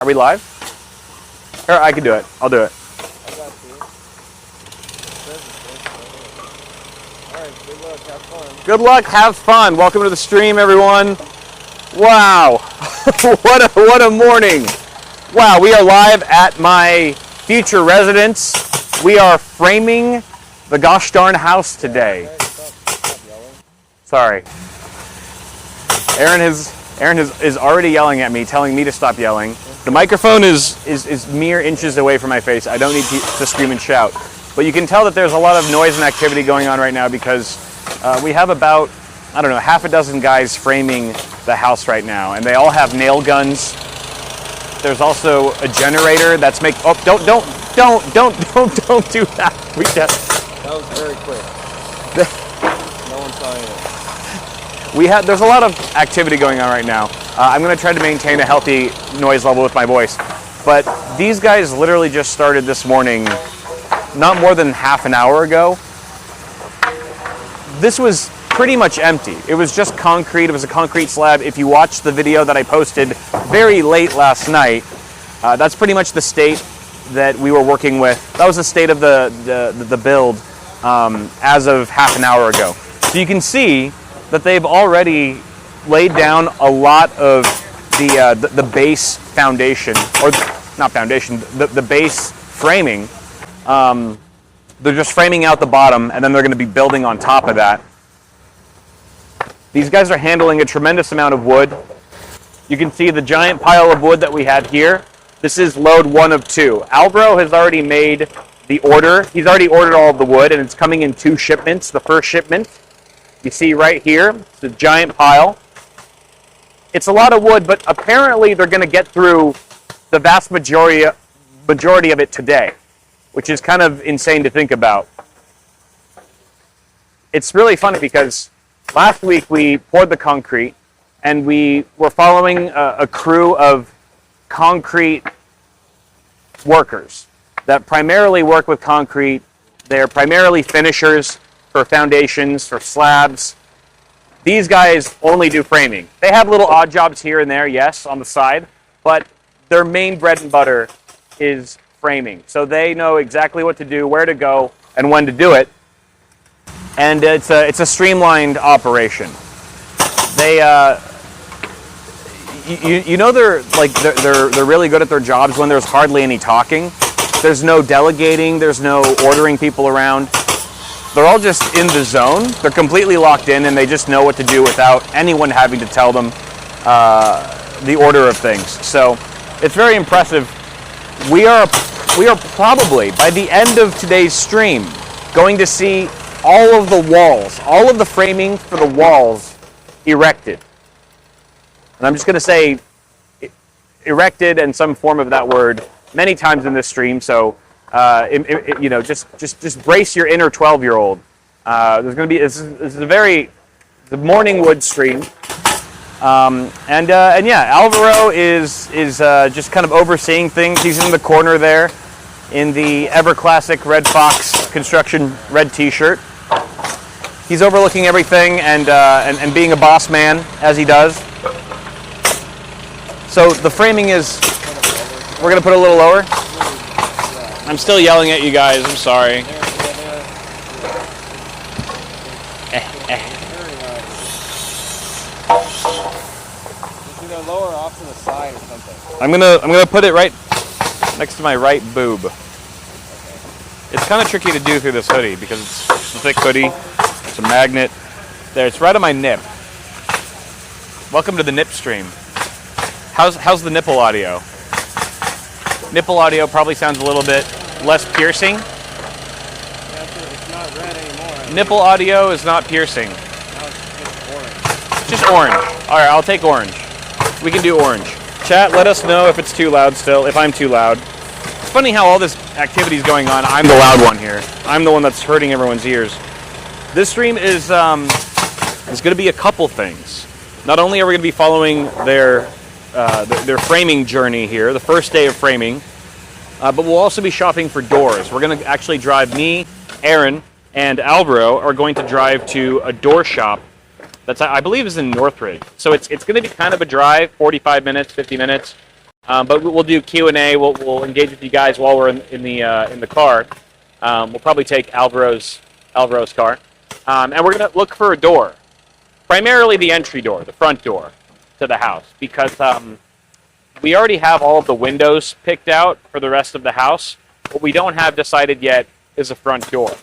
Are we live? Here, I can do it. I'll do it. I got you. Alright, good luck, have fun. Good luck, have fun. Welcome to the stream, everyone. Wow. what a morning. Wow, we are live at my future residence. We are framing the gosh darn house today. Hey, stop yelling. Sorry. Aaron is already yelling at me, telling me to stop yelling. The microphone is mere inches away from my face. I don't need to scream and shout. But you can tell that there's a lot of noise and activity going on right now because we have about, I don't know, half a dozen guys framing the house right now, and they all have nail guns. There's also a generator that's don't do that. That was very quick. No one saw anything. There's a lot of activity going on right now. I'm going to try to maintain a healthy noise level with my voice. But these guys literally just started this morning, not more than half an hour ago. This was pretty much empty. It was just concrete. It was a concrete slab. If you watch the video that I posted very late last night, that's pretty much the state that we were working with. That was the state of the build as of half an hour ago. So you can see that they've already laid down a lot of the base foundation, or not foundation, the base framing. They're just framing out the bottom, and then they're going to be building on top of that. These guys are handling a tremendous amount of wood. You can see the giant pile of wood that we had here. This is load 1 of 2. Alvaro has already made the order. He's already ordered all of the wood, and it's coming in 2 shipments. The first shipment, you see right here, it's a giant pile. It's a lot of wood, but apparently they're going to get through the vast majority of it today, which is kind of insane to think about. It's really funny because last week we poured the concrete, and we were following a crew of concrete workers that primarily work with concrete. They're primarily finishers for foundations, for slabs. These guys only do framing. They have little odd jobs here and there, yes, on the side, but their main bread and butter is framing. So they know exactly what to do, where to go, and when to do it. And it's a streamlined operation. They you know they're really good at their jobs when there's hardly any talking. There's no delegating, there's no ordering people around. They're all just in the zone. They're completely locked in, and they just know what to do without anyone having to tell them the order of things. So it's very impressive. We are probably, by the end of today's stream, going to see all of the walls, all of the framing for the walls erected. And I'm just going to say erected and some form of that word many times in this stream. So you know, just brace your inner 12-year-old. There's going to be this is the morning wood stream, and yeah, Alvaro is just kind of overseeing things. He's in the corner there, in the ever classic Red Fox construction red T-shirt. He's overlooking everything and being a boss man as he does. So the framing is. We're going to put it a little lower. I'm still yelling at you guys. I'm sorry. You know, lower off to the side or something. I'm gonna put it right next to my right boob. Okay. It's kind of tricky to do through this hoodie because it's a thick hoodie. It's a magnet. There, it's right on my nip. Welcome to the nip stream. How's the nipple audio? Nipple audio probably sounds a little bit less piercing. Yeah, it's not red anymore. Nipple audio is not piercing. Now it's just orange. Just orange. All right, I'll take orange. We can do orange. Chat, let us know if it's too loud still, if I'm too loud. It's funny how all this activity is going on. I'm the loud one here. I'm the one that's hurting everyone's ears. This stream is going to be a couple things. Not only are we going to be following their framing journey here, the first day of framing, but we'll also be shopping for doors. We're going to actually drive, me, Aaron, and Alvaro are going to drive to a door shop that's, I believe, is in Northridge. So it's going to be kind of a drive, 45 minutes, 50 minutes. But we'll do Q&A. We'll engage with you guys while we're in the car. We'll probably take Alvaro's car, and we're gonna look for a door, primarily the entry door, the front door to the house, because we already have all of the windows picked out for the rest of the house. What we don't have decided yet is a front door,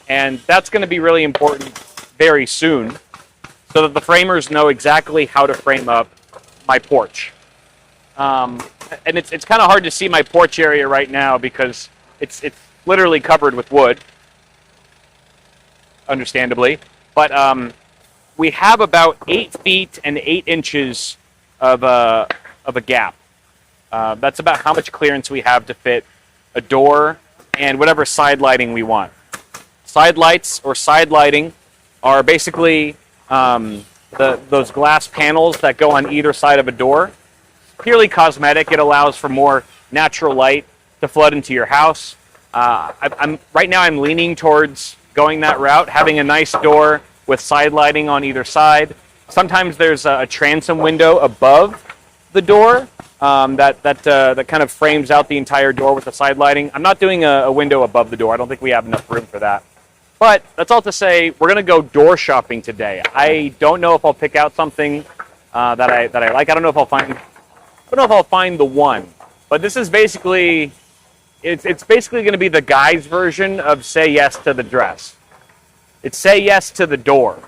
and that's going to be really important very soon, so that the framers know exactly how to frame up my porch. And it's kind of hard to see my porch area right now because it's literally covered with wood, understandably. But we have about 8 feet and 8 inches of a gap. That's about how much clearance we have to fit a door and whatever side lighting we want. Side lights or side lighting are basically those glass panels that go on either side of a door. Purely cosmetic. It allows for more natural light to flood into your house. Right now I'm leaning towards going that route, having a nice door with side lighting on either side. Sometimes there's a transom window above the door that kind of frames out the entire door with the side lighting. I'm not doing a window above the door. I don't think we have enough room for that. But that's all to say, we're going to go door shopping today. I don't know if I'll pick out something that I like. I don't know if I'll find the one. But this is basically, it's basically going to be the guy's version of say yes to the dress. It's say yes to the door,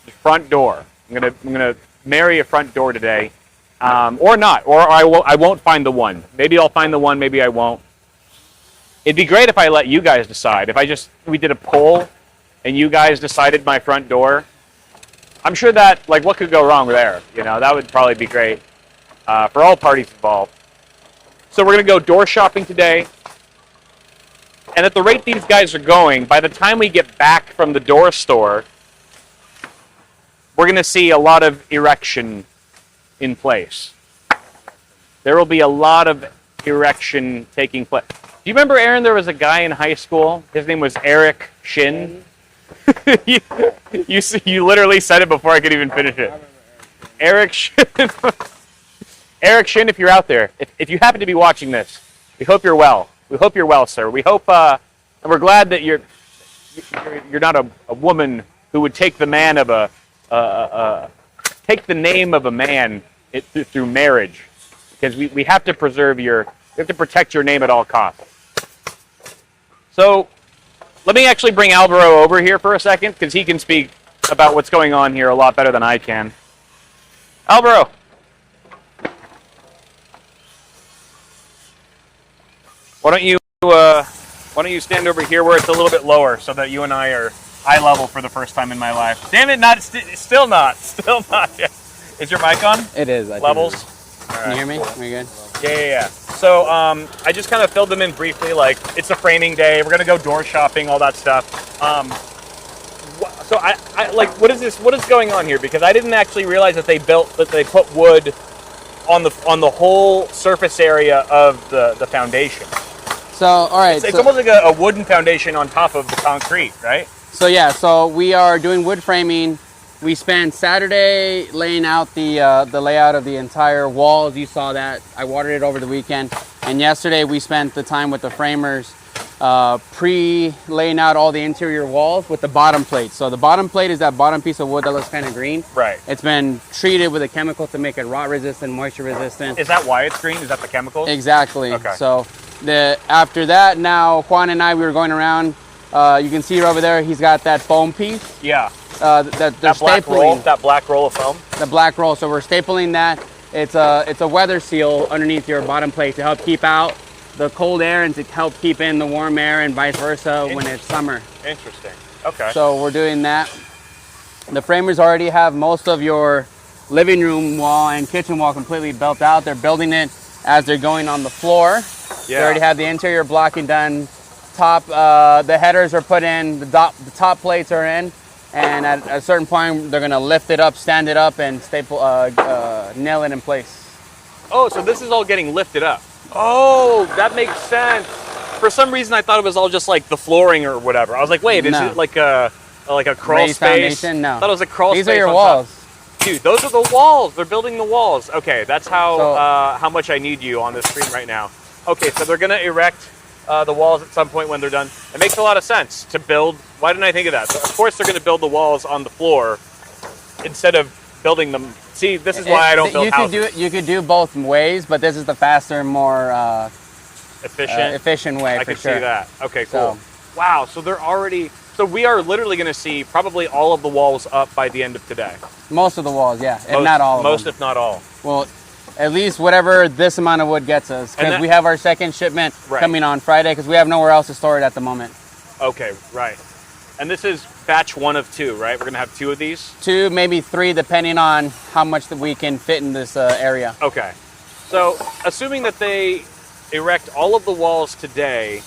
the front door. I'm gonna marry a front door today, or not, or I won't find the one. Maybe I'll find the one, maybe I won't. It'd be great if I let you guys decide. If we did a poll, and you guys decided my front door. I'm sure that, like, what could go wrong there? You know, that would probably be great for all parties involved. So we're gonna go door shopping today. And at the rate these guys are going, by the time we get back from the door store, we're going to see a lot of erection in place. There will be a lot of erection taking place. Do you remember, Aaron, there was a guy in high school? His name was Eric Shin. You literally said it before I could even finish it. Eric Shin. Eric Shin, if you're out there, if you happen to be watching this, we hope you're well. We hope you're well, sir. We hope, and we're glad that you're not a woman who would take the man of take the name of a man through marriage, because we have to preserve we have to protect your name at all costs. So let me actually bring Alvaro over here for a second, because he can speak about what's going on here a lot better than I can. Alvaro. Why don't you stand over here where it's a little bit lower, so that you and I are eye level for the first time in my life. Damn it, still not. Yeah. Is your mic on? It is. Levels? Right. Can you hear me? Are you good? Yeah. So I just kind of filled them in briefly, like it's a framing day. We're gonna go door shopping, all that stuff. So I like, what is this? What is going on here? Because I didn't actually realize that they put wood on the whole surface area of the foundation. So, all right. It's almost like a wooden foundation on top of the concrete, right? So, yeah. So, we are doing wood framing. We spent Saturday laying out the layout of the entire walls. You saw that. I watered it over the weekend. And yesterday, we spent the time with the framers pre-laying out all the interior walls with the bottom plate. So, the bottom plate is that bottom piece of wood that looks kind of green. Right. It's been treated with a chemical to make it rot resistant, moisture resistant. Is that why it's green? Is that the chemicals? Exactly. Okay. So, after that, now Juan and I, we were going around. You can see over there, he's got that foam piece. Yeah. That they're stapling. That black roll of foam. The black roll. So we're stapling that. It's a weather seal underneath your bottom plate to help keep out the cold air and to help keep in the warm air, and vice versa when it's summer. Interesting. Okay. So we're doing that. The framers already have most of your living room wall and kitchen wall completely built out. They're building it as they're going on the floor. Yeah. They already have the interior blocking done. The headers are put in. The top plates are in. And at a certain point, they're gonna lift it up, stand it up, and staple, nail it in place. Oh, so this is all getting lifted up. Oh, that makes sense. For some reason, I thought it was all just like the flooring or whatever. I was like, wait, is it like a crawl Raised space? foundation? No. I thought it was a crawl space. These are your on walls. Top. dude, those are the walls. They're building the walls. Okay, that's how much I need you on this screen right now. Okay, so they're gonna erect the walls at some point when they're done. It makes a lot of sense to build. Why didn't I think of that? So of course they're gonna build the walls on the floor instead of building them. See, this is why I don't build houses. You could do both ways, but this is the faster, more efficient way. I for can sure. see that. Okay, cool. Wow, so they're already. So we are literally going to see probably all of the walls up by the end of today. Most of the walls, yeah, if not all of them. Most, if not all. Well, at least whatever this amount of wood gets us, because we have our second shipment coming on Friday, because we have nowhere else to store it at the moment. Okay, right. And this is batch 1 of 2, right? We're going to have 2 of these? 2, maybe 3, depending on how much that we can fit in this area. Okay. So, assuming that they erect all of the walls today,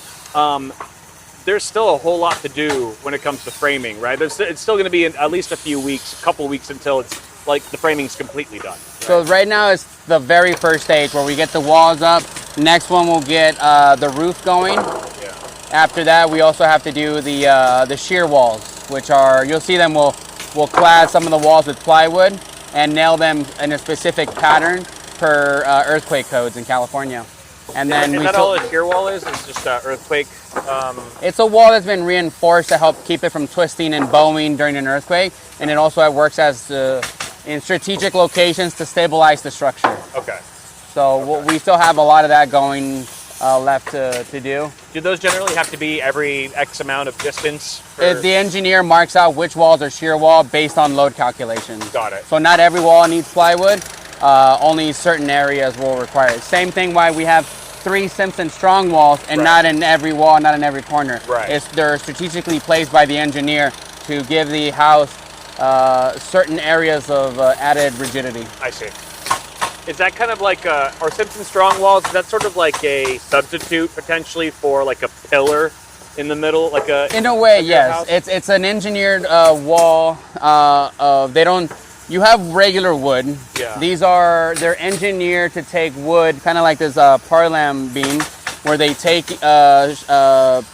there's still a whole lot to do when it comes to framing, right? It's still going to be at least a few weeks, a couple weeks until it's like the framing's completely done. Right? So right now it's the very first stage where we get the walls up. Next one we'll get the roof going. Yeah. After that, we also have to do the shear walls, which are, you'll see them, we'll clad some of the walls with plywood and nail them in a specific pattern per earthquake codes in California. And then is that all a shear wall is? It's just earthquake? It's a wall that's been reinforced to help keep it from twisting and bowing during an earthquake. And it also works as in strategic locations to stabilize the structure. Okay. So we still have a lot of that going left to do. Do those generally have to be every X amount of distance? The engineer marks out which walls are shear wall based on load calculations. Got it. So not every wall needs plywood. Only certain areas will require it. Same thing why we have 3 Simpson strong walls and not in every wall, not in every corner. Right. They're strategically placed by the engineer to give the house certain areas of added rigidity. I see. Is that kind of like, are Simpson strong walls, is that sort of like a substitute potentially for like a pillar in the middle? In a way, yes. It's an engineered wall. You have regular wood. Yeah. They're engineered to take wood, kind of like this Parlam beam, where they take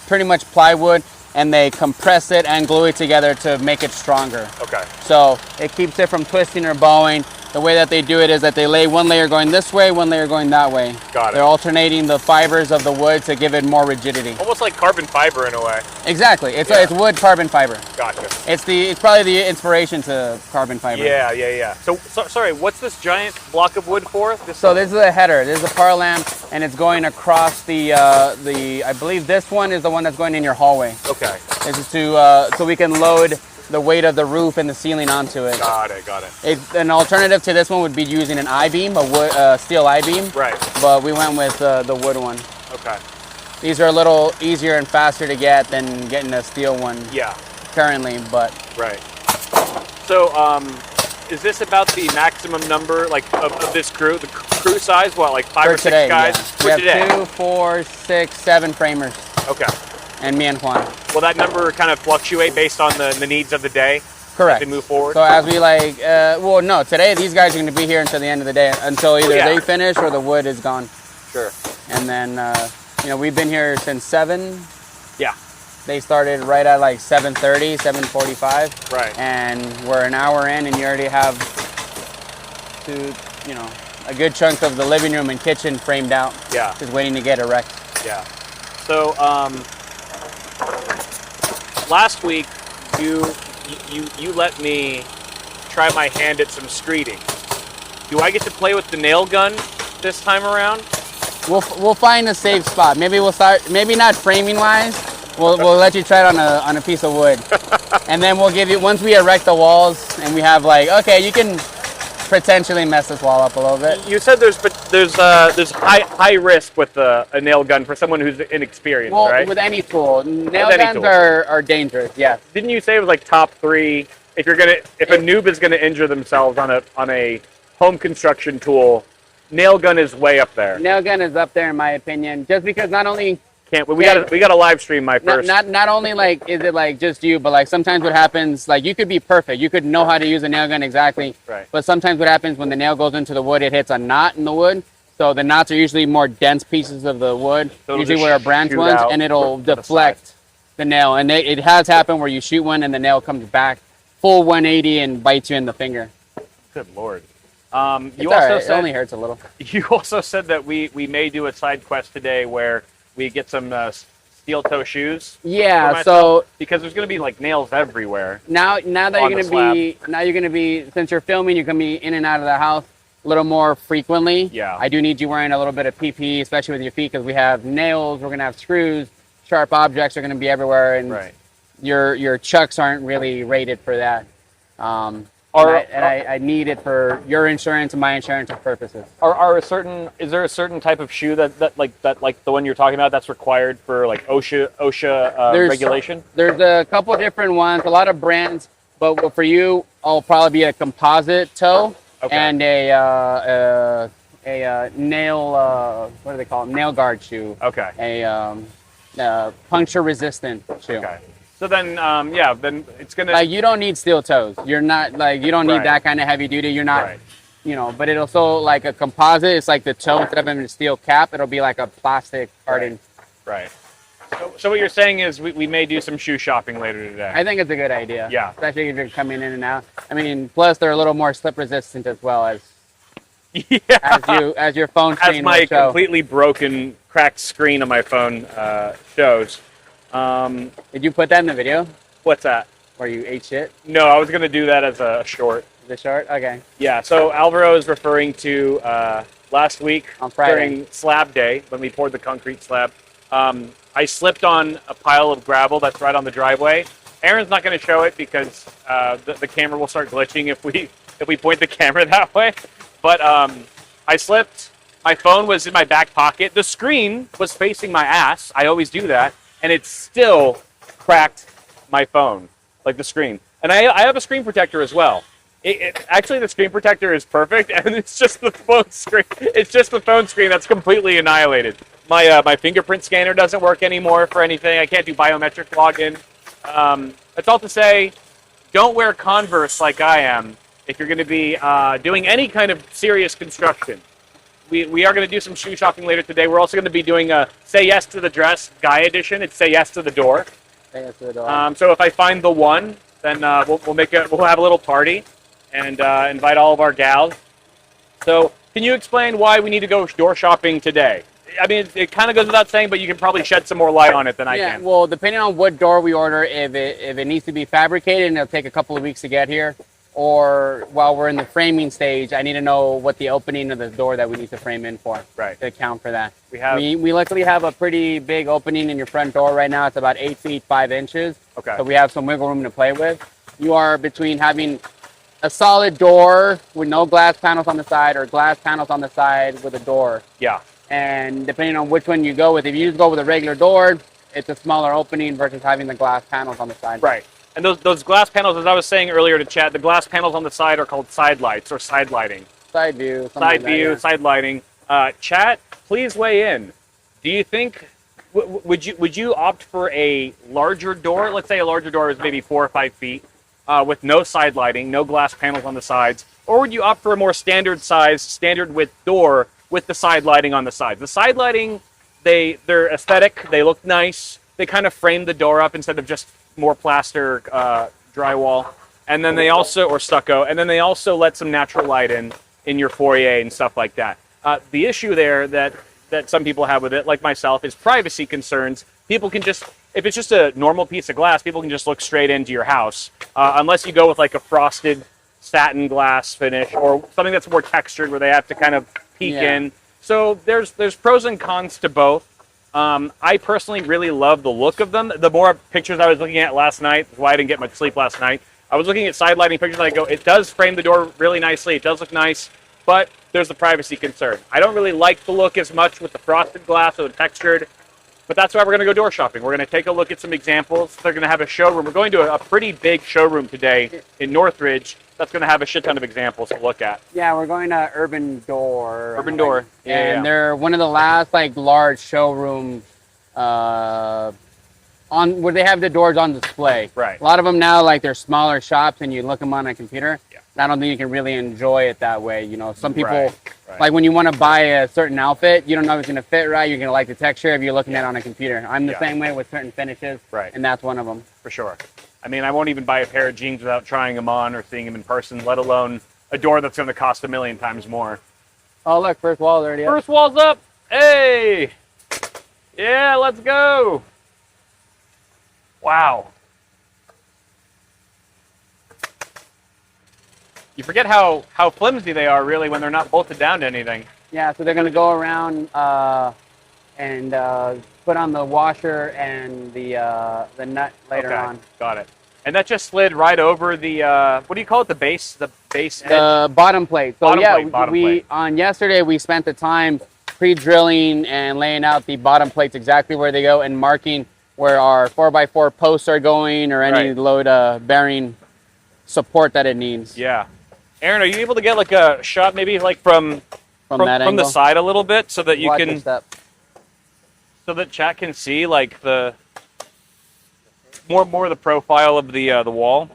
pretty much plywood and they compress it and glue it together to make it stronger. Okay. So it keeps it from twisting or bowing. The way that they do it is that they lay one layer going this way, one layer going that way. Got it. They're alternating the fibers of the wood to give it more rigidity. Almost like carbon fiber in a way. Exactly. It's wood carbon fiber. Gotcha. It's probably the inspiration to carbon fiber. Yeah. So sorry, what's this giant block of wood for? This is a header. This is a Parlam, and it's going across the I believe this one is the one that's going in your hallway. Okay. This is to so we can load the weight of the roof and the ceiling onto it. Got it. An alternative to this one would be using an I-beam, a steel I-beam. Right. But we went with the wood one. Okay. These are a little easier and faster to get than getting a steel one. Yeah. Currently, but. Right. So, is this about the maximum number, like, of this crew? The crew size, what, like 5 or 6 today, guys? Yeah. For we have today? 2, 4, 6, 7 framers. Okay. And me and Juan. Will that number kind of fluctuate based on the needs of the day? Correct. As they move forward? So as we no, today these guys are going to be here until the end of the day, until either they finish or the wood is gone. Sure. And then, we've been here since 7. Yeah. They started right at like 7:30, 7:45. Right. And we're an hour in, and you already have a good chunk of the living room and kitchen framed out. Yeah. Just waiting to get erect. Yeah. So, last week you let me try my hand at some screeding. Do I get to play with the nail gun this time around? We'll find a safe spot. Maybe we'll start. Maybe not framing wise. We'll let you try it on a piece of wood, and then we'll give you, once we erect the walls and we have okay, you can potentially mess this wall up a little bit. You said there's high risk with a nail gun for someone who's inexperienced, right? With any tool, nail guns are dangerous. Yeah. Didn't you say it was like top 3? If a noob is gonna injure themselves on a home construction tool, nail gun is way up there. Nail gun is up there in my opinion, just because not only we got to live stream my first. Not only is it just you, but sometimes what happens, you could be perfect, you could know how to use a nail gun exactly, right? But sometimes what happens when the nail goes into the wood, it hits a knot in the wood. So the knots are usually more dense pieces of the wood, usually where a branch ones, and it'll deflect the nail. And it has happened where you shoot one and the nail comes back full 180 and bites you in the finger. Good Lord. It's You all also right. It said only hurts a little. you also said that we may do a side quest today where we get some steel toe shoes. For Yeah. myself, So because there's going to be like nails everywhere. now that On you're the gonna be since you're filming, you're gonna be in and out of the house a little more frequently. Yeah. I do need you wearing a little bit of PPE, especially with your feet, because we have nails, we're gonna have screws, sharp objects are gonna be everywhere, and Right. your chucks aren't really rated for that. Are- I need it for your insurance and my insurance purposes. Is there a certain type of shoe that the one you're talking about that's required for like OSHA regulation? There's a couple different ones, a lot of brands, but for you, I'll probably be a composite toe and a nail, what do they call it? Nail guard shoe. Okay. A puncture resistant shoe. Okay. So then, then it's gonna. Like you don't need steel toes. You're not like you don't need Right. that kind of heavy duty. You're not, Right. But it'll so like a composite. It's like the toe instead of having a steel cap, it'll be like a plastic hardened. Right. So what you're saying is we may do some shoe shopping later today. I think it's a good idea. Yeah. Especially if you're coming in and out. I mean, plus they're a little more slip resistant as well as as your phone screen As my will show. completely broken, cracked screen on my phone shows. Did you put that in the video What's that? where you ate shit? No, I was gonna do that as a short. The short? Okay. Yeah. So Alvaro is referring to last week On Friday. during slab day when we poured the concrete slab. I slipped on a pile of gravel that's right on the driveway. Aaron's not going to show it because the camera will start glitching if we point the camera that way. But I slipped. My phone was in my back pocket. The screen was facing my ass. I always do that, and it still cracked my phone, like the screen. And I have a screen protector as well. Actually, the screen protector is perfect, and it's just the phone screen. It's just the phone screen that's completely annihilated. My fingerprint scanner doesn't work anymore for anything. I can't do biometric login. That's all to say, don't wear Converse like I am if you're going to be doing any kind of serious construction. We are going to do some shoe shopping later today. We're also going to be doing a Say Yes to the Dress Guy edition. It's Say Yes to the Door. So if I find the one, then we'll have a little party and invite all of our gals. So can you explain why we need to go door shopping today? I mean, it kind of goes without saying, but you can probably shed some more light on it than I can. Well, depending on what door we order, if it needs to be fabricated and it'll take a couple of weeks to get here, or while we're in the framing stage, I need to know what the opening of the door that we need to frame in for, Right. to account for that. We luckily have a pretty big opening in your front door right now. It's about 8 feet 5 inches. Okay. So we have some wiggle room to play with. You are between having a solid door with no glass panels on the side or glass panels on the side with a door. Yeah. And depending on which one you go with, if you just go with a regular door, it's a smaller opening versus having the glass panels on the side. Right. And those glass panels, as I was saying earlier to Chad, the glass panels on the side are called side lights or side lighting. Side view. Side lighting. Chat, please weigh in. Do you think would you opt for a larger door? Let's say a larger door is maybe 4 or 5 feet, with no side lighting, no glass panels on the sides, or would you opt for a more standard size, standard width door with the side lighting on the sides? The side lighting, they're aesthetic. They look nice. They kind of frame the door up instead of just more plaster drywall, and then they also or stucco, and then they also let some natural light in your foyer and stuff like that. The issue there that some people have with it, like myself, is privacy concerns. People can just, if it's just a normal piece of glass, people can just look straight into your house, unless you go with like a frosted satin glass finish or something that's more textured where they have to kind of peek in. So there's pros and cons to both. I personally really love the look of them. The more pictures I was looking at last night, why I didn't get much sleep last night, I was looking at side lighting pictures and I go, it does frame the door really nicely. It does look nice, but there's the privacy concern. I don't really like the look as much with the frosted glass or the textured, but that's why we're going to go door shopping. We're going to take a look at some examples. They're going to have a showroom. We're going to a pretty big showroom today in Northridge that's going to have a shit ton of examples to look at. Yeah, we're going to Urban Door. Urban Door. And they're one of the last like large showrooms on where they have the doors on display. Right. A lot of them now, like they're smaller shops and you look them on a computer. Yeah. And I don't think you can really enjoy it that way. You know, some people, Right. like when you want to buy a certain outfit, you don't know if it's going to fit right. You're going to like the texture if you're looking at it on a computer. I'm the same way with certain finishes. Right. And that's one of them. For sure. I mean, I won't even buy a pair of jeans without trying them on or seeing them in person, let alone a door that's going to cost $1 million times more. Oh, look, first wall's already up. First wall's up. Hey. Yeah, let's go. Wow. You forget how flimsy they are, really, when they're not bolted down to anything. Yeah, so they're going to go around and put on the washer and the nut later on. Got it. And that just slid right over the, what do you call it, the base edge? The bottom plate. So Bottom plate. On yesterday, we spent the time pre-drilling and laying out the bottom plates exactly where they go and marking where our 4x4 posts are going or any load bearing support that it needs. Yeah. Aaron, are you able to get like a shot maybe like from the side a little bit so that you can, so that chat can see like the more of the profile of the wall?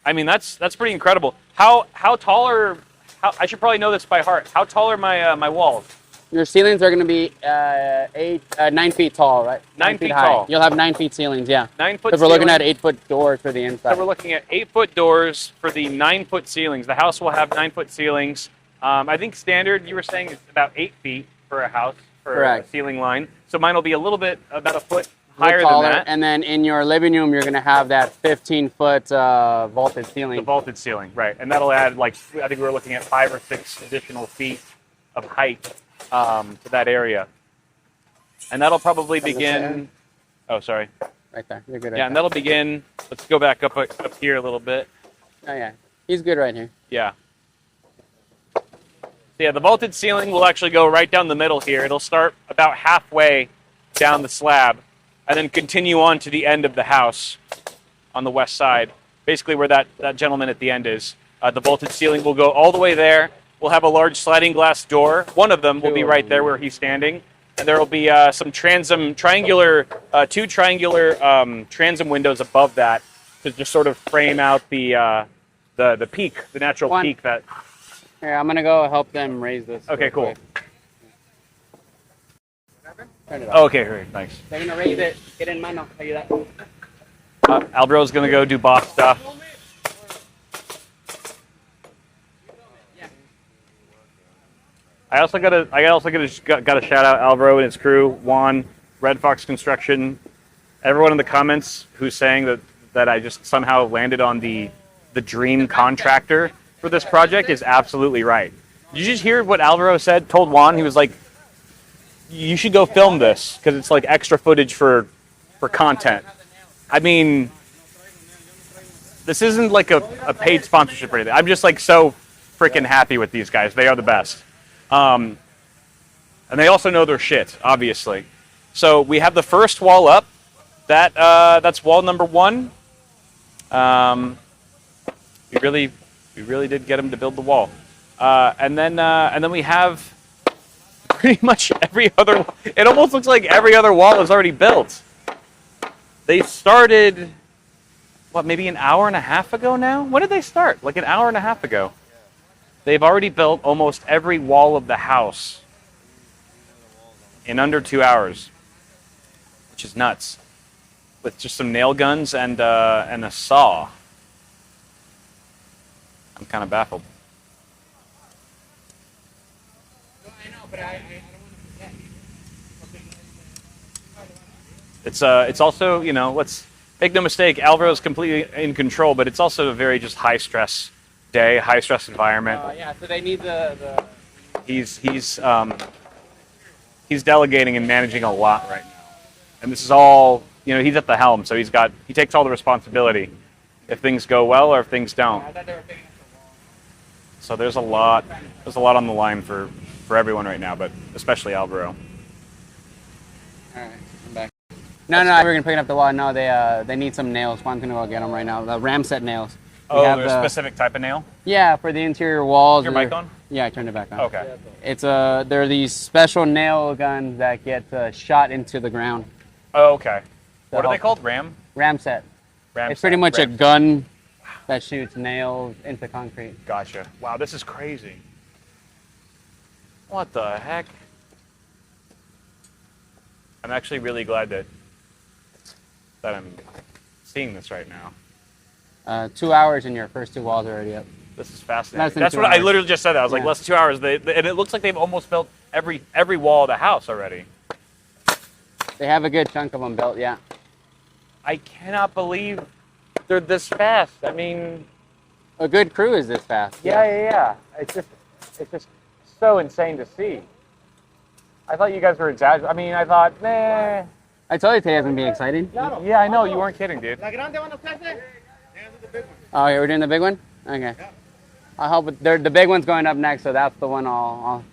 I mean, that's pretty incredible. How tall are, I should probably know this by heart. How tall are my walls? Your ceilings are going to be 9 feet tall, right? 9 feet high. tall. You'll have 9 feet ceilings, yeah. 9 foot. Because we're looking at 8-foot doors for the inside. So we're looking at 8-foot doors for the 9-foot ceilings. The house will have 9-foot ceilings. I think standard, you were saying, is about 8 feet for a house for Correct. a ceiling line. So mine will be a little bit, about a foot higher taller, than that. And then in your living room, you're going to have that 15-foot vaulted ceiling. The vaulted ceiling, right. And that'll add, like, I think we were looking at 5 or 6 additional feet of height to that area. And that'll probably begin... Oh, sorry. Right there. You're good right Yeah, and that'll begin... Let's go back up here a little bit. Oh, yeah. He's good right here. Yeah. Yeah, the vaulted ceiling will actually go right down the middle here. It'll start about halfway down the slab and then continue on to the end of the house on the west side, basically where that gentleman at the end is. The vaulted ceiling will go all the way there. We'll have a large sliding glass door. One of them will be right there where he's standing. And there will be some two triangular transom windows above that to just sort of frame out the peak, the natural peak that... Here, I'm going to go help them raise this. Okay, cool. Turn it off. Okay, great, thanks. They're going to raise it. Get in mano. Tell you that. Alvaro's going to go do boss stuff. I also got to shout out Alvaro and his crew, Juan, Red Fox Construction, everyone in the comments who's saying that I just somehow landed on the dream contractor for this project is absolutely right. Did you just hear what Alvaro said? Told Juan, he was like, "You should go film this because it's like extra footage for content." I mean, this isn't like a paid sponsorship or anything. I'm just like so freaking happy with these guys. They are the best. And they also know their shit, obviously. So we have the first wall up. That's wall number 1. We really did get them to build the wall. And then we have pretty much every other. It almost looks like every other wall is already built. They started, what, maybe an hour and a half ago now? When did they start? Like an hour and a half ago. They've already built almost every wall of the house in under 2 hours, which is nuts. With just some nail guns and a saw. I'm kind of baffled. I know, but I don't want to It's forget. it's also, you know, let's make no mistake, Alvaro's completely in control, but it's also a very just high stress day, high stress environment. Yeah, so they need the... He's delegating and managing a lot right now. And this is all, you know, he's at the helm, so he takes all the responsibility if things go well or if things don't. I thought they were big enough for wall. So there's a lot on the line for everyone right now, but especially Alvaro. All right, I'm back. No, we're going to pick up the wall. No, they need some nails. Juan's going to go get them right now. The ram set nails. There's a specific type of nail? Yeah, for the interior walls. Your mic on? Yeah, I turned it back on. Okay. They're these special nail guns that get shot into the ground. Oh, okay. What are they called? Ram set. It's set, pretty much a set. gun that shoots nails into concrete. Gotcha. Wow, this is crazy. What the heck? I'm actually really glad that I'm seeing this right now. 2 hours and your first 2 walls are already up. This is fascinating. than That's 2 what I hours. literally just said. That I was like, Yeah. less than 2 hours. And it looks like they've almost built every wall of the house already. They have a good chunk of them built, yeah. I cannot believe they're this fast. I mean, A good crew is this fast. yeah. It's just so insane to see. I thought you guys were exaggerating. I mean, I thought, nah. I told you today was going to be exciting. Yeah, I know. You weren't kidding, dude. Oh, yeah, we're doing the big one? Okay. I'll help with, the big one's going up next, so that's the one I'll...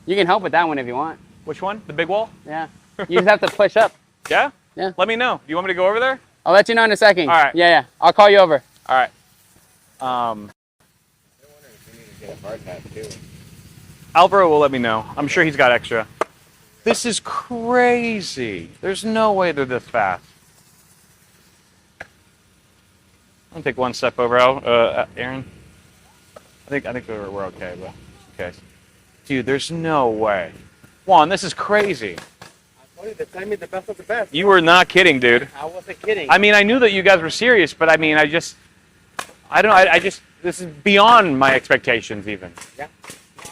You can help with that one if you want. Which one? The big wall? Yeah. You just have to push up. Yeah? Yeah. Let me know. Do you want me to go over there? I'll let you know in a second. All right. Yeah. I'll call you over. All right. Alvaro will let me know. I'm sure he's got extra. This is crazy. There's no way they're this fast. I'm gonna take one step over, Aaron. I think we're okay, but okay. Dude, there's no way. Juan, this is crazy. I told you, they tell me the best of the best. You were not kidding, dude. I wasn't kidding. I mean, I knew that you guys were serious, but I mean, I don't know. I just, this is beyond my expectations, even. Yeah,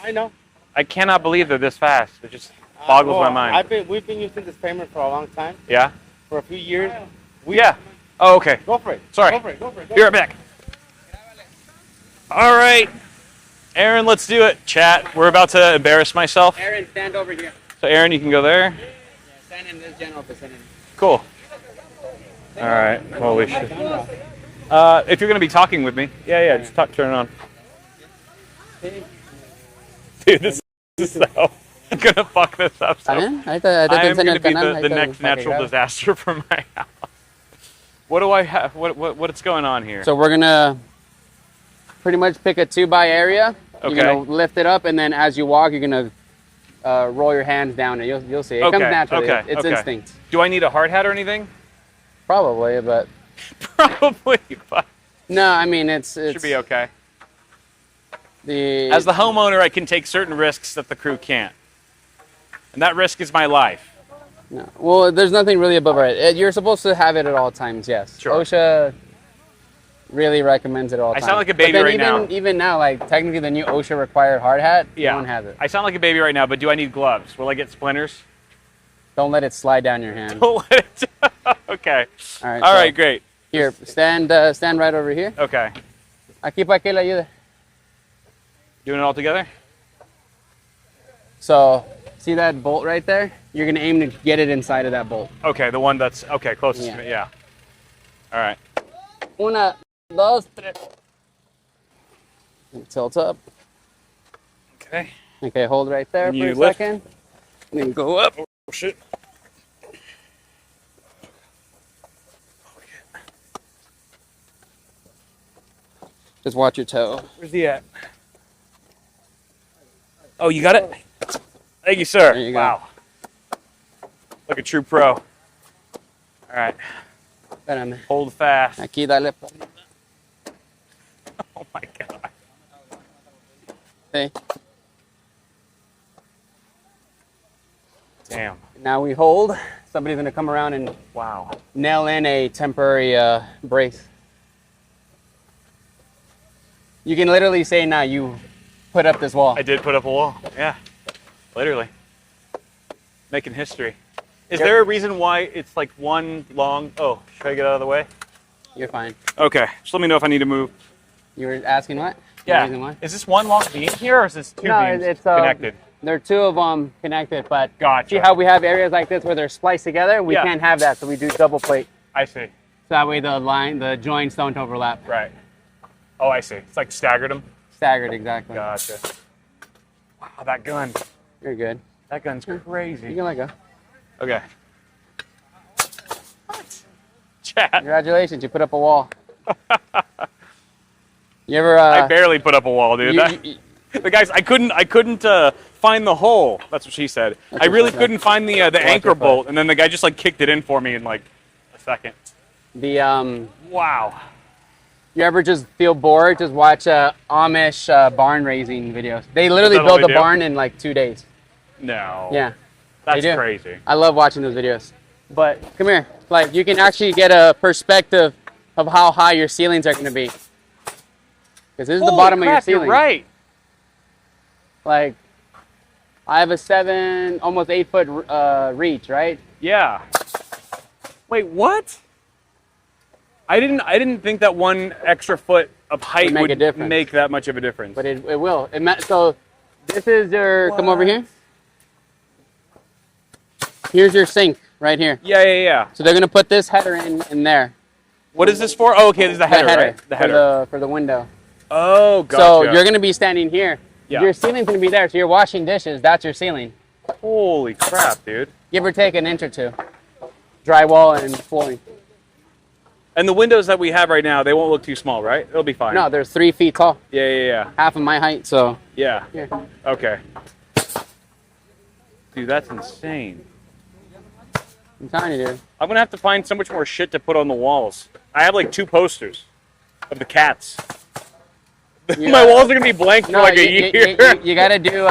I know. I cannot believe they're this fast. It just boggles my mind. We've been using this payment for a long time. Yeah? For a few years. Yeah. Oh, okay. Go for it. Sorry. Go for it. Go for it. Be right back. All right. Aaron, let's do it. Chat. We're about to embarrass myself. Aaron, stand over here. So, Aaron, you can go there. Yeah, stand in this general vicinity. Cool. All right. Holy shit. If you're going to be talking with me, yeah, just turn it on. Dude, this is so... I'm going to fuck this up. So. I'm going to be the next natural disaster for my house. What do I have? What's going on here? So we're going to pretty much pick a 2x area. Okay. You're going to lift it up, and then as you walk, you're going to roll your hands down, and you'll see. It comes naturally. It's instinct. Do I need a hard hat or anything? Probably, but... Probably, but... No, I mean, it's should be okay. As the homeowner, I can take certain risks that the crew can't. And that risk is my life. No. Well, there's nothing really above it. You're supposed to have it at all times, yes. Sure. OSHA really recommends it at all times. I sound like a baby right now. Even now, like, technically the new OSHA required hard hat, no one has it. I sound like a baby right now, but do I need gloves? Will I get splinters? Don't let it slide down your hand. Don't let it... Okay. All All right, great. Here, stand right over here. Okay. Aquí para que le ayude. Doing it all together? So, see that bolt right there? You're going to aim to get it inside of that bolt. Okay, the one that's... Okay, closest to me, yeah. All right. Una, dos, tres. Tilt up. Okay. Okay, hold right there And for you a lift. second. And then go up. Oh, shit. Just watch your toe. Where's the at? Oh, you got it? Thank you, sir. There you go. Wow. Like a true pro. All right. Espérame. Hold fast. Aquí dale. Oh, my God. Okay. Damn. Now we hold. Somebody's going to come around and Wow. nail in a temporary brace. You can literally say now you put up this wall. I did put up a wall. Yeah. Literally. Making history. Is there a reason why it's like one long... Oh, should I get out of the way? You're fine. Okay. Just let me know if I need to move. You were asking what? Yeah. The reason why? Is this one long beam here, or is this two beams it's connected? There are two of them connected, but Gotcha. see how we have areas like this where they're spliced together? We Yeah. can't have that, so we do double plate. I see. So that way the joints don't overlap. Right. Oh, I see. It's like staggered them. Staggered, exactly. Gotcha. Wow, that gun. You're good. That gun's You crazy. can let go. Okay. What? Chat. Congratulations, you put up a wall. You ever? I barely put up a wall, dude. you- The guys, I couldn't find the hole. That's what she said. That's I what really she said. couldn't find the anchor bolt, and then the guy just like kicked it in for me in like a second. Wow. You ever just feel bored? Just watch Amish barn raising videos. They literally Is that all build they a do? barn in like 2 days. No. Yeah. That's do. crazy. I love watching those videos. But come here. Like, you can actually get a perspective of how high your ceilings are going to be. Because this is the bottom of your ceiling. You're right. Like, I have a almost 8 foot reach, right? Yeah. Wait, what? I didn't think that 1 extra foot of height would make that much of a difference. But it will. So this is your, come over here. Here's your sink right here. Yeah. So they're going to put this header in there. What is this for? Oh, okay, this is the header, right? The header. For the window. Oh, gotcha. So you're going to be standing here. Yeah. Your ceiling's going to be there. So you're washing dishes. That's your ceiling. Holy crap, dude. Give or take an inch or two. Drywall and flooring. And the windows that we have right now, they won't look too small, right? It'll be fine. No, they're 3 feet tall. Yeah. Half of my height, so. Yeah. Here. Okay. Dude, that's insane. I'm telling you, dude. I'm going to have to find so much more shit to put on the walls. I have like 2 posters of the cats. My walls are going to be blank for like a year. You got to do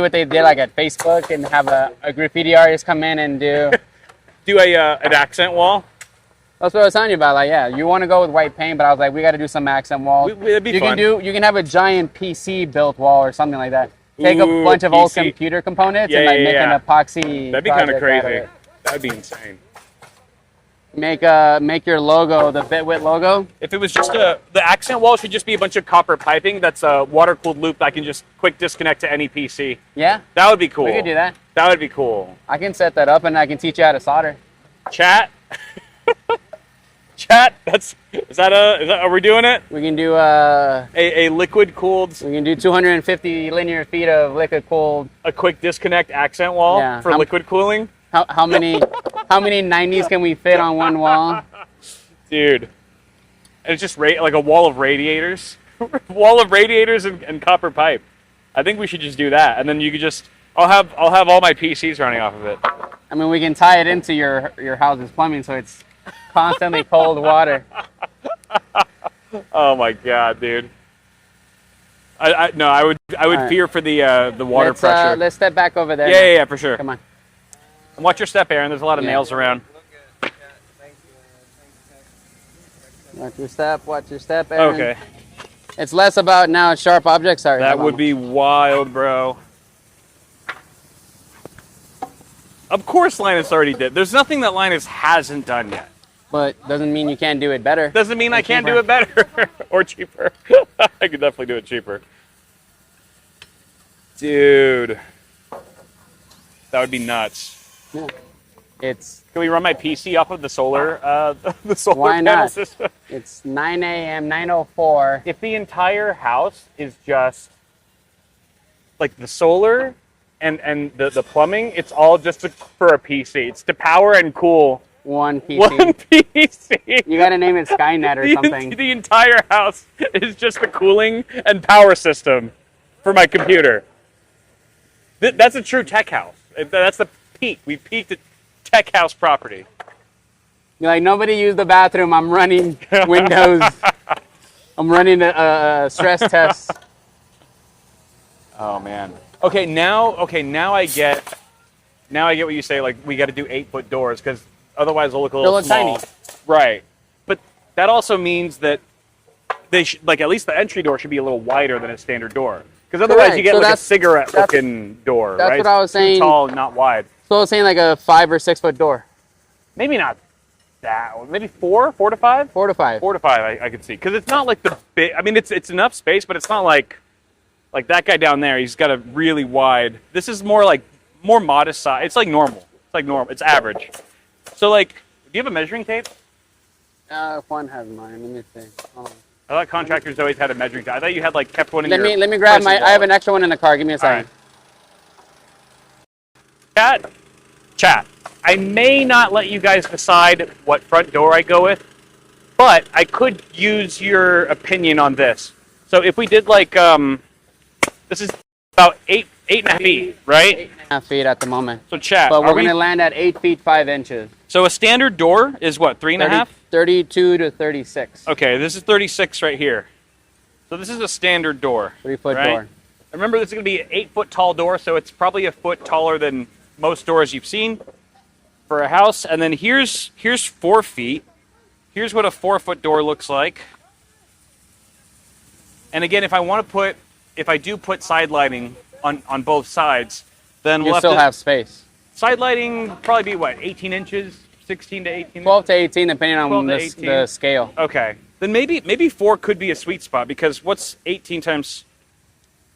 what they did like at Facebook and have a graffiti artist come in and do. Do an accent wall? That's what I was telling you about. Like, yeah, you want to go with white paint, but I was like, we got to do some accent walls. It'd be fun. You can have a giant PC built wall or something like that. Take a bunch of old computer components and like make an epoxy. That'd be kind of crazy. That'd be insane. Make your logo the Bitwit logo. If it was just the accent wall should just be a bunch of copper piping that's a water cooled loop that I can just quick disconnect to any PC. Yeah, that would be cool. We could do that. That would be cool. I can set that up and I can teach you how to solder. Chat. Chat. Are we doing it? We can do a liquid cooled. We can do 250 linear feet of liquid cooled. A quick disconnect accent wall for liquid cooling. How many 90s can we fit on one wall? Dude. And it's just like a wall of radiators. Wall of radiators and copper pipe. I think we should just do that. And then you could just I'll have all my PCs running off of it. I mean, we can tie it into your house's plumbing so it's constantly cold water. Oh my god, dude. I would fear for the water pressure. Let's step back over there. Yeah, for sure. Come on. And watch your step, Aaron. There's a lot of nails around. Watch your step, Aaron. Okay. It's less about now sharp objects. Sorry. That would be wild, bro. Of course Linus already did. There's nothing that Linus hasn't done yet. But doesn't mean you can't do it better. Doesn't mean I can't do it better. Or cheaper. I could definitely do it cheaper. Dude. That would be nuts. Yeah. Can we run my PC off of the solar Why panel not? system? It's 9 a.m., 9:04. If the entire house is just like the solar and the plumbing, it's all just for a PC. It's to power and cool one PC. One PC. You gotta name it Skynet or something. The entire house is just the cooling and power system for my computer. That's a true tech house. That's the peak. We peaked at tech house property. You're like, nobody used the bathroom. I'm running Windows. I'm running a stress test. Oh man. Okay, now I get what you say. Like we got to do 8-foot doors because otherwise they'll look a little small. Tiny. Right. But that also means that they should, like, at least the entry door should be a little wider than a standard door. Because otherwise you get like a cigarette-looking door, that's right? That's what I was saying. Too tall, not wide. So I was saying like a 5 or 6 foot door. Maybe not that. Maybe 4 to 5. 4 to 5. 4 to 5, I could see. Because it's not like the big. I mean, it's enough space, but it's not like that guy down there. He's got a really wide. This is more modest size. It's like normal. It's like normal. It's average. So like, do you have a measuring tape? One has mine. Let me see. Hold on. I thought contractors always had a measuring tape. I thought you had kept one in your. Let me grab my. I have an extra one in the car. Give me a second. Right. Chat. I may not let you guys decide what front door I go with, but I could use your opinion on this. So if we did this is about 8.5 feet, right? 8.5 feet at the moment. So chat. But we're gonna land at 8 feet 5 inches. So a standard door is what, 3.5? 32 to 36. Okay, this is 36 right here. So this is a standard door. 3 foot right? door. Remember, this is going to be an 8 foot tall door, so it's probably a foot taller than most doors you've seen for a house. And then here's 4 feet. Here's what a 4 foot door looks like. And again, if I do put side lighting on both sides, then You we'll still have to, have space. side lighting will probably be what, 18 inches, 16 to 18. 12 to 18, depending 12 on to the 18. scale. Okay, then maybe 4 could be a sweet spot, because what's 18 times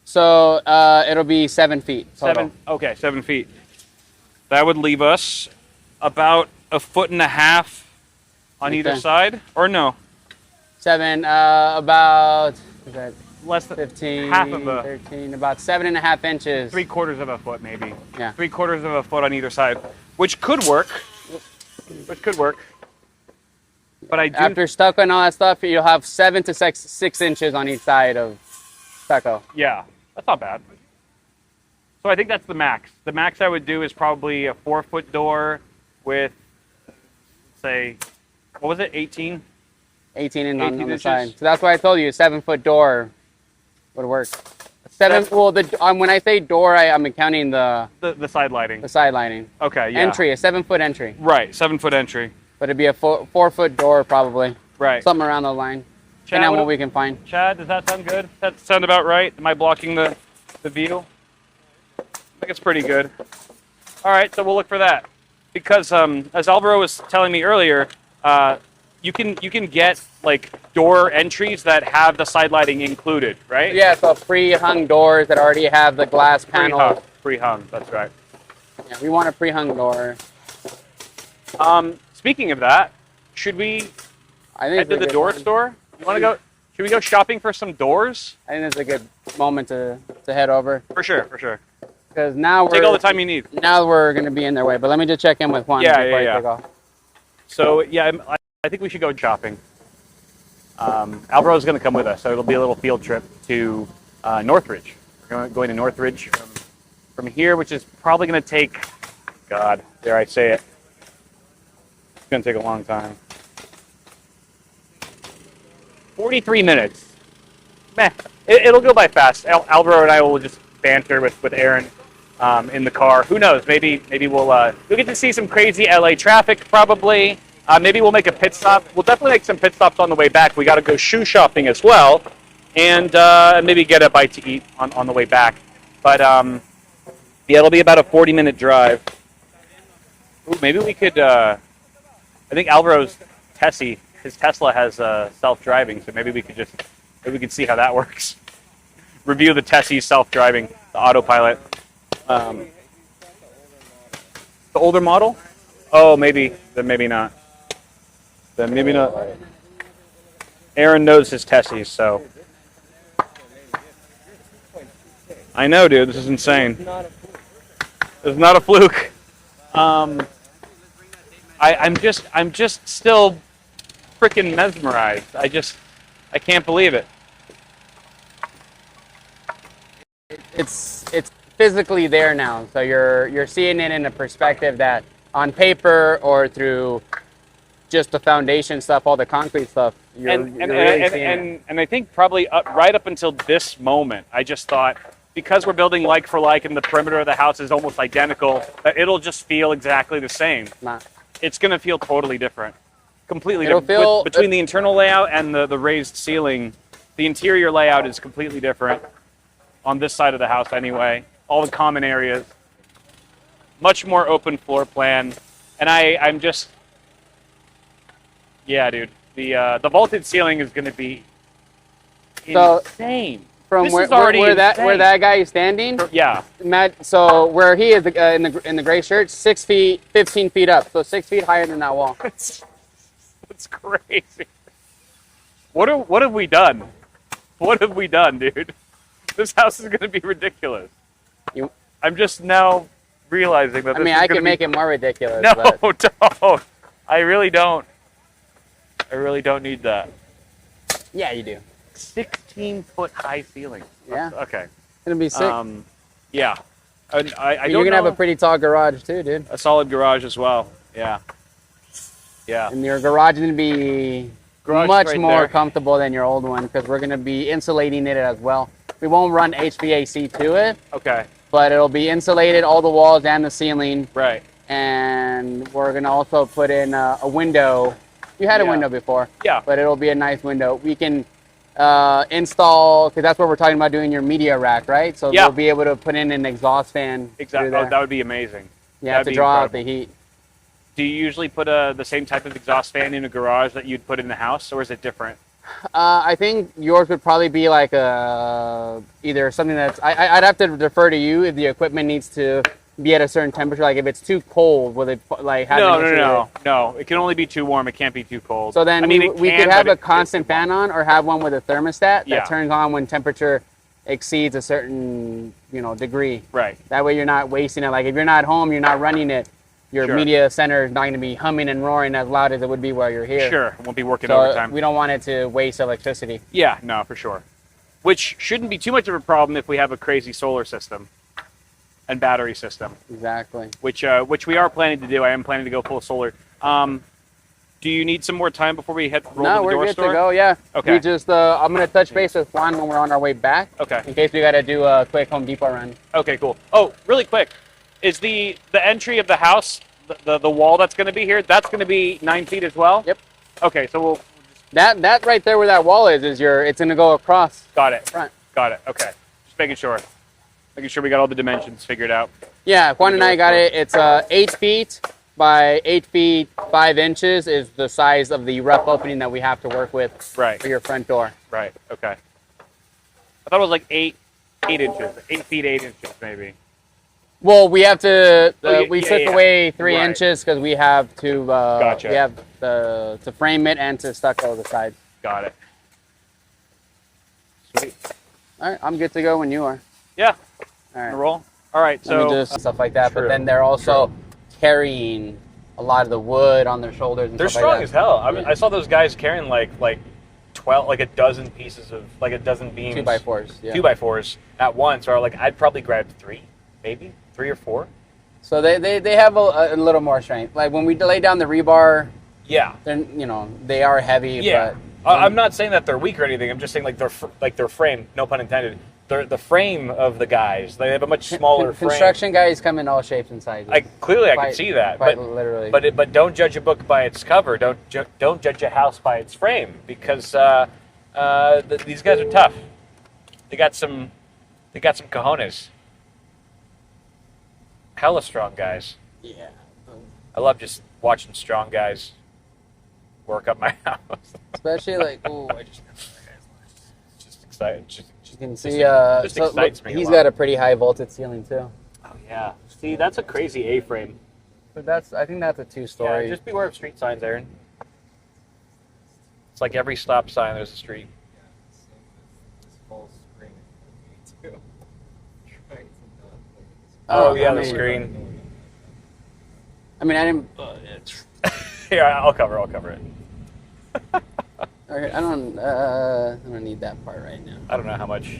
So it'll be 7 feet total. 7? Okay, 7 feet. That would leave us about 1.5 feet on either Okay. side, or no? 7, about is that Less than 15, half of a 13, about 7.5 inches. 3/4 of a foot, maybe. Yeah. 3/4 of a foot on either side, which could work. But I do. After stucco and all that stuff, you'll have 7 to 6 inches on each side of stucco. Yeah, that's not bad. So I think that's the max. The max I would do is probably a 4-foot door with, say, what was it, 18? 18 in 18 on the inches. side. So that's why I told you a 7-foot door would work. Well, when I say door, I'm counting the The side lighting. side lining. Okay, yeah. Entry, a 7-foot entry. Right, 7-foot entry. But it'd be a 4-foot door probably. Right. Something around the line. Chad, Depending on what what do- we can find. Chad, does that sound good? Does that sound about right? Am I blocking the view? I think it's pretty good. All right, so we'll look for that. Because as Alvaro was telling me earlier, you can get like door entries that have the side lighting included, right? Yeah, so pre-hung doors that already have the glass panel. Pre-hung, that's right. Yeah, we want a pre-hung door. Speaking of that, should we I think head it's to a the good door one. store? You want to go? Should we go shopping for some doors? I think it's a good moment to head over For sure. because now Take all the time you need. Now we're gonna be in their way. But let me just check in with Juan Yeah, before yeah, I take off. So yeah, I think we should go shopping. Alvaro's going to come with us, so it'll be a little field trip to Northridge. We're going to Northridge from here, which is probably going to take, God, dare I say it, it's going to take a long time. 43 minutes. Meh. It'll go by fast. Alvaro and I will just banter with Aaron in the car. Who knows? Maybe we'll get to see some crazy LA traffic. Probably. Maybe we'll make a pit stop. We'll definitely make some pit stops on the way back. We got to go shoe shopping as well, and maybe get a bite to eat on the way back. But yeah, it'll be about a 40-minute drive. Ooh, maybe we could. I think Alvaro's his Tesla has self-driving, so maybe we could see how that works. Review the Tessie's self-driving, the autopilot. The older model? Oh, maybe. Then maybe not. Aaron knows his Tessies, so. I know, dude. This is insane. It's not a fluke. I'm just still freaking mesmerized. I can't believe it. It's physically there now, so you're seeing it in a perspective that on paper or through just the foundation stuff, all the concrete stuff, you're really seeing it. And I think probably right up until this moment, I just thought, because we're building like for like and the perimeter of the house is almost identical, that it'll just feel exactly the same. Nah. It's going to feel totally different. Completely It'll different. feel- Between the internal layout and the raised ceiling, the interior layout is completely different on this side of the house anyway. All the common areas. Much more open floor plan. And I'm just... Yeah, dude. The vaulted ceiling is going to be So, insane. From This where is already where insane. that guy is standing, Yeah. Matt. So where he is in the gray shirt, 6 feet, 15 feet up, so 6 feet higher than that wall. It's crazy. What have we done? What have we done, dude? This house is going to be ridiculous. I'm just now realizing that. I mean, I can make it more ridiculous. No, But don't. I really don't need that. yeah, you do. 16-foot high ceiling. Yeah. Okay. It'll be sick. Yeah. And I don't You're gonna know. have a pretty tall garage too, dude. A solid garage as well. Yeah. Yeah. And your garage is gonna be Garage much right more there. comfortable than your old one because we're gonna be insulating it as well. We won't run HVAC to it, Okay. but it'll be insulated, all the walls and the ceiling. Right. And we're gonna also put in a window. You had a Yeah. window before. Yeah. But it'll be a nice window. We can install, because that's what we're talking about doing your media rack, right? So Yeah. they'll be able to put in an exhaust fan. Exactly. through Oh, there. that would be amazing. You have That'd to be draw incredible. out the heat. Do you usually put the same type of exhaust fan in a garage that you'd put in the house, or is it different? I think yours would probably be like either something that's. I'd have to defer to you if the equipment needs to be at a certain temperature. Like if it's too cold, will it like have No, an issue with it? no. It can only be too warm. It can't be too cold. So then I mean, we it can, could have but a constant it's too fan on, or have one with a thermostat that Yeah. turns on when temperature exceeds a certain degree. Right. That way you're not wasting it. Like if you're not home, you're not running it. Your Sure. media center is not going to be humming and roaring as loud as it would be while you're here. Sure. It won't be working So overtime. we don't want it to waste electricity. Yeah, no, for sure. Which shouldn't be too much of a problem if we have a crazy solar system and battery system, Exactly. which we are planning to do. I am planning to go full solar. Do you need some more time before we roll No, to the we're door good store? to go. Yeah. Okay. We just I'm gonna touch base with Juan when we're on our way back. Okay. In case we gotta do a quick Home Depot run. Okay, cool. Oh, really quick, is the entry of the house, the wall that's going to be here, that's going to be 9 feet as well? Yep. Okay, so we'll That right there where that wall is it's gonna go across got it. the front. Got it. Okay, just making sure we got all the dimensions figured out. Yeah, Juan and I got it. It's 8 feet by 8 feet 5 inches is the size of the rough opening that we have to work with Right. for your front door. Right. Okay. I thought it was like 8 inches, 8 feet 8 inches maybe. Well, we have to. Oh, we yeah, took yeah. away 3 Right. inches because we have to. Gotcha. We have to frame it and to stucco the sides. Got it. Sweet. All right, I'm good to go when you are. Yeah. All right. Roll. All right. Let me So just stuff like that. true, But then they're also carrying a lot of the wood on their shoulders. And they're stuff strong like as that. hell. I mean, Yeah. I saw those guys carrying like 12, like a dozen pieces of like a dozen beams. 2x4s. Yeah. 2x4s at once, or like I'd probably grab 3, maybe 3 or 4. So they have a little more strength. Like when we lay down the rebar, Yeah. then they are heavy. Yeah. But I'm not saying that they're weak or anything. I'm just saying like their frame, no pun intended. The frame of the guys, they have a much smaller frame. Construction guys come in all shapes and sizes. I can Quite- see that, quite but literally. but don't judge a book by its cover. Don't judge a house by its frame, because these guys are tough. They got some cojones. Hella strong guys. Yeah. I love just watching strong guys work up my house. Especially like, oh, I just Just excited. you can see. just so excites look, me a he's lot. got a pretty high voltage ceiling too. Oh yeah. See, that's a crazy A-frame. But I think that's a 2-story. Yeah, just beware of street signs, Aaron. It's like every stop sign, there's a street. Oh yeah, I the mean- screen. I mean, I didn't. Here, I'll cover it. Okay, I don't need that part right now. I don't know how much.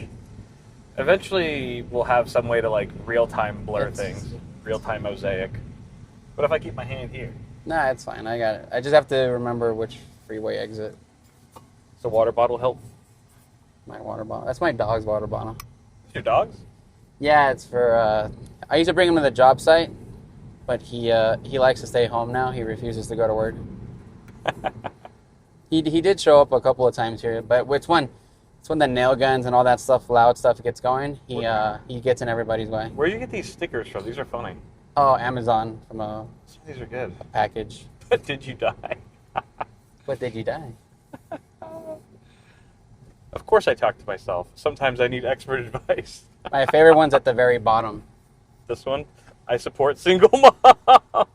Eventually, we'll have some way to like real-time blur It's- things, real-time mosaic. What if I keep my hand here? Nah, it's fine. I got it. I just have to remember which freeway exit. Does the water bottle help? My water bottle. That's my dog's water bottle. Your dogs? Yeah, it's for. I used to bring him to the job site, but he likes to stay home now. He refuses to go to work. He did show up a couple of times here, but it's when the nail guns and all that stuff, loud stuff, gets going. He gets in everybody's way. Where do you get these stickers from? These are funny. Oh, Amazon from a These are good. package. But did you die? But did you die? Of course I talk to myself. Sometimes I need expert advice. My favorite one's at the very bottom. This one, I support single moms.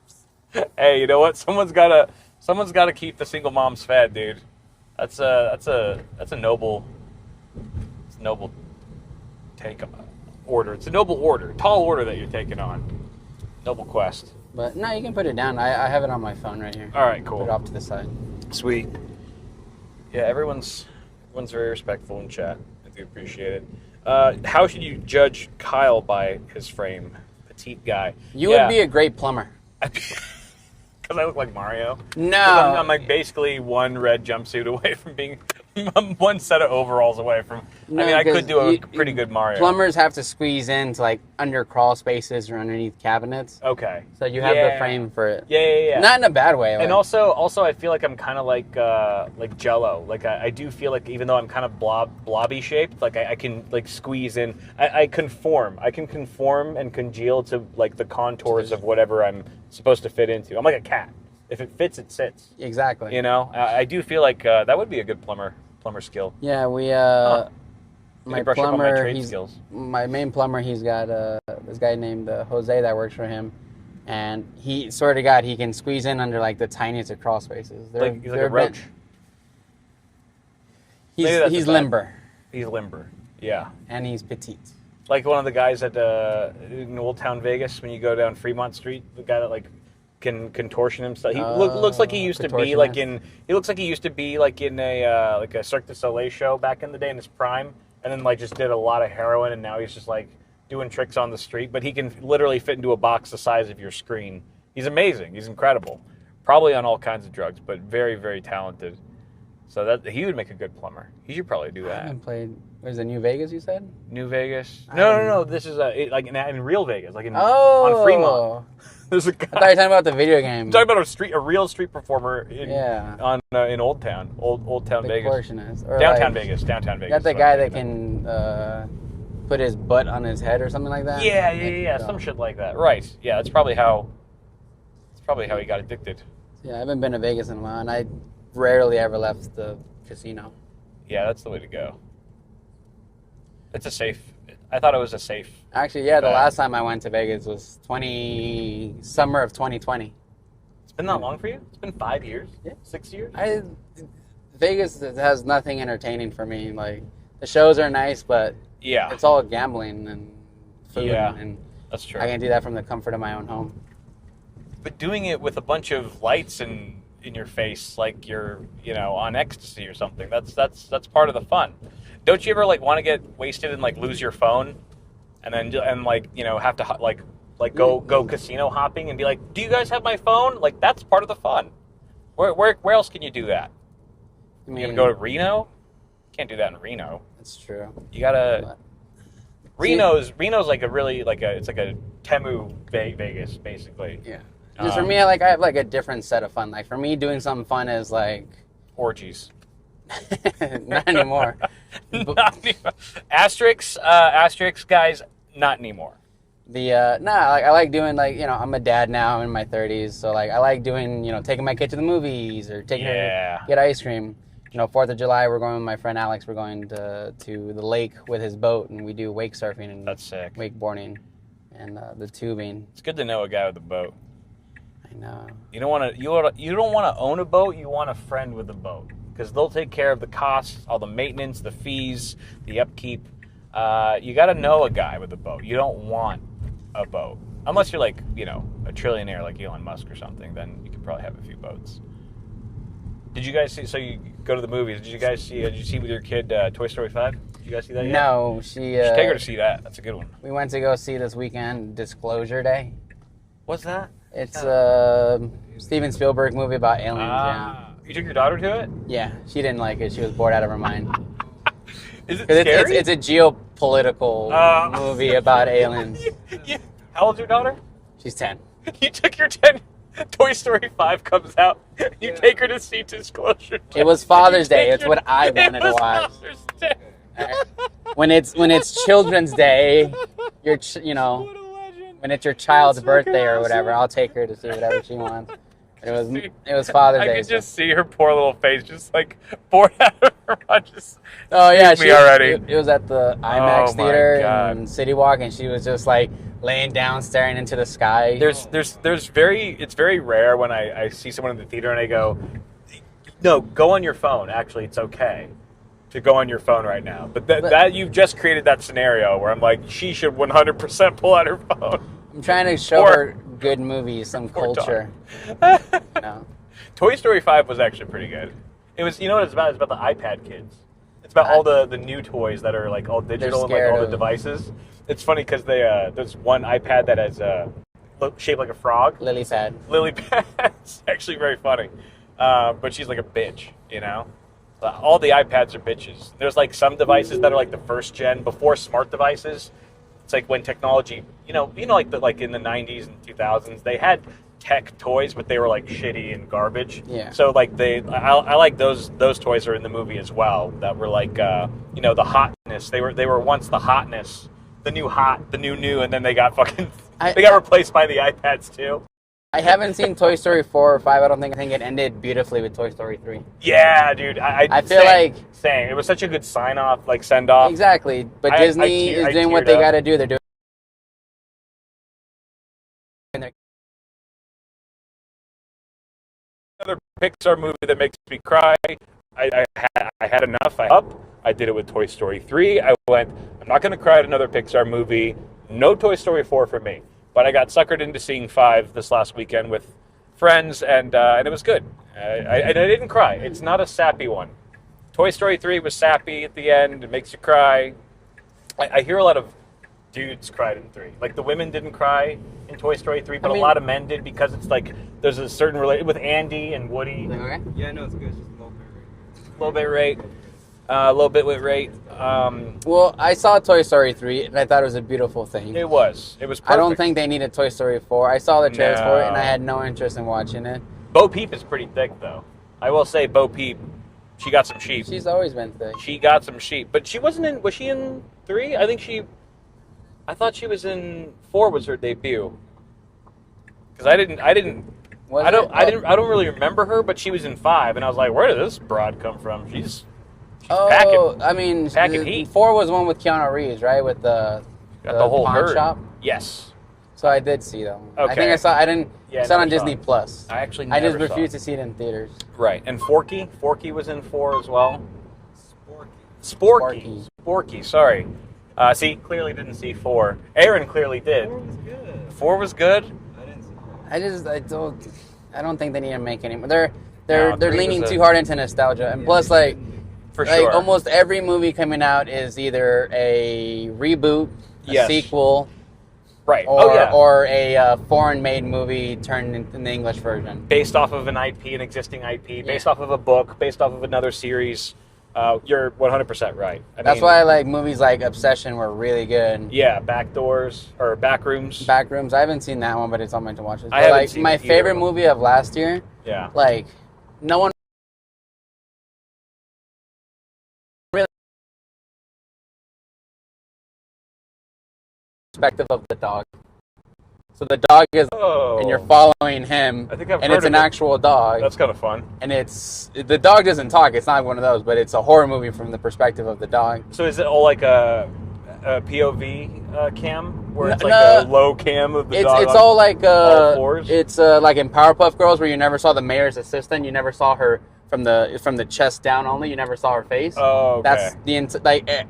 Hey, you know what? Someone's gotta keep the single moms fed, dude. That's a noble take order. It's a noble order, tall order that you're taking on. Noble quest. But no, you can put it down. I have it on my phone right here. All right, Put cool. it off to the side. Sweet. Yeah, everyone's very respectful in chat. I do appreciate it. How should you judge Kyle by his frame? Petite guy. You would be a great plumber. Because I look like Mario. No. 'Cause I'm like basically one red jumpsuit away from being one set of overalls away from. No, I mean, I could 'cause do a pretty good Mario. Plumbers have to squeeze into like under crawl spaces or underneath cabinets. Okay. So you have the frame for it. Yeah. Not in a bad way. And also, I feel like I'm kind of like Jello. Like I do feel like even though I'm kind of blobby shaped, like I can like squeeze in. I conform. I can conform and congeal to like the contours of whatever I'm supposed to fit into. I'm like a cat. If it fits, it sits. Exactly. You know, I do feel like that would be a good plumber skill. Yeah, we. My brush up on my plumber, trade skills. my main plumber. He's got this guy named Jose that works for him, and he swear to God he can squeeze in under like the tiniest of crawl spaces. He's like a roach. He's limber. He's limber. Yeah. And he's petite. Like one of the guys at in Old Town Vegas when you go down Fremont Street, the guy that like can contortion himself. He looks like he used to be like in. He looks like he used to be like in a like a Cirque du Soleil show back in the day in his prime, and then like just did a lot of heroin, and now he's just like doing tricks on the street. But he can literally fit into a box the size of your screen. He's amazing. He's incredible. Probably on all kinds of drugs, but very very talented. So that he would make a good plumber. He should probably do that. I haven't played. Was it New Vegas? You said New Vegas? No. This is like in real Vegas, like on Fremont. There's a guy. I thought you were talking about the video game. I'm talking about a real street performer in Old Town the Vegas. Downtown Vegas. Got the guy that can put his butt on his head or something like that. Yeah, some shit like that. Right. Yeah, that's probably how he got addicted. Yeah, I haven't been to Vegas in a while, and I rarely ever left the casino. Yeah, that's the way to go. It's a safe. I thought it was a safe. Actually, yeah, the last time I went to Vegas was summer of 2020. It's been that long for you? It's been 5 years? Yeah. 6 years? Vegas has nothing entertaining for me. Like, the shows are nice, but it's all gambling and food. Yeah, and that's true. I can do that from the comfort of my own home. But doing it with a bunch of lights in your face, like you're, on ecstasy or something, that's part of the fun. Don't you ever like want to get wasted and like lose your phone, and then have to like go casino hopping and be like, do you guys have my phone? Like that's part of the fun. Where else can you do that? You gonna go to Reno? Can't do that in Reno. That's true. You gotta. Reno's like it's like a Temu Vegas basically. Yeah. Just for me, I have like a different set of fun. Like for me, doing something fun is like orgies. Not anymore. Not anymore. Asterisk, guys, not anymore. I like doing I'm a dad now. I'm in my 30s, so like I like doing taking my kid to the movies or taking her to get ice cream. 4th of July, we're going with my friend Alex. We're going to the lake with his boat, and we do wake surfing and that's sick. Wakeboarding and the tubing. It's good to know a guy with a boat. I know. You don't want to own a boat. You want a friend with a boat. Because they'll take care of the costs, all the maintenance, the fees, the upkeep. You got to know a guy with a boat. You don't want a boat. Unless you're like, a trillionaire like Elon Musk or something, then you could probably have a few boats. Did you guys see, so you go to the movies, did you see with your kid Toy Story 5? Did you guys see that yet? No, you should take her to see that. That's a good one. We went to go see this weekend Disclosure Day. What's that? It's a Steven Spielberg movie about aliens, yeah. You took your daughter to it? Yeah, she didn't like it. She was bored out of her mind. Is it scary? It's a geopolitical movie about aliens. How old's your daughter? She's 10. You took your 10. Toy Story 5 comes out. You take her to see Disclosure Day. It was Father's Day. It's what I wanted to watch. Father's Day. When it's Children's Day, when it's your child's birthday or whatever, I'll take her to see whatever she wants. It was Father's Day. I could just see her poor little face, just like bored out of her mind. It was at the IMAX theater in City Walk, and she was just like laying down, staring into the sky. It's very rare when I see someone in the theater and I go, no, go on your phone. Actually, it's okay to go on your phone right now. But that you've just created that scenario where I'm like, she should 100% pull out her phone. I'm trying to show her good movies, some culture. Toy Story 5 was actually pretty good. It was, what it's about? It's about the iPad kids. It's about all the new toys that are like all digital and like all the devices. It's funny because there's one iPad that has shaped like a frog. Lily pad. It's actually very funny. But she's like a bitch, all the iPads are bitches. There's like some devices that are like the first gen before smart devices. It's like when technology, like in the 90s and 2000s, they had tech toys, but they were like shitty and garbage. Yeah. So like I like those toys are in the movie as well. That were like the hotness. They were once the hotness, the new hot, the new, and then they got they got replaced by the iPads too. I haven't seen Toy Story 4 or 5. I think it ended beautifully with Toy Story 3. Yeah, dude. I feel like same. It was such a good sign off, like send off. Exactly, but Disney is doing what they got to do. They're doing. Another Pixar movie that makes me cry. I had enough. I did it with Toy Story 3. I'm not going to cry at another Pixar movie. No Toy Story 4 for me. But I got suckered into seeing 5 this last weekend with friends, and it was good. I didn't cry. It's not a sappy one. Toy Story 3 was sappy at the end. It makes you cry. I hear a lot of dudes cried in 3. Like, the women didn't cry in Toy Story 3, but a lot of men did because it's like there's a certain relation with Andy and Woody. Okay. Yeah, no, it's good. It's just Low bit rate. Low bit rate. Well, I saw Toy Story 3, and I thought it was a beautiful thing. It was. It was perfect. I don't think they needed Toy Story 4. I saw the trailers for it, and I No. had no interest in watching it. Bo Peep is pretty thick, though. I will say Bo Peep, she got some sheep. She's always been thick. She got some sheep. But she wasn't in... Was she in 3? I thought she was in 4 was her debut. Because I don't really remember her, but she was in 5, and I was like, where did this broad come from? She's packing. I mean, packing heat. 4 was one with Keanu Reeves, right? With the whole pawn herd. shop. Yes. So I did see that one. Okay. I think I saw. I didn't. Yeah, I saw it on never saw Disney it. Plus. I actually I never just saw refused it. to see it in theaters. Right. And Forky? Forky was in 4 as well. Sporky. Sporky, sorry. See, clearly didn't see 4. Aaron clearly did. 4 was good. 4 was good? I didn't see 4. I don't think they need to make any more. They're No, 3 leaning was too hard into nostalgia, and plus, like For sure. almost every movie coming out is either a reboot, a Yes. sequel, Right. or a foreign-made movie turned in the English version. Based off of an IP, an existing IP, based off of a book, based off of another series. You're 100% right. That's why I like movies like Obsession were really good. Yeah, Backdoors or Backrooms. Backrooms. I haven't seen that one, but it's on my to watch list. I But, haven't like seen my either favorite of them. movie of last year, Yeah. like no one really perspective of the dog. So the dog is, and you're following him, I think I've and heard it's of an it. actual dog. That's kind of fun. And the dog doesn't talk. It's not one of those, but it's a horror movie from the perspective of the dog. So is it all like a POV cam, where it's like No. a low cam of the dog? It's all like all fours? it's like in Powerpuff Girls where you never saw the mayor's assistant. You never saw her from the chest down only. You never saw her face. Oh, okay. That's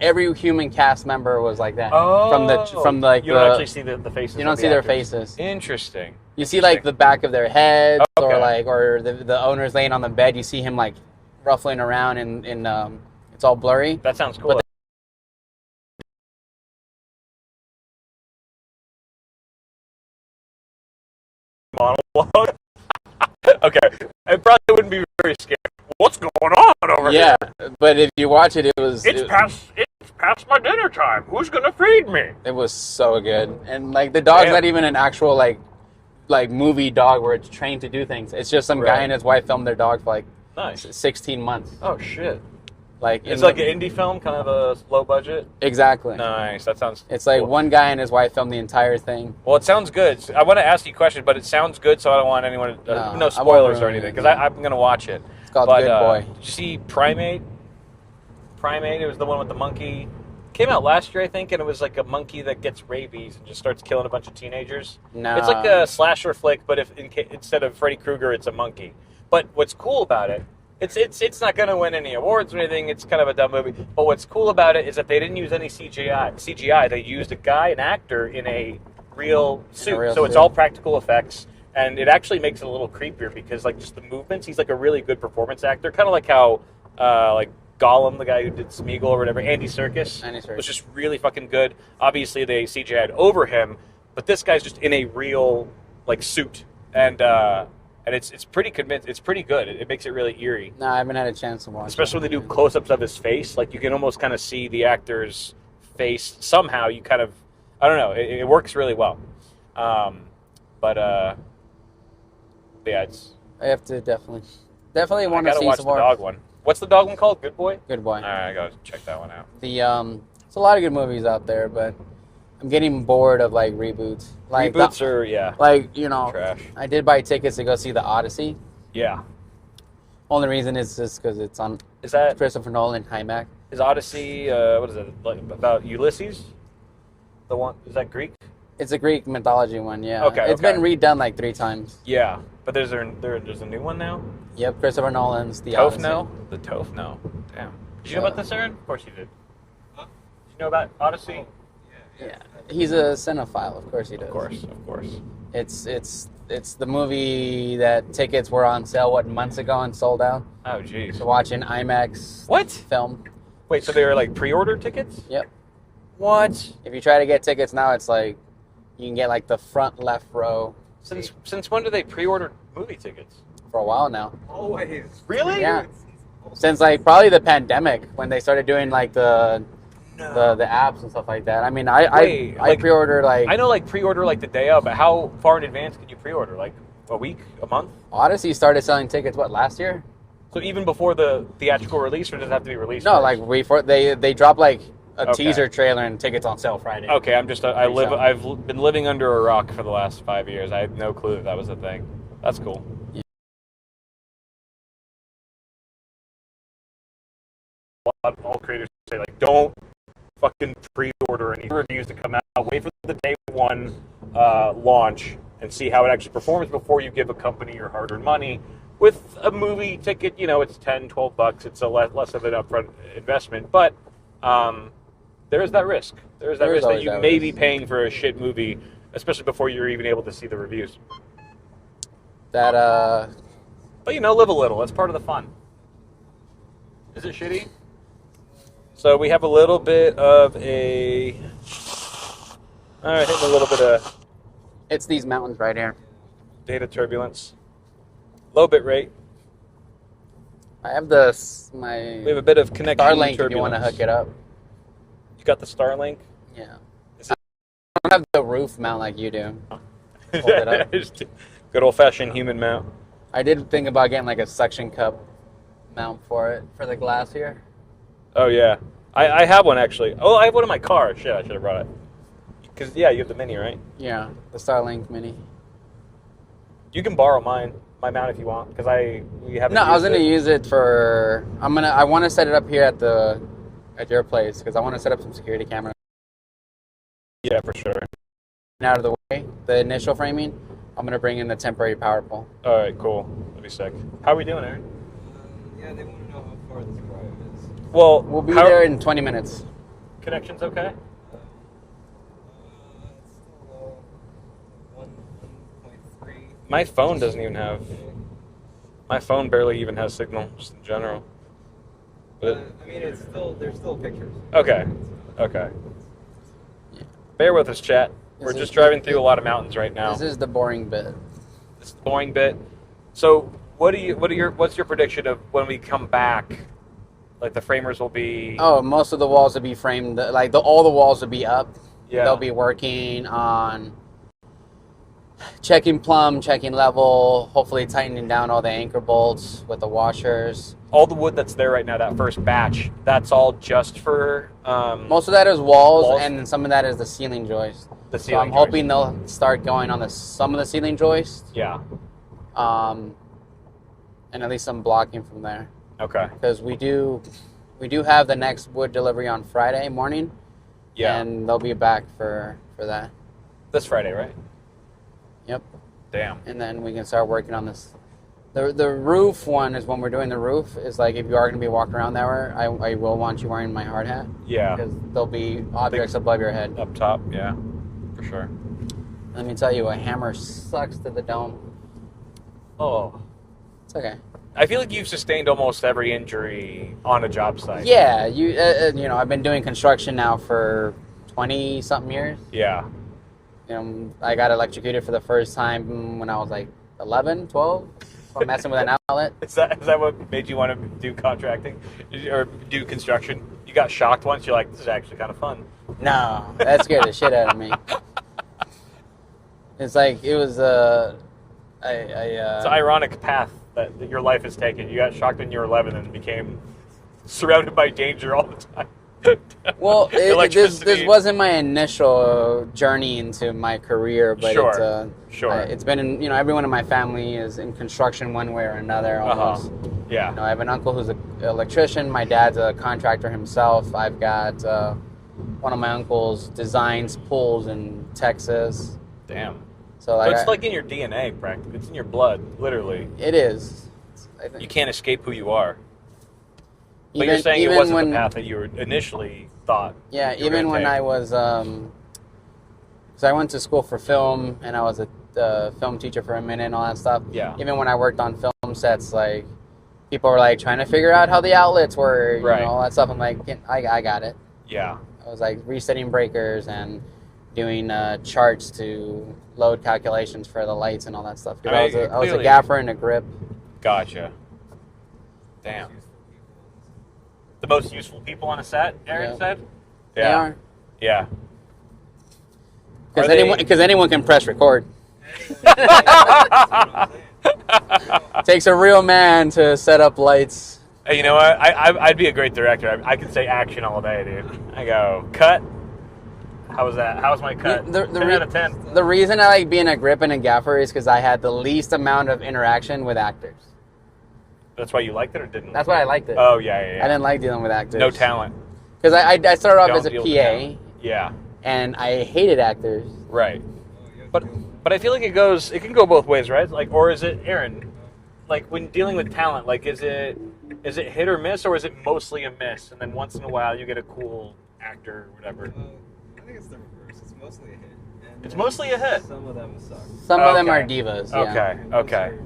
every human cast member was like that. Oh, From like you don't actually see the faces. you don't of the see their actors. faces. Interesting. You see like the back of their heads, Okay. or the owner's laying on the bed. You see him like ruffling around, and it's all blurry. That sounds cool. Monologue. Okay, it probably wouldn't be very scary. What's going on over here? Yeah, but if you watch it, It's past my dinner time. Who's gonna feed me? It was so good, and like the dog's Damn. not even an actual like movie dog where it's trained to do things. It's just some guy Right. and his wife filmed their dog for like Nice. 16 months. Oh shit. Like It's like an indie film, kind of a low budget. exactly. Nice. That sounds. It's like cool. one guy and his wife filmed the entire thing. Well, it sounds good. I want to ask you a question, but it sounds good, so I don't want anyone to, No, I no won't spoilers or ruin anything, it. because I'm going to watch it. It's called But, Good Boy. Did you see Primate? Primate, it was the one with the monkey. Came out last year, I think, and it was like a monkey that gets rabies and just starts killing a bunch of teenagers. No. It's like a slasher flick, but instead of Freddy Krueger, it's a monkey. But what's cool about it, it's not going to win any awards or anything. It's kind of a dumb movie. But what's cool about it is that they didn't use any CGI. They used an actor in a real suit. real So it's suit. all practical effects. And it actually makes it a little creepier because, like, just the movements, he's like a really good performance actor. Kind of like how, like, Gollum, the guy who did Smeagol or whatever, Andy Serkis, was just really fucking good. Obviously, they CGI'd over him, but this guy's just in a real, like, suit. And and it's pretty It's pretty good. It makes it really eerie, No, I haven't had a chance to watch especially it. when they do close-ups of his face. Like you can almost kind of see the actor's face. Somehow you kind of, I don't know. It works really well. But yeah, it's. I have to definitely want I to gotta see watch some the more. dog one. What's the dog one called? Good Boy. Good boy. All right, I gotta check that one out. There's a lot of good movies out there, but I'm getting bored of like reboots. Like Reboots are trash. I did buy tickets to go see the Odyssey. Yeah. Only reason is just because it's on Is that Christopher Nolan IMAX. is Odyssey? What is it like about Ulysses? The one is that Greek? It's a Greek mythology one, yeah. Okay, It's been redone like 3 times. Yeah, but there's a new one now. Yep, Christopher Nolan's The Toph Odyssey. now? The Toph now. Damn. Did you know about this, Aaron? Of course you did. Did you know about Odyssey? Yeah, he's a cinephile. Of course he does. Of course. It's the movie that tickets were on sale months ago and sold out. Oh, jeez. To watch an IMAX What? film. Wait, so they were like pre-order tickets? Yep. What? If you try to get tickets now, it's like you can get like the front left row Since when do they pre-order movie tickets? for a while now. Always. Really? Yeah. Since like probably the pandemic when they started doing like the apps and stuff like that. I mean, Wait, I pre-order like I know like pre-order like the day of, but how far in advance can you pre-order? Like a week, a month? Odyssey started selling tickets last year? So even before the theatrical release, or does it have to be released? No, first? like before they dropped like a Okay. teaser trailer and tickets on sale Friday. Okay, I've been living under a rock for the last 5 years. I had no clue that was a thing. That's cool. Yeah. All creators say like, don't fucking pre-order any reviews to come out. Wait for the day one launch and see how it actually performs before you give a company your hard-earned money. With a movie ticket, it's $10, $12. It's a less of an upfront investment, but there is that risk. There is that risk that you may be paying for a shit movie, especially before you're even able to see the reviews. That But live a little. That's part of the fun. Is it shitty? So we have a little bit of a. All right, hitting a little bit of it's these mountains right here. data turbulence. Low bit rate. I have my We have a bit of connection Starlink turbulence. if you want to hook it up. You got the Starlink? Yeah. Is it- I don't have the roof mount like you do. Hold it up. Good old-fashioned human mount. I did think about getting like a suction cup mount for it for the glass here. Oh, yeah. I have one, actually. Oh, I have one in my car. Shit, I should have brought it. Because, yeah, you have the Mini, right? Yeah, the Starlink Mini. You can borrow my mount if you want, because we haven't. No, I was used gonna it. use it for. I want to set it up here at your place because I want to set up some security cameras. Yeah, for sure. Out of the way, the initial framing. I'm gonna bring in the temporary power pole. All right, cool. That'd be sick. How are we doing, Aaron? Yeah, they want to know how far this drive is. Well, We'll be there in 20 minutes. Connection's okay? It's still low. 1.3. My phone doesn't even have. My phone barely even has signal, just in general. But I mean, there's still pictures. okay. Bear with us, chat. We're just driving through a lot of mountains right now. This is the boring bit. This is the boring bit. So, what's your prediction of when we come back? Like the framers will be. Oh, most of the walls will be framed. Like all the walls will be up. Yeah. They'll be working on checking plumb, checking level, hopefully tightening down all the anchor bolts with the washers. All the wood that's there right now, that first batch, that's all just for. Most of that is walls, and some of that is the ceiling joist. The So ceiling I'm hoping they'll start going on some of the ceiling joists. Yeah. And at least some blocking from there. Okay. Because we do have the next wood delivery on Friday morning. Yeah. And they'll be back for that. This Friday, right? Yep. Damn. And then we can start working on this. The roof one is when we're doing the roof is like if you are going to be walking around there, I will want you wearing my hard hat. Yeah. Because there'll be objects above your head. Up top, yeah, for sure. Let me tell you, a hammer sucks to the dome. Oh. It's okay. I feel like you've sustained almost every injury on a job site. Yeah, I've been doing construction now for 20-something years. Yeah. I got electrocuted for the first time when I was like 11, 12. So I'm messing with an outlet. Is that what made you want to do contracting or do construction? You got shocked once. You're like, this is actually kind of fun. No, that scared the shit out of me. It's like it was It's an ironic path that your life has taken. You got shocked when you were 11 and became surrounded by danger all the time. Well, this wasn't my initial journey into my career, but it's been in, everyone in my family is in construction one way or another almost. Yeah. I have an uncle who's an electrician. My dad's a contractor himself. I've got one of my uncles designs pools in Texas. Damn. So it's like in your DNA, practically. It's in your blood, literally. It is. I think. You can't escape who you are. But you're saying it wasn't the path that you initially thought. Yeah, even when I was, so I went to school for film, and I was a film teacher for a minute and all that stuff. Yeah. Even when I worked on film sets, like, people were like trying to figure out how the outlets were, all that stuff. I'm like, I got it. Yeah. I was like resetting breakers and doing charts to load calculations for the lights and all that stuff. Because I was a gaffer and a grip. Gotcha. Damn. The most useful people on a set, Aaron said? Yeah. They are. Yeah. Because anyone can press record. Takes a real man to set up lights. Hey, you know what? I'd be a great director. I could say action all day, dude. I go, cut. How was that? How was my cut? 10 out of 10. The reason I like being a grip and a gaffer is because I had the least amount of interaction with actors. That's why you liked it or didn't? That's why I liked it. Oh, yeah. I didn't like dealing with actors. No talent. Because I started off as a PA. Yeah. And I hated actors. Right. But I feel like it can go both ways, right? Like, or is it, Aaron, like when dealing with talent, like is it hit or miss, or is it mostly a miss, and then once in a while you get a cool actor or whatever? I think it's the reverse. It's mostly a hit. And it's mostly a hit. Some of them suck. Some of them are divas. Yeah. Okay.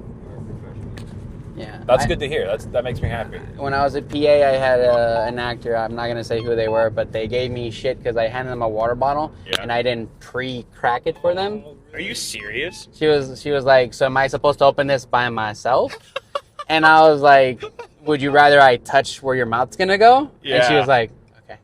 Yeah. That's good to hear. That makes me happy. When I was at PA, I had an actor. I'm not gonna say who they were, but they gave me shit because I handed them a water bottle and I didn't pre-crack it for them. Are you serious? She was like, so am I supposed to open this by myself? And I was like, would you rather I touch where your mouth's gonna go? Yeah. And she was like, okay.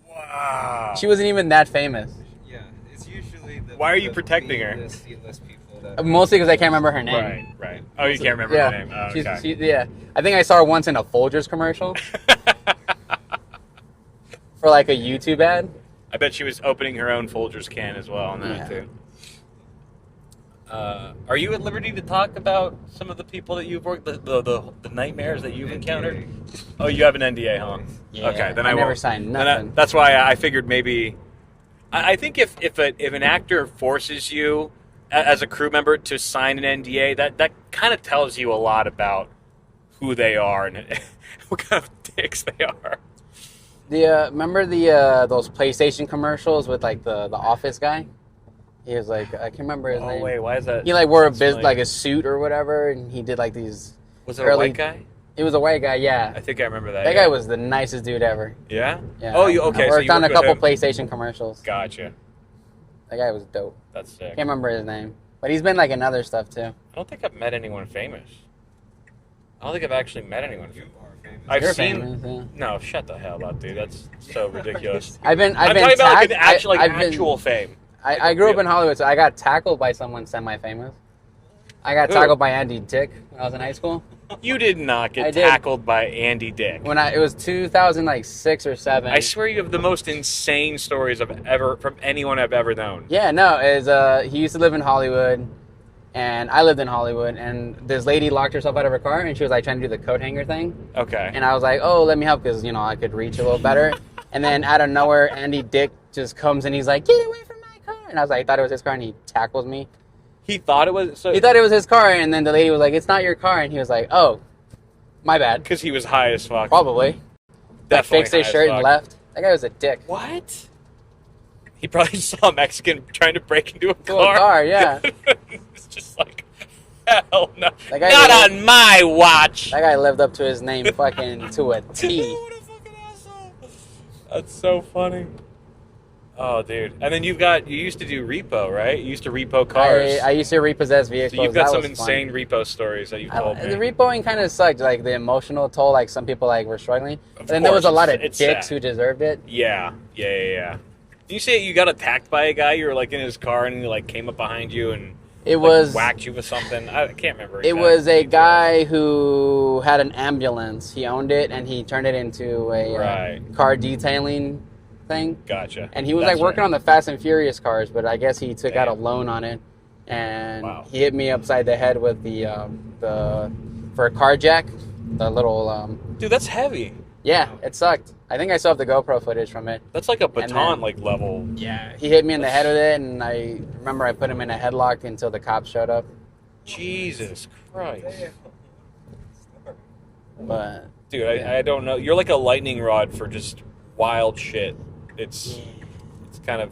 Wow. She wasn't even that famous. Yeah, it's usually the. Why are you protecting her? C-list people that. Mostly because I can't remember her name. Right. Oh, you can't remember her name. Oh, okay. Yeah. I think I saw her once in a Folgers commercial. For like a YouTube ad. I bet she was opening her own Folgers can as well on that too. Are you at liberty to talk about some of the people that you've worked, the nightmares that you've encountered? Oh, you have an NDA, huh? Yeah, okay, then I never won't. signed nothing. That's why I figured maybe. I think if an actor forces you as a crew member to sign an NDA, that kind of tells you a lot about who they are and what kind of dicks they are. Remember those PlayStation commercials with like the Office guy? He was like, I can't remember his name. Oh wait, why is that? He like wore a suit or whatever, and he did like these. Was it a white guy? It was a white guy, yeah. I think I remember that. That guy was the nicest dude ever. Yeah. Yeah. Oh, okay. I worked on a couple PlayStation commercials. Gotcha. That guy was dope. That's sick. Can't remember his name, but he's been like in other stuff too. I don't think I've met anyone famous. I don't think I've actually met anyone famous. You're famous, No, shut the hell up, dude. That's so ridiculous. I'm talking about actual fame. I grew up in Hollywood, so I got tackled by someone semi-famous. I got tackled by Andy Dick when I was in high school. You did not get tackled by Andy Dick. It was 2006 or 7. I swear you have the most insane stories from anyone I've ever known. Yeah, no, he used to live in Hollywood, and I lived in Hollywood, and this lady locked herself out of her car, and she was like trying to do the coat hanger thing. Okay. And I was like, oh, let me help, because I could reach a little better. And then out of nowhere, Andy Dick just comes and he's like, get away from my car. And I was like, I thought it was his car, and he tackles me. He thought it was? He thought it was his car, and then the lady was like, it's not your car. And he was like, oh, my bad. Because he was high as fuck. Probably. Definitely fixed his shirt and left. That guy was a dick. What? He probably saw a Mexican trying to break into a car. Yeah. It's just like, hell no. Not on my watch. That guy lived up to his name fucking to a T. What a fucking asshole. That's so funny. Oh, dude. And then you used to do repo, right? You used to repo cars. I used to repossess vehicles. So you've got That some was insane fun. repo stories that you told me. The repoing kind of sucked, like the emotional toll. Like some people like were struggling, Of but then there was a course, lot of it's dicks sad. who deserved it. Yeah. Did you say you got attacked by a guy? You were like in his car and he like came up behind you and It like, was whacked you with something? I can't remember. It was a guy who had an ambulance. He owned it and he turned it into a Right. car detailing thing. Gotcha. And he was That's like working right. on the Fast and Furious cars, but I guess he took out a Damn. loan on it, and Wow. he hit me upside the head with the for a car jack, the little Dude, that's heavy. yeah, it sucked. I think I still have the GoPro footage from it. That's like a then- baton like level. Yeah, he hit me in the head with it, and I remember I put him in a headlock until the cops showed up. Jesus Christ. But Dude, Yeah. I don't know. You're like a lightning rod for just wild shit. It's kind of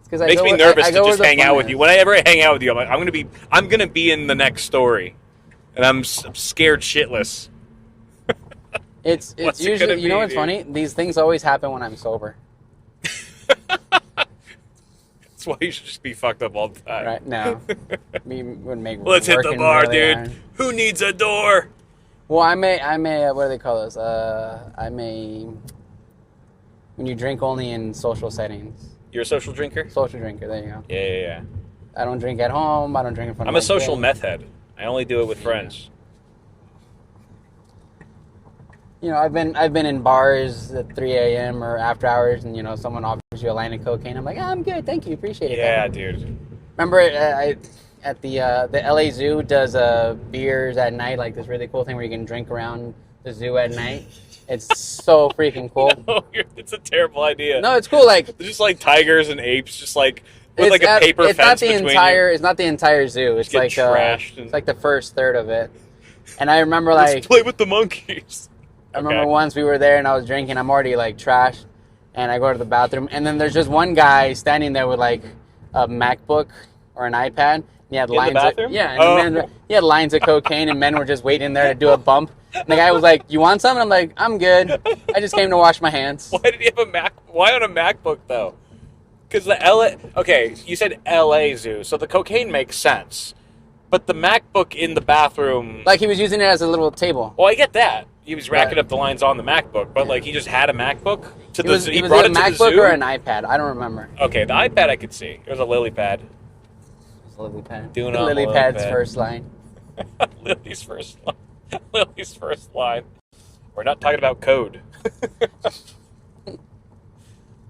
because makes me nervous to just hang out with you. Whenever I hang out with you, I'm like, I'm gonna be in the next story, and I'm scared shitless. It's What's it usually, gonna you know be, what's dude? funny? These things always happen when I'm sober, That's why you should just be fucked up all the time. right? No, me would make. Let's hit the working bar, really dude. hard. Who needs a door? Well, I may. What do they call those? I may. When you drink only in social settings, You're a social drinker? social drinker. There you go. Yeah. I don't drink at home. I don't drink in front I'm of a my social kids. meth head. I only do it with friends. You know, I've been in bars at 3 a.m. or after hours, and you know, someone offers you a line of cocaine. I'm like, I'm good, thank you, appreciate it. Yeah, dude. Remember, at the LA Zoo does beers at night, like this really cool thing where you can drink around the zoo at night. It's so freaking cool. Oh, it's a terrible idea. No, it's cool. Like They're just like tigers and apes, just like with it's like a at- paper it's fence not the between entire. you. It's not the entire zoo. It's get like trashed and- it's like the first third of it. And I remember Let's like play with the monkeys. I remember Okay. once we were there and I was drinking. I'm already like trashed, and I go to the bathroom, and then there's just one guy standing there with like a MacBook or an iPad. And he had the lines. bathroom? And Oh. the men, he had lines of cocaine, and men were just waiting there to do a bump. And the guy was like, "You want some?" And I'm like, "I'm good. I just came to wash my hands." Why did he have a Mac? Why on a MacBook though? Because the LA. Okay, you said LA Zoo, so the cocaine makes sense, but the MacBook in the bathroom. Like he was using it as a little table. Well, I get that. He was racking Right. up the lines on the MacBook, but like he just had a MacBook to It was, He it was brought a it to the MacBook zoo. or an iPad. I don't remember. Okay, the iPad I could see. It was a lily pad. It was LilyPad. Doing on LilyPad's LilyPad. first line. Lily's first line. Lily's first line. We're not talking about code.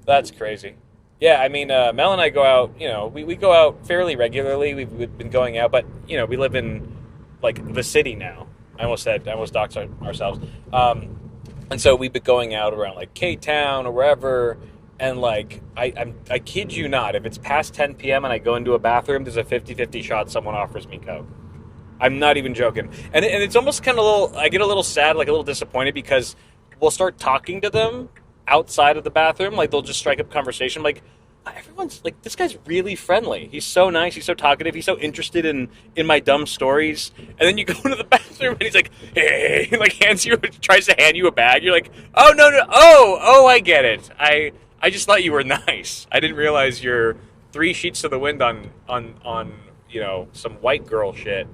That's crazy. Yeah, I mean, Mel and I go out, you know, we go out fairly regularly. We've been going out, but, you know, we live in, like, the city now. I almost doxed ourselves. And so we've been going out around, like, K-Town or wherever, and, like, I kid you not, if it's past 10 p.m. and I go into a bathroom, there's a 50-50 shot someone offers me coke. I'm not even joking. And it's almost kind of I get a little sad, like a little disappointed, because we'll start talking to them outside of the bathroom. Like, they'll just strike up conversation. Like, everyone's like, this guy's really friendly. He's so nice. He's so talkative. He's so interested in my dumb stories. And then you go into the bathroom and he's like, hey, and like tries to hand you a bag. You're like, oh, no. Oh, I get it. I just thought you were nice. I didn't realize you're 3 sheets to the wind on you know, some white girl shit.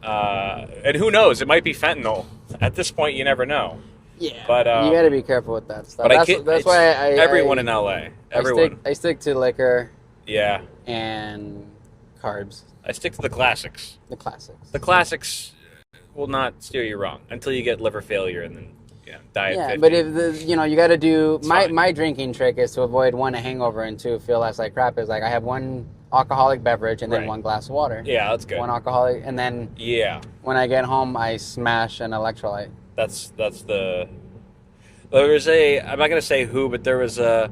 And who knows? It might be fentanyl. At this point, you never know. Yeah, But, you got to be careful with that stuff. But That's why everyone in LA. Everyone. I stick to liquor Yeah. and carbs, I stick to the classics. the classics. The classics will not steer you wrong until you get liver failure and then die at Yeah, 50. but if you got to do It's fine. my drinking trick is to avoid one, a hangover, and two, feel less like crap. Is like I have one alcoholic beverage and then Right. one glass of water. Yeah, that's good. One alcoholic, and then Yeah, when I get home, I smash an electrolyte. that's the. There was I'm not gonna say who, but there was a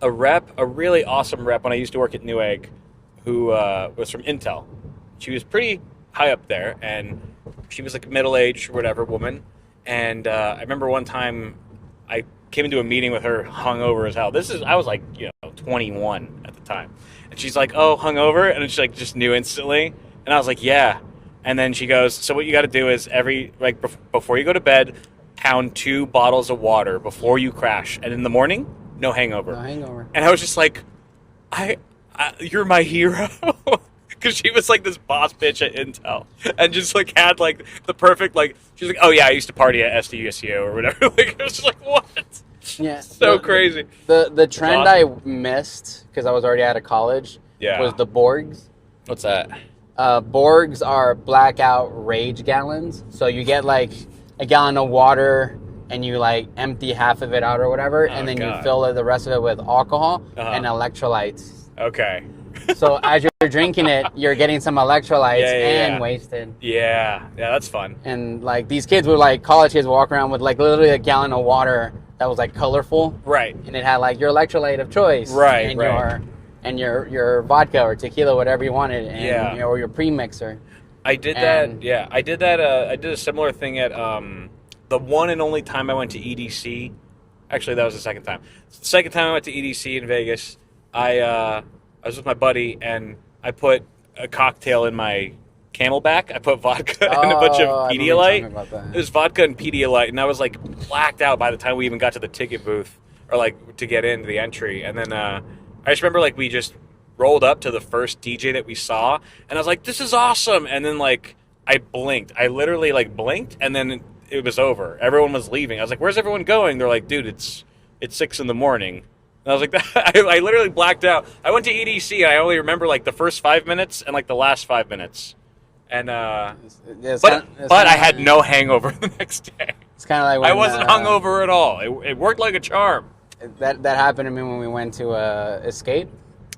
rep, a really awesome rep when I used to work at Newegg, who was from Intel. She was pretty high up there, and she was like a middle-aged, whatever woman. And I remember one time I came into a meeting with her hungover as hell. I was like 21 at the time, and she's like, "Oh, hungover," and she like just knew instantly. And I was like, "Yeah." And then she goes, "So what you got to do is before you go to bed, pound 2 bottles of water before you crash, and in the morning, no hangover." No hangover. And I was just like, you're my hero. Because she was like this boss bitch at Intel, and just like had like the perfect like. She's like, oh yeah, I used to party at SDUSU or whatever. Like, I was just like, what? Yeah, So crazy. The trend awesome. I missed because I was already out of college Yeah. was the Borgs. What's that? Borgs are blackout rage gallons. So you get like a gallon of water and you like empty half of it out or whatever, and then God. you fill the rest of it with alcohol and electrolytes. Okay. So as you're drinking it, you're getting some electrolytes and wasted. Yeah, that's fun. And like these kids were like college kids walk around with like literally a gallon of water that was like colorful. Right. And it had like your electrolyte of choice. Right, And right. your vodka or tequila, whatever you wanted, and or your pre-mixer. I did that. Yeah, I did that. I did a similar thing at the one and only time I went to EDC. Actually, that was the second time. The second time I went to EDC in Vegas, I was with my buddy and I put a cocktail in my Camelback. I put vodka and a bunch of Pedialyte. It was vodka and Pedialyte, and I was like blacked out by the time we even got to the ticket booth or like to get into the entry. And then I just remember like we just rolled up to the first DJ that we saw, and I was like, "This is awesome!" And then like I blinked. I literally like blinked, and then it was over. Everyone was leaving. I was like, "Where's everyone going?" They're like, "Dude, it's 6 a.m." And I was like, I literally blacked out. I went to EDC, and I only remember like the first 5 minutes and like the last 5 minutes. And but I had no hangover the next day. It's kind of like when, I wasn't hungover at all. It worked like a charm. That happened to me when we went to Escape.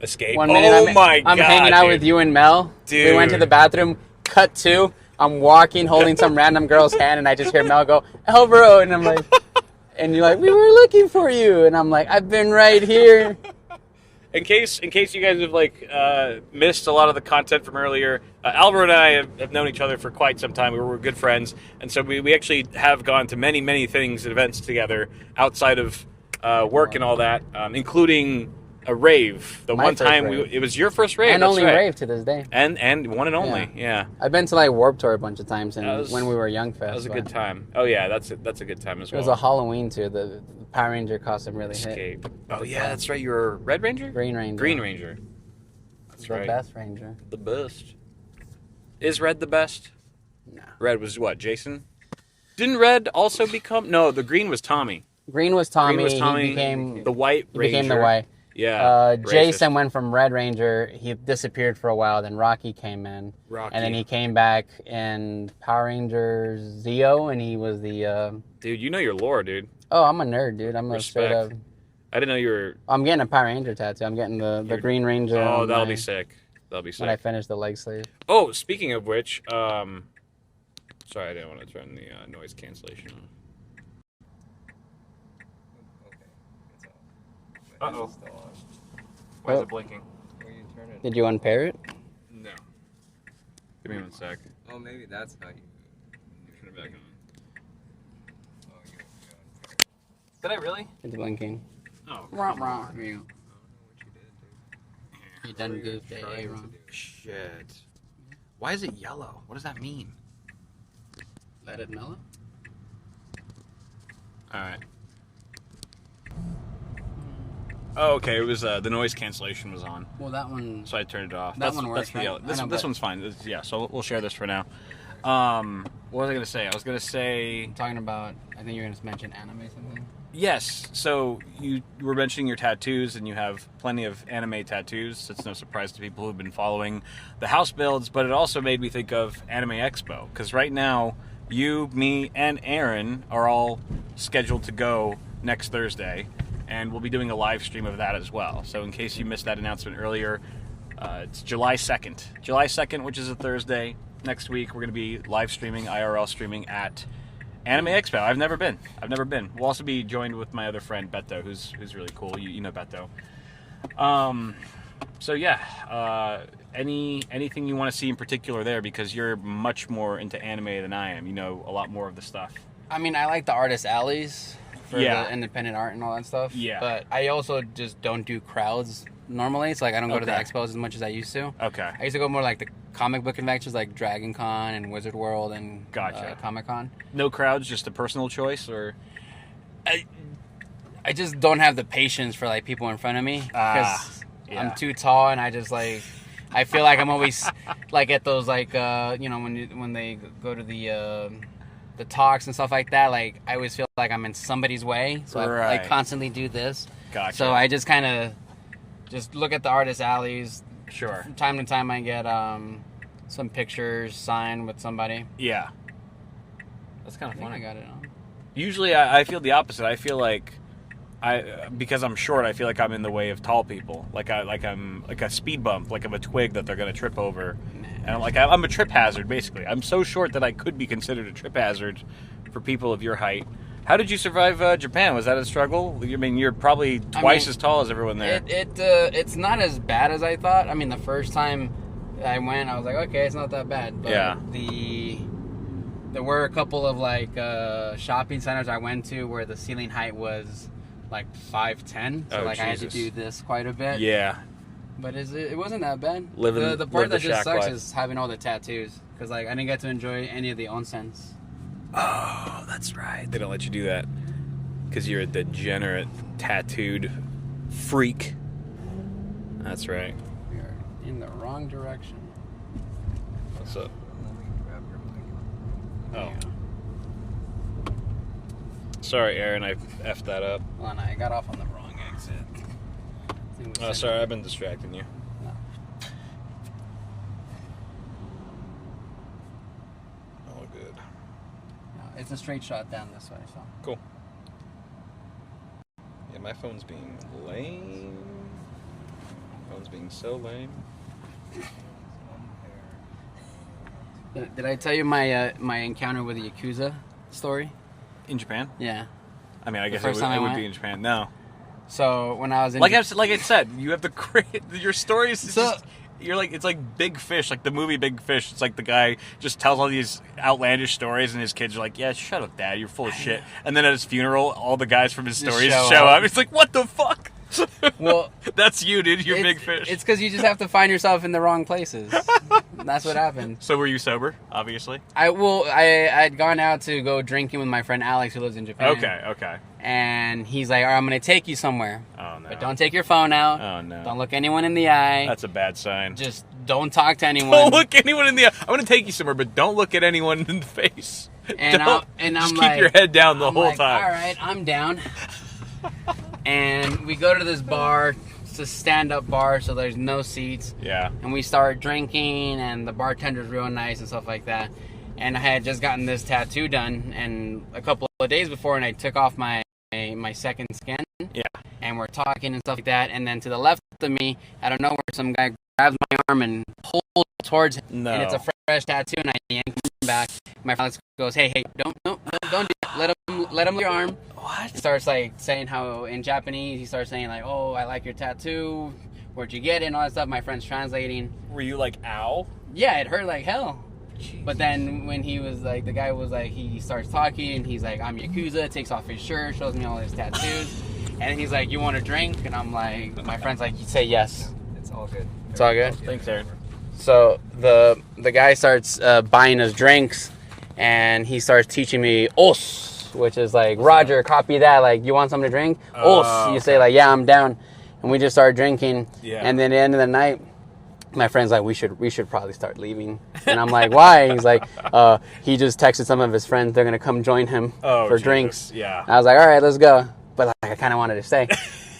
Escape. One minute I'm hanging out with you and Mel. Dude. We went to the bathroom. Cut 2. I'm walking, holding some random girl's hand, and I just hear Mel go, "Elbro," and I'm like, and you're like, "We were looking for you," and I'm like, "I've been right here." In case you guys have like missed a lot of the content from earlier, Albert and I have known each other for quite some time. We were good friends, and so we actually have gone to many things and events together outside of work and all that, including a rave. The My one first time rave. it was your first rave, And that's only right. rave to this day. And one and only, yeah. I've been to like Warped Tour a bunch of times, and was- when we were young fest. That was a good time. Oh yeah, that's a good time as It well. was a Halloween too. The Power Ranger costume really hit. Escape. Oh yeah, that's right. You were Red Ranger? Green Ranger. Green Ranger. That's The right. best Ranger. The best. Is Red the best? No. Red was what, Jason? Didn't Red also become... No, the green was Tommy. Green was Tommy. Green was Tommy. He became The white he Ranger. became the white. Yeah. Jason went from Red Ranger. He disappeared for a while. Then Rocky came in. Rocky. And then he came back in Power Ranger Zeo, and he was the... Dude, you know your lore, dude. Oh, I'm a nerd, dude. I'm a straight Respect. up... I didn't know you were... I'm getting a Power Ranger tattoo. I'm getting the Green Ranger. Oh, on that'll my- be sick. That'll be sick. When I finish the leg sleeve. Oh, speaking of which, sorry, I didn't want to turn the noise cancellation on. Uh-oh. Why is it blinking? Where you turn it? Did you unpair it? No. Give me 1 sec. Oh, maybe that's how you. Turn it back on. Oh, you. Did I really? It's blinking. Oh. Wrong. You I don't know what you did, dude. You done goofed it, Trying to wrong. do. Shit. Why is it yellow? What does that mean? Let it mellow. All right. Oh, okay. It was the noise cancellation was on, Well, that one. so I turned it off. That one works, right? This I know, this but- one's fine. Yeah, so we'll share this for now. What was I gonna say? I was gonna say Talking about, I think you're going to mention anime something. yes. So you were mentioning your tattoos, and you have plenty of anime tattoos. It's no surprise to people who've been following the house builds, but it also made me think of Anime Expo because right now you, me, and Aaron are all scheduled to go next Thursday, and we'll be doing a live stream of that as well. So in case you missed that announcement earlier, it's July 2nd. July 2nd, which is a Thursday. Next week, we're going to be live streaming, IRL streaming at Anime Expo. I've never been. We'll also be joined with my other friend, Beto, who's really cool. You know Beto. So yeah, anything you want to see in particular there, because you're much more into anime than I am. You know a lot more of the stuff. I mean, I like the artist alleys for Yeah. the independent art and all that stuff. Yeah. But I also just don't do crowds normally. It's like I don't go to the Okay. expos as much as I used to. Okay. I used to go more like the comic book conventions like Dragon Con and Wizard World and Gotcha. Comic Con. No crowds, just a personal choice, or I just don't have the patience for like people in front of me. 'Cause I'm too tall, and I just like I feel like I'm always like at those like you know when they go to the talks and stuff like that. Like I always feel like I'm in somebody's way, so I constantly do this. Gotcha. So I just kind of just look at the artist alleys. Sure. From time to time, I get some pictures signed with somebody. Yeah. That's kind of I funny. got it on. Usually, I feel the opposite. I feel like because I'm short, I feel like I'm in the way of tall people. Like I'm like a speed bump, like I'm a twig that they're gonna trip over, and I'm a trip hazard basically. I'm so short that I could be considered a trip hazard for people of your height. How did you survive Japan? Was that a struggle? I mean, you're probably twice as tall as everyone there. It's not as bad as I thought. I mean, the first time I went, I was like, okay, it's not that bad. But yeah. There were a couple of like shopping centers I went to where the ceiling height was like 5'10", so like Jesus. I had to do this quite a bit. Yeah. But it wasn't that bad. The part that just sucks life. is having all the tattoos, because like I didn't get to enjoy any of the onsens. Oh, that's right. They don't let you do that because you're a degenerate, tattooed freak. That's right. We are in the wrong direction. What's up? Oh. Sorry, Aaron, I effed that up. Well, no, I got off on the wrong exit. Oh, sorry, I've been distracting you. No. All good. No, it's a straight shot down this way, so. Cool. Yeah, my phone's being lame. Phone's being so lame. Did I tell you my my encounter with the Yakuza story? In Japan? Yeah. I mean, I guess first time I I would went? be in Japan. No. So when I was in Like I said, you have the great. Your stories. You're like, it's like Big Fish, like the movie Big Fish. It's like the guy just tells all these outlandish stories, and his kids are like, "Yeah, shut up, Dad, you're full of shit." And then at his funeral, all the guys from his Just stories show show up. up. It's like, what the fuck? Well, that's you, dude. You're Big Fish. It's because you just have to find yourself in the wrong places. That's what happened. So were you sober? Obviously. I'd gone out to go drinking with my friend Alex, who lives in Japan. Okay. And he's like, "All right, I'm gonna take you somewhere. Oh no. But don't take your phone out. Oh no. Don't look anyone in the eye. That's a bad sign. Just don't talk to anyone. Don't look anyone in the eye. I'm gonna take you somewhere, but don't look at anyone in the face. And I'm just like, keep your head down the whole like, time. All right, I'm down." And we go to this bar. It's a stand-up bar, so there's no seats. Yeah. And we start drinking, and the bartender's real nice and stuff like that. And I had just gotten this tattoo done, and a couple of days before, and I took off my second skin. Yeah. And we're talking and stuff like that. And then to the left of me, out of nowhere, some guy grabs my arm and pulls towards him. No. And it's a fresh tattoo, and I yank him back. My friend goes, "Hey, don't do that. Let him your arm." What? He starts like saying how in Japanese he starts saying like, "Oh, I like your tattoo. Where'd you get it?" and all that stuff. My friend's translating. Were you like, ow? Yeah, it hurt like hell. Jeez. But then when he was like, the guy was like, he starts talking, and he's like, "I'm Yakuza," takes off his shirt, shows me all his tattoos, and he's like, "You want a drink?" And I'm like, my friend's like, "You say yes." It's all good. It's all good? Thanks, Aaron. So the guy starts buying us drinks, and he starts teaching me os, which is like, "Roger, copy that. Like, you want something to drink? Os." You say like, "Yeah, I'm down." And we just start drinking. Yeah. And then at the end of the night, my friend's like, we should probably start leaving. And I'm like, "Why?" He's like, he just texted some of his friends. They're going to come join him for Jesus. drinks. Yeah. I was like, "All right, let's go." But like, I kind of wanted to stay.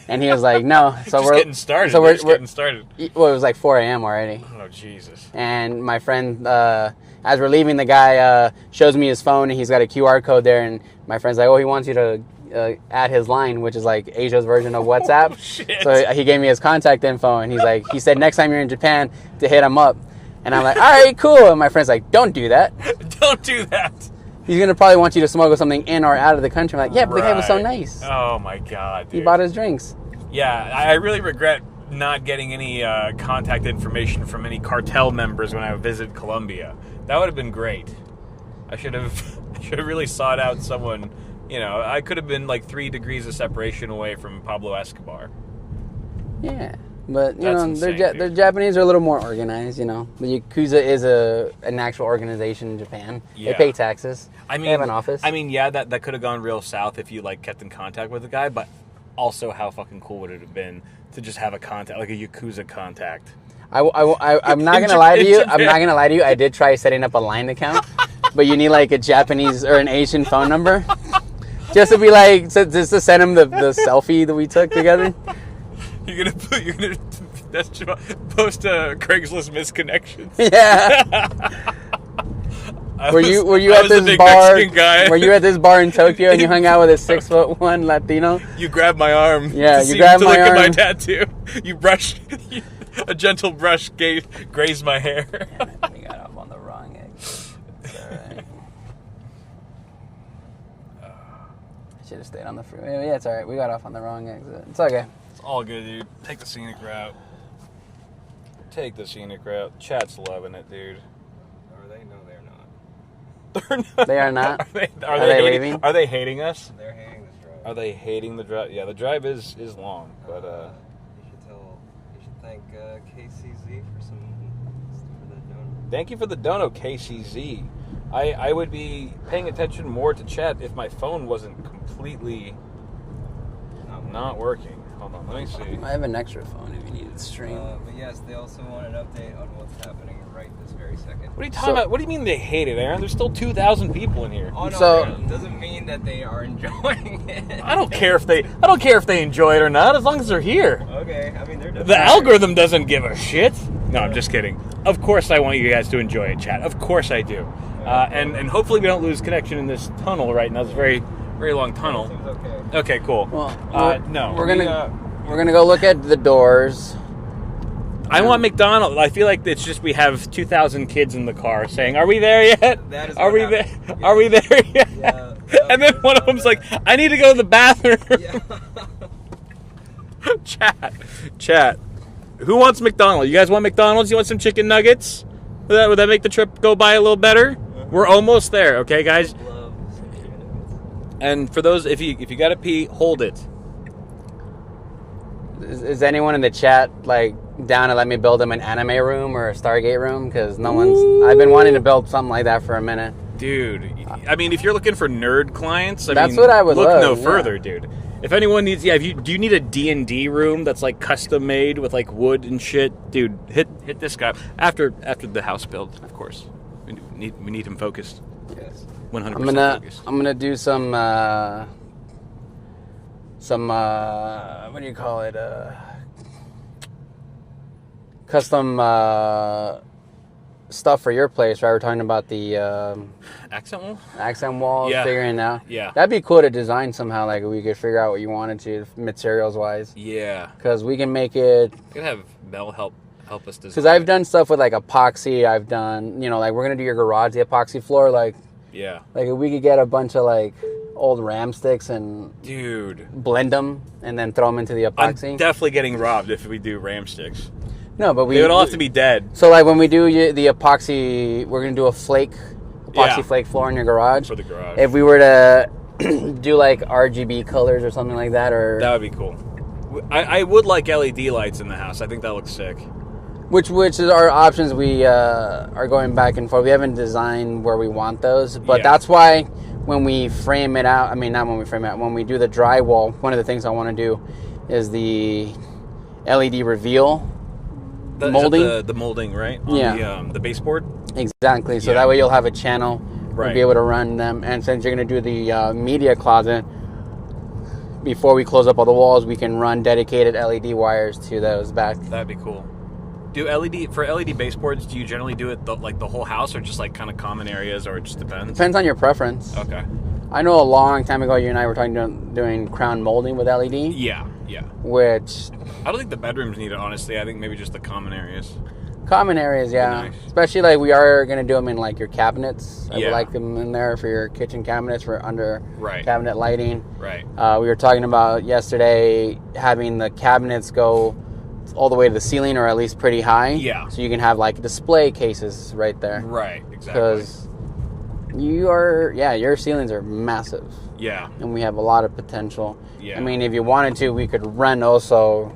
And he was like, "No." So Just we're getting started. So we're just getting started. Well, it was like 4 a.m. already. Oh, Jesus. And my friend, as we're leaving, the guy shows me his phone, and he's got a QR code there. And my friend's like, "Oh, he wants you to add his line," which is like Asia's version of WhatsApp. Oh, shit. So he gave me his contact info, and he's like, he said next time you're in Japan to hit him up. And I'm like, "All right, cool." And my friend's like, "Don't do that. Don't do that. He's gonna probably want you to smuggle something in or out of the country." I'm like, "Yeah, but the guy was so Right. nice. Oh, my God, dude. He bought us drinks." Yeah, I really regret not getting any contact information from any cartel members when I visited Colombia. That would have been great. I should have really sought out someone. You know, I could have been like 3 degrees of separation away from Pablo Escobar. Yeah. But, you That's know, insane, the Japanese are a little more organized, you know. The Yakuza is an actual organization in Japan. Yeah. They pay taxes. I mean, they have an office. I mean, yeah, that could have gone real south if you like kept in contact with the guy, but also how fucking cool would it have been to just have a contact, like a Yakuza contact. I'm not gonna lie to you. I'm not gonna lie to you. I did try setting up a Line account, but you need like a Japanese or an Asian phone number, just to be like, just to send him the selfie that we took together. You're gonna post a Craigslist misconnections. Yeah. Were you at this bar? Were you at this bar in Tokyo and you hung out with a 6'1" Latino? You grabbed my arm. Yeah, to you grabbed my look arm. at my tattoo. You brushed. A gentle brush grazed my hair. We got off on the wrong exit. It's alright. I should have stayed on the freeway. Yeah, it's alright. We got off on the wrong exit. It's okay. It's all good, dude. Take the scenic route. Take the scenic route. Chat's loving it, dude. Are they? No, they're not. They're not. They are not? Are they leaving? hating? Are they hating us? They're hating this drive. Are they hating the drive? Yeah, the drive is long, but You should thank KCZ for the donut. thank you for the dono, KCZ. I would be paying attention more to chat if my phone wasn't completely not working. Hold on, let me see. I have an extra phone if you need to stream. But yes, they also want an update on what's happening right this very second. What are you talking about? What do you mean they hate it, Aaron? There's still 2,000 people in here. Oh no, So- it doesn't mean that they are enjoying it. I don't care if they enjoy it or not, as long as they're here. Okay, I mean they're The algorithm doesn't give a shit. No, I'm just kidding. Of course I want you guys to enjoy it, chat. Of course I do. And hopefully we don't lose connection in this tunnel right now. It's a very, very long tunnel. Seems okay. Okay, cool. Well, No. We're gonna go look at the doors. I want McDonald's. I feel like it's just we have 2,000 kids in the car saying, "Are we there yet? That is Are what we happened. there? Are we there yet?" Yeah, And then one of them's like, "I need to go to the bathroom." Yeah. Chat. Who wants McDonald's? You guys want McDonald's? You want some chicken nuggets? Would that make the trip go by a little better? We're almost there, okay, guys? Love some chicken nuggets. And for those, if you gotta pee, hold it. Is anyone in the chat like down to let me build them an anime room or a Stargate room? Because no one's. I've been wanting to build something like that for a minute. Dude, I mean, if you're looking for nerd clients, That's what I would look love, no yeah. further, dude. If anyone needs, do you need a D&D room that's like custom made with like wood and shit, dude? Hit this guy after the house build, of course. We need him focused. Yes. 100% focused. I'm gonna do some what do you call it? Custom stuff for your place, right? We're talking about the Accent wall? accent walls, Yeah. figuring it out. Yeah. That'd be cool to design somehow. Like we could figure out what you wanted to, materials wise, Yeah. because we can make it. We could have Mel help us design. Because I've it. done stuff with like epoxy. I've done, like we're gonna do your garage, the epoxy floor. Like Yeah. if we could get a bunch of like old Ram sticks and Dude. blend them and then throw them into the I'm epoxy. definitely getting robbed if we do ram sticks. No, but They would all have to be dead. So like when we do the epoxy, we're gonna do a epoxy Yeah. flake floor in your garage. For the garage. If we were to do like RGB colors or something like that, or That would be cool. I would like LED lights in the house. I think that looks sick. which is our options. We are going back and forth. We haven't designed where we want those, but Yeah. that's why when we frame it out, I mean not when we frame it out, when we do the drywall, one of the things I want to do is the LED reveal molding. The molding, right? On Yeah. The baseboard. Exactly. So Yeah. that way you'll have a channel. Right. We'll be able to run them. And since you're going to do the media closet, before we close up all the walls, we can run dedicated LED wires to those back. That'd be cool. Do LED baseboards? Do you generally do it the whole house, or just like kind of common areas, or it just depends? Depends on your preference. Okay. I know a long time ago, you and I were talking about doing crown molding with LED, Yeah. which I don't think the bedrooms need it, honestly. I think maybe just the common areas. common areas, yeah. Nice. Especially like we are going to do them in like your cabinets. I Yeah. would like them in there for your kitchen cabinets for under Right. cabinet lighting. Right. We were talking about yesterday having the cabinets go all the way to the ceiling, or at least pretty high. Yeah. So you can have like display cases right there. Right. Exactly. Because your ceilings are massive, Yeah. and we have a lot of potential. Yeah. I mean, if you wanted to, we could run also,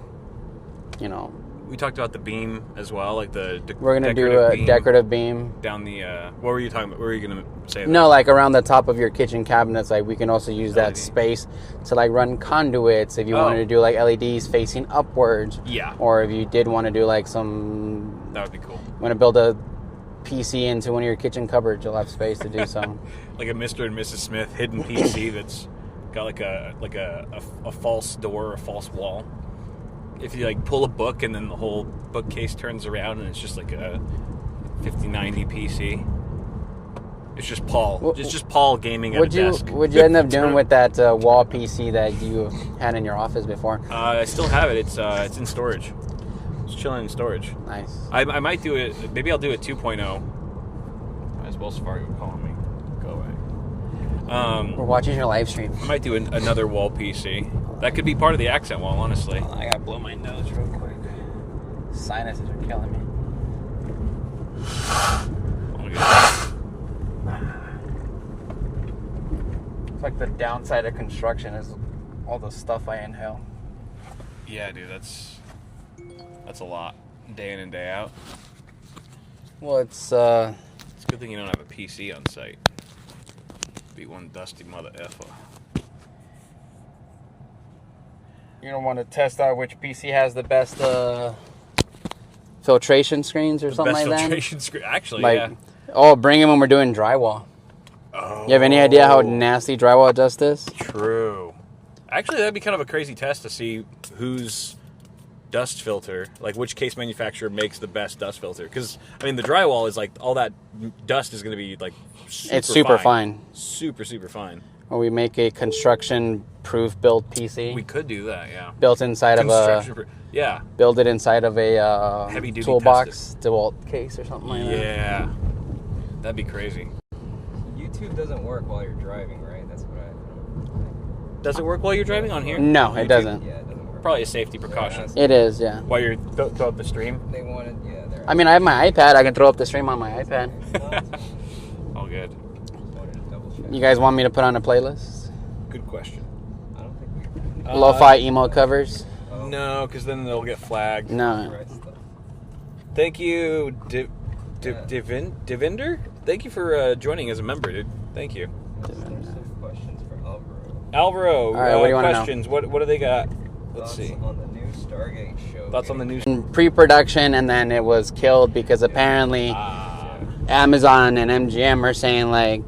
we talked about the beam as well, like the We're gonna do a decorative beam down the. What were you talking about? What were you gonna say? No, like around the top of your kitchen cabinets. Like we can also use that space to like run conduits if you wanted to do like LEDs facing upwards. Yeah. Or if you did want to do like some. That would be cool. Want to build a PC into one of your kitchen cupboards, you'll have space to do so. Like a Mr. and Mrs. Smith hidden PC that's got like a false door, a false wall. If you like pull a book and then the whole bookcase turns around and it's just like a 5090 PC. It's just Paul. It's just Paul gaming at a desk. Would you end up doing with that wall PC that you had in your office before? I still have it. It's in storage. It's chilling in storage. Nice. I might do it. Maybe I'll do it 2.0. As Wells Fargo calling me. Go away. We're watching your live stream. I might do another wall PC. That could be part of the accent wall, honestly. I gotta blow my nose real quick. Sinuses are killing me. It's like the downside of construction is all the stuff I inhale. Yeah, dude, that's a lot, day in and day out. Well, it's a good thing you don't have a PC on site. Be one dusty mother effer. You don't want to test out which PC has the best filtration screens or something like that? Filtration screen, actually, like, yeah. Oh, bring them when we're doing drywall. Oh. You have any idea how nasty drywall dust is? True. Actually, that'd be kind of a crazy test to see whose dust filter, like which case manufacturer makes the best dust filter. Because, I mean, the drywall is like, all that dust is going to be like It's super fine. Super, super fine. Or we make a construction-proof built PC. We could do that, yeah. Built inside of a... Yeah. Build it inside of a heavy-duty toolbox, DeWalt case or something like that. Yeah. That'd be crazy. YouTube doesn't work while you're driving, right? That's what I... Does it work while you're driving on here? No, it doesn't. Yeah, it doesn't work. Probably a safety precaution. It is, yeah. While you're throughout the stream? They wanted, I mean, I have my iPad. I can throw up the stream on my iPad. All good. You guys want me to put on a playlist? Good question. I don't think we... Lo-fi emo covers? No, because then they'll get flagged. No. Thank you, Devinder? Thank you for joining as a member, dude. Thank you. Questions for Alvaro. Alvaro, all right, what do you want questions. To know? What do they got? Let's Thoughts see. on the new Stargate show. Thoughts on the new... Pre-production, and then it was killed because apparently Amazon and MGM are saying like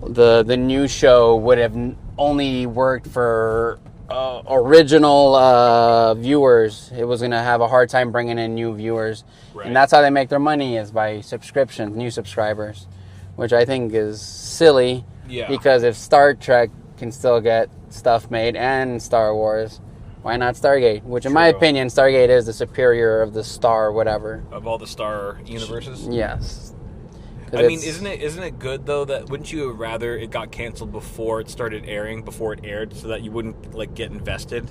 the new show would have only worked for original viewers. It was going to have a hard time bringing in new viewers. Right. And that's how they make their money, is by subscriptions, new subscribers, which I think is silly. Yeah. Because if Star Trek can still get stuff made and Star Wars, why not Stargate? Which, in my opinion, Stargate is the superior of the Star whatever. Of all the Star universes? Yes. I mean, isn't it good, though, that wouldn't you rather it got canceled before it started airing, before it aired, so that you wouldn't, like, get invested?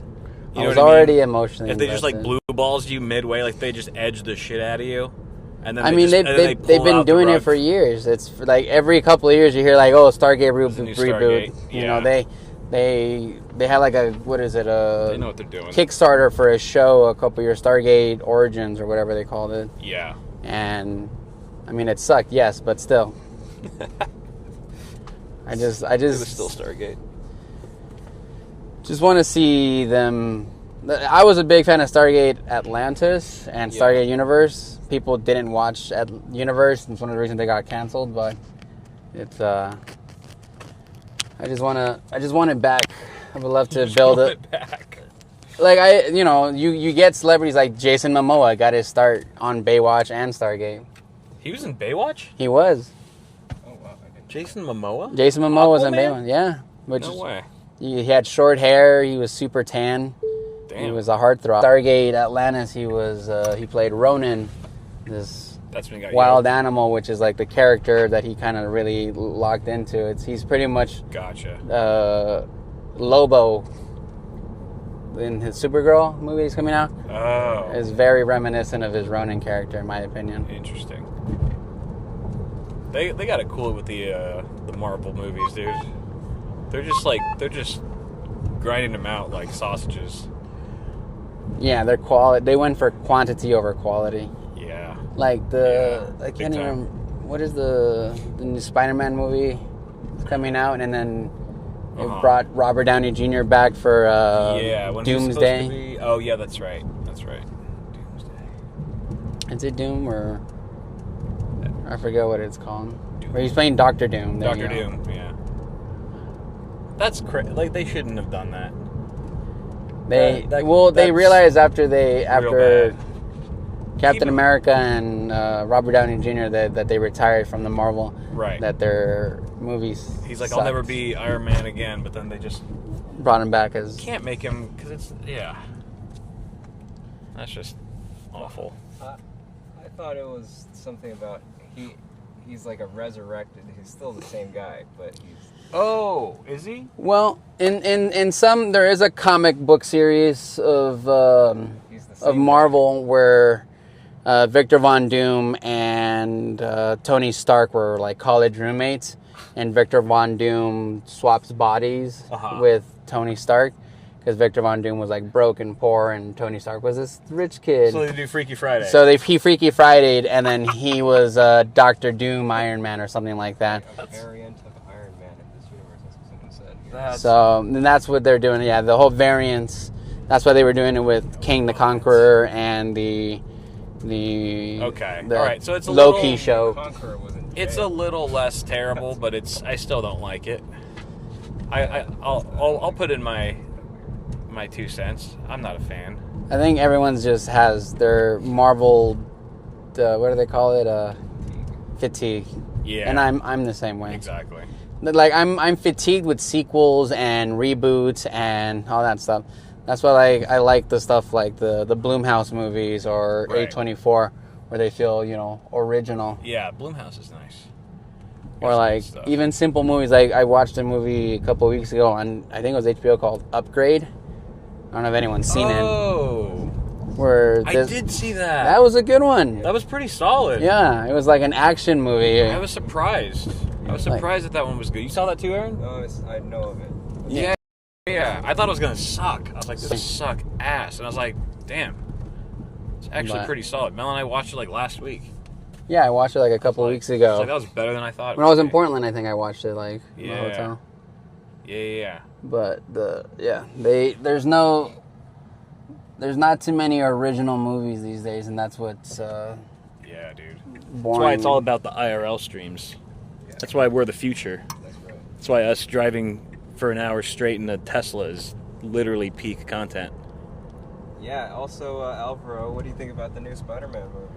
You know I was what already I mean? emotionally If they invested. just, like, blue balls you midway, like, they just edged the shit out of you? And then I mean, they've been doing it for years. It's for, like every couple of years you hear like, oh, Stargate reboot. Stargate. You know, they had like a, what is it, they know what they're doing. Kickstarter for a show a couple years, Stargate Origins or whatever they called it. Yeah. And I mean, it sucked, yes, but still. I just it was still Stargate. Just want to see them. I was a big fan of Stargate Atlantis and Stargate Universe. People didn't watch at Universe. It's one of the reasons they got canceled. But it's I just want it back. I would love to build it back. Like you get celebrities like Jason Momoa got his start on Baywatch and Stargate. He was in Baywatch? He was. Oh wow! Jason Momoa? Jason Momoa was in Baywatch. Yeah. No way. He had short hair. He was super tan. Damn. He was a heartthrob. Stargate Atlantis. He played Ronan, this wild animal, which is like the character that he kind of really locked into. He's pretty much Lobo in his Supergirl movie that's coming out. Oh, is very reminiscent of his Ronan character, in my opinion. Interesting. They got it cool with the Marvel movies, dude. They're just grinding them out like sausages. Yeah, their quality. They went for quantity over quality. Yeah. Like I big can't even. time. What is the new Spider-Man movie coming out, and then it Uh-huh. brought Robert Downey Jr. back for Yeah, when he was supposed to Doomsday. be. Oh yeah, that's right. That's right. Doomsday. Is it Doom or I forget what it's called? Where he's playing Doctor Doom. There Doctor you go. Doom. Yeah. That's like they shouldn't have done that. They That- they that's after bad. Captain Even- America and Robert Downey Jr. that they retired from the Marvel. Right. That their movies. He's like, sucked. I'll never be Iron Man again, but then they just Brought him back as. can't make him because it's That's just awful. I thought it was something about he's like a resurrected. He's still the same guy, but he's Oh, is he? Well, in some there is a comic book series of he's the same Marvel where Victor Von Doom and Tony Stark were like college roommates, and Victor Von Doom swaps bodies Uh-huh. with Tony Stark because Victor Von Doom was like broke and poor, and Tony Stark was this rich kid. So they do Freaky Friday. So he Freaky Friday'd, and then he was Doctor Doom, Iron Man, or something like that. A variant of Iron Man in this universe. That's what someone said. Here. So and that's what they're doing. Yeah, the whole variants. That's why they were doing it with King the Conqueror and the Okay. the All right, so it's a Loki little- show. Conqueror was in It's a jail. little less terrible, but I still don't like it. I'll put in my 2 cents. I'm not a fan. I think everyone's just has their Marvel. What do they call it? Fatigue. Yeah. And I'm the same way. Exactly. Like I'm fatigued with sequels and reboots and all that stuff. That's why I like the stuff like the Blumhouse movies or Right. A24 where they feel original. Yeah, Blumhouse is nice. Or Got some like good stuff. even simple movies. Like I watched a movie a couple of weeks ago on I think it was HBO called Upgrade. I don't know if anyone's seen it. Oh, Where I did see that. that was a good one. That was pretty solid. Yeah, it was like an action movie. I was surprised. I was surprised that one was good. You saw that too, Aaron? No, I know of it. Yeah. Yeah. I thought it was gonna suck. I was like, this will suck ass. And I was like, damn. It's actually But- pretty solid. Mel and I watched it like last week. Yeah, I watched it like a couple of weeks It's ago. like, that was better than I thought. it When I was in be. Portland, I think I watched it like in the Yeah. hotel. Yeah. But there's not too many original movies these days, and that's what's Yeah, dude. boring. That's why it's all about the IRL streams. That's why we're the future. That's right. That's why us driving for an hour straight in a Tesla is literally peak content. Yeah. Also, Alvaro, what do you think about the new Spider-Man movie?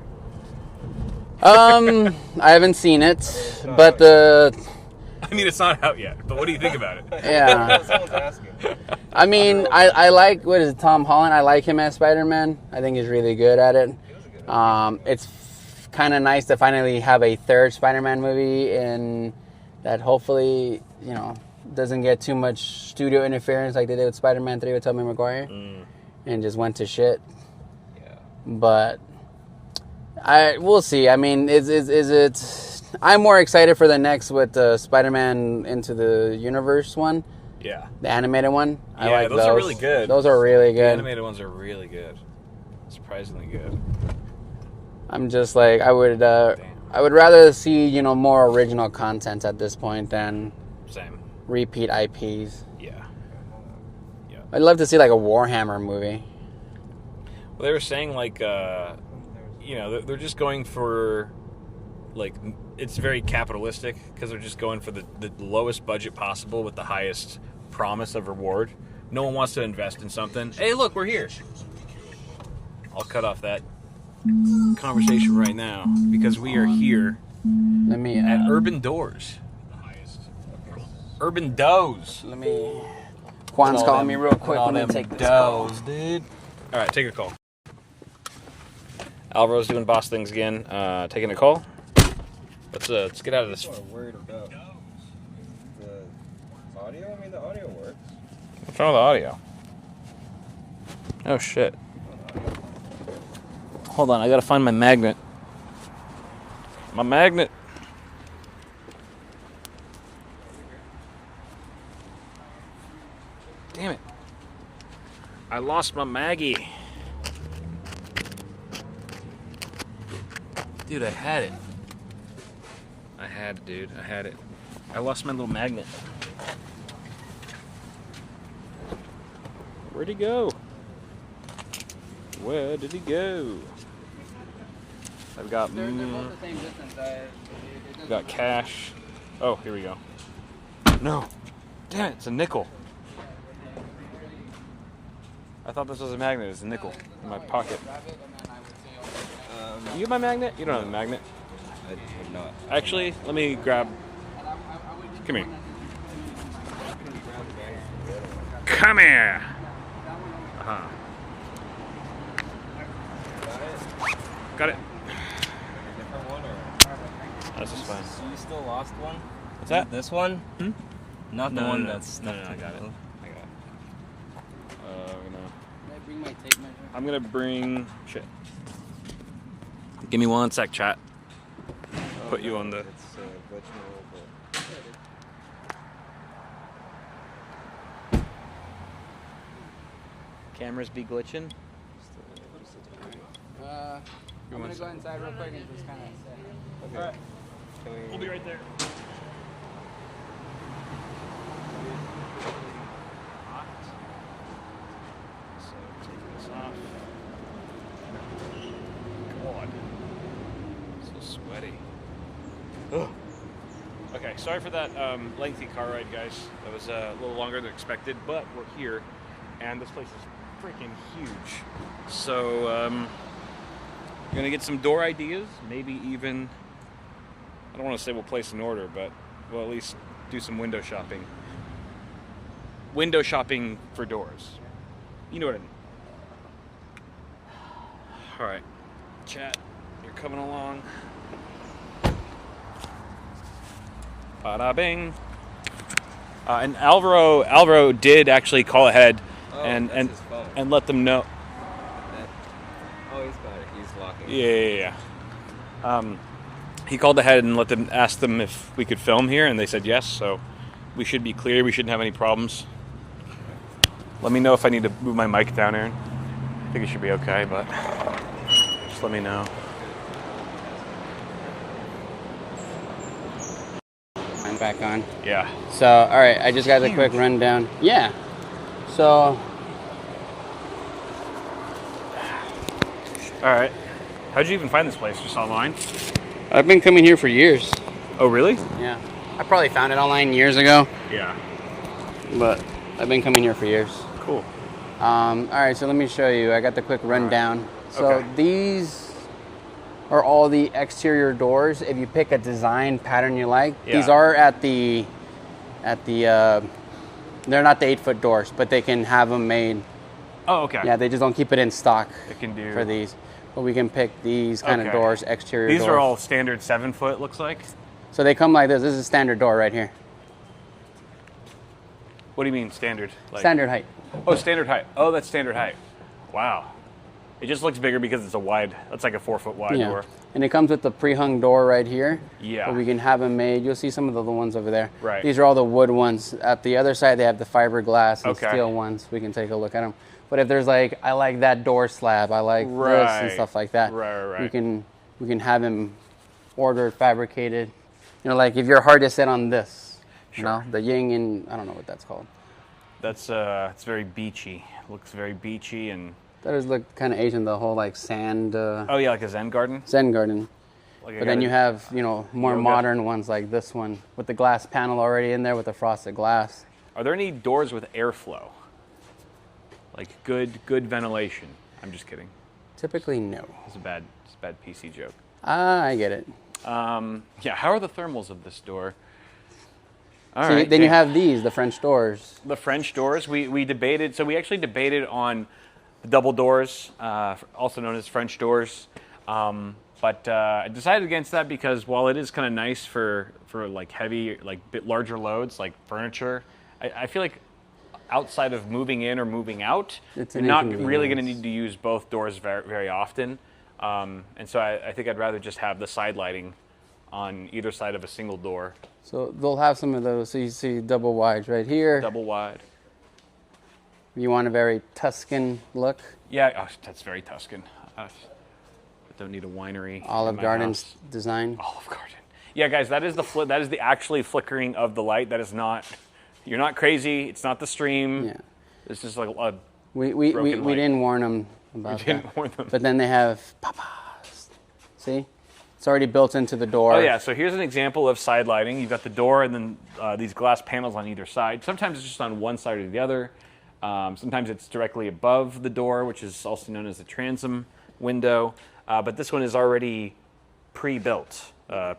I haven't seen it, not but I mean, it's not out yet, but what do you think about it? yeah. Someone's asking. I mean, I like what is it, Tom Holland? I like him as Spider-Man. I think he's really good at it. He was a good It's kind of nice to finally have a third Spider-Man movie, and that hopefully doesn't get too much studio interference like they did with Spider-Man 3 with Tobey Maguire, and just went to shit. Yeah. But we'll see. I mean, is it? I'm more excited for the next with the Spider-Man Into the Universe one, Yeah. the animated one. I Yeah, like those are really good. Those are really The good. animated ones are really good. Surprisingly good. I'm just like I would rather see more original content at this point than Same. repeat IPs. Yeah. I'd love to see like a Warhammer movie. Well, they were saying like, they're just going for, like, it's very capitalistic because they're just going for the lowest budget possible with the highest promise of reward. No one wants to invest in something. Hey, look, we're here. I'll cut off that conversation right now because we are here Let me at Urban Doors. Urban Does. let me. Juan's calling me real quick. Let me take this call. Dude. All right, take a call. Alvaro's doing boss things again. Taking a call. Let's get out of this. I'm worried about the audio. I mean, the audio works. What's wrong with the audio? Oh shit. Hold on, I gotta find my magnet. My magnet. Damn it. I lost my Maggie. Dude, I had it. I had it, dude. I had it. I lost my little magnet. Where'd he go? Where did he go? I've got They're both the same distance. got cash. Oh, here we go. No. Damn it, it's a nickel. I thought this was a magnet. It's a nickel in my pocket. You have my magnet? You don't have the magnet. I would not. Actually, let me grab. Come here. Come here. Uh-huh. Got it. Different one or? That's just fine. So you still lost one? What's that? This one? Hmm? Not the No, one no, that's no, stuck no, I got it. together. I got it. Can I bring my tape measure? I'm gonna bring shit. Give me one sec, chat. Put you on the. It's virtual, but Cameras be glitching. I'm gonna go inside real quick and just kind of set. okay. Alright. We'll be right there. So take this off. God, so sweaty. Ugh. Okay, sorry for that lengthy car ride, guys. That was a little longer than expected, but we're here, and this place is freaking huge. So, gonna get some door ideas, maybe even. I don't want to say we'll place an order, but we'll at least do some window shopping. Window shopping for doors. You know what I mean. All right, chat, you're coming along. Bada bing. And Alvaro did actually call ahead and that's his phone. and let them know. Oh, he's got it. He's locking. Yeah. He called ahead and asked them if we could film here, and they said yes. So we should be clear. We shouldn't have any problems. Let me know if I need to move my mic down, Aaron. I think it should be okay, but just let me know. I'm back on. Yeah. So, all right, I just got a quick rundown. Yeah. So, All right. How'd you even find this place? Just online? I've been coming here for years. Oh, really? Yeah. I probably found it online years ago, Yeah. but I've been coming here for years. Cool. All right, so let me show you. I got the quick rundown. So Okay. these are all the exterior doors. If you pick a design pattern you like, these Yeah. are at the they're not the 8-foot doors, but they can have them made. Oh, okay. Yeah, they just don't keep it in stock It can do for these. But we can pick these kind of Okay. doors, exterior These doors. are all standard 7-foot. Looks like. So they come like this. This is a standard door right here. What do you mean standard? Like, Standard height. Oh, standard height. Oh, that's standard height. Wow. It just looks bigger because it's a wide. That's like a 4-foot wide Yeah. door. And it comes with the pre-hung door right here. Yeah. But we can have them made. You'll see some of the ones over there. Right. These are all the wood ones. At the other side, they have the fiberglass and Okay. steel ones. We can take a look at them. But if there's like, I like that door slab, I like this and Right. stuff like that. Right. We can have them ordered, fabricated. You know, like if your heart is set on this, you know, the yin and I don't know what that's called. That's it's very beachy. Looks very beachy and. That does look kind of Asian. The whole like sand. Oh yeah, like a Zen garden. Zen garden. Like But then you have, you know, more Yoga. modern ones like this one with the glass panel already in there with the frosted glass. Are there any doors with airflow? Like good ventilation. I'm just kidding. Typically, no. It's a bad PC joke. I get it. Yeah. How are the thermals of this door? All So right. then you damn. have these, the French doors. The French doors. We debated. So we actually debated on the double doors, also known as French doors. But I decided against that because while it is kind of nice for like heavy, like bit larger loads, like furniture, I feel like outside of moving in or moving out, It's you're an not really going to inconvenience. need to use both doors very, very often. And so I think I'd rather just have the side lighting on either side of a single door, So they'll have some of those. So you see double wides right here. double wide. You want a very Tuscan look. Yeah, oh, that's very Tuscan. Don't need a winery. Olive Garden's design. Olive Garden. Yeah, guys, that is the actually flickering of the light. That is not. You're not crazy. It's not the stream. Yeah. It's just like a We broken light. didn't warn them about didn't that. warn them. But then they have papas. See? It's already built into the door. Oh yeah, so here's an example of side lighting. You've got the door and then these glass panels on either side. Sometimes it's just on one side or the other. Sometimes it's directly above the door, which is also known as the transom window. But this one is already pre-built,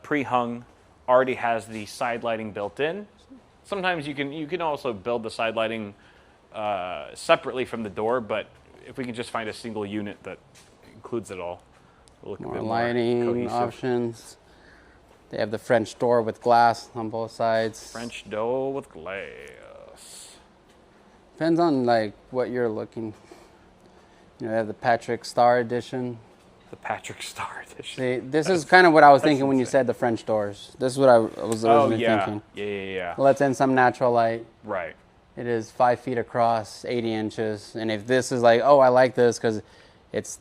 pre-hung, already has the side lighting built in. Sometimes you can also build the side lighting separately from the door, but if we can just find a single unit that includes it all, it'll look a More bit lighting more cohesive. options. They have the French door with glass on both sides. French door with glass. Depends on like what you're looking. You know, they have the Patrick Star edition. The Patrick Star edition. See, this is kind of what I was thinking when you said the French doors. This is what I was originally thinking. Yeah. Let's in some natural light. Right. It is 5 feet across, 80 inches. And if this is like, oh, I like this because it's,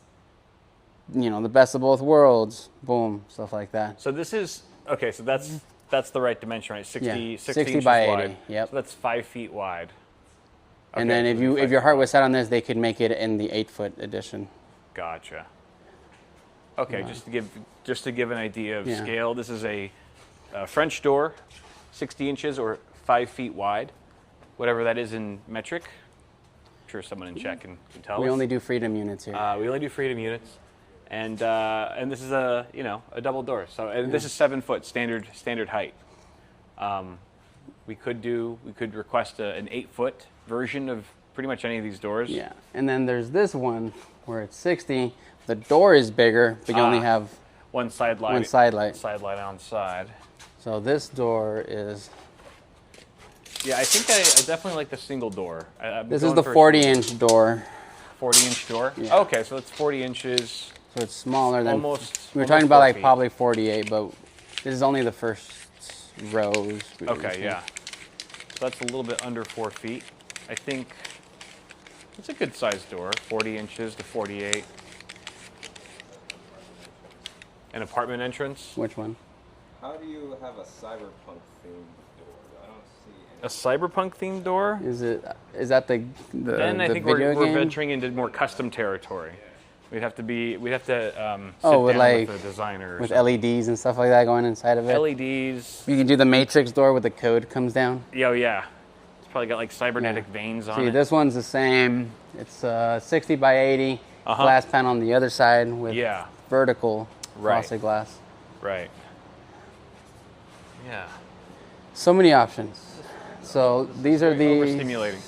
you know, the best of both worlds, boom, stuff like that. So this is, okay, so that's the right dimension, right? 60 Yeah, 60 60 inches by 80, wide. yep. So that's 5 feet wide. And Okay, then if so 5 your feet heart wide. was set on this, they could make it in the 8-foot edition. Gotcha. Okay, just to give an idea of Yeah. scale, this is a French door, 60 inches or 5 feet wide, whatever that is in metric. I'm sure someone in chat can tell We us. only do Freedom units here. We only do Freedom units, and this is a double door. So and this is 7 foot standard height. We could request an 8-foot version of pretty much any of these doors. Yeah, and then there's this one where it's 60. The door is bigger, but you only have one side light. one side light. Side light on side. So this door is. Yeah, I think I definitely like the single door. This is the 40-inch door, 40-inch door. Yeah. Okay, so it's 40 inches. so it's smaller than. Almost. We were almost talking about 4 like feet. probably 48, but this is only the first rows. Okay, yeah. So that's a little bit under 4 feet. I think it's a good sized door, 40 inches to 48. An apartment entrance. Which one? How do you have a cyberpunk themed door? I don't see any. A cyberpunk themed door. Is that the Then I the think video we're game? venturing into more custom territory. We'd have to sit with down like with a designer or with something. LEDs and stuff like that going inside of it. LEDs. You can do the Matrix door with the code comes down. Yeah, it's probably got like cybernetic veins on See, it. this one's the same. It's 60 by 80 glass panel on the other side with Yeah. vertical Right. frosted glass. Right. Yeah. So many options. So these are the. Overstimulating.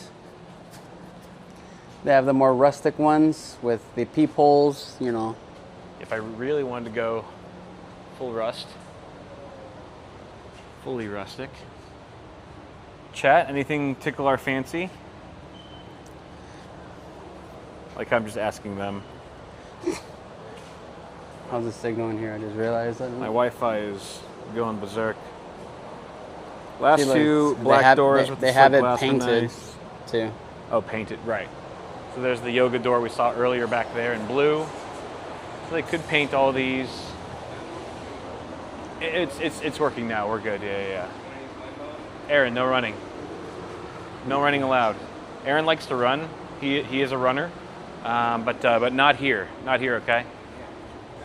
They have the more rustic ones with the peepholes. You know. If I really wanted to go full rust, fully rustic. Chat, anything tickle our fancy? Like I'm just asking them. How's the signal in here? I just realized that. My Wi-Fi is going berserk. Last See, look, two they black have- doors they- with they the have slip it glass are painted. nice. Too. Oh, painted, right. So there's the yoga door we saw earlier back there in blue. So they could paint all these. It's working now. We're good. Yeah. Aaron, no running. No running allowed. Aaron likes to run. He is a runner, but not here. Not here. Okay.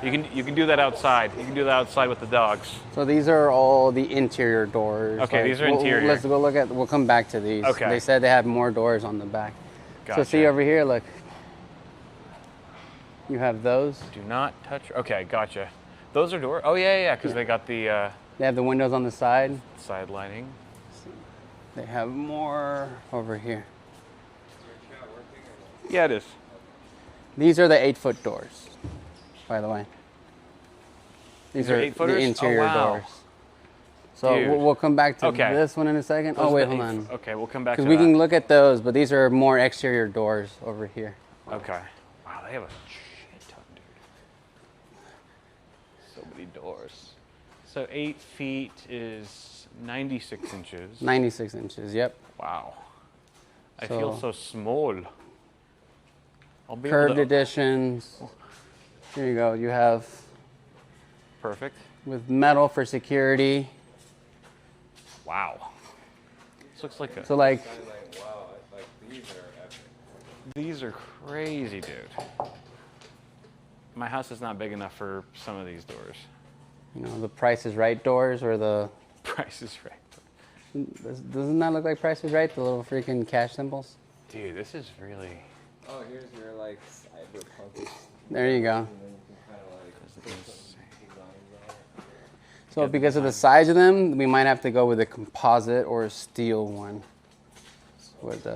You can do that outside. You can do that outside with the dogs. So these are all the interior doors. Okay, these are we'll- interior. Let's go look at. We'll come back to these. Okay. They said they have more doors on the back. Gotcha. So see over here, look. You have those. Do not touch. Okay, gotcha. Those are door. Oh yeah, because they got the They have the windows on the side. side lighting. They have more over here. Yeah, it is. These are the 8-foot doors, by the way. These are are 8-footers? the interior Oh, wow. doors. So Dude. we'll come back to Okay. this one in a second. Those Oh are wait, the hold eight- on. Okay, we'll come back to Because we that. can look at those, but these are more exterior doors over here. Okay. Wow, they have a shit ton, dude. So many doors. So 8 feet is 96 inches. 96 inches. Yep. Wow. I So- feel so small. I'll be Curved able to, editions. Here you go. You have Perfect. with metal for security. Wow. This looks like a. So like, Wow, like these are epic. These are crazy, dude. My house is not big enough for some of these doors. you know, the Price is Right doors or the. Price is right. Doesn't that look like Price is Right? The little freaking cash symbols. Dude, this is really. Oh, here's your like cyberpunk. There you go. And then you can kind of like put some designs on it. So because of the size of them, we might have to go with a composite or a steel one. With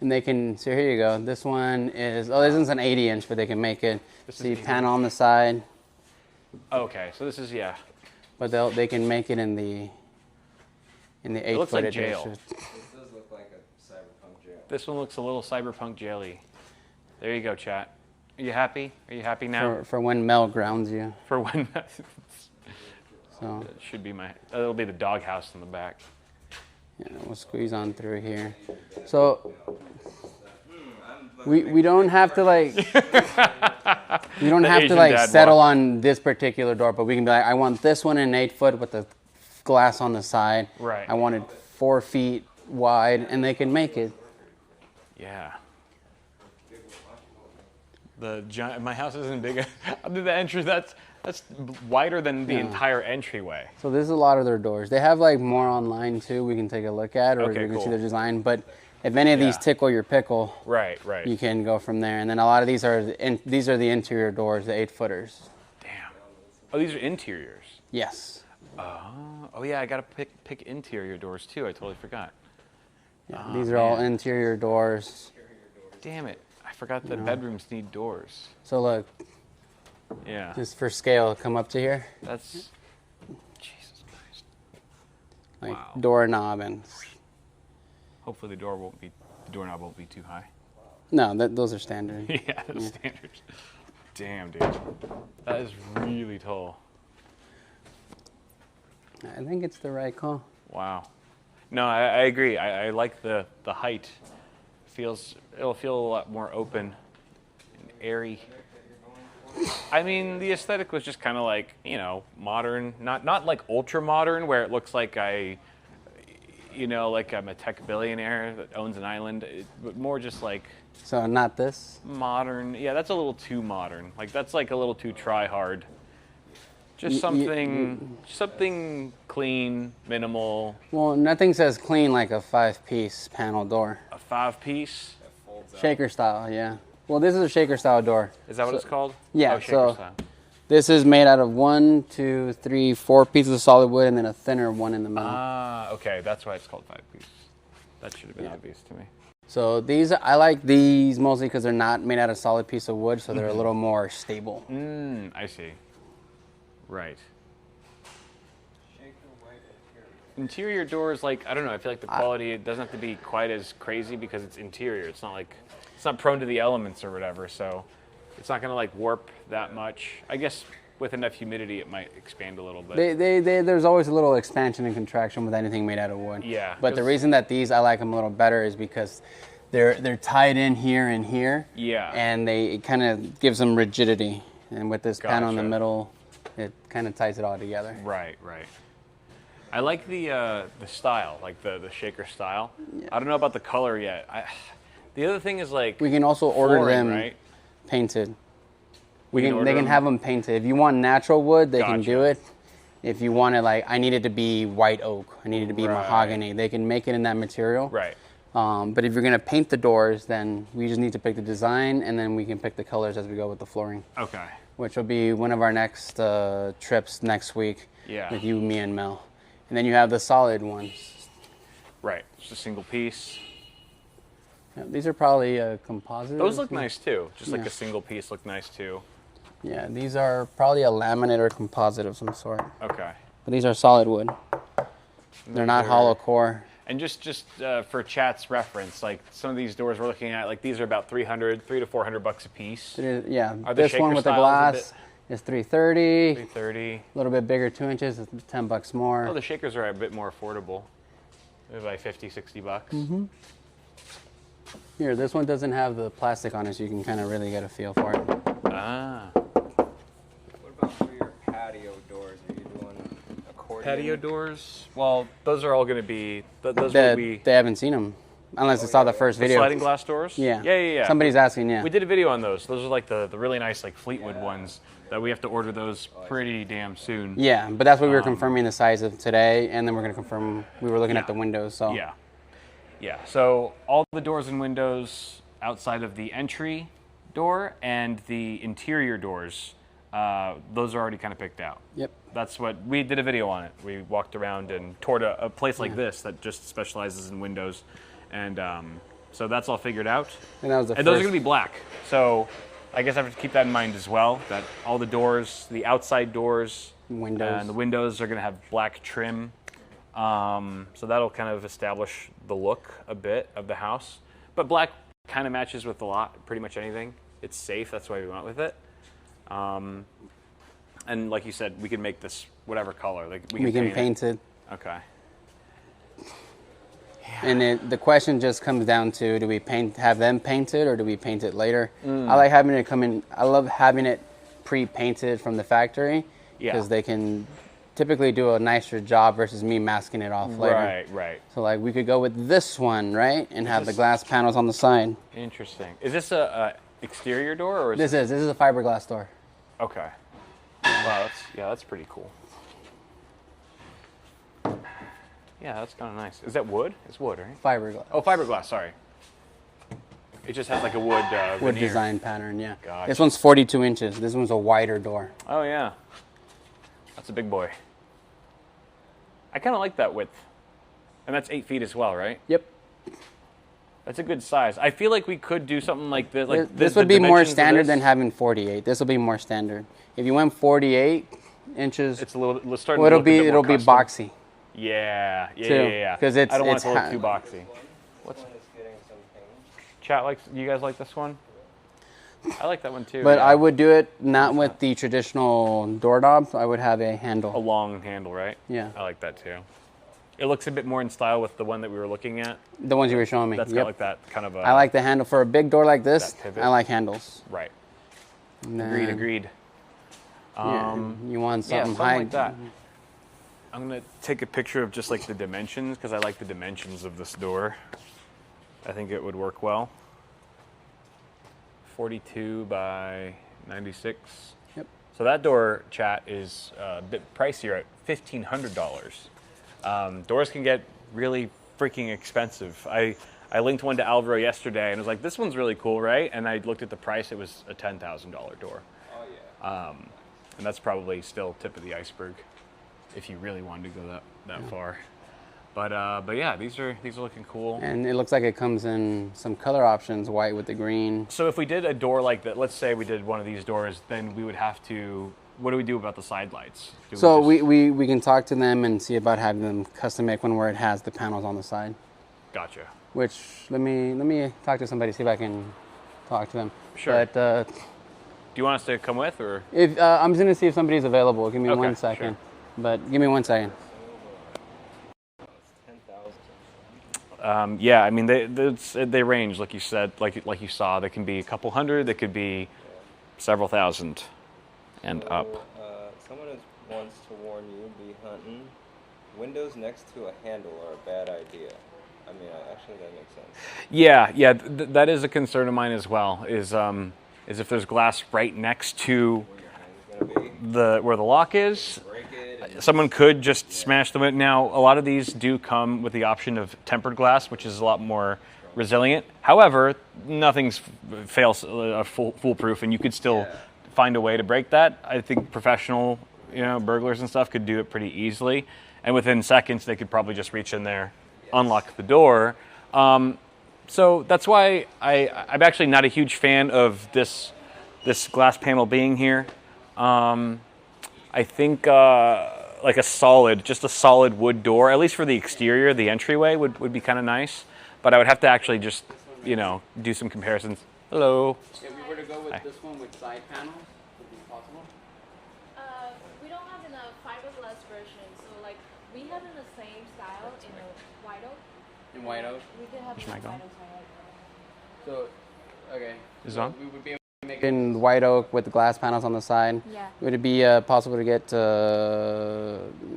and they can. So here you go. This one is. Oh, this one's an 80-inch, but they can make it. See panel on the side. Okay, so this is But they can make it in the 8 looks foot like jail. edition. This does look like a cyberpunk jail. This one looks a little cyberpunk jelly. There you go, chat. Are you happy? Are you happy now? For when Mel grounds you. For when So that should be my. That'll be the doghouse in the back. yeah, we'll squeeze on through here. So we don't have to like we don't The have to Asian like dad settle walk. on this particular door, but we can be like, I want this one in 8 foot with the glass on the side. Right. I want it 4 feet wide, and they can make it. Yeah. My house isn't big. Under the entry, that's wider than the entire entryway. So this is a lot of their doors. They have like more online too. We can take a look at, or Okay, you can see cool. their design. But if any of these Yeah. tickle your pickle, Right. you can go from there. And then a lot of these are the interior doors, the 8 footers. Damn. Oh, these are interiors. Yes. Oh yeah, I gotta pick interior doors too. I totally forgot. Yeah, Oh, these are all man. interior doors. Damn it! I forgot that bedrooms need doors. So look, Yeah. just for scale, come up to here, That's. Jesus Christ. like Wow. doorknob, and Hopefully the doorknob won't be too high. no, those are standard. Yeah, that's standard. Damn, dude. That is really tall. I think it's the right call. Wow. No, I agree. I like the height. It'll feel a lot more open and airy. I mean, the aesthetic was just kind of like, modern, not like ultra modern where it looks like like I'm a tech billionaire that owns an island, but more just like So not this. modern. Yeah, that's a little too modern. Like that's like a little too try hard. Just Y- something clean, minimal. Well, nothing says clean like a 5-piece panel door. A 5-piece. Shaker style, yeah. Well, this is a shaker style door. Is that what it's called? Yeah, Oh, shaker so- style. This is made out of 1, 2, 3, 4 pieces of solid wood, and then a thinner one in the middle. Ah, okay. That's why it's called 5-piece. That should have been obvious to me. So I like these mostly because they're not made out of solid piece of wood, so they're a little more stable. I see. Right. Interior doors, like, I don't know, I feel like the quality, it doesn't have to be quite as crazy because it's interior. It's not prone to the elements or whatever, so it's not going to, like, warp that much. I guess with enough humidity, it might expand a little bit. There's always a little expansion and contraction with anything made out of wood. Yeah, But the 'cause- reason that these I like them a little better is because they're tied in here and here. Yeah. And it kind of gives them rigidity. And with this panel in the Gotcha. middle, it kind of ties it all together. Right. I like the style, like the shaker style. I don't know about the color yet. The other thing is like We can also order flooring, them right? painted. can They order can them- have them painted. If you want natural wood, they can do Gotcha. it. If you want it like, I need it to be white oak, I need it to be Right. mahogany, they can make it in that material. Right. But if you're going to paint the doors, then we just need to pick the design, and then we can pick the colors as we go with the flooring, Okay. which will be one of our next trips next week Yeah. with you, me, and Mel. And then you have the solid ones. Right. Just a single piece. Yeah, these are probably composite. Those look nice too. Just like Yeah. a single piece look nice too. Yeah, these are probably a laminate or composite of some sort. Okay. But these are solid wood. They're not hollow core. And just for chat's reference, like some of these doors we're looking at, like these are about $300 to $400 a piece. Yeah, Are the this one shaker with the styles a glass is $330. $330. A little bit bigger, 2 inches, is $10 more. Oh, the shakers are a bit more affordable. Maybe like $50, $60. Here, this one doesn't have the plastic on it, so you can kind of really get a feel for it. Ah. What about for your patio doors? Are you doing accordion? Patio doors? Well, those are all going to be, those will be They haven't seen them, unless they saw the first video. sliding glass doors? Yeah. Yeah. Somebody's asking, yeah. We did a video on those. Those are like the really nice like Fleetwood ones that we have to order those pretty damn soon. Yeah, but that's what we were confirming the size of today, and then we're going to confirm, we were looking at the windows, so. Yeah, so all the doors and windows outside of the entry door and the interior doors, those are already kind of picked out. Yep. That's what, we did a video on it. We walked around and toured a place like this that just specializes in windows. And so that's all figured out. And that was those are going to be black. So I guess I have to keep that in mind as well, that all the doors, the outside doors, and the windows are going to have black trim. So that'll kind of establish the look a bit of the house. But black kind of matches with a lot, pretty much anything. It's safe, that's why we went with it. And like you said, we can make this whatever color. Like we can paint it. Okay. And the question just comes down to, do we have them painted, or do we paint it later? I like having it come in. I love having it pre-painted from the factory, because they can typically do a nicer job versus me masking it off later. Right. So like we could go with this one, right, and have the glass panels on the side. Interesting. Is this a exterior door, or this is a fiberglass door? Okay. Wow, that's pretty cool. Yeah, that's kind of nice. Is that wood? It's wood, right? Fiberglass. Oh, fiberglass. Sorry. It just has like a wood wood veneer. design pattern. Yeah. Gotcha. This one's 42 inches. This one's a wider door. Oh yeah. That's a big boy. I kind of like that width, and that's 8 feet as well, right? Yep. That's a good size. I feel like we could do something like this. Like this would be more standard than having 48. This will be more standard. If you went 48 inches, it's a little. Let's start. Well, it'll be boxy. Yeah. Because I don't want it to look too boxy. Chat you guys like this one? I like that one too. But I would do it not with the traditional doorknob. I would have a handle. A long handle, right? Yeah. I like that too. It looks a bit more in style with the one that we were looking at. The ones you were showing me. That's got like that kind of a... I like the handle. For a big door like this, I like handles. Right. You Agreed. want something high. Like that. I'm going to take a picture of just like the dimensions, because I like the dimensions of this door. I think it would work well. 42 by 96. Yep. So that door, chat, is a bit pricier at $1,500. Doors can get really freaking expensive. I linked one to Alvaro yesterday and was like, this one's really cool, right? And I looked at the price, it was a $10,000 door. Oh yeah. And that's probably still tip of the iceberg if you really wanted to go that far. But yeah, these are looking cool. And it looks like it comes in some color options, white with the green. So if we did a door like that, let's say we did one of these doors, then we would have to, what do we do about the side lights? We can talk to them and see about having them custom make one where it has the panels on the side. Gotcha. Which, let me talk to somebody, see if I can talk to them. Sure. But, do you want us to come with, or? If I'm just gonna see if somebody's available. Give me 1 second. Sure. But give me 1 second. Yeah, I mean they range, like you said, like you saw. They can be a couple hundred. They could be several thousand, and up. Someone wants to warn you: be hunting. Windows next to a handle are a bad idea. I mean, actually, that makes sense. Yeah, that is a concern of mine as well. Is if there's glass right next to where the lock is. Someone could just smash them in. Now, a lot of these do come with the option of tempered glass, which is a lot more resilient. However, nothing's foolproof, and you could still find a way to break that. I think professional, burglars and stuff could do it pretty easily, and within seconds, they could probably just reach in there, unlock the door. So that's why I'm actually not a huge fan of this glass panel being here. I think like a solid wood door, at least for the exterior, the entryway would be kind of nice. But I would have to actually just, do some comparisons. Hello. If we were to go with this one with side panels, would it be possible? We don't have in a fiberglass version, so like we have in the same style in a white oak. In white oak? We could have in a white oak. So, okay. Is it on? We would be able to make it in white oak with the glass panels on the side. Yeah. Would it be possible to get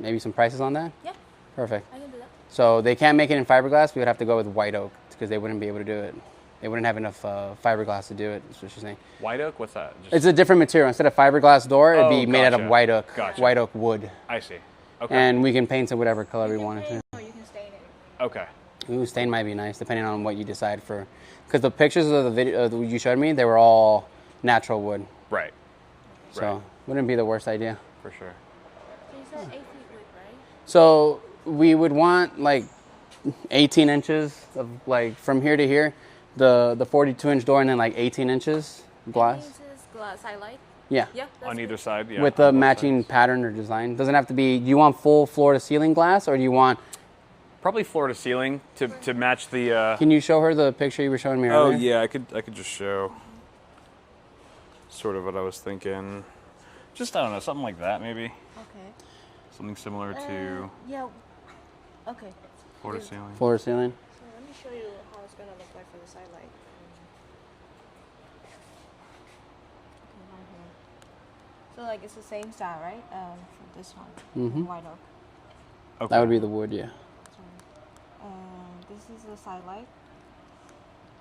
maybe some prices on that? Yeah, Perfect. I can do that. So they can't make it in fiberglass. We would have to go with white oak because they wouldn't be able to do it. They wouldn't have enough fiberglass to do it. That's what she's saying. White oak? What's that? It's a different material. Instead of fiberglass door, it'd be made out of gotcha. white oak. Gotcha. White oak wood. I see. Okay. And we can paint it whatever color we You wanted can to. paint or you can stain it. Okay. Ooh, stain might be nice depending on what you decide for. Because the pictures of the video you showed me, they were all natural wood. Right. So Right. wouldn't be the worst idea. For sure. So you said 8 feet width, right? So we would want like 18 inches of like from here to here, the 42-inch door, and then like 18 inches glass. 18 inches glass, I like. Yeah. Yeah, that's On good. either side, yeah. With the on both matching sides. pattern or design. Doesn't have to be. Do you want full floor to ceiling glass, or do you want? Probably floor to ceiling to match the. Can you show her the picture you were showing me Oh earlier? yeah, I could just show. Sort of what I was thinking. Just I don't know, something like that maybe. Okay. Something similar to Yeah. Okay. floor to ceiling. Floor to ceiling. So let me show you how it's gonna look like for the side light. Okay, right here. So like it's the same style, right? For this one, Mhm. white oak. Okay. That would be the wood, yeah. This is the side light.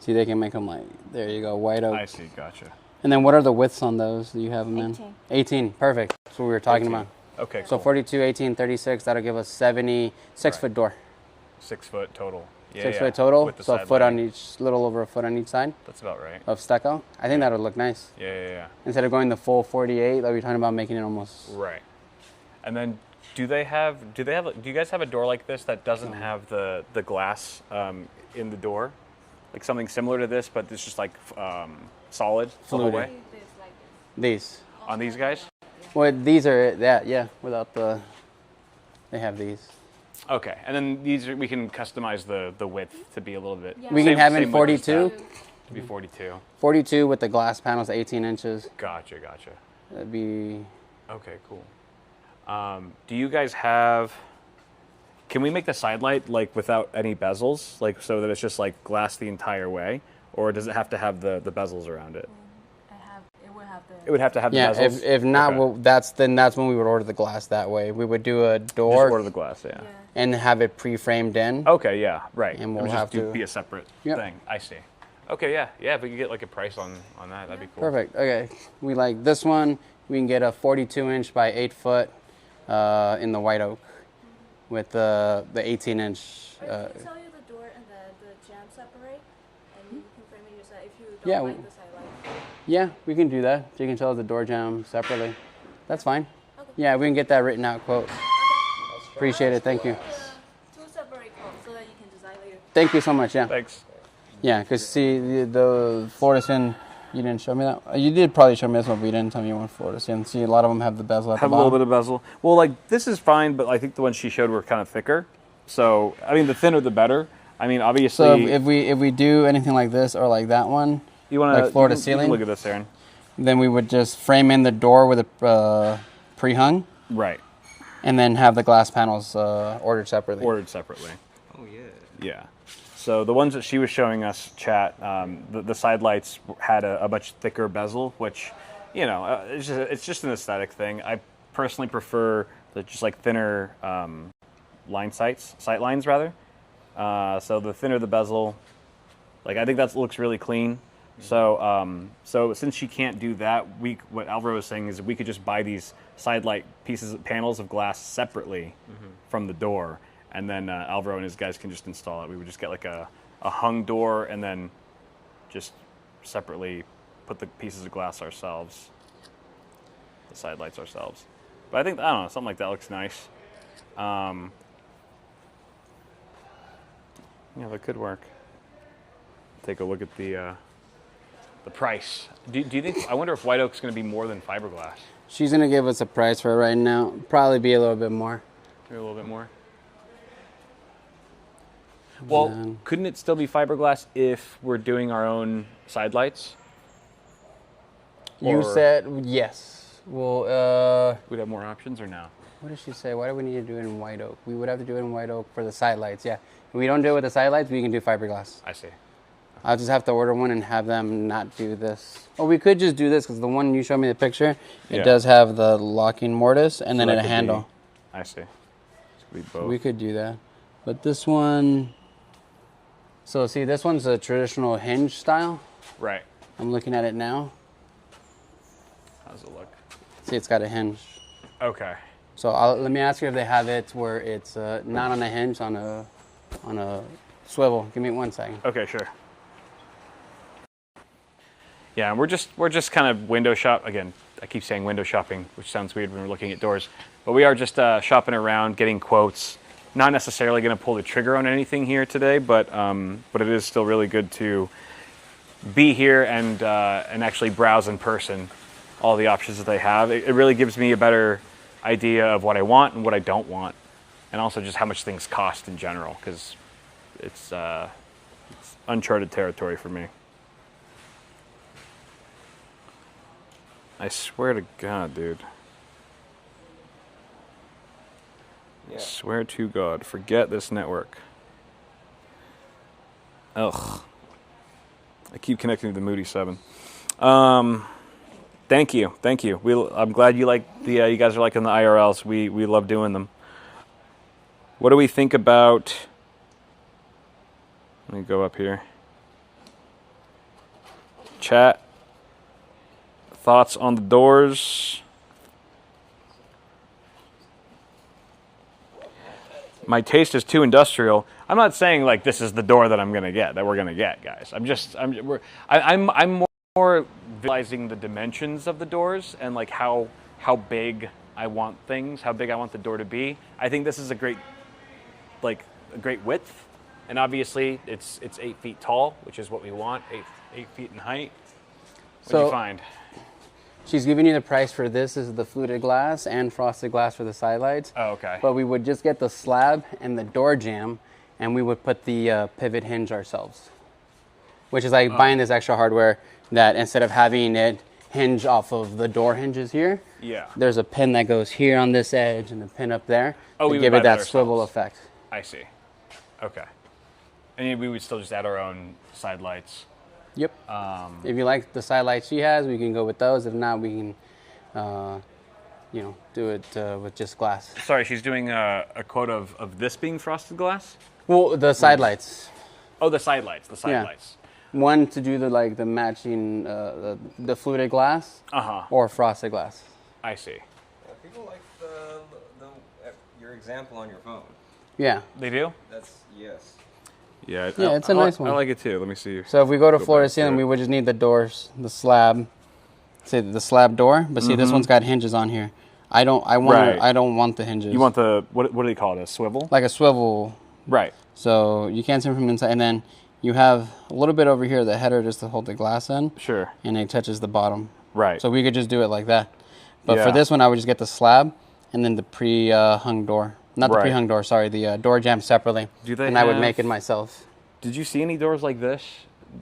See, they can make them like there. You go, white oak. I see, gotcha. And then what are the widths on those? Do you have them 18. in? 18. Perfect. That's what we were talking 18. about. Okay. So cool. 42, 18, 36. That'll give us 76 Right. foot door. 6 foot total. Yeah, 6 yeah. foot total. With the So a side foot on lighting. each, little over a foot on each side That's about right. of stucco. I think that would look nice. Yeah. Instead of going the full 48, that we're talking about making it almost. Right. And then do you guys have a door like this that doesn't have the glass in the door? Like something similar to this, but it's just like solid the whole Fluted. way This like this. These. on these guys? Well, these are that, yeah. Without the, they have these. Okay, and then we can customize the width to be a little bit. Yeah. We can have it in same width as 42. that, to be 42. 42 with the glass panels, 18 inches. Gotcha. That'd be. Okay, cool. Do you guys have? Can we make the side light like without any bezels, like so that it's just like glass the entire way, or does it have to have the bezels around it? It will have the. It would have to have Yeah, the bezels. if not, Okay. well, that's when we would order the glass that way. We would do a Just door order the glass, yeah. Yeah. and have it pre-framed in. Okay, yeah, right. And It we'll would have just to- be a separate Yep. thing. I see. Okay, yeah. If we could get like a price on that, that'd be cool. Perfect. Okay, we like this one. We can get a 42-inch by 8 foot in the white oak with the 18-inch. Or we can tell you the door and the jam separate, and you can frame it yourself if you don't Yeah, like the side light. Yeah, we can do that. So you can tell the door jam separately. That's fine. Okay. Yeah, we can get that written out quote. Appreciate it. Thank you. Two separate codes so that you can design later. Thank you so much. Yeah. Thanks. Yeah, because see, the Florida Sin, you didn't show me that. You did probably show me this one, but you didn't tell me you want Florida Sin. See, a lot of them have the bezel at Have the a little bottom. bit of bezel. Well, like this is fine, but I think the ones she showed were kind of thicker. So I mean, the thinner the better. I mean, obviously. So if we do anything like this or like that one, you want to like floor to ceiling? look at this, Aaron. then we would just frame in the door with a pre-hung, Right. and then have the glass panels ordered separately. Ordered separately. Oh yeah. Yeah. So the ones that she was showing us, chat, the side lights had a much thicker bezel, which, you know, it's just an aesthetic thing. I personally prefer the just like thinner sight lines rather. So the thinner the bezel, like I think that looks really clean. So so since she can't do that, what Alvaro was saying is we could just buy these side light panels of glass separately from the door. And then Alvaro and his guys can just install it. We would just get like a hung door and then just separately put the pieces of glass ourselves, the side lights ourselves. But I think, I don't know, something like that looks nice. Yeah, that could work. Take a look at the price. Do you think, I wonder if white oak's going to be more than fiberglass? She's gonna give us a price for it right now. Probably be a little bit more. Maybe a little bit more? Well, then- couldn't it still be fiberglass if we're doing our own side lights? You Or- said yes. Well, We'd have more options or no? what did she say? Why do we need to do it in white oak? We would have to do it in white oak for the side lights. Yeah. If we don't do it with the side lights, we can do fiberglass. I see. I'll just have to order one and have them not do this. Or we could just do this because the one you showed me the picture, it does have the locking mortise and then a handle. I see. This could be both. We could do that. But this one, so see, this one's a traditional hinge style. Right. I'm looking at it now. How's it look? See, it's got a hinge. Okay. So let me ask you if they have it where it's not on a hinge, on a swivel. Give me 1 second. Okay, sure. Yeah, and we're just kind of window shop again. I keep saying window shopping, which sounds weird when we're looking at doors, but we are just shopping around, getting quotes. Not necessarily going to pull the trigger on anything here today, but it is still really good to be here and actually browse in person all the options that they have. It really gives me a better idea of what I want and what I don't want, and also just how much things cost in general, because it's uncharted territory for me. I swear to God, dude. Yeah. I swear to God, forget this network. Ugh. I keep connecting to the Moody 7. Thank you. I'm glad you like the. You guys are liking the IRLs. We love doing them. What do we think about? Let me go up here. Chat. Thoughts on the doors? My taste is too industrial. I'm not saying like this is the door that we're gonna get, guys. I'm more visualizing the dimensions of the doors and like how big I want things, how big I want the door to be. I think this is a great width, and obviously it's 8 feet tall, which is what we want, 8 feet in height. What do you find? She's giving you the price for this is the fluted glass and frosted glass for the side lights. Oh, okay. But we would just get the slab and the door jamb, and we would put the pivot hinge ourselves, which is like buying this extra hardware that instead of having it hinge off of the door hinges here, there's a pin that goes here on this edge and a pin up there to give it that swivel effect. I see. Okay. And we would still just add our own side lights. Yep. If you like the side lights she has, we can go with those. If not, we can, do it with just glass. Sorry, she's doing a quote of this being frosted glass? Well, the side lights. Oh, the side lights. Lights. One to do the matching the fluted glass. Or frosted glass. I see. Yeah, people like your example on your phone. Yeah. They do? Yes. Yeah, it's a nice one. I like it too. Let me see. So if we go to floor to ceiling, we would just need the doors, the slab. Say the slab door, but see this one's got hinges on here. I don't want the hinges. You want the what do they call it? A swivel? Like a swivel. Right. So you can't see from inside, and then you have a little bit over here, the header just to hold the glass in. Sure. And it touches the bottom. Right. So we could just do it like that. But for this one, I would just get the slab and then the pre-hung door. Not the pre-hung door, sorry, the door jamb separately. I would make it myself. Did you see any doors like this?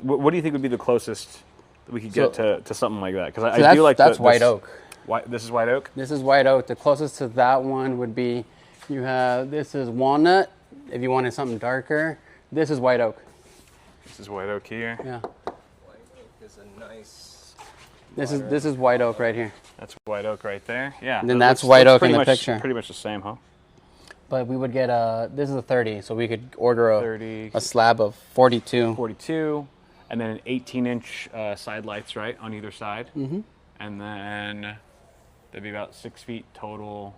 What do you think would be the closest that we could get to something like that? Because I feel like that's white oak. This is white oak? This is white oak. The closest to that one would be, this is walnut. If you wanted something darker, this is white oak. This is white oak here. Yeah. White oak is a nice. This is white oak right here. That's white oak right there. Yeah. And then that's white oak in the picture. Pretty much the same, huh? But we would get this is a 30, so we could order a slab of 42. 42, and then an 18-inch side lights, right, on either side. Mm-hmm. And then that'd be about 6 feet total.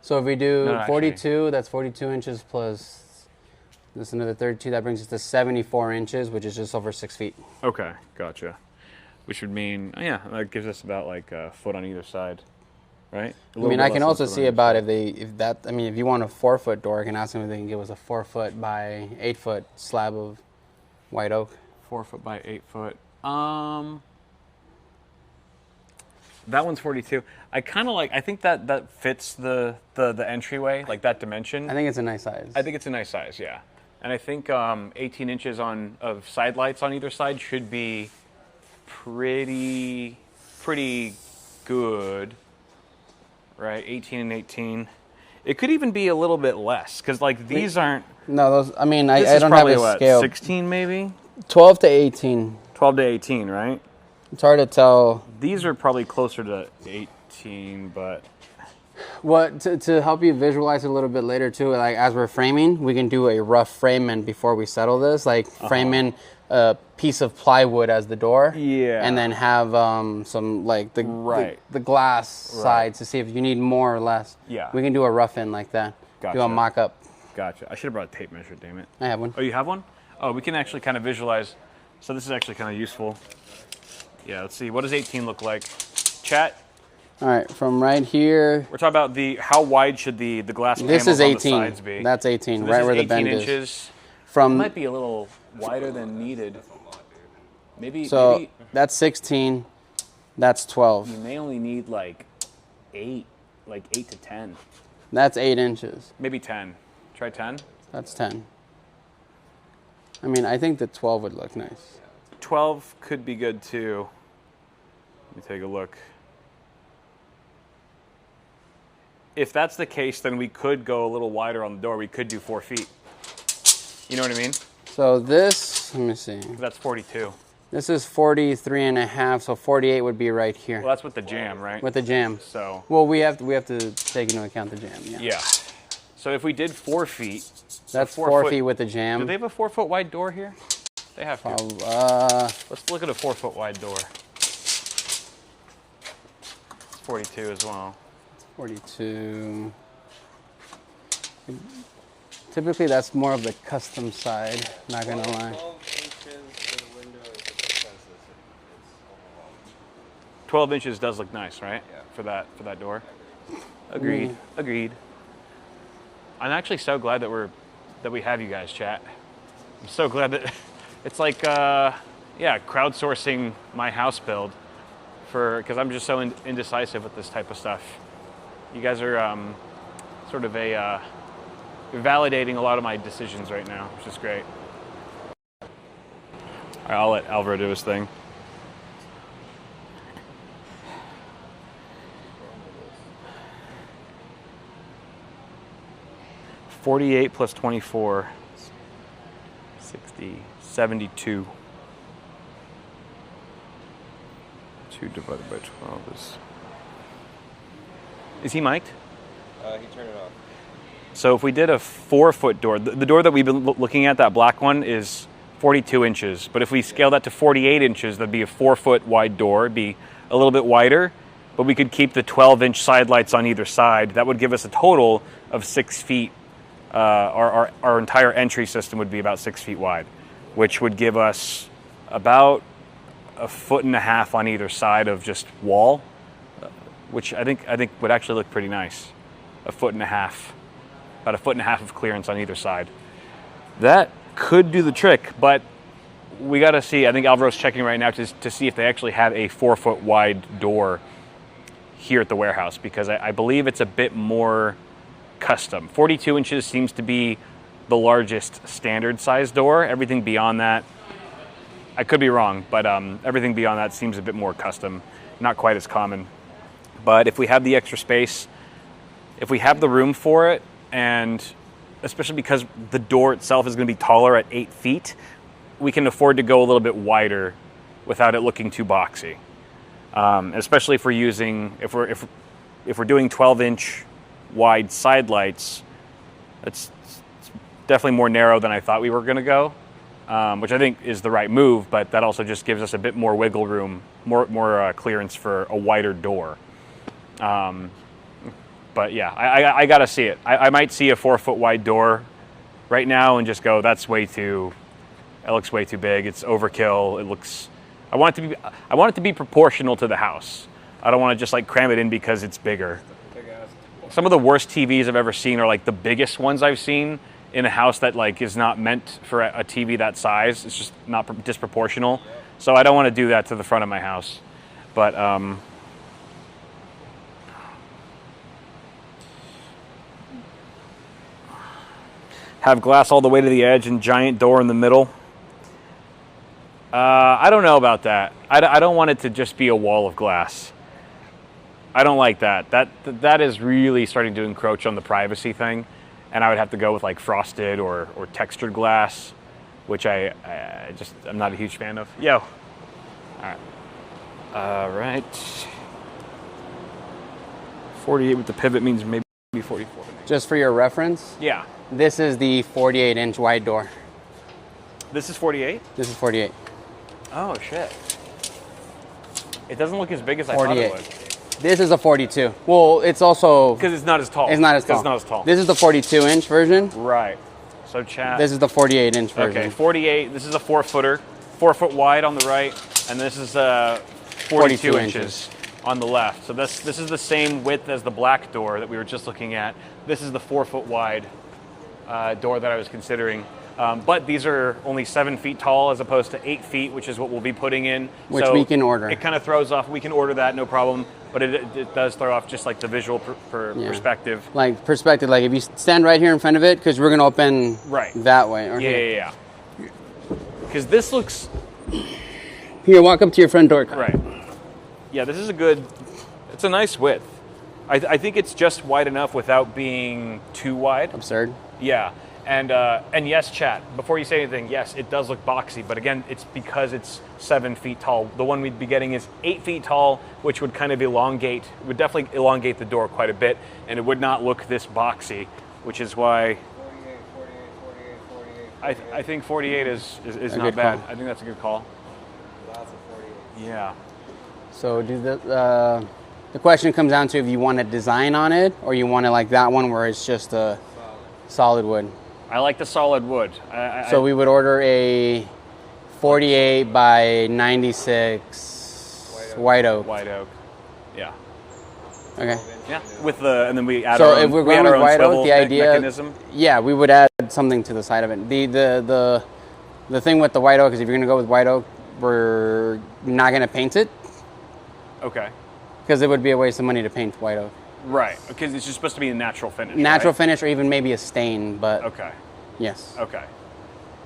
So if we do 42, that's 42 inches plus this another 32. That brings us to 74 inches, which is just over 6 feet. Okay, gotcha. Which would mean, that gives us about like a foot on either side. Right. I can also see about if you want a 4-foot door, I can ask them if they can give us a 4-foot by 8-foot slab of white oak. 4 foot by 8 foot. That one's 42. I think that fits the entryway, like that dimension. I think it's a nice size. I think it's a nice size, yeah. And I think 18 inches of side lights on either side should be pretty good. Right, 18 and 18. It could even be a little bit less because like these aren't. No, those. I don't this have probably a scale. 16 maybe. 12 to 18. 12 to 18, right? It's hard to tell. These are probably closer to 18, but What to help you visualize it a little bit later too, like as we're framing, we can do a rough framing before we settle this, like framing a piece of plywood as the door. Yeah. And then have some like the glass sides to see if you need more or less. Yeah. We can do a rough in like that. Gotcha. Do a mock up. Gotcha. I should have brought a tape measure, damn it. I have one. Oh, you have one? Oh, we can actually kind of visualize. So this is actually kind of useful. Yeah, let's see. What does 18 look like? Chat. All right, from right here. We're talking about how wide should the glass This panels is on 18. the sides be? That's 18, So right this where is the bend 18 is. inches. From It might be a little wider than needed. Maybe. so that's 16. That's 12. You may only need like 8 to 10. That's 8 inches. Maybe 10. Try 10. That's 10. I mean, I think the 12 would look nice. 12 could be good too. Let me take a look. If that's the case, then we could go a little wider on the door. We could do 4 feet. You know what I mean? So this, let me see. That's 42. This is 43 and a half, so 48 would be right here. Well, that's with the jam, right? With the jam. So. Well, we have to take into account the jam, yeah. Yeah. So if we did 4 feet. That's 4 4 feet with the jam. Do they have a 4 foot wide door here? They have to. Let's look at a 4 foot wide door. It's 42 as well. 42. Typically, that's more of the custom side, not gonna lie. 12 inches for the window is a consensus. It's overwhelming. 12 inches does look nice, right? Yeah. For that door. Agreed. Agreed. I'm actually so glad that we have you guys, chat. I'm so glad that it's like crowdsourcing my house build because I'm just so indecisive with this type of stuff. You guys are sort of you're validating a lot of my decisions right now, which is great. All right, I'll let Alvaro do his thing. $48 plus 24, 60, 72. 2 divided by 12 is... Is he mic'd? He turned it off. So if we did a 4 foot door, the door that we've been looking at, that black one, is 42 inches. But if we scale that to 48 inches, that'd be a 4 foot wide door. It'd be a little bit wider, but we could keep the 12-inch side lights on either side. That would give us a total of 6 feet. Our entire entry system would be about 6 feet wide, which would give us about 1.5 feet on either side of just wall, which I think would actually look pretty nice. 1.5 feet, about 1.5 feet of clearance on either side. That could do the trick, but we got to see. I think Alvaro's checking right now to see if they actually have a 4 foot wide door here at the warehouse, because I believe it's a bit more custom. 42 inches seems to be the largest standard size door. Everything beyond that, I could be wrong, but everything beyond that seems a bit more custom, not quite as common. But if we have the extra space, if we have the room for it, and especially because the door itself is going to be taller at 8 feet, we can afford to go a little bit wider without it looking too boxy. Especially if we're using, if we're doing 12-inch wide side lights, it's definitely more narrow than I thought we were going to go, which I think is the right move, but that also just gives us a bit more wiggle room, more clearance for a wider door. But yeah, I got to see it. I might see a 4 foot wide door right now and just go, that looks way too big. It's overkill. I want it to be proportional to the house. I don't want to just like cram it in because it's bigger. Some of the worst TVs I've ever seen are like the biggest ones I've seen in a house that like is not meant for a TV that size. It's just not disproportional. So I don't want to do that to the front of my house. But have glass all the way to the edge and giant door in the middle. I don't know about that. I don't want it to just be a wall of glass. I don't like that. That is really starting to encroach on the privacy thing, and I would have to go with like frosted or textured glass, which I'm not a huge fan of. Yo. All right. 48 with the pivot means maybe 44. Just for your reference, Yeah. this is the 48-inch wide door. This is 48? This is 48. Oh, shit. It doesn't look as big as I thought it 48. would. This is a 42. Well, it's also... Because it's not as tall. It's not as tall. It's not as tall. This is the 42-inch version. Right. So chat. This is the 48-inch version. Okay, 48. This is a 4-footer. 4 foot wide on the right, and this is 42 inches on the left. So this is the same width as the black door that we were just looking at. This is the 4 foot wide door that I was considering. But these are only 7 feet tall as opposed to 8 feet, which is what we'll be putting in. Which so we can order. It kind of throws off. We can order that, no problem. But it does throw off just like the visual perspective. Like perspective, like if you stand right here in front of it, because we're going to open that way. Okay. Yeah. Because this looks... Here, walk up to your front door, Kyle. Right. Yeah, this is it's a nice width. I think it's just wide enough without being too wide. Absurd. Yeah. And yes, chat, before you say anything, yes, it does look boxy, but again, it's because it's 7 feet tall. The one we'd be getting is 8 feet tall, which would kind of would definitely elongate the door quite a bit, and it would not look this boxy, which is why 48. I think 48 is not bad. I think that's a good call. Lots of 48. Yeah. So the question comes down to if you want a design on it, or you want it like that one where it's just a solid wood. I like the solid wood. So we would order a 48 by 96 white oak. White oak. Yeah. Okay. Yeah. And then we add So our own, if we're going with white oak, the idea, mechanism. yeah, we would add something to the side of it. The thing with the white oak is if you're going to go with white oak, we're not going to paint it. Okay. Because it would be a waste of money to paint white oak. Right, because it's just supposed to be a natural finish. Natural right? finish, or even maybe a stain, but okay. Yes. Okay.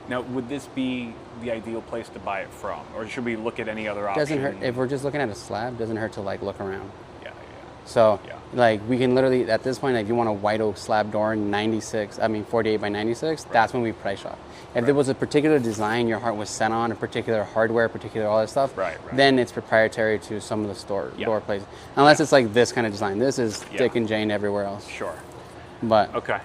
Now, would this be the ideal place to buy it from, or should we look at any other option? Doesn't hurt if we're just looking at a slab. Doesn't hurt to like look around. Yeah. So Yeah. like we can literally at this point, like if you want a white oak slab door, 48 by 96, that's when we price shop. If there was a particular design your heart was set on, a particular hardware, particular all that stuff, Right. then it's proprietary to some of the Yeah. door places. Unless it's like this kind of design. This is Yeah. Dick and Jane everywhere else. Sure. But Okay.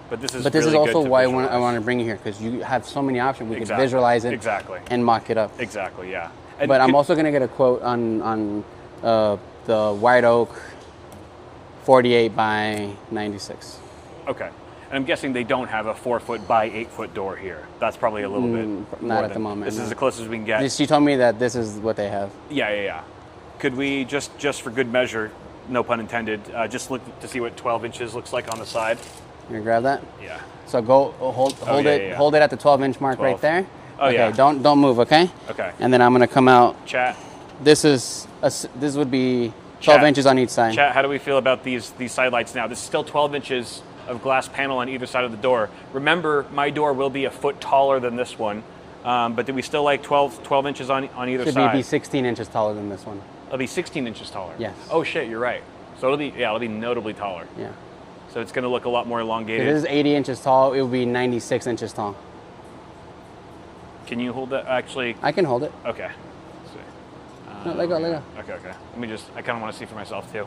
But this is this really is also good to why I visualize. want to bring you here, because you have so many options. We Exactly. could visualize it and mock it up. Exactly. Yeah. But I'm also going to get a quote on the white oak 48 by 96. Okay. And I'm guessing they don't have a 4 foot by 8 foot door here. That's probably a little bit. Not more at the than- moment, This no. is the closest we can get. She told me that this is what they have. Yeah. Could we just for good measure, no pun intended, just look to see what 12 inches looks like on the side? You gonna grab that? Yeah. So go hold yeah. hold it at the 12-inch mark 12. right there. Oh, okay, yeah. Don't move, okay? Okay. And then I'm gonna come out. Chat. This would be 12 Chat. inches on each side. Chat, how do we feel about these side lights now? This is still 12 inches of glass panel on either side of the door. Remember, my door will be a foot taller than this one, but do we still like 12 inches on either Should side? be 16 inches taller than this one. It'll be 16 inches taller. Yes. Oh shit, you're right. So it'll be notably taller. Yeah. So it's going to look a lot more If elongated. this is 80 inches tall, it would be 96 inches tall. Can you hold that? Actually, I can hold it. okay. Let's see. No, let go. Okay. Let me I kind of want to see for myself too.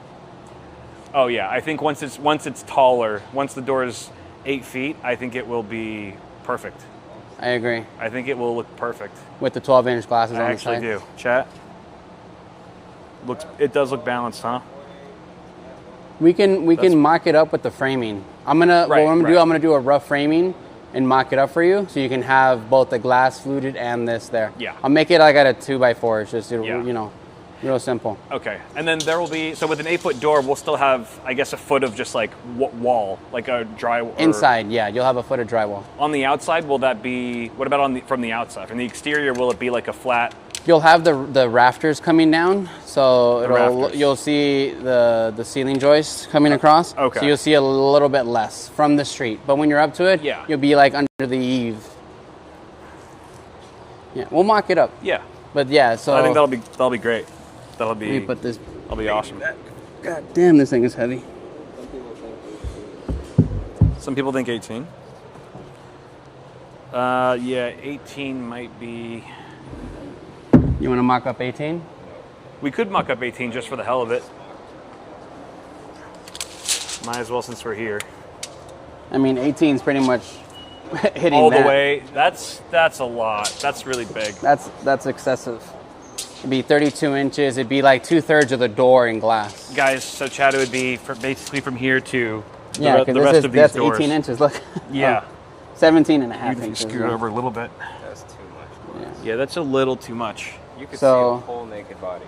Oh yeah, I think once it's taller, once the door is 8 feet, I think it will be perfect. I agree. I think it will look perfect. With the 12-inch glasses I on the actually side. do. Chat. It does look balanced, huh? We can mock it up with the framing. I'm gonna do a rough framing and mock it up for you, so you can have both the glass fluted and this there. Yeah. I'll make it like at a 2x4. It's just Yeah. real simple. Okay, and then there will be, so with an 8 foot door, we'll still have, I guess, a foot of just like wall, like a dry. Inside, yeah, you'll have a foot of drywall. On the outside, will that be? What about from the outside? From the exterior, will it be like a flat? You'll have the rafters coming down, so rafters. you'll see the ceiling joists coming across. Okay. So you'll see a little bit less from the street, but when you're up to it, Yeah. you'll be like under the eave. Yeah, we'll mock it up. Yeah. But yeah, so I think that'll be great. Let me put this. That'll be awesome. God damn, this thing is heavy. Some people think 18. Yeah, 18 might be. You want to mock up 18? We could mock up 18 just for the hell of it. Might as well since we're here. I mean, 18 is pretty much hitting All the that. way. That's a lot. That's really big. That's excessive. It'd be 32 inches. It'd be like 2/3 of the door in glass. Guys, so Chad, it would be basically from here to Yeah, the because rest of these that's doors. 18 inches. Look. Yeah. 17 and a half You inches. scoot over a little bit. That's too much. Yeah. Yeah, that's a little too much. You could So- see a whole naked body.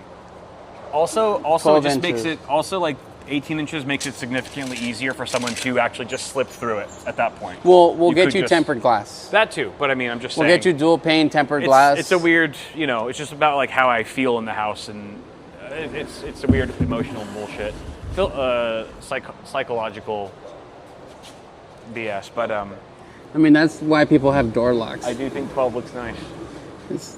Also, 12 it just makes inches. it also like 18 inches makes it significantly easier for someone to actually just slip through it at that point. We'll get could you just- tempered glass. That too, but I mean, I'm just We'll saying. get you dual pane tempered it's, glass. It's a weird, it's just about like how I feel in the house, and it's a weird emotional bullshit, psychological BS. But I mean, that's why people have door locks. I do think 12 looks nice. It's-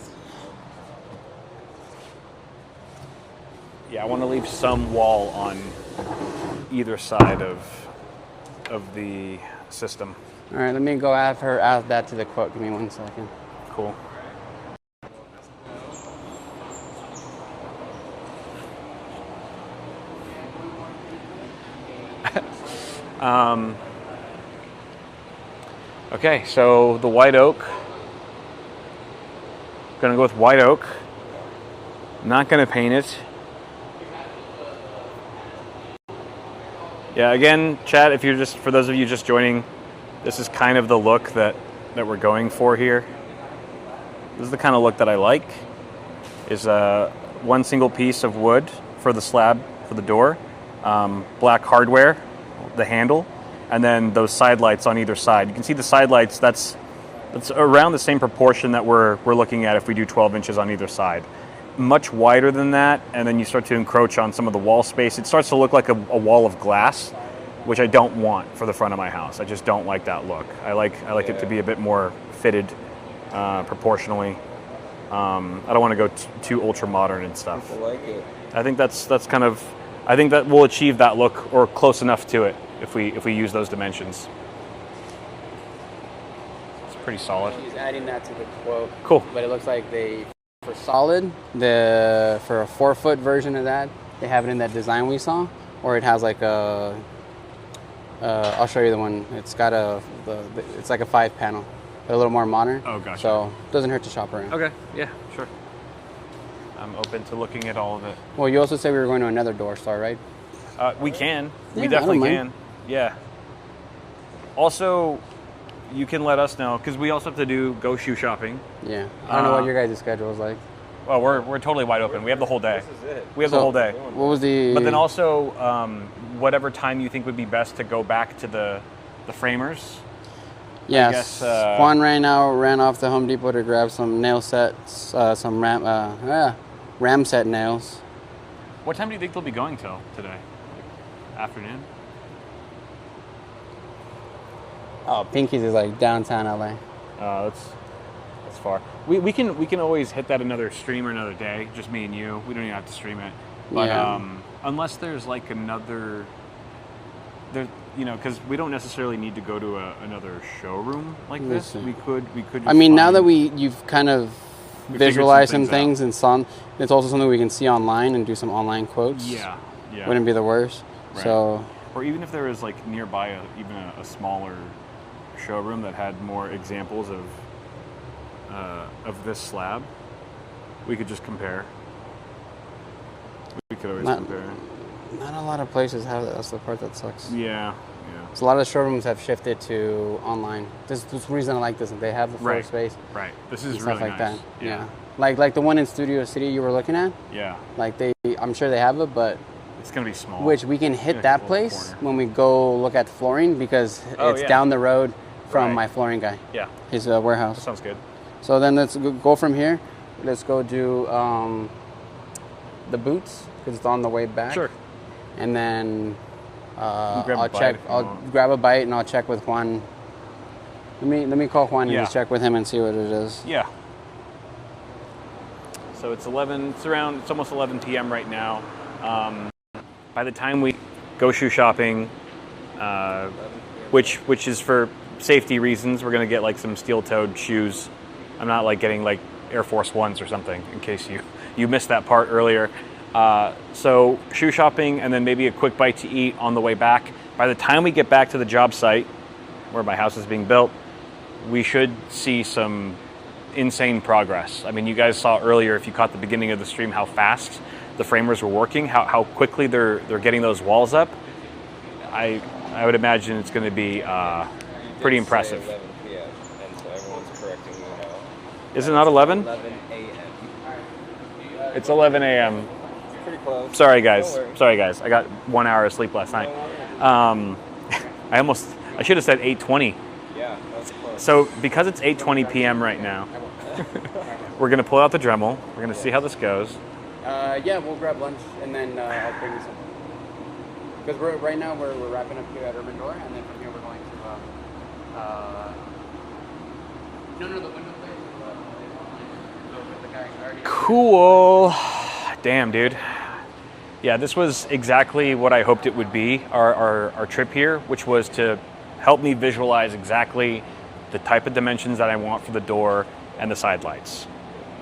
Yeah, I want to leave some wall on either side of the system. All right, let me go add that to the quote. Give me 1 second. Cool. Okay, so the white oak. Gonna go with white oak. Not gonna paint it. Yeah, again, chat, if you're just, for those of you just joining, this is kind of the look that we're going for here. This is the kind of look that I like, is one single piece of wood for the slab for the door, black hardware, the handle, and then those side lights on either side. You can see the side lights, that's around the same proportion that we're looking at if we do 12 inches on either side. Much wider than that, and then you start to encroach on some of the wall space. It starts to look like a wall of glass, which I don't want for the front of my house. I just don't like that look. I like it to be a bit more fitted proportionally. I don't want to go too ultra modern and stuff. I like it. I think that's kind of, I think that we'll achieve that look or close enough to it if we use those dimensions. It's pretty solid. He's adding that to the quote. Cool. But it looks like for solid, for a 4-foot version of that, they have it in that design we saw, or it has like I'll show you the one. It's got it's like a 5-panel, but a little more modern. Oh, gotcha. So it doesn't hurt to shop around. Okay, yeah, sure. I'm open to looking at all of it. Well, you also said we were going to another door store, right? We can. Yeah, We I definitely don't can. mind. Yeah. Also, you can let us know, because we also have to go shoe shopping. Yeah. I don't know what your guys' schedule is like. Well, we're totally wide open. We have the whole day. This is it. We have the whole day. What was the? But then also, whatever time you think would be best to go back to the framers. Yes. guess, Juan ran off to Home Depot to grab some nail sets, some ram set nails. What time do you think they'll be going till today? Afternoon? Oh, Pinky's is like downtown LA. That's far. We can always hit that another stream or another day. Just me and you. We don't even have to stream it. But Yeah. unless there's like another, because we don't necessarily need to go to another showroom like this. Listen. We could. I mean, now that find- you've kind of We figured visualized some some things things and some, it's also something we can see online and do some online quotes. Yeah. Wouldn't be the worst. Right. So Or even if there was like nearby even a smaller showroom that had more examples of this slab, we could just compare. We could always Not- compare. not a lot of places have that. That's the part that sucks. Yeah. So a lot of showrooms have shifted to online. This is the reason I like this. They have the floor Right. space Right. This is and really stuff like nice. that. Yeah. Like the one in Studio City you were looking at. Yeah. Like I'm sure they have it, but It's gonna be small. which we can hit Yeah, that little place corner. when we go look at flooring because Oh, it's yeah. down the road from Right. my flooring guy, Yeah. his That warehouse. sounds good. So then let's go from here. Let's go do the boots because it's on the way back. Sure. And then grab a I'll bite check. if you I'll want. grab a bite and I'll check with Juan. Let me call Juan and Yeah. just check with him and see what it is. Yeah. So it's 11. It's almost 11 p.m. right now. By the time we go shoe shopping, which is for safety reasons, we're gonna get like some steel-toed shoes. I'm not like getting like Air Force Ones or something in case you missed that part earlier. So shoe shopping and then maybe a quick bite to eat on the way back. By the time we get back to the job site where my house is being built, we should see some insane progress. I mean, you guys saw earlier, if you caught the beginning of the stream, how fast the framers were working, how quickly they're getting those walls up. I would imagine it's going to be pretty impressive. 11 p.m. and so everyone's correcting me now. Is it not 11? 11 a.m. It's 11 a.m. Pretty close. Sorry, guys. Don't worry. Sorry, guys. I got 1 hour of sleep last night. I should have said 8:20. Yeah, that's close. So because it's 8:20 p.m. right now, we're going to pull out the Dremel. We're going to see how this goes. Yeah, we'll grab lunch and then I'll bring you some. Because right now we're wrapping up here at Urban Door, and then from here we're going to the window place. The guy already. Cool. Damn, dude. Yeah, this was exactly what I hoped it would be, our trip here, which was to help me visualize exactly the type of dimensions that I want for the door and the side lights.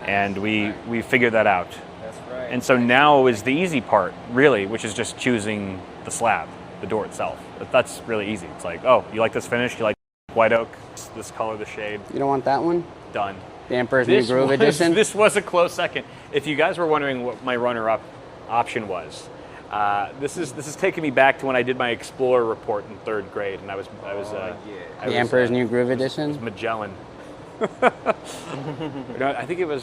And we figured that out. That's right. And so now is the easy part, really, which is just choosing the slab, the door itself. That's really easy. It's like, oh, you like this finish? You like white oak? This color, the shade? You don't want that one? Done. The Emperor's New Groove Edition? This was a close second. If you guys were wondering what my runner-up option was, this is taking me back to when I did my Explorer report in 3rd grade, and I was The Emperor's New Groove It was Edition? Magellan. No, I think it was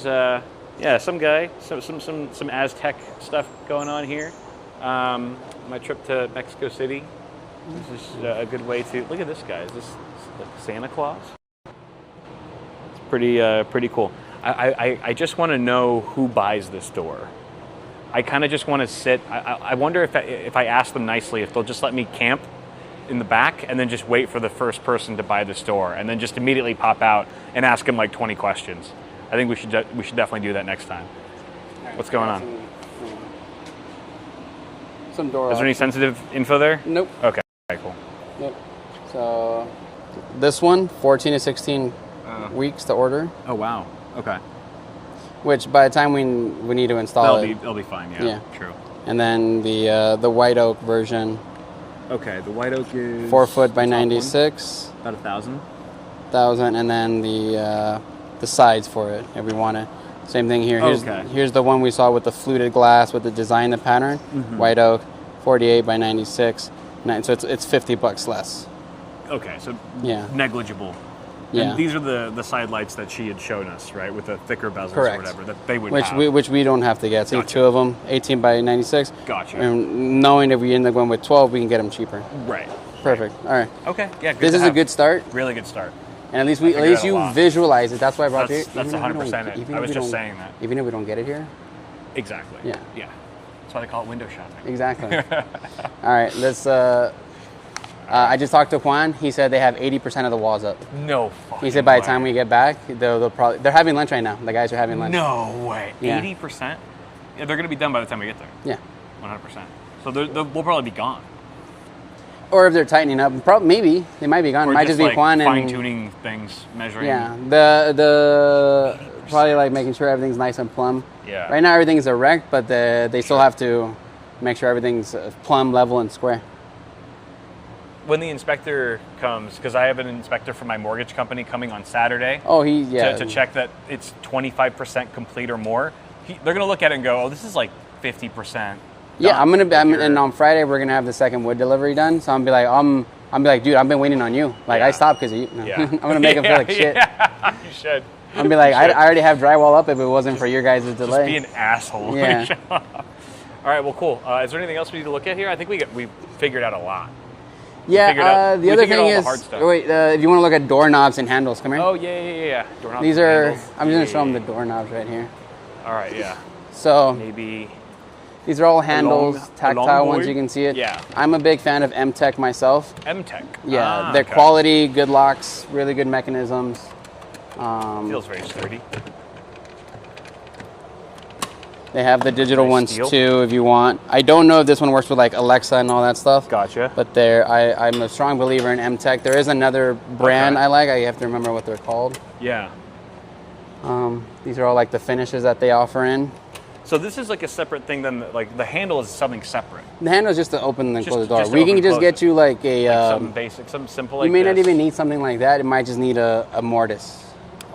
some guy, some Aztec stuff going on here. My trip to Mexico City. This is a good way to look at this guy. Is this like Santa Claus? It's pretty cool. I just want to know who buys this door. I kind of just want to sit. I wonder if I ask them nicely, if they'll just let me camp in the back and then just wait for the first person to buy this door and then just immediately pop out and ask them like 20 questions. I think we should definitely do that next time. What's going on? Some door. Is there any sensitive info there? Nope. Okay, cool. Yep. So this one, 14 to 16 weeks to order. Oh wow. Okay. Which by the time we need to install That'll be fine. Yeah. True. And then the white oak version. Okay. The white oak is 4 foot by 96. About 1,000. 1,000, and then the sides for it if we want it. Same thing here. Here's the one we saw with the fluted glass with the design, the pattern. Mm-hmm. White oak, 48 by 96. So it's $50 less. Okay, so Yeah. negligible. Yeah. And these are the side lights that she had shown us, right, with the thicker bezels Correct. or whatever that they would have. Which we don't have to get. See, Gotcha. 2 of them, 18 by 96. Gotcha. And knowing if we end up going with 12, we can get them cheaper. Right. Perfect. All right. Okay. Yeah. Good This to is a have. good start, Really good start. and at least I figured out a you lot. visualize it. That's why I brought That's it. 100% it. I was just saying that. Even if we don't get it here. Exactly. Yeah. Yeah. That's why they call it window shopping. Exactly. All right. Let's. I just talked to Juan. He said they have 80% of the walls up. No fucking He said by the way. time we get back, they're having lunch right now. The guys are having lunch. No way. Yeah. 80%? Yeah, they're going to be done by the time we get there. Yeah. 100%. So we'll probably be gone. Or if they're tightening up, maybe they might be gone. Or Might just be like Juan and fine-tuning things, measuring. yeah. The probably like making sure everything's nice and plumb. Yeah. Right now everything's erect, but they still have to make sure everything's plumb, level, and square. When the inspector comes, because I have an inspector from my mortgage company coming on Saturday to check that it's 25% complete or more, they're going to look at it and go, oh, this is like 50%. Yeah, I'm gonna be. Like And on Friday we're gonna have the second wood delivery done. So I'm be like, dude, I've been waiting on you. Like Yeah. I stopped because of you. No. Yeah. I'm gonna make him feel like shit. Yeah, you should. I'm be like, I already have drywall up if it wasn't for your guys' delay. Just be an asshole. Yeah. All right, well, cool. Is there anything else we need to look at here? I think we figured out a lot. Yeah. we The other figured thing all the is, hard stuff. wait. If you want to look at doorknobs and handles, come here. Oh, yeah. Doorknobs These and are. handles. I'm just gonna show them Yeah. the doorknobs right here. All right, yeah. So Maybe. these are all handles, long tactile ones. board? You can see it. Yeah. I'm a big fan of M-Tech myself. M-Tech. Yeah, they're okay. quality, good locks, really good mechanisms. Feels very sturdy. They have the digital Nice ones steel. too, if you want. I don't know if this one works with like Alexa and all that stuff. Gotcha. But I'm a strong believer in M-Tech. There is another brand Okay. I like. I have to remember what they're called. Yeah. These are all like the finishes that they offer in. So this is like a separate thing than like the handle is something separate. The handle is just to open and Just- close the door. just to We open can and just close get it. you like a. Something basic, something simple like you may not this. even need something like that. It might just need a mortise,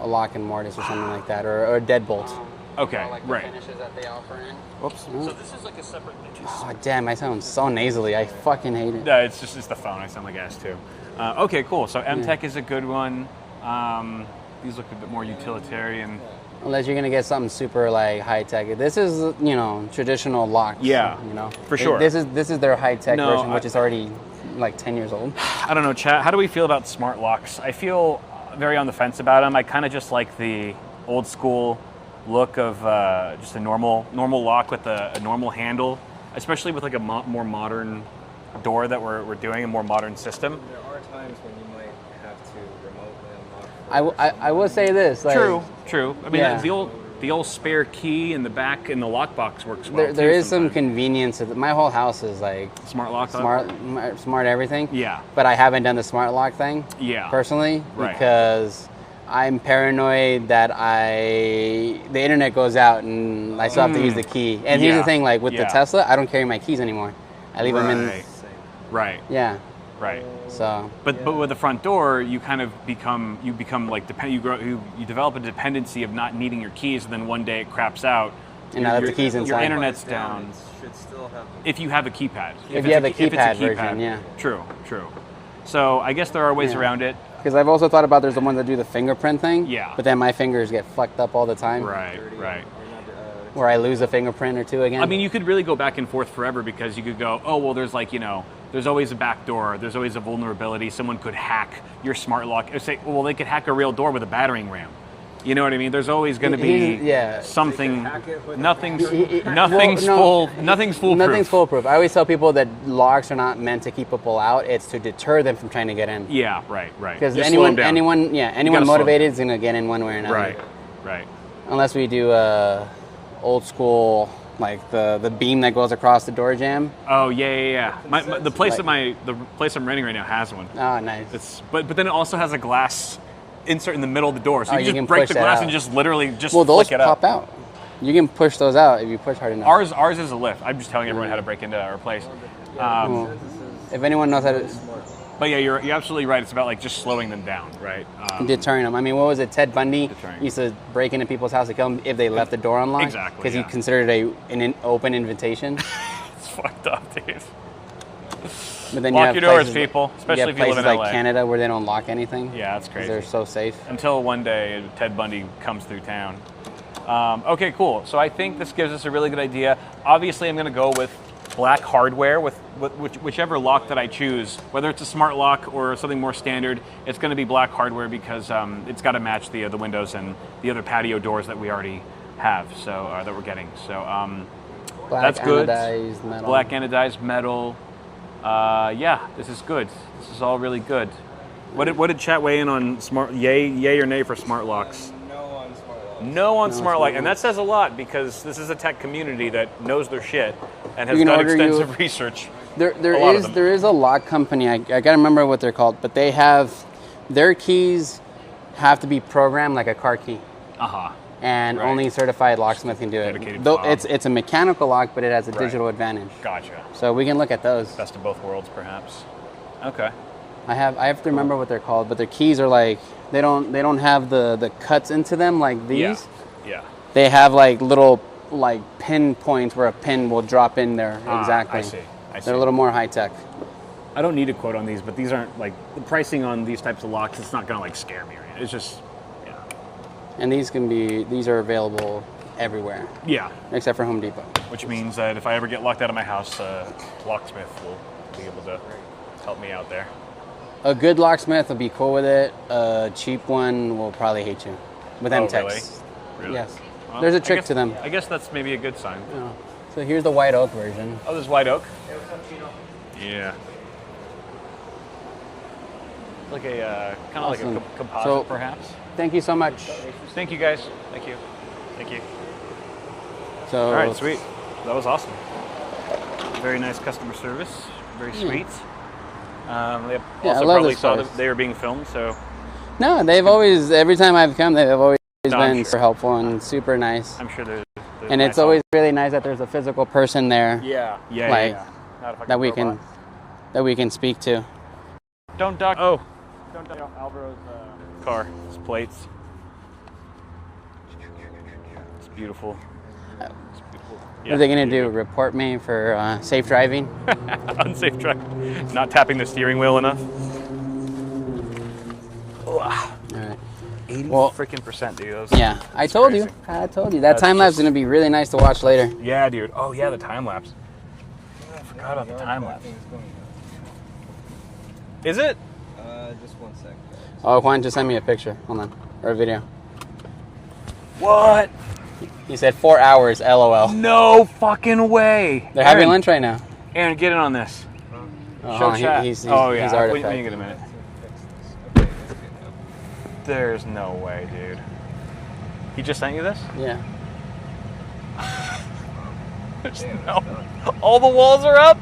a lock and mortise or something like that, or a deadbolt. Okay, Like the right. finishes that they offer in. Whoops. So this is like a separate thing. Oh damn! I sound so nasally. I fucking hate it. No, it's the phone. I sound like ass too. Okay, cool. So M-Tech is a good one. These look a bit more utilitarian. Unless you're gonna get something super like high tech. This is traditional locks. Yeah, for sure. This is their high tech No, version, which is already like 10 years old. I don't know, chat. How do we feel about smart locks? I feel very on the fence about them. I kind of just like the old school look of just a normal lock with a normal handle, especially with like a more modern door that we're doing, a more modern system. There are times when you might have to remotely unlock. I will say this. Like, True. I mean, Yeah. the old spare key in the back in the lockbox works well. there too is some sometimes. convenience. My whole house is like Smart lock. though? smart everything. Yeah. But I haven't done the smart lock thing. Yeah. Personally, Right. because I'm paranoid that the internet goes out and I still have to use the key. And here's Yeah. the thing, like with the Yeah. Tesla, I don't carry my keys anymore. I leave them in. Right. Right. Yeah. Right. So. But with the front door, you kind of become like you develop a dependency of not needing your keys, and then one day it craps out. And now that the keys Your inside. internet's down. Should still have. If you have a keypad. If it's you have a- the if it's a keypad version, yeah. True. So I guess there are ways Yeah. around it. Because I've also thought about there's the ones that do the fingerprint thing. Yeah. But then my fingers get fucked up all the time. Right. Where I lose a fingerprint or two again. I mean, you could really go back and forth forever because you could go, oh, well, there's like, there's always a back door. There's always a vulnerability. Someone could hack your smart lock. Or say, well, they could hack a real door with a battering ram. You know what I mean? There's always going to be something. Nothing's Nothing's foolproof. Nothing's foolproof. I always tell people that locks are not meant to keep people out. It's to deter them from trying to get in. Yeah, right. Because Just slow 'em anyone down. motivated is gonna get in one way or another. Right. Unless we do old school, like the beam that goes across the door jamb. Oh yeah. The place the place I'm renting right now has one. Oh, nice. But then it also has a glass insert in the middle of the door, so you you just can break push the that glass out. and just literally just Well, those flick it pop up. out. You can push those out if you push hard enough. Ours is a lift. I'm just telling everyone how to break into our place. If anyone knows how to But yeah, you're absolutely right. It's about like just slowing them down, right? deterring them. I mean, what was it? Ted Bundy Deterring. used to break into people's house to kill them if they left the door unlocked. Exactly, Because yeah. he considered it an open invitation. It's fucked up, dude. But then Lock you have your doors, places- people, especially you have if you live places in like LA. Canada where they don't lock anything. Yeah, that's 'cause crazy. they're so safe. Until one day Ted Bundy comes through town. Okay, cool. So I think this gives us a really good idea. Obviously, I'm going to go with black hardware with whichever lock that I choose, whether it's a smart lock or something more standard. It's going to be black hardware because it's got to match the windows and the other patio doors that we already have. So that we're getting. So Black that's good. anodized metal. Black anodized metal. Yeah, this is good. This is all really good. What did chat weigh in on smart? Yay or nay for smart locks? No on smart locks. No on smart smart lock, and that says a lot because this is a tech community that knows their shit and has You can done order extensive research. There A lot of them. is a lock company. I gotta remember what they're called, but they have their keys have to be programmed like a car key, and Right. only certified locksmith can do it. Dedicated Though fob. it's a mechanical lock, but it has a Right. digital advantage. Gotcha. So we can look at those. Best of both worlds, perhaps. Okay. I have to remember what they're called, but their keys are like they don't have the cuts into them like these. Yeah. They have like little like pin points where a pin will drop in there exactly. I see. They're a little more high tech. I don't need a quote on these, but these aren't like the pricing on these types of locks. It's not gonna like scare me. Right? It's just, yeah. And these are available everywhere Yeah. except for Home Depot. Which means that if I ever get locked out of my house, locksmith will be able to help me out there. A good locksmith will be cool with it. A cheap one will probably hate you. With Oh, M-Techs. Really? Yes. Well, There's a I trick guess- to them. I guess that's maybe a good sign. Yeah. So here's the white oak version. Oh, this is white oak? Yeah. Like a, kind of like Awesome. a composite, So- perhaps. Thank you so much. Thank you, guys. Thank you. Thank you. So All right, sweet. That was awesome. Very nice customer service. Very sweet. They I also love probably this saw place. that they were being filmed, so No, they've always, every time I've come, they've always No, I'm been sure. super helpful and super nice. I'm sure there's And it's nice always really nice that there's a physical person there yeah, like, Not a fucking that we robot. can speak to. Don't duck. Oh, don't duck Alvaro's car. His plates. It's beautiful. It's beautiful. What are they gonna do? Report me for safe driving? Unsafe drive. Not tapping the steering wheel enough. All right. 80 Well- freaking percent, dude. That was- Yeah, I told you. crazy. I told you. That That's time lapse is just- gonna be really nice to watch later. Yeah, dude. Oh, yeah, the time lapse. I forgot about the time lapse. Is it? Just 1 sec, guys. Oh, Juan just sent me a picture. Hold on, or a video. What? He said 4 hours. LOL. No fucking way. They're having lunch right now. Aaron, get in on this. Oh, Show he- chat. he's oh, yeah. When artifact. you get a minute. Fix this. Okay, that's good now. There's no way, dude. He just sent you this? Yeah. There's no. All the walls are up?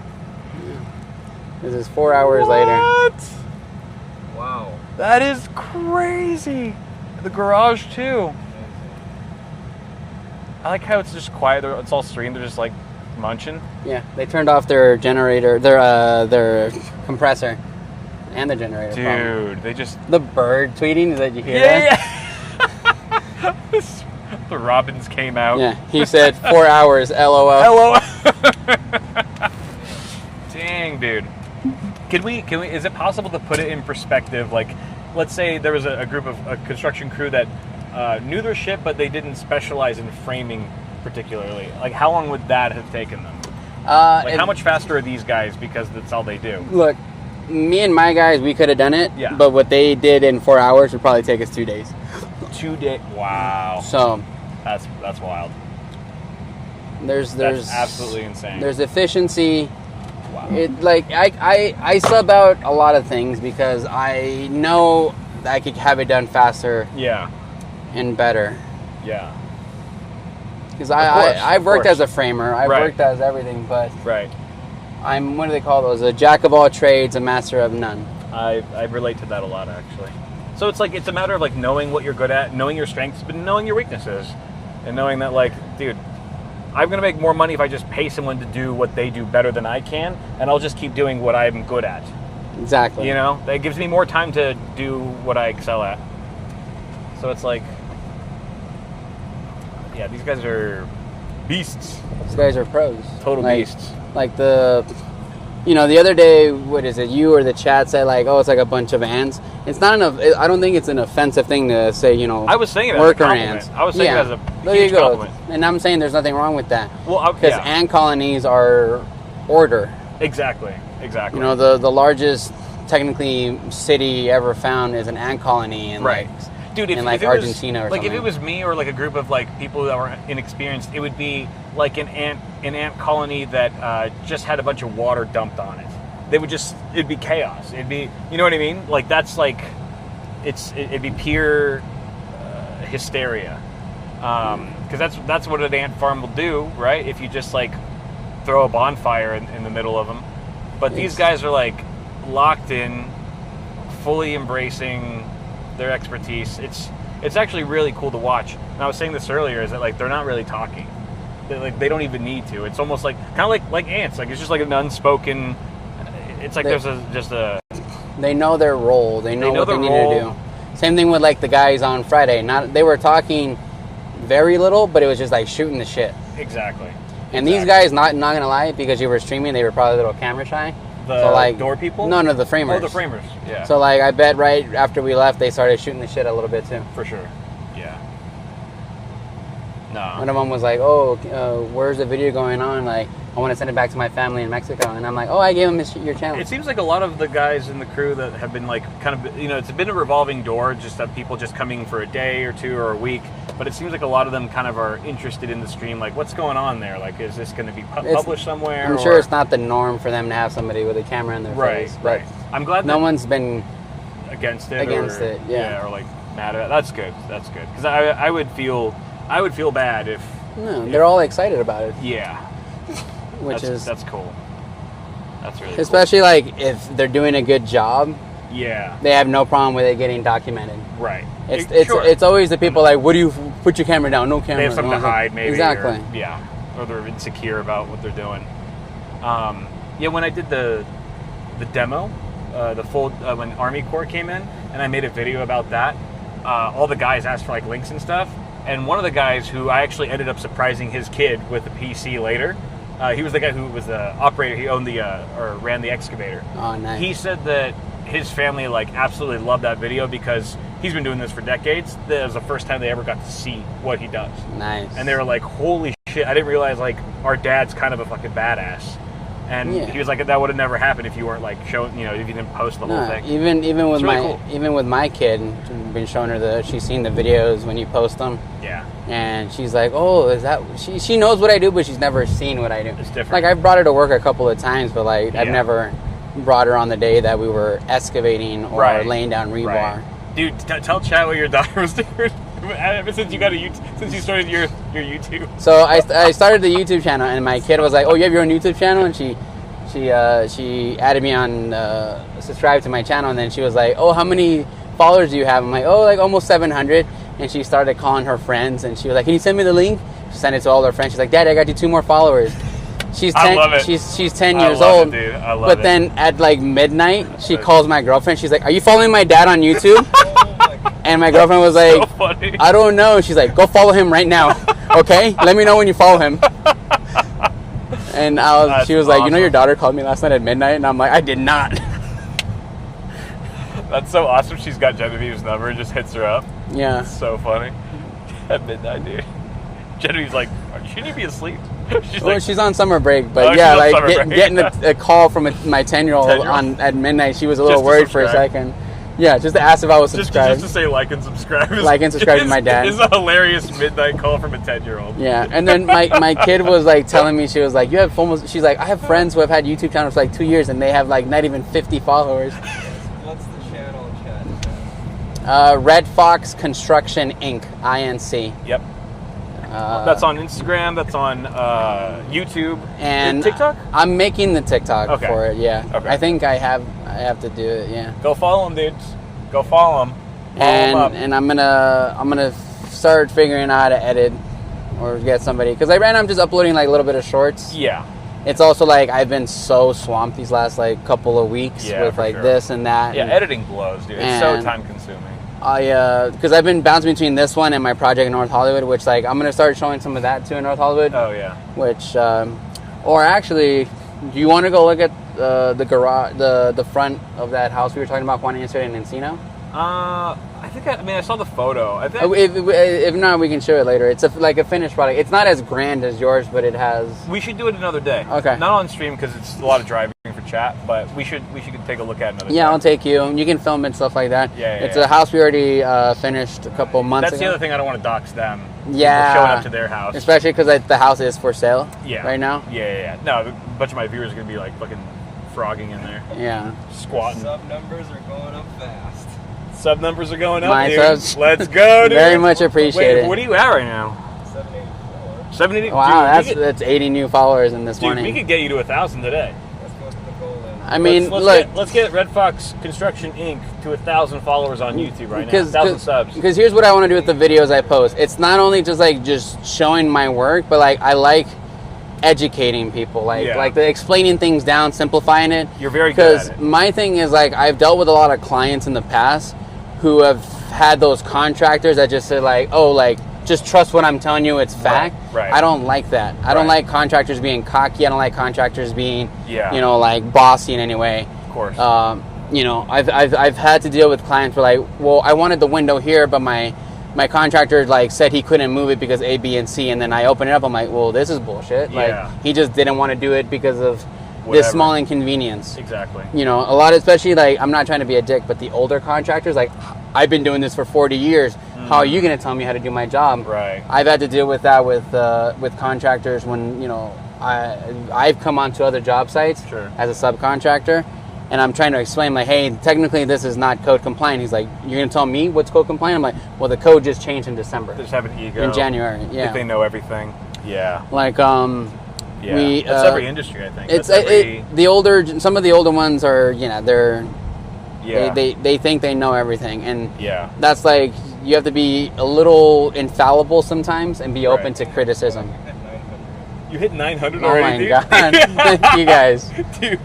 This is 4 hours later. What? Wow. That is crazy. The garage, too. I like how it's just quiet. It's all serene. They're just like munching. Yeah, they turned off their generator, their compressor, and the generator. Probably. Dude, they just. The bird tweeting. Did you hear that? Yeah. The robins came out. Yeah, he said 4 hours. LOL. Hello. Dang, dude. Can we? Is it possible to put it in perspective? Like, let's say there was a group of a construction crew that knew their shit, but they didn't specialize in framing particularly. Like, how long would that have taken them? Like, how much faster are these guys because that's all they do? Look, me and my guys, we could have done it. Yeah. But what they did in 4 hours would probably take us 2 days. 2 days. Wow. So That's wild. there's That's absolutely insane. there's efficiency. Wow. It like I sub out a lot of things because I know that I could have it done faster Yeah. and better. Yeah. Because course, I've of worked course. as a framer, I've Right. worked as everything, but Right. I'm, what do they call those? A jack of all trades, a master of none. I relate to that a lot, actually. So it's like, it's a matter of like knowing what you're good at, knowing your strengths, but knowing your weaknesses, and knowing that, like, dude, I'm gonna make more money if I just pay someone to do what they do better than I can, and I'll just keep doing what I'm good at. Exactly. You know, that gives me more time to do what I excel at. So it's like, yeah, these guys are beasts, These guys are pros. total Like- beasts. Like the other day, what is it? You or the chat said like, oh, it's like a bunch of ants. It's not enough. I don't think it's an offensive thing to say, I was saying it as a worker compliment. ants. I was saying yeah. it as a there huge you go. compliment. And I'm saying there's nothing wrong with that Well, because yeah, ant colonies are order. exactly. You know, the largest technically city ever found is an ant colony in Right. Dude, if, in, like, if it was, Argentina or like if something. it was me or like a group of like people that were inexperienced, it would be like an ant colony that just had a bunch of water dumped on it. They would just, it'd be chaos. It'd be, you know what I mean? Like that's like, it'd be pure hysteria. Because that's what an ant farm will do, right? If you just like throw a bonfire in the middle of them. But these guys are like locked in, fully embracing their expertise. It's actually really cool to watch. And I was saying this earlier, is that like they're not really talking. They don't even need to. It's almost like kind of like ants. Like it's just like an unspoken. It's like there's just a. They know their role. They know what they need role. to do. Same thing with like the guys on Friday. They were talking very little, but it was just like shooting the shit. Exactly. And these guys, not gonna lie, because you were streaming, they were probably a little camera shy. The door people? No, the framers. Oh, the framers. Yeah. So like, I bet right after we left, they started shooting the shit a little bit too. For sure. Yeah. One No. of them was like, "Oh, where's the video going on? Like, I want to send it back to my family in Mexico." And I'm like, "Oh, I gave him your channel." It seems like a lot of the guys in the crew that have been like kind of, you know, it's been a revolving door, just that people just coming for a day or two or a week. But it seems like a lot of them kind of are interested in the stream. Like, what's going on there? Like, is this going to be published somewhere? I'm sure it's not the norm for them to have somebody with a camera in their face. But I'm glad no that one's been against it. against or, it, yeah. Or like mad at it. That's good. That's good. Because I would feel bad if No, they're all excited about it. Yeah. That's cool. That's really especially like if they're doing a good job. cool. Yeah. They have no problem with it getting documented. Right. It's always the people like, what do you put your camera down? No camera. They have something to hide, maybe. Exactly. Or they're insecure about what they're doing. When I did the demo, the full when Army Corps came in, and I made a video about that. All the guys asked for like links and stuff, and one of the guys who I actually ended up surprising his kid with a PC later. He was the guy who was the operator. He owned or ran the excavator. Oh, nice. He said that his family like absolutely loved that video because he's been doing this for decades. That was the first time they ever got to see what he does. Nice. And they were like, "Holy shit! I didn't realize like our dad's kind of a fucking badass." And he was like, "That would have never happened if you weren't like showing, if you didn't post the whole thing." Even with really even with my kid, I've been showing her she's seen the videos when you post them. Yeah. And she's like, "Oh, is that?" She knows what I do, but she's never seen what I do. It's different. Like I've brought her to work a couple of times, but like I've never brought her on the day that we were excavating or laying down rebar. Right. Dude, tell Chad what your daughter was doing. Ever since you got since you started your YouTube. So I started the YouTube channel, and my kid was like, "Oh, you have your own YouTube channel?" And she added me on subscribe to my channel, and then she was like, "Oh, how many followers do you have?" I'm like, "Oh, like almost 700." And she started calling her friends, and she was like, "Can you send me the link?" She sent it to all her friends. She's like, "Daddy, I got you 2 more followers." She's 10. I love it. She's 10 years old. It, dude. I love but then at like midnight, she calls my girlfriend. She's like, "Are you following my dad on YouTube?" And my girlfriend was like, so funny. "I don't know." She's like, "Go follow him right now, okay? Let me know when you follow him." And she was like, "You know, your daughter called me last night at midnight," and I'm like, "I did not." That's so awesome. She's got Genevieve's number and just hits her up. Yeah. It's so funny. At midnight, dude. Genevieve's like, shouldn't you be asleep? She's on summer break, but getting a call from my 10-year-old at midnight, she was a little worried for a second. Yeah, just to ask if I was subscribed. Just to say like and subscribe. Like and subscribe to my dad. It's a hilarious midnight call from a 10-year-old. Yeah, and then my kid was like telling me, she was like, "You have almost." She's like, "I have friends who have had YouTube channels for like 2 years, and they have like not even 50 followers." What's the channel, Chad? Red Fox Construction Inc. INC. Yep. That's on Instagram. That's on YouTube and TikTok. I'm making the TikTok for it. Yeah. Okay. I think I have to do it. Yeah. Go follow them, dudes. Go follow them. And I'm gonna start figuring out how to edit or get somebody, because right now I'm just uploading like a little bit of shorts. Yeah. It's also like I've been so swamped these last like couple of weeks with like this and that. Yeah, editing blows, dude. It's so time consuming. Because I've been bouncing between this one and my project in North Hollywood, which like I'm gonna start showing some of that too in North Hollywood. Oh yeah. Which, or actually, do you want to go look at the garage, the front of that house we were talking about, Juan Answer in Encino? I think I saw the photo. I think if not, we can show it later. It's like a finished product. It's not as grand as yours, but it has. We should do it another day. Okay. Not on stream because it's a lot of driving for chat, but we should take a look at it another day. Yeah, I'll take you. You can film it and stuff like that. Yeah. It's a house we already finished a couple months ago. That's the other thing. I don't want to dox them. Yeah. Showing up to their house. Especially because the house is for sale. Yeah. Right now. Yeah. No, a bunch of my viewers are gonna be like fucking frogging in there. Yeah. Squatting. Sub numbers are going up fast. Sub numbers are going up, My dude. subs. Let's go, dude. Very much appreciate it. What are you at right now? 784. 780. Wow, dude, that's 80 new followers in this morning. We could get you to 1,000 today. Let's go to the goal then. I mean, let's get Red Fox Construction Inc. to 1,000 followers on YouTube right now. 1,000 subs. Because here's what I want to do with the videos I post. It's not only just showing my work, but like I like educating people, like the explaining things down, simplifying it. You're very good at it. Because my thing is like I've dealt with a lot of clients in the past who have had those contractors that just say like, "Oh, like just trust what I'm telling you, it's fact." Right. I don't like that. I don't like contractors being cocky. I don't like contractors being, like bossy in any way. Of course. I've had to deal with clients who are like, "Well, I wanted the window here, but my contractor like said he couldn't move it because A, B, and C," and then I open it up. I'm like, "Well, this is bullshit." Yeah. Like he just didn't want to do it because of this small inconvenience. Exactly. A lot, especially like I'm not trying to be a dick, but the older contractors, like I've been doing this for 40 years. How are you going to tell me how to do my job? Right. I've had to deal with that with contractors when I've come onto other job sites as a subcontractor, and I'm trying to explain like, hey, technically this is not code compliant. He's like, you're going to tell me what's code compliant? I'm like, well, the code just changed in December. They just have an ego. In January, yeah. Think they know everything. Yeah. Like Yeah. That's every industry, I think. It's That's every... some of the older ones are, they're Yeah. they think they know everything, and Yeah. that's like, you have to be a little infallible sometimes and be open to criticism. You hit 900 Oh already, my dude? god. Thank you guys. Dude.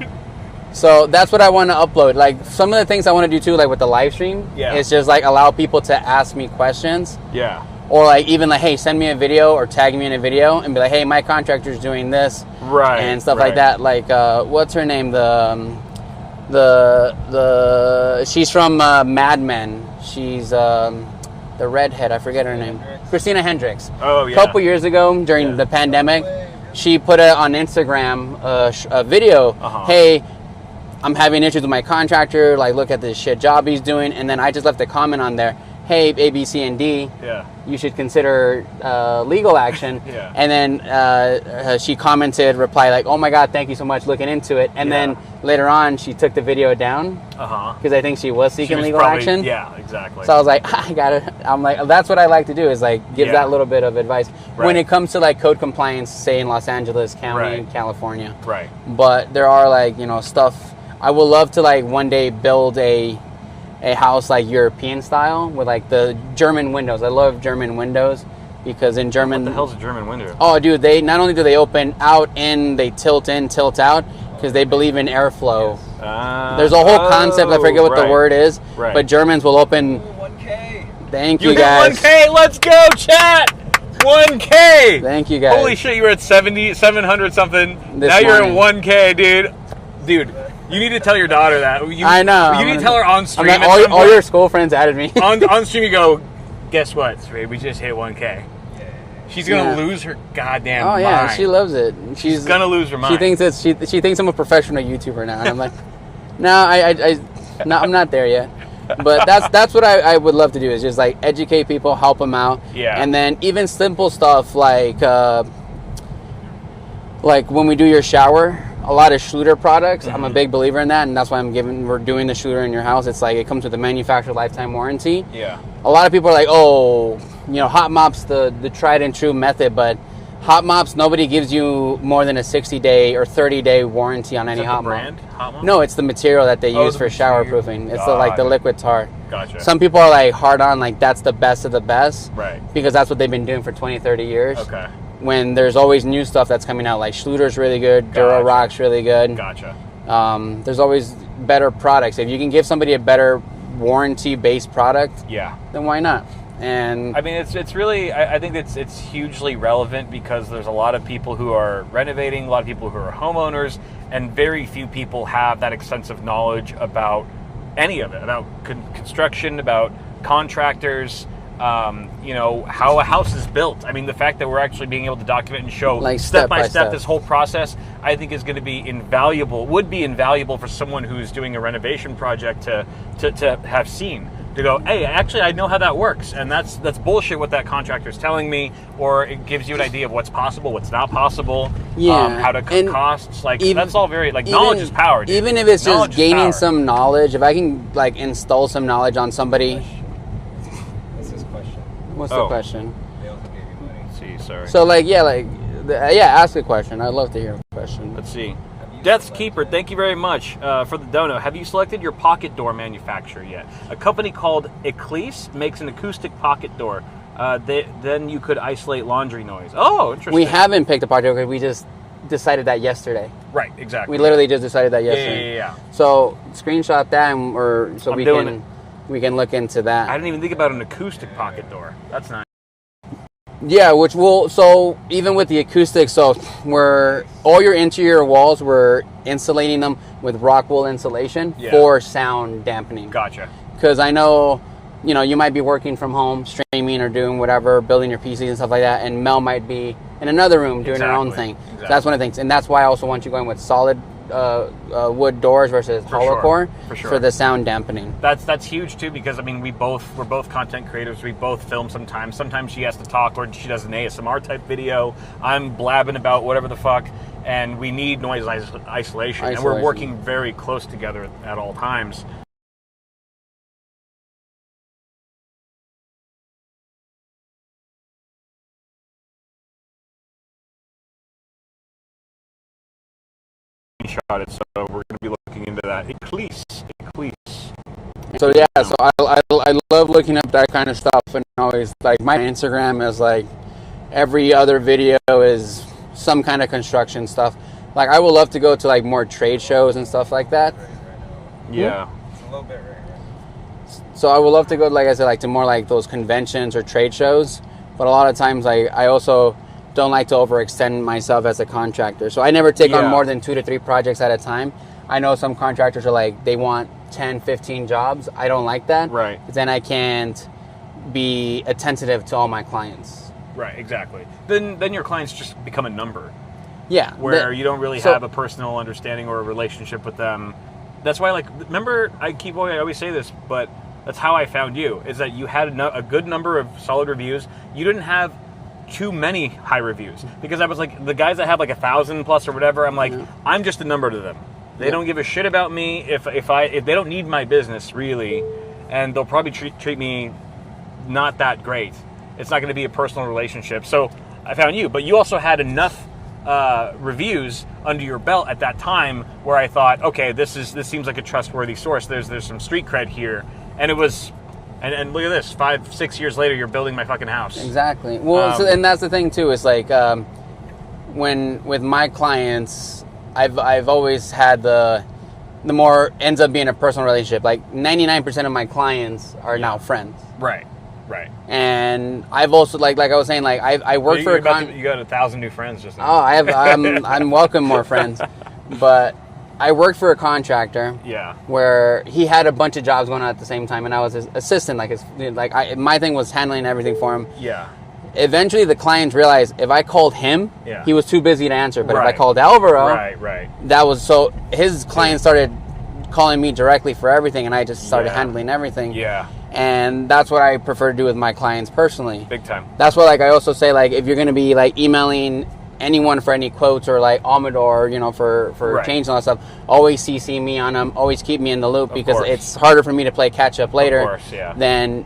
So that's what I want to upload. Like, some of the things I want to do too, like with the live stream, is just like allow people to ask me questions. Yeah. Or like, even like, hey, send me a video or tag me in a video and be like, hey, my contractor's doing this. Right. And stuff like that. Like, what's her name? She's from Mad Men. She's the redhead. I forget her name. Christina Hendricks. Oh, yeah. A couple years ago during the pandemic, she put it on Instagram, a video. Hey, I'm having issues with my contractor. Like, look at this shit job he's doing. And then I just left a comment on there. Hey, A, B, C, and D. Yeah. You should consider legal action. Yeah. And then she commented, replied like, oh my God, thank you so much, looking into it. And then later on, she took the video down. Because I think she was seeking legal action. Yeah, exactly. So I was like, I got it. I'm like, that's what I like to do, is like give that little bit of advice when it comes to like code compliance, say in Los Angeles County, California. Right. But there are like, stuff. I would love to like one day build a house like European style with like the German windows. I love German windows because in German... What the hell's a German window? Oh, dude, they not only do they open out in, tilt out because they believe in airflow. There's a whole concept, I forget what the word is, but Germans will open... 1K. Thank you guys. Hit 1K, let's go, chat! 1K! Thank you guys. Holy shit, you were at 700 something. This now you're morning. at 1K, dude. Dude, you need to tell your daughter that. I know. You need to tell her on stream. I'm like, all your school friends added me. on stream, you go, guess what, Sri? We just hit 1K. She's gonna lose her goddamn mind. Oh yeah, she loves it. She's gonna lose her mind. She thinks I'm a professional YouTuber now, and I'm like, no, I'm not there yet. But that's what I would love to do, is just like educate people, help them out. Yeah. And then even simple stuff like when we do your shower, a lot of Schluter products. I'm a big believer in that, and that's why we're doing the Schluter in your house. It's like it comes with a manufacturer lifetime warranty. Yeah. A lot of people are like, oh, hot mop's the tried and true method, but hot mops, nobody gives you more than a 60-day or 30-day warranty on any hot mop. Hot mop? No, it's the material that they use for shower proofing. It's the liquid tar. Gotcha. Some people are like hard on like that's the best of the best. Right. Because that's what they've been doing for 20, 30 years. Okay. When there's always new stuff that's coming out, like Schluter's really good, Durarock's really good. Gotcha. There's always better products. If you can give somebody a better warranty-based product, then why not? And I mean, it's really, I think it's hugely relevant because there's a lot of people who are renovating, a lot of people who are homeowners, and very few people have that extensive knowledge about any of it, about construction, about contractors, how a house is built. I mean, the fact that we're actually being able to document and show like step by step this whole process, I think is going to be invaluable, would be invaluable for someone who's doing a renovation project to have seen. To go, hey, actually, I know how that works, and that's bullshit what that contractor's telling me, or it gives you an idea of what's possible, what's not possible, how to cut costs. Like, that's all very, like, knowledge is power, dude. Even if it's knowledge just gaining some knowledge, if I can, like, install some knowledge on somebody. What's his question? What's the question? They also gave you money. Let's see, sorry. So, like, ask a question. I'd love to hear a question. Let's see. Death's Keeper, thank you very much for the dono. Have you selected your pocket door manufacturer yet? A company called Eclise makes an acoustic pocket door. Then you could isolate laundry noise. Oh, interesting. We haven't picked a pocket door because we just decided that yesterday. Right, exactly. We literally just decided that yesterday. Yeah. So screenshot that, we can look into that. I didn't even think about an acoustic pocket door. That's nice. Yeah, so even with the acoustics, so all your interior walls, we're insulating them with rock wool insulation for sound dampening. Gotcha. Because I know, you might be working from home, streaming or doing whatever, building your PCs and stuff like that, and Mel might be in another room doing her own thing. Exactly. So that's one of the things, and that's why I also want you going with solid wood doors versus hollow core for the sound dampening. That's huge too, because I mean we're both content creators. We both film sometimes. Sometimes she has to talk, or she does an ASMR type video. I'm blabbing about whatever the fuck, and we need noise isolation. And we're working very close together at all times. screenshot it, so we're going to be looking into that. Eclise. So yeah, so I love looking up that kind of stuff, and always like my Instagram is like every other video is some kind of construction stuff. Like I would love to go to like more trade shows and stuff like that. Yeah. It's a little bit right here. So I would love to go, like I said, like to more like those conventions or trade shows. But a lot of times I also don't like to overextend myself as a contractor. So I never take on more than 2 to 3 projects at a time. I know some contractors are like, they want 10, 15 jobs. I don't like that. Right. Because then I can't be attentive to all my clients. Right, exactly. Then your clients just become a number. Yeah. Where you don't really have a personal understanding or a relationship with them. That's why, like, remember, I always say this, but that's how I found you, is that you had a good number of solid reviews. You didn't have too many high reviews. Because I was like, the guys that have like 1,000 plus or whatever, I'm like, I'm just a number to them. They don't give a shit about me if they don't need my business, really, and they'll probably treat me not that great. It's not going to be a personal relationship. So I found you, but you also had enough reviews under your belt at that time where I thought, okay, this seems like a trustworthy source. There's some street cred here, and it was, and look at this, 5-6 years later, you're building my fucking house. Exactly. Well, and that's the thing too. Is like when with my clients, I've always had the more ends up being a personal relationship. Like 99% of my clients are now friends. Right. And I've also like I was saying, like I work for you got 1,000 new friends just now. Oh, I'm welcome more friends, but I worked for a contractor. Yeah. Where he had a bunch of jobs going on at the same time, and I was his assistant. My thing was handling everything for him. Yeah. Eventually, the clients realized if I called him, he was too busy to answer. But if I called Alvaro, that was so his clients started calling me directly for everything, and I just started handling everything. Yeah. And that's what I prefer to do with my clients personally. Big time. That's what, like, I also say, like, if you're going to be, like, emailing anyone for any quotes or, like, Amador, you know, for change and all that stuff, always CC me on them. Always keep me in the loop because it's harder for me to play catch-up later than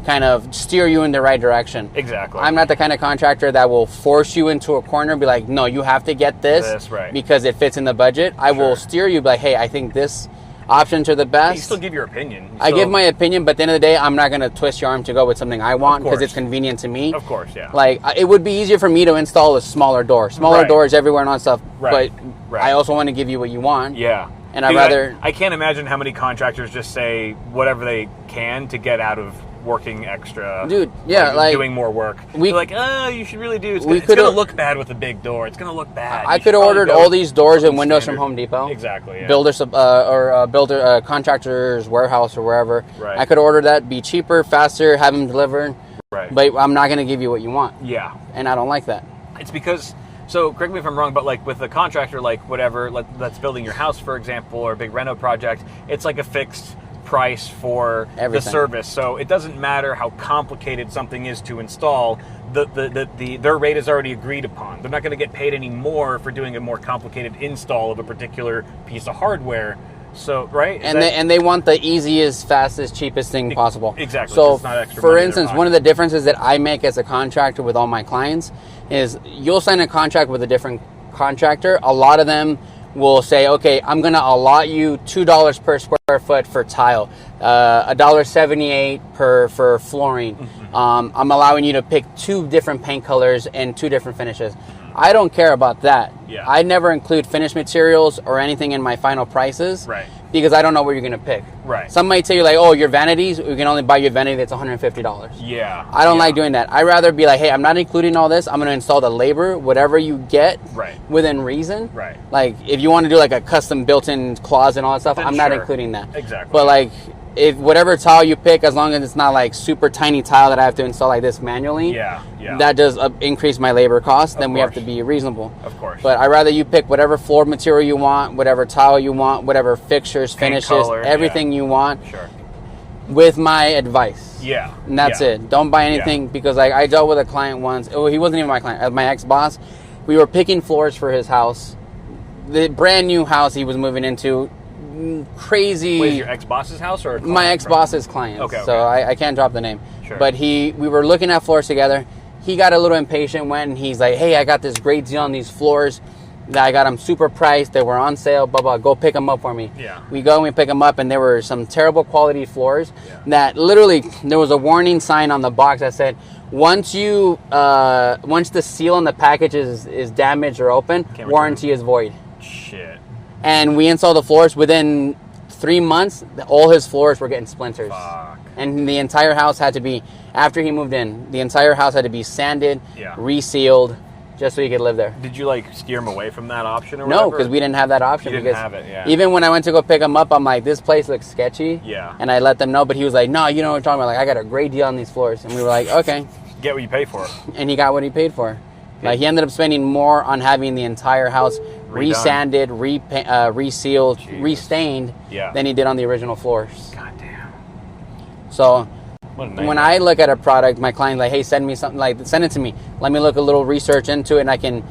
kind of steer you in the right direction. Exactly. I'm not the kind of contractor that will force you into a corner and be like, no, you have to get this because it fits in the budget. I will steer you, be like, hey, I think this options are the best. You still give your opinion. I give my opinion, but at the end of the day, I'm not going to twist your arm to go with something I want because it's convenient to me. Of course, yeah. Like, it would be easier for me to install a smaller door. Smaller doors everywhere and all that stuff. But I also want to give you what you want. Yeah. And I can't imagine how many contractors just say whatever they can to get out of working extra. Dude, like doing more work. They're like, you should really do. It's going to look bad with a big door. It's going to look bad. I could have ordered all these doors and windows from Home Depot. Exactly. Yeah. Builder contractor's warehouse or wherever. Right. I could order that, be cheaper, faster, have them delivered. Right. But I'm not going to give you what you want. Yeah. And I don't like that. It's because. So, correct me if I'm wrong, but like with a contractor, like whatever, that's building your house, for example, or a big reno project, it's like a fixed price for the service. So it doesn't matter how complicated something is to install. Their rate is already agreed upon. They're not going to get paid any more for doing a more complicated install of a particular piece of hardware. So they want the easiest, fastest, cheapest thing possible. Exactly. So for instance, one of the differences that I make as a contractor with all my clients is you'll sign a contract with a different contractor. A lot of them will say, okay, I'm going to allot you $2 per square foot for tile, $1.78 for flooring. Mm-hmm. I'm allowing you to pick 2 different paint colors and 2 different finishes. I don't care about that. Yeah. I never include finished materials or anything in my final prices because I don't know what you're going to pick. Right. Some might tell you, like, oh, your vanities, we can only buy you a vanity that's $150. Yeah. I don't like doing that. I'd rather be like, hey, I'm not including all this. I'm going to install the labor, whatever you get within reason. Right. Like, if you want to do like a custom built-in closet and all that stuff, I'm not including that. Exactly. But like, if whatever tile you pick, as long as it's not like super tiny tile that I have to install like this manually, that does increase my labor cost, then we have to be reasonable. Of course. But I'd rather you pick whatever floor material you want, whatever tile you want, whatever fixtures, finishes, color, everything you want. Sure. With my advice. Yeah. And that's it. Don't buy anything because I dealt with a client once. Oh, he wasn't even my client. My ex-boss. We were picking floors for his house. The brand new house he was moving into. Crazy. Wait, your ex-boss's house or my ex-boss's client? Okay. So I can't drop the name. Sure. But we were looking at floors together. He got a little impatient when he's like, hey, I got this great deal on these floors. I got them super priced. They were on sale. Blah blah. Go pick them up for me. Yeah. We go and we pick them up, and there were some terrible quality floors that literally there was a warning sign on the box that said, once the seal on the package is damaged or open, warranty is void. Shit. And we installed the floors within 3 months. All his floors were getting splinters. Fuck. And the entire house had to be, after he moved in, the entire house had to be sanded, resealed, just so he could live there. Did you like steer him away from that option or No, whatever? because we didn't have that option. You didn't have it, yeah. Even when I went to go pick him up, I'm like, this place looks sketchy. Yeah. And I let them know, but he was like, no, you know what I'm talking about. Like, I got a great deal on these floors. And we were like, okay. Get what you pay for. And he got what he paid for. Like, he ended up spending more on having the entire house resanded, resealed, restained than he did on the original floors. God damn. So What a nightmare. when I look at a product, my client's like, hey, send me something, like, send it to me. Let me look a little research into it, and I can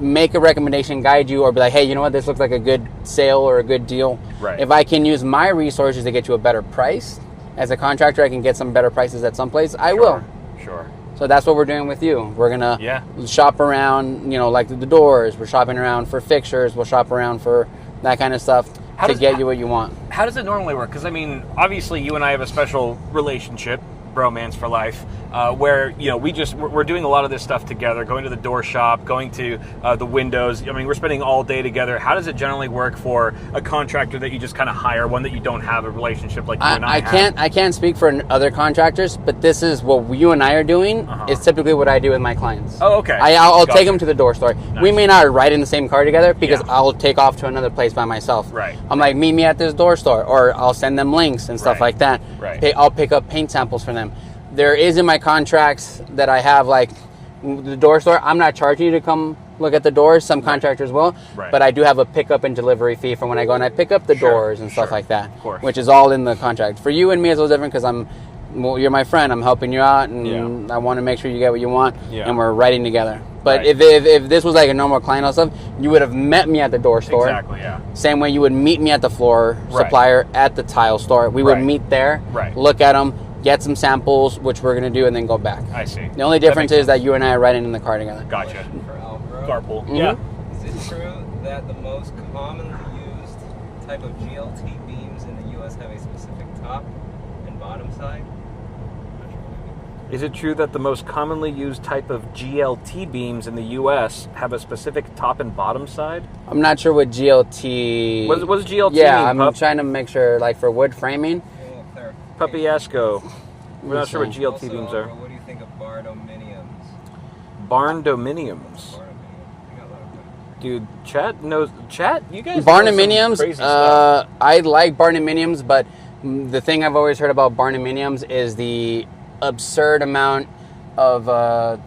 make a recommendation, guide you, or be like, hey, you know what, this looks like a good sale or a good deal. Right. If I can use my resources to get you a better price, as a contractor, I can get some better prices at some place, I will. Sure. So that's what we're doing with you. We're going to shop around, like the doors. We're shopping around for fixtures. We'll shop around for that kind of stuff to get you what you want. How does it normally work? Because, I mean, obviously you and I have a special relationship, bromance for life, where, we're doing a lot of this stuff together, going to the door shop, going to the windows. I mean, we're spending all day together. How does it generally work for a contractor that you just kind of hire, one that you don't have a relationship like you and I have? I can't speak for other contractors, but this is what you and I are doing. Is typically what I do with my clients. Oh, okay. I'll take them to the door store. Nice. We may not ride in the same car together because I'll take off to another place by myself. Right. I'm like, meet me at this door store, or I'll send them links and stuff like that. Right. I'll pick up paint samples for them. There is in my contracts that I have, like the door store, I'm not charging you to come look at the doors. Some contractors will, but I do have a pickup and delivery fee for when I go and I pick up the doors and stuff like that, which is all in the contract. For you and me, it's a little different because you're my friend. I'm helping you out, and I want to make sure you get what you want, and we're riding together. But if this was like a normal client or stuff, you would have met me at the door store. Exactly, yeah. Same way you would meet me at the floor supplier at the tile store. We would meet there, look at them, get some samples, which we're going to do, and then go back. I see. The only difference is that you and I are riding in the car together. Gotcha. For Alvaro, Carpool. Mm-hmm. Yeah. is it true that the most commonly used type of GLT beams in the U.S. have a specific top and bottom side? Is it true that the most commonly used type of GLT beams in the U.S. have a specific top and bottom side? I'm not sure what GLT... What does GLT mean, mean, I'm trying to make sure, like for wood framing. Puppy-esco. We're not sure what GLT Also, beams are. What do you think of barndominiums? Barndominiums. Dude, chat knows. Chat, you guys. Barndominiums. Crazy stuff. I like barndominiums, but the thing I've always heard about barndominiums is the absurd amount of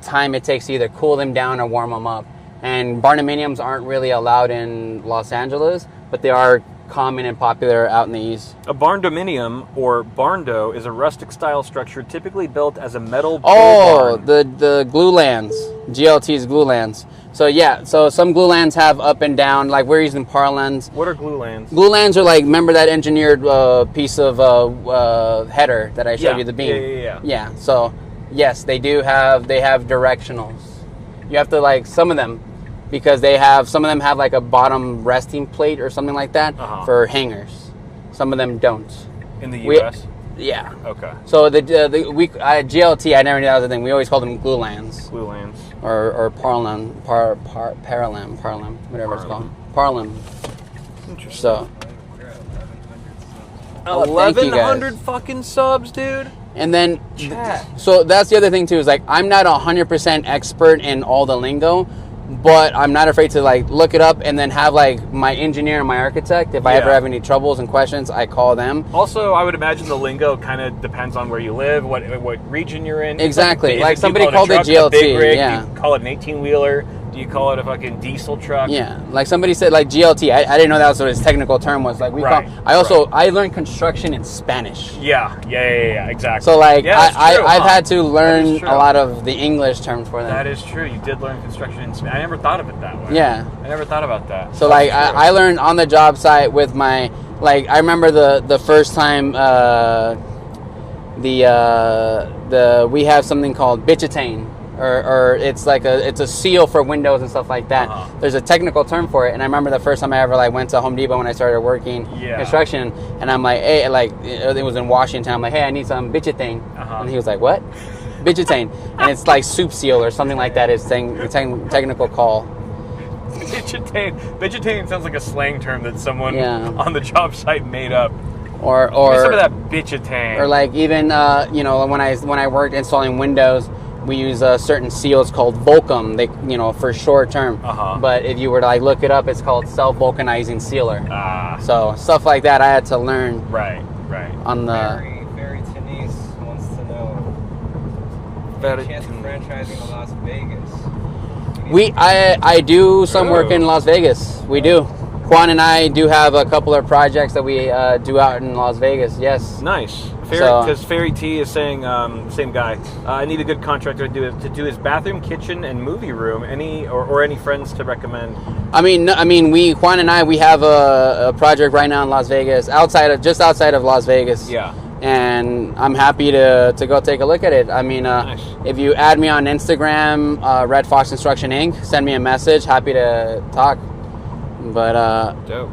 time it takes to either cool them down or warm them up. And barndominiums aren't really allowed in Los Angeles, but they are common and popular out in the East. A barndominium, or barndo, is a rustic-style structure typically built as a metal Oh, barn. the glue lands. GLT's glue lands. So some glue lands have up and down, like we're using parlance. What are glue lands? Glue lands are like, remember that engineered piece of header that I showed you, the beam? Yeah, so yes, they have directionals. You have to, like, some of them, because some of them have like a bottom resting plate or something like that for hangers. Some of them don't. In the U.S.? Yeah. Okay. So GLT, I never knew that was a thing. We always called them glue lands. Glue lands. Or parlam, whatever it's called. Parlam. Interesting. So. 1,100 fucking subs, dude. And then, so that's the other thing too, is like, I'm not 100% expert in all the lingo, but I'm not afraid to like look it up and then have like my engineer and my architect, if I ever have any troubles and questions, I call them. Also, I would imagine the lingo kind of depends on where you live, what region you're in. Exactly. Like somebody called it GLT. GLT. Rig, Yeah. Do you call it an 18-wheeler? Do you call it a fucking diesel truck? Yeah. Like somebody said, like GLT. I didn't know that was what his technical term was. Like I learned construction in Spanish. Yeah, exactly. So like I've had to That learn is true. a lot of the English terms for them. That is true. You did learn construction in Spanish. I never thought of it that way. Yeah. I never thought about that. So like I learned on the job site with my, like, I remember the first time we have something called bitchetane or it's like it's a seal for windows and stuff like that. There's a technical term for it, and I remember the first time I ever like went to Home Depot when I started working construction, and I'm like, hey, like it was in Washington. I'm like, hey, I need some bitchetane, and he was like, what? Bitchetane, and it's like soup seal or something like that. Is technical call. Bitchetane sounds like a slang term that someone on the job site made up. Or give me some of that bitchetane. Or like even you know, when I worked installing windows, we use certain seals called Volcom. They, you know, for short term. But if you were to like look it up, it's called self-vulcanizing sealer. So stuff like that I had to learn. Right. On the Very Tenise wants to know. Any chance of franchising in Las Vegas? I do some work in Las Vegas. We do. Juan and I do have a couple of projects that we do out in Las Vegas. Yes. Nice. Because Fairy T is saying, same guy. I need a good contractor to do his bathroom, kitchen, and movie room. Any friends to recommend? I mean, Juan and I, we have a project right now in Las Vegas, just outside of Las Vegas. Yeah. And I'm happy to go take a look at it. I mean, nice. If you add me on Instagram, Red Fox Construction Inc., send me a message. Happy to talk. But dope.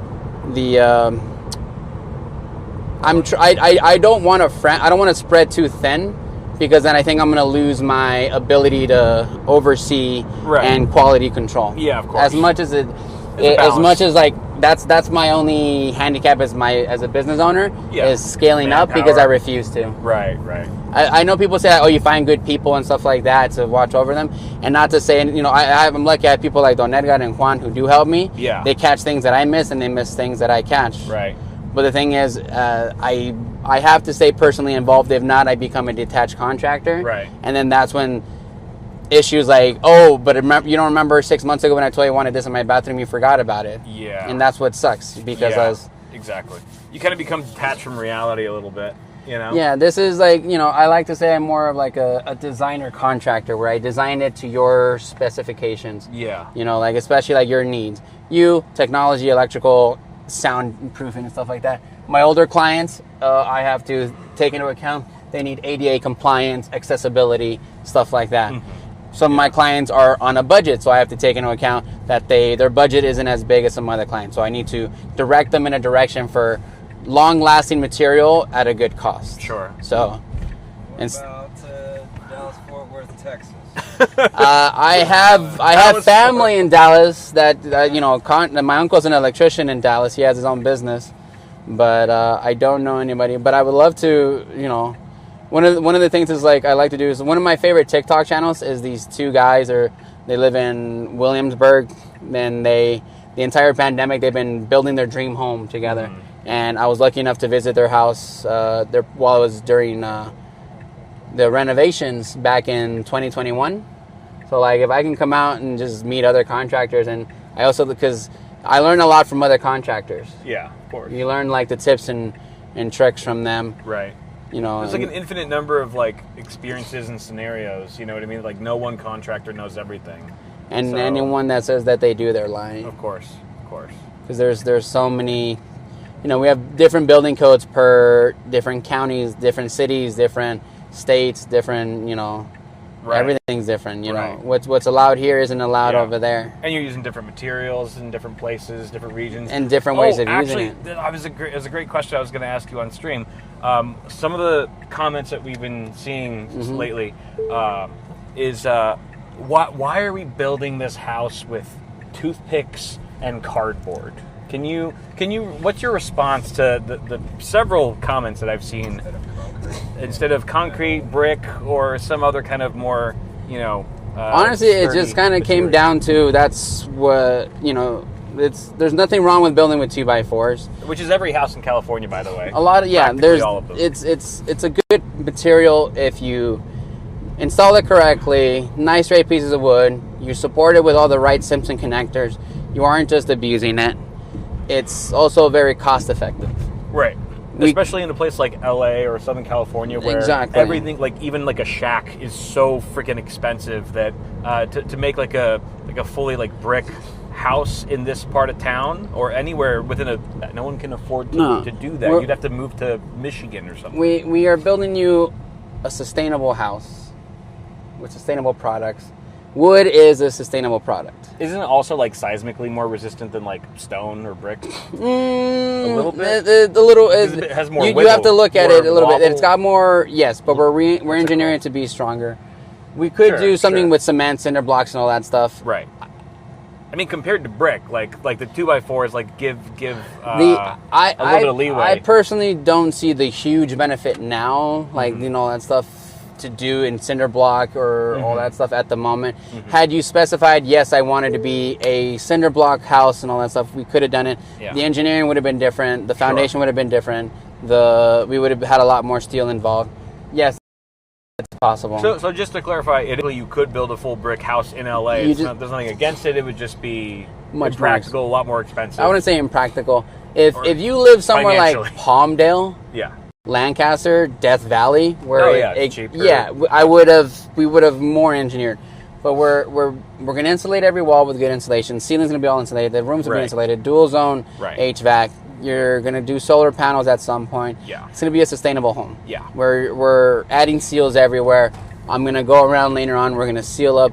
I don't want to spread too thin, because then I think I'm going to lose my ability to oversee and quality control. Yeah, of course. As much as like that's my only handicap as a business owner is scaling up, because I refuse to. Right. I know people say, oh, you find good people and stuff like that to watch over them, and not to say, you know, I'm lucky I have people like Don Edgar and Juan who do help me. Yeah. They catch things that I miss, and they miss things that I catch. Right. But the thing is, I have to stay personally involved. If not, I become a detached contractor. Right. And then that's when issues like, oh, but you don't remember 6 months ago when I told you I wanted this in my bathroom, you forgot about it. Yeah. And that's what sucks, because exactly. You kind of become detached from reality a little bit, you know? Yeah, this is like, you know, I like to say I'm more of like a designer contractor, where I design it to your specifications. Yeah. You know, like especially like your needs. Technology, electrical, soundproofing and stuff like that. My older clients, I have to take into account they need ADA compliance, accessibility, stuff like that. Some of my clients are on a budget, so I have to take into account that their budget isn't as big as some other clients. So I need to direct them in a direction for long-lasting material at a good cost. Sure. So, What about Dallas-Fort Worth, Texas? I have family in Dallas that you know. My uncle's an electrician in Dallas. He has his own business, but I don't know anybody. But I would love to, you know. One of the things is like I like to do is, one of my favorite TikTok channels is these two guys. They live in Williamsburg, and the entire pandemic they've been building their dream home together. And I was lucky enough to visit their house while it was during the renovations back in 2021. So like if I can come out and just meet other contractors, and I also, because I learn a lot from other contractors. Yeah, of course. You learn like the tips and tricks from them. Right. You know, there's like an infinite number of like experiences and scenarios. You know what I mean? Like no one contractor knows everything. And so, anyone that says that they do, they're lying. Of course. Because there's so many. You know, we have different building codes per different counties, different cities, different states, different. You know, everything's different. You know, what's allowed here isn't allowed over there. And you're using different materials in different places, different regions, and different ways of using it. Actually, it was a great question I was going to ask you on stream. Some of the comments that we've been seeing lately is why are we building this house with toothpicks and cardboard? Can you? What's your response to the several comments that I've seen? Instead of concrete, brick, or some other kind of more, you know. Honestly, it just kind of came down to that's what, you know. There's nothing wrong with building with 2x4s, which is every house in California, by the way. A lot of there's all of them. It's a good material if you install it correctly. Nice straight pieces of wood. You support it with all the right Simpson connectors. You aren't just abusing it. It's also very cost effective. Right. Especially in a place like LA or Southern California, where everything, like even like a shack, is so freaking expensive that to make like a fully like brick house in this part of town or anywhere within no one can afford to do that. You'd have to move to Michigan or something. We are building you a sustainable house. with sustainable products. Wood is a sustainable product. Isn't it also like seismically more resistant than like stone or brick? A little bit? A little. It has more You have to look at more it a little bit. wobble. It's got more, yes, but we're engineering it to be stronger. We could do something with cement, cinder blocks, and all that stuff. Right. I mean, compared to brick, like the 2x4s, like give a little bit of leeway. I personally don't see the huge benefit now, like that stuff to do in cinder block or all that stuff at the moment. Had you specified, yes, I wanted to be a cinder block house and all that stuff, we could have done it. Yeah. The engineering would have been different. The foundation would have been different. We would have had a lot more steel involved. Yes, it's possible. So just to clarify, you could build a full brick house in LA. There's nothing against it. It would just be much impractical, a lot more expensive. I wouldn't say impractical. If you live somewhere like Palmdale, Lancaster, Death Valley, where it's cheaper. we would have more engineered. But we're going to insulate every wall with good insulation. Ceiling's going to be all insulated. The rooms will be insulated. Dual zone HVAC. You're going to do solar panels at some point. Yeah. It's going to be a sustainable home. Yeah. We're adding seals everywhere. I'm going to go around later on. We're going to seal up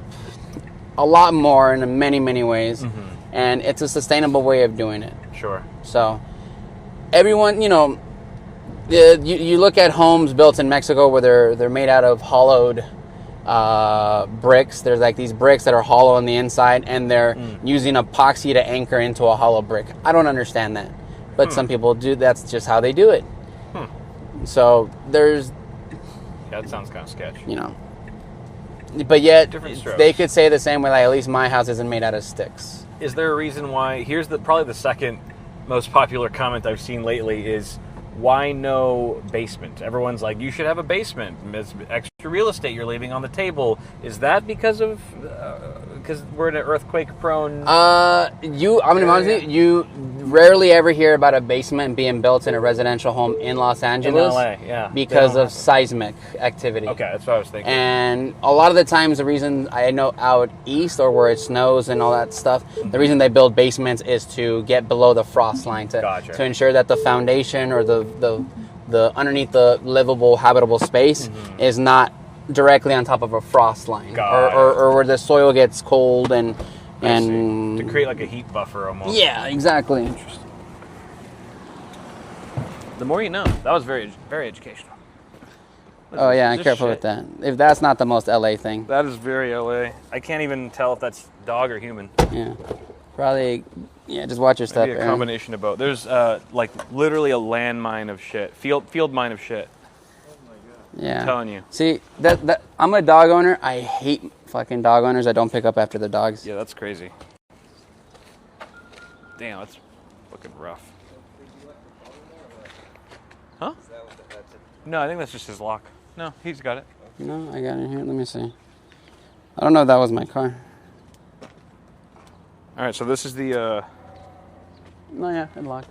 a lot more in many, many ways. And it's a sustainable way of doing it. Sure. So everyone, you look at homes built in Mexico where they're made out of hollowed bricks. There's like these bricks that are hollow on the inside, and they're using epoxy to anchor into a hollow brick. I don't understand that, but some people do. That's just how they do it. So that sounds kind of sketchy. But yet Different strokes. they could say the same way. Like, at least my house isn't made out of sticks. Is there a reason why? Here's probably the second most popular comment I've seen lately is, why no basement? Everyone's like, you should have a basement. It's extra real estate you're leaving on the table. Is that because we're in an earthquake-prone? I'm gonna be honest with you. You rarely ever hear about a basement being built in a residential home in Los Angeles. In LA, yeah. Because of seismic activity. Okay, that's what I was thinking. And a lot of the times, the reason I know out east or where it snows and all that stuff, the reason they build basements is to get below the frost line to ensure that the foundation or the underneath the livable, habitable space is not directly on top of a frost line or where the soil gets cold and to create like a heat buffer almost. Yeah, exactly. Interesting. The more you know. That was very, very educational. Oh yeah, careful with that. If that's not the most LA thing. That is very LA. I can't even tell if that's dog or human. Yeah, probably. Yeah, just watch your step. Maybe a combination of both. There's like literally a landmine of shit, field mine of shit. Yeah. I'm telling you. See, that I'm a dog owner. I hate fucking dog owners that don't pick up after the dogs. Yeah, that's crazy. Damn, that's fucking rough. Huh? No, I think that's just his lock. No, he's got it. No, I got it here. Let me see. I don't know if that was my car. All right, so this is the. No, yeah, it locked.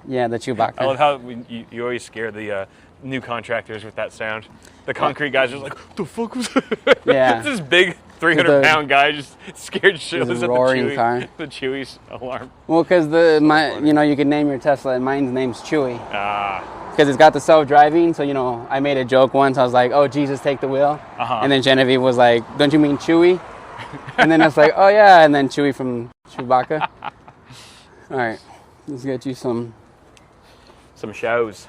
Yeah, the Chewbacca. I love how you always scare the new contractors with that sound. The concrete guys are just like, what the fuck was that? Yeah. It's this big 300-pound guy just scared shitless at the Chewy's alarm. Well, because you could name your Tesla, and mine's name's Chewy. Ah. Because it's got the self-driving, so, I made a joke once. I was like, oh, Jesus, take the wheel. And then Genevieve was like, don't you mean Chewy? And then I was like, oh, yeah. And then Chewy from Chewbacca. All right. Let's get you some shows.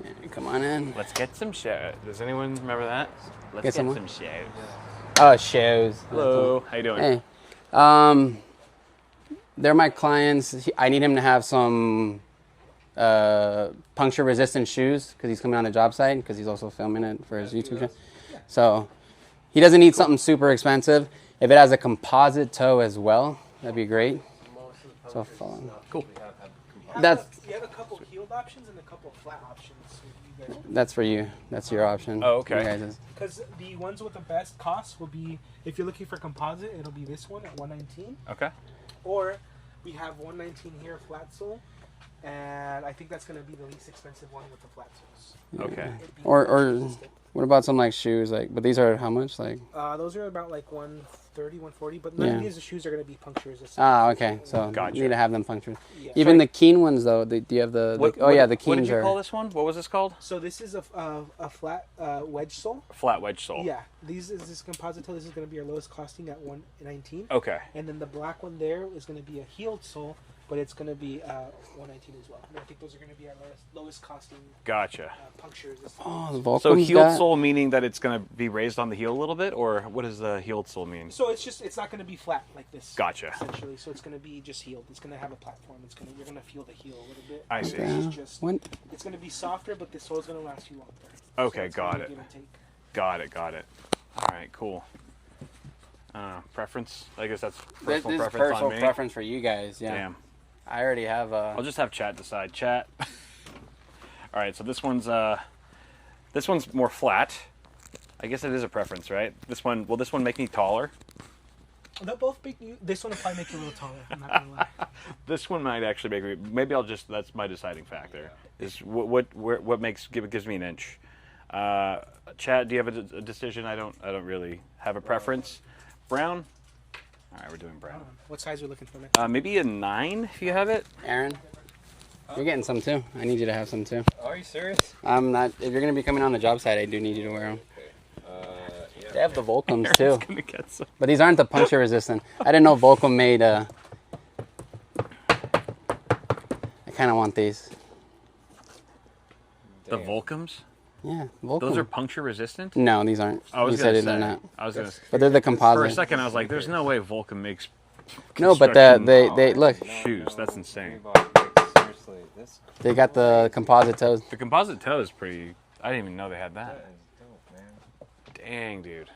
Yeah, come on in. Let's get some shows. Does anyone remember that? Let's get some shows. Oh, shows. Hello. How you doing? Hey. They're my clients. I need him to have some puncture-resistant shoes because he's coming on a job site because he's also filming it for his YouTube channel. So he doesn't need something super expensive. If it has a composite toe as well, that'd be great. So cool. We have a couple heeled options and a couple flat options. So that's for you. That's your option. Oh, okay. Because the ones with the best cost will be, if you're looking for composite, it'll be this one at $119. Okay. Or we have $119 here, flat sole, and I think that's going to be the least expensive one with the flat soles. Okay. It'd be Or resistant. what about some like shoes? Like, but these are how much? Like. Those are about like 130, 140, but none of these shoes are going to be puncture resistant. Ah, okay. So Gotcha. you need to have them punctured. Yeah. Even the Keen ones though. Do you have the? What, the what, yeah, the what Keens did you are. call this one? What was this called? So this is a flat wedge sole. Flat wedge sole. Yeah, this composite toe. This is going to be our lowest costing at 119. Okay. And then the black one there is going to be a heeled sole, but it's going to be 119 as well. And I think those are going to be our lowest costing Gotcha. puncture resistant. Oh, the Volcom's So heeled got- sole meaning that it's going to be raised on the heel a little bit, or what does the heeled sole mean? So it's not going to be flat like this. Gotcha. Essentially, so it's going to be just heeled. It's going to have a platform. You're going to feel the heel a little bit. I see. This is Yeah. just What? it's going to be softer, but the sole's going to last you longer. Okay, it's gonna got be it. give and take. Got it. All right, cool. Preference? I guess that's This personal is preference personal on me. preference for you guys. Yeah. Damn. I already have I'll just have chat decide. Chat. All right, so this one's more flat. I guess it is a preference, right? Will this one make me taller? They'll both make you. This one will probably make you a little taller. I'm not gonna lie. This one might actually make me. Maybe that's my deciding factor. Is what gives me an inch. Chad, do you have a decision? I don't really have a preference. Brown. All right, we're doing brown. What size are we looking for next? Maybe a 9 if you have it. Aaron. You're getting some too. I need you to have some too. Are you serious? I'm not. If you're gonna be coming on the job site, I do need you to wear them. Yeah. They have the Volcoms Aaron's too, gonna get some. but these aren't the puncture resistant. I didn't know Volcom made. I kind of want these. The Damn. Volcoms. Yeah, Volcom. Those are puncture resistant. No, these aren't. I was You gonna said say. they're not. I was gonna. But they're the For a composite. second, I was like, "There's no way Volcom makes." No, but construction they look. shoes. That's insane. Seriously, this They got the composite toes. The composite toe is pretty. I didn't even know they had that. that is dope, man. Dang, dude.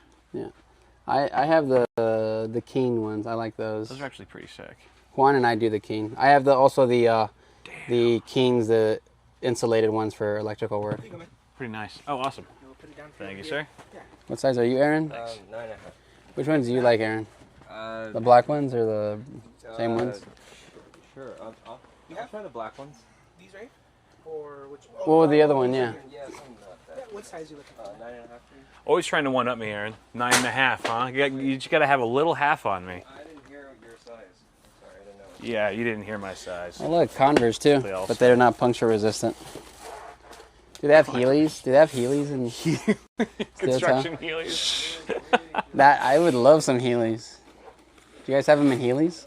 I have the Keen ones. I like those. Those are actually pretty sick. Juan and I do the Keen. I have also the Keens, the insulated ones for electrical work. Here you go, man. Pretty nice. Oh, awesome. We'll put it down for Thank you, here. sir. What size are you, Aaron? 9.5. Which ones do you like, Aaron? The black ones or the same ones? Sure. I'll try the black ones. These right? Or which? Well, the other one, yeah. Yeah, something like Yeah, that. what size are you looking for? 9.5. Always trying to one up me, Aaron. 9.5, huh? You just gotta have a little half on me. I didn't hear your size. Sorry, I didn't know. Yeah, you didn't hear my size. Oh, look, Converse too, They all but they're not puncture resistant. Do they have Heelys? Do they have Heelys in steel toe? Construction Heelys. That I would love some Heelys. Do you guys have them in Heelys?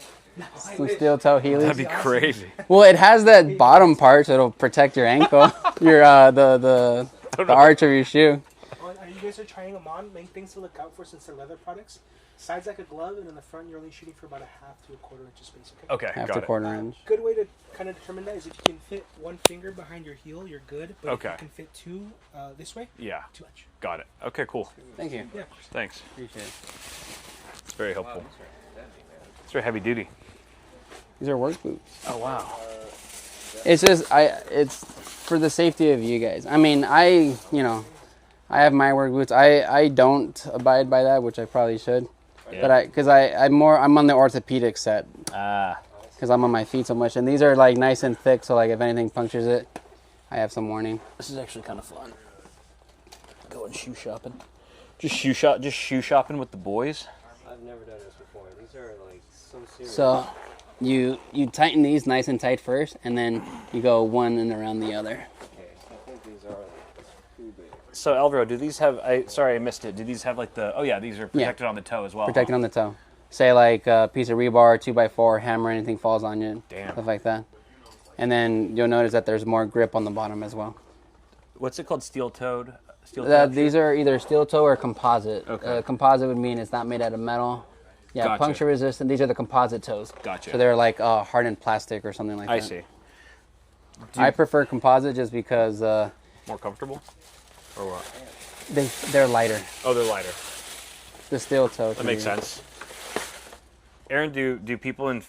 Some steel toe Heelys. That'd be crazy. Well, it has that bottom part, so it'll protect your ankle, your the arch of your shoe. Are you guys trying them on? Main things to look out for since they're leather products. Sides like a glove, and in the front you're only shooting for about a half to a quarter inch of space. Okay. Okay, Half got to it. quarter inch. Good way to kind of determine that is if you can fit one finger behind your heel, you're good. But Okay. if you can fit two this way, Yeah, too much. got it. Okay, cool. Thank you. Yeah. Thanks. Appreciate it. It's very helpful. These are heavy, man. It's very heavy duty. These are work boots. Oh wow. It's just it's for the safety of you guys. I mean, I have my work boots. I don't abide by that, which I probably should. Yeah. But I'm on the orthopedic set Ah. because I'm on my feet so much, and these are like nice and thick. So like if anything punctures it, I have some warning. This is actually kind of fun. Going shoe shopping. Just shoe shopping with the boys. I've never done this before. These are like so serious. So you tighten these nice and tight first, and then you go one and around the other. Okay, I think these are like too big. So Alvaro, do these have? Sorry, I missed it. Do these have like the? Oh yeah, these are protected on the toe as well. Protected on the toe. Say like a piece of rebar, 2x4, hammer, anything falls on you. Damn. Stuff like that. And then you'll notice that there's more grip on the bottom as well. What's it called? Steel toed. Steel toed. These are either steel toe or composite. Okay. Composite would mean it's not made out of metal. Yeah, Gotcha. puncture resistant. These are the composite toes. Gotcha. So they're like hardened plastic or something like I that. see. I prefer composite just because More comfortable, or what? they're lighter. Oh, they're lighter. The steel toe. That makes sense. Aaron, do people on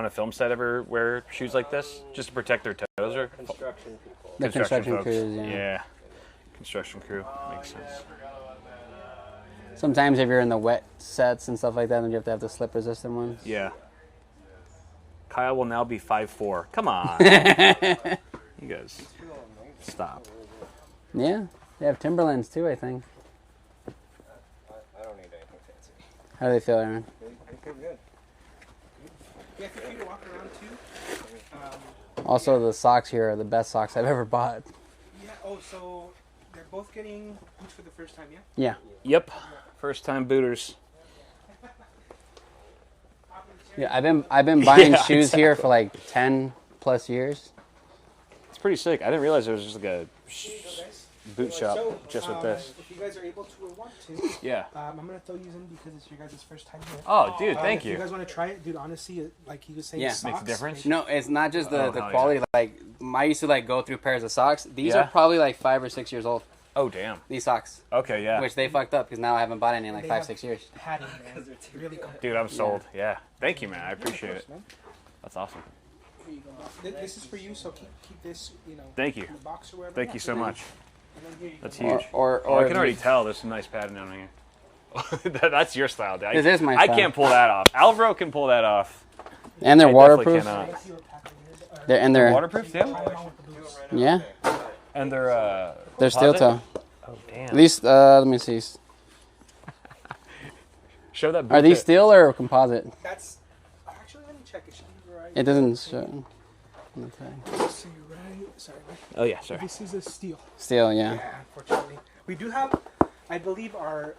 a film set ever wear shoes like this just to protect their toes? Or Construction people. The construction folks? crews, yeah. Construction crew makes sense. Sometimes if you're in the wet sets and stuff like that, then you have to have the slip resistant ones. Yeah. Kyle will now be 5'4". Come on. You guys, stop. Yeah, they have Timberlands too, I think. I don't need anything fancy. How do they feel, Aaron? They feel good. Yeah, feel free to walk around too. Also, the socks here are the best socks I've ever bought. Yeah. Oh, so they're both getting boots for the first time, yeah? Yeah. Yep. First time booters. Yeah, I've been buying Yeah, shoes here for like 10 plus years. It's pretty sick. I didn't realize there was just like a boot shop So, just with this. If you guys are able to or want to, Yeah. I'm gonna throw these in because it's your guys' first time here. Oh, dude, thank If you you. guys want to try it, dude, honestly, like he was saying, Yeah. socks, Makes a difference? No, it's not just the Oh, hell quality. Like, I used to like go through pairs of socks. These Yeah? are probably like 5 or 6 years old. Oh, damn. These socks, Okay, yeah. which they fucked up because now I haven't bought any in like They 5, have 6 years. padding, man. Really comfortable. Dude, I'm sold. Yeah. Thank you, man. I appreciate it. Man. That's awesome. Here you go. This is for you, so keep this, Thank you. in the box or wherever. Thank you so much. And then here you That's go. huge. Or Oh, I can already tell there's some nice padding down here. That's your style, dude. This is my I style. can't pull that off. Alvaro can pull that off. And they're I definitely waterproof. cannot. Let's see what pattern it is. They're Waterproof too? Try them on with the boots. yeah, And they're they're steel toe. Oh damn. At least let me see. Show that boot. Are these tip. steel or composite? That's actually, let me check. It should be right. It doesn't show. Okay. Let's see, right. Sorry. Oh yeah, sorry. This is a steel. Steel, yeah. Yeah, unfortunately, we do have. I believe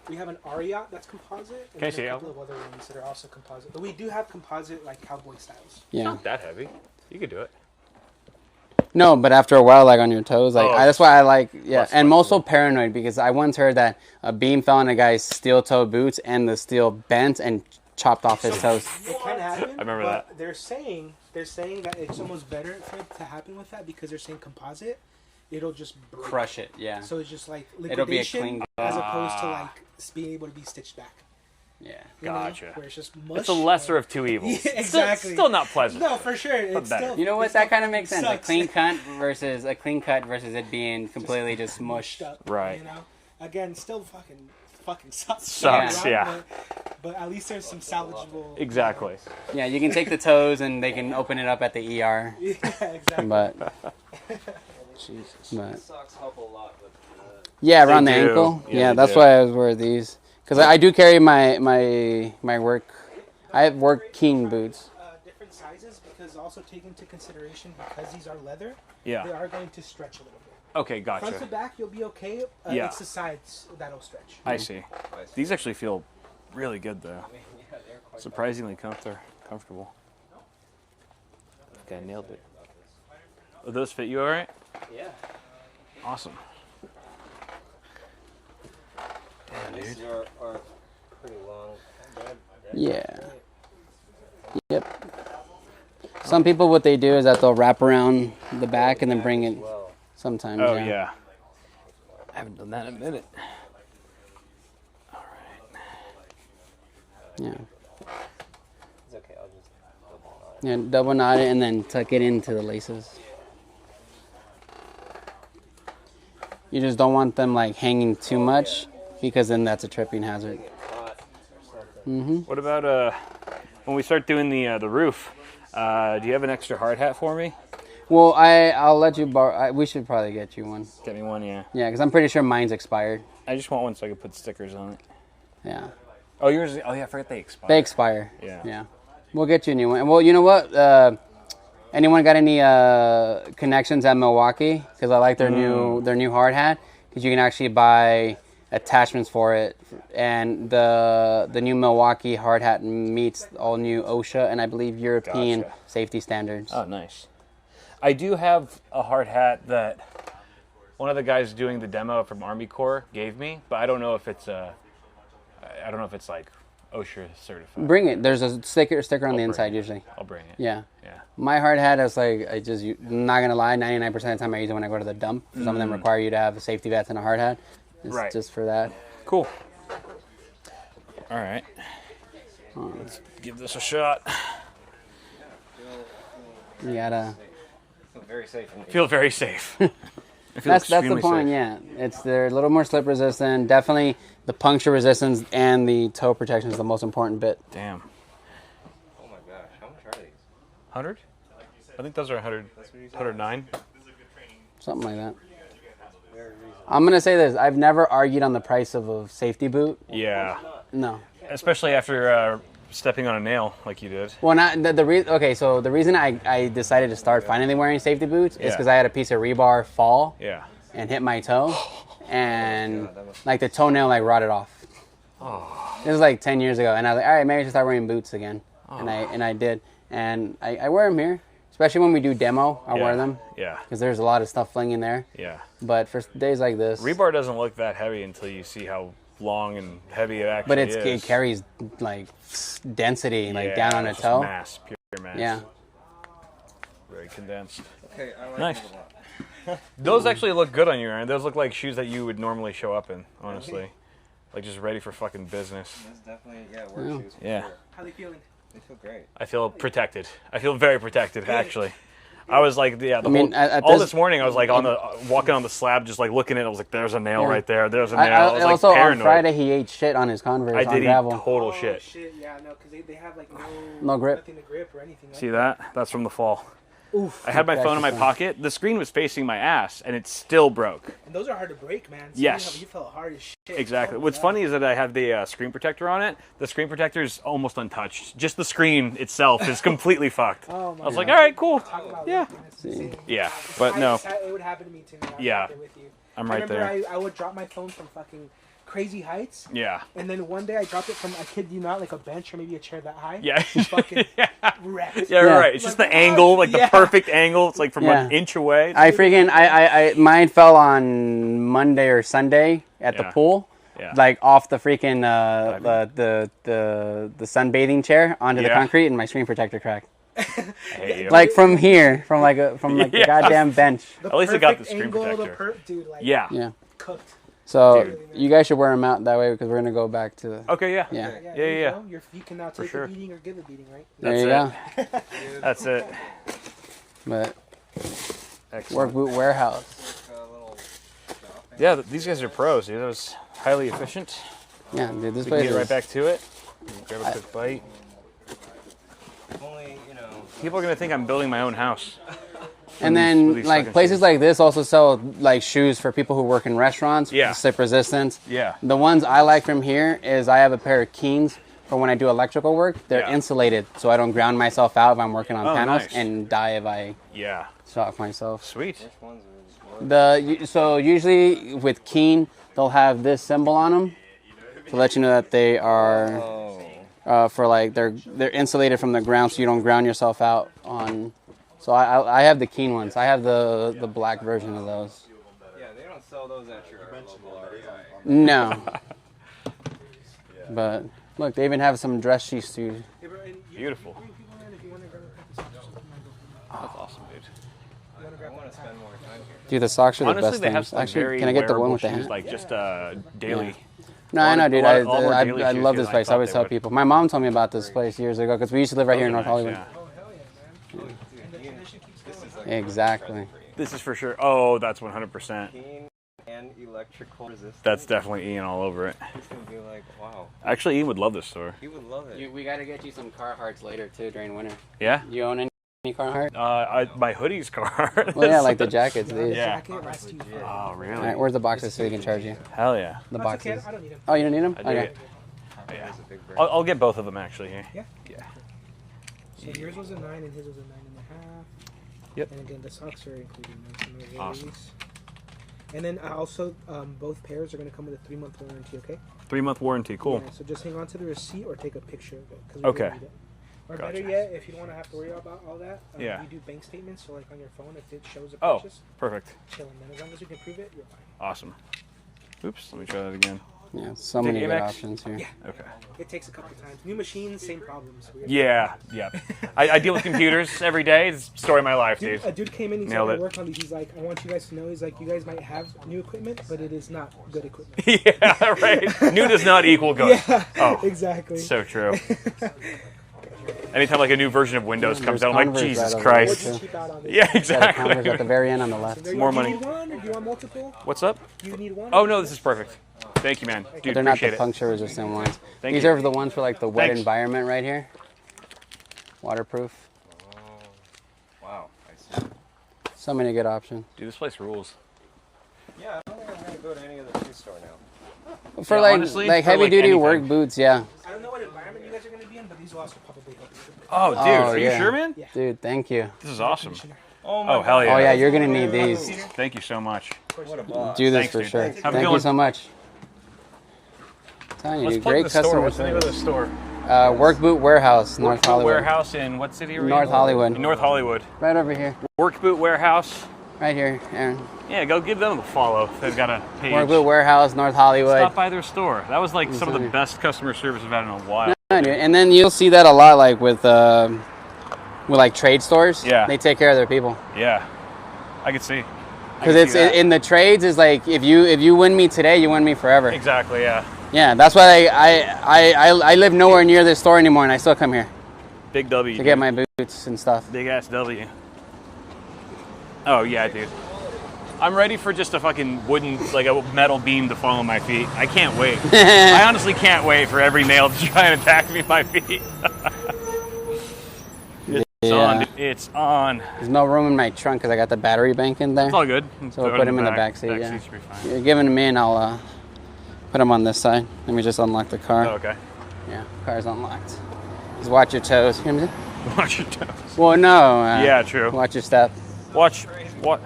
we have an Ariat that's composite. And Can I there's see a it? couple of other ones that are also composite. But we do have composite like cowboy styles. Yeah. Not that heavy. You could do it. No, but after a while, like on your toes, like Oh, that's why I like, yeah. less And I'm also flexible. paranoid because I once heard that a beam fell on a guy's steel-toe boots and the steel bent and chopped off his toes. It can happen. I remember but that. They're saying that it's almost better for it to happen with that because they're saying composite. It'll just break. Crush it, yeah. So it's just like It'll be a liquidation clean- as opposed to like being able to be stitched back. Yeah. You know, Gotcha. where it's just mush. It's a lesser of two evils. Yeah, exactly. Still not pleasant. No, for sure. It's better. still. You know what? it's That still kind of makes sense. sucks. A clean cut versus it being completely just smushed. Up, Right. You know, again, still fucking sucks. Sucks, yeah. But at least there's some salvageable. Exactly. Yeah, you can take the toes and they can open it up at the ER. Yeah, exactly. But Jesus. but Socks help a lot with yeah, around the do. ankle. Yeah, Yeah, they that's do. why I was wearing these because I do carry my work. I have working boots. Different sizes because also take into consideration because these are leather, they Yeah. are going to stretch a little bit. Okay, Front to gotcha. back, you'll be okay. Yeah. It's the sides that'll stretch. I see. These actually feel really good though. yeah, they're quite Surprisingly comfortable. Okay, nailed it. Will those fit you all right? Yeah. Awesome. These are pretty long. Yeah. Yep. Some people, what they do is that they'll wrap around the back and then bring it. Well, Sometimes. Oh yeah. yeah. I haven't done that in a minute. Yeah. it's okay. I'll just double knot it. Yeah. Double knot it and then tuck it into the laces. You just don't want them like hanging too much because then that's a tripping hazard. Hot or something. What about when we start doing the roof? Do you have an extra hard hat for me? Well, I'll let you borrow. We should probably get you one. Get me one, yeah. Yeah, because I'm pretty sure mine's expired. I just want one so I can put stickers on it. Yeah. Oh, yours? Oh yeah, I forgot they expire. They expire. Yeah. Yeah. We'll get you a new one. Well, you know what? Anyone got any connections at Milwaukee? Because I like their new hard hat. Because you can actually buy attachments for it, and the new Milwaukee hard hat meets all new OSHA and I believe European Gotcha. safety standards. Oh, nice. I do have a hard hat that one of the guys doing the demo from Army Corps gave me, but I don't know if it's like OSHA certified. Bring it. There's a sticker on the bring inside it. usually. I'll bring it. Yeah. Yeah. My hard hat is like, I'm not going to lie, 99% of the time I use it when I go to the dump. Some of them require you to have a safety vest and a hard hat. It's Right. just for that. Cool. All right. Let's give this a shot. You gotta. Feel very safe in these. Feel very safe. I feel That's the extremely point. safe. Yeah, they're a little more slip resistant. Definitely the puncture resistance and the toe protection is the most important bit. Damn. Oh my gosh, how much are these? 100? I think those are 100, 109. Something like that. Very reasonable. I'm gonna say this: I've never argued on the price of a safety boot. Yeah. No. Especially after stepping on a nail like you did. Well, not the reason. Okay, so the reason I decided to start finally wearing safety boots is because I had a piece of rebar fall and hit my toe, and like the toenail like rotted off. Oh. This was like 10 years ago, and I was like, all right, maybe I should start wearing boots again, and I did, and I wear them here, especially when we do demo. I wear them. Yeah. Because there's a lot of stuff flinging there. Yeah. But for days like this, rebar doesn't look that heavy until you see how long and heavy it actually is. But it carries like density, like down on a it's toe. Mass, pure mass. Yeah. Very condensed. Okay, I like Nice. it a lot. Those actually look good on you, Aaron. Those look like shoes that you would normally show up in, honestly. Like just ready for fucking business. That's definitely, work shoes for Yeah. sure. How are they feeling? They feel great. I feel protected. I feel very protected, actually. I was like, this morning I was like walking on the slab, just like looking at it. I was like, there's a nail right there. There's a nail. I was also like paranoid. on Friday he ate shit on his Converse. I on did gravel. eat total shit. Shit, yeah, no, because they have like no grip. nothing to grip or anything. See that? That's from the fall. Oof. I had my phone in my pocket. The screen was facing my ass, and it still broke. And those are hard to break, man. So Yes. You felt hard as shit. Exactly. Oh, What's God. funny is that I have the screen protector on it. The screen protector is almost untouched. Just the screen itself is completely fucked. Oh, my I was like, God. all right, cool. Talk about Yeah. lucky, that's insane. Yeah, but no. It would happen to me too, man. I'm Yeah. right there with you. I'm right there. I remember I would drop my phone from fucking crazy heights. Yeah. And then one day I dropped it from, I kid you not, like a bench or maybe a chair that high. Yeah. Fucking wrecked. Yeah, right. It's just the angle, like the perfect angle. It's like from an inch away. I freaking mine fell on Monday or Sunday at the pool. Yeah. Like off the freaking the sunbathing chair onto the concrete, and my screen protector cracked. I hate you. Like from here, from the goddamn bench. At least it got the screen angle, protector. Dude, like, Yeah. cooked. So you guys should wear them out that way because we're gonna go back to the. Okay, yeah. Yeah. There you go. You can now take sure. a beating or give a beating, right? There you go. That's it. But Excellent. Work Boot Warehouse. Yeah, these guys are pros, dude. That was highly efficient. Yeah, dude, this We can place get is right back to it. Grab a quick bite. Only, People are gonna think I'm building my own house. And with then, these like, fucking places shoes. like this also sell, like, shoes for people who work in restaurants. Yeah. Slip resistance. Yeah. The ones I like from here is I have a pair of Keens for when I do electrical work. They're Yeah. insulated, so I don't ground myself out if I'm working on panels nice. and die if I Yeah. shock myself. Sweet. which ones are So usually with Keen, they'll have this symbol on them to let you know that they are for like they're insulated from the ground, so you don't ground yourself out on. So I have the Keen ones. I have the black version of those. Yeah, they don't sell those at your local REI. No. But look, they even have some dress sheets too. Beautiful. If you want to grab a couple socks, That's awesome, dude. I want to spend more time here. Dude, the socks are the Honestly, best they have things. some Actually, very can I get the one wearable with the shoes, hat? like just daily. No, I know, dude. a lot more I daily love shoes this than I place. I thought always they tell would. people. My mom told me about this place years ago because we used to live right here in North Hollywood. Exactly. This is for sure. Oh, that's 100%. Keen and electrical resistance. That's definitely Ian all over it. He's going to be like, wow. Actually, Ian would love this store. He would love it. We got to get you some Carhartts later too during winter. Yeah? You own any Carhartt? My hoodie's car. Well, yeah, like the jackets, dude. Yeah. jacket lasts you for. Oh, really? All right, where's the boxes so we can charge you? Hell yeah. The That's okay, boxes. I don't need them. Oh, you don't need them? I do Okay. it. Yeah. He's a big brand. I'll get both of them actually here. Yeah? Yeah. So yours was a 9 and his was a 9.5. Yep. And again, the socks are included. No Awesome. worries. And then also, both pairs are going to come with a 3-month warranty, okay? 3-month warranty. Cool. Yeah, so just hang on to the receipt or take a picture of it. 'Cause we Okay. don't need it. Or Gotcha. better yet, if you don't want to have to worry about all that, Yeah. you do bank statements. So like on your phone, if it shows a Oh, purchase, perfect. chilling. Then as long as you can prove it, you're fine. Awesome. Oops. Let me try that again. Yeah, so Take many good Amex? options here. Yeah. Okay. It takes a couple times. New machines, same problems. Yeah. Yeah. I deal with computers every day. It's the story of my life, Dude, dude. a dude came in, he Nailed said, I it. work on these. He's like, I want you guys to know, he's like, you guys might have new equipment, but it is not good equipment. Yeah. Right. New does not equal good. Yeah, Oh. exactly. So true. Anytime like a new version of Windows comes There's out, I'm like, Converse Jesus right over Christ. What'd you cheap out on this? Yeah, Got a Converse at exactly. the very end on the left. There you More go. money. Do you need one or do you want multiple? What's up? Do you need one? Oh no, this is perfect. Thank you, man. Dude, They're not the appreciate it. puncture resistant ones. Thank These you. are the ones for like the wet Thanks. environment right here. Waterproof. So many good options. Dude, this place rules. Yeah, I don't think I'm gonna go to any other shoe store now. For Yeah, like honestly, like for, heavy like, duty anything. work boots, yeah. I don't know what environment you guys are going to be in, but these will also probably help you. Oh, dude, Oh, are yeah. you sure, man? Yeah. Dude, thank you. This is awesome. Oh, hell yeah. Oh yeah, you're gonna need these. Thank you so much. What a boss. Do this Thanks, for dude. sure. Thanks. Have a Thank good you one. so much. I'm telling you, Let's dude, plug great the store. customer What's the name of the service. store? Work Boot Warehouse, North Work Boot Hollywood. Warehouse in what city are we North in? Hollywood. In North Hollywood. Right over here. Work Boot Warehouse. Right here, Aaron. Yeah, go give them a follow. They've got a page. Work Boot Warehouse, North Hollywood. Stop by their store. That was like some of the best customer service I've had in a while. Yeah, dude. And then you'll see that a lot, like with like trade stores. Yeah. They take care of their people. Yeah, I could see. Because it's in the trades is like if you win me today, you win me forever. Exactly. Yeah. Yeah, that's why I live nowhere near this store anymore, and I still come here Big W. to get my boots and stuff. Big ass W. Oh yeah, dude. I'm ready for just a fucking wooden, like a metal beam to fall on my feet. I can't wait. I honestly can't wait for every nail to try and attack me at my feet. It's on, dude. It's on. There's no room in my trunk because I got the battery bank in there. It's all good. So we'll put him in the back seat. Yeah. Seat should be fine. You're giving him in, I'll put him on this side. Let me just unlock the car. Oh, okay. Yeah, car's unlocked. Just watch your toes. You know what I'm saying? Watch your toes. Well, no. Yeah, true. Watch your step. Watch. What?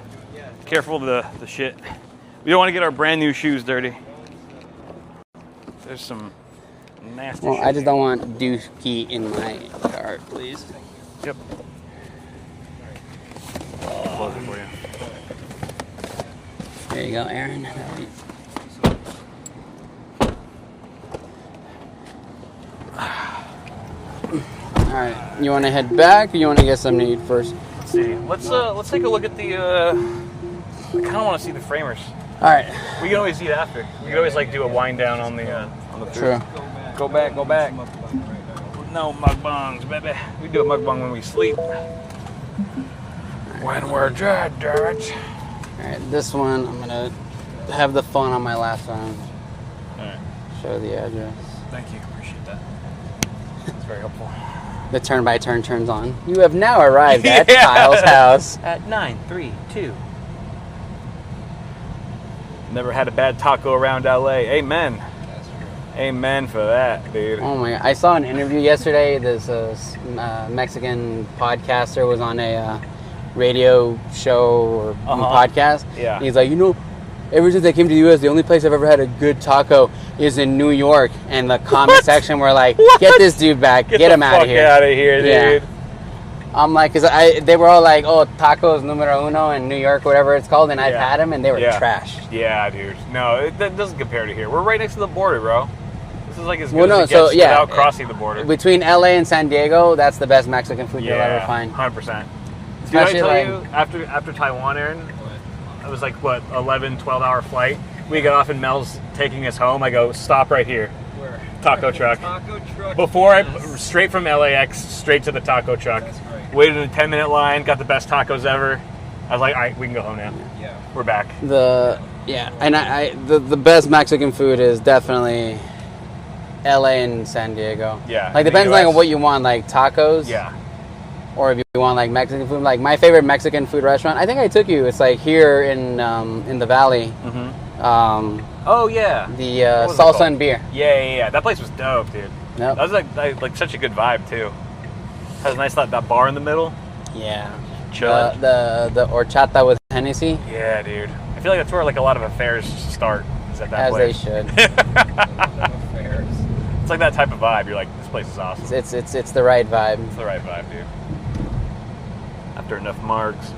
Careful of the shit. We don't want to get our brand new shoes dirty. There's some nasty Well, shit. I just don't want dookie in my car, please. Yep. Close it for you. There you go, Aaron. All right. You want to head back, or you want to get something to eat first? Let's see. Let's take a look at the. I kind of want to see the framers. All right. We can always eat after. We can always like do a wind down on the food. True. Go back. No mukbangs, baby. We do a mukbang when we sleep. When we're dead, damn it. All right. This one, I'm gonna have the phone on my last one. All right. Show the address. Thank you. Appreciate that. That's very helpful. The turn-by-turn turns on. You have now arrived at Yeah. Kyle's house. At 932. Never had a bad taco around LA. Amen. That's true. Amen for that, dude. Oh my! I saw an interview yesterday. This Mexican podcaster was on a radio show or podcast. Yeah. And he's like, ever since I came to the U.S., the only place I've ever had a good taco is in New York. And the comment section were like, "Get this dude back! Get him out of here! Get out of here, Yeah. dude." I'm like, they were all like, "Oh, tacos numero uno in New York, whatever it's called," and I've Yeah. had them, and they were Yeah. trash. Yeah, dude. No, that doesn't compare to here. We're right next to the border, bro. This is like as good Well, no, as it gets so, yeah. without crossing the border. Between LA and San Diego, that's the best Mexican food you'll ever find. 100%. Did I Especially tell like, you, after Taiwan, Aaron, it was like, what, 11, 12-hour flight? We got off and Mel's taking us home. I go, stop right here. Where? Taco truck. Taco truck. Before straight from LAX, straight to the taco truck. That's right. Waited in a 10-minute line, got the best tacos ever. I was like, all right, we can go home now. Yeah. We're back. the best Mexican food is definitely LA and San Diego. Yeah. Like in the depends US. on what you want, like tacos. Yeah. Or if you want like Mexican food, like my favorite Mexican food restaurant, I think I took you. It's like here in the valley. Mm-hmm. Oh, yeah. The What was it salsa called? and beer. Yeah. That place was dope, dude. Nope. That was like such a good vibe, too. Has a nice that bar in the middle. Yeah. Chilling. The horchata with Hennessy, Yeah, dude. I feel like that's where like a lot of affairs start. Is at that as they place. should. Affairs. It's like that type of vibe. You're like, this place is awesome. It's the right vibe. It's the right vibe, dude. After enough marks,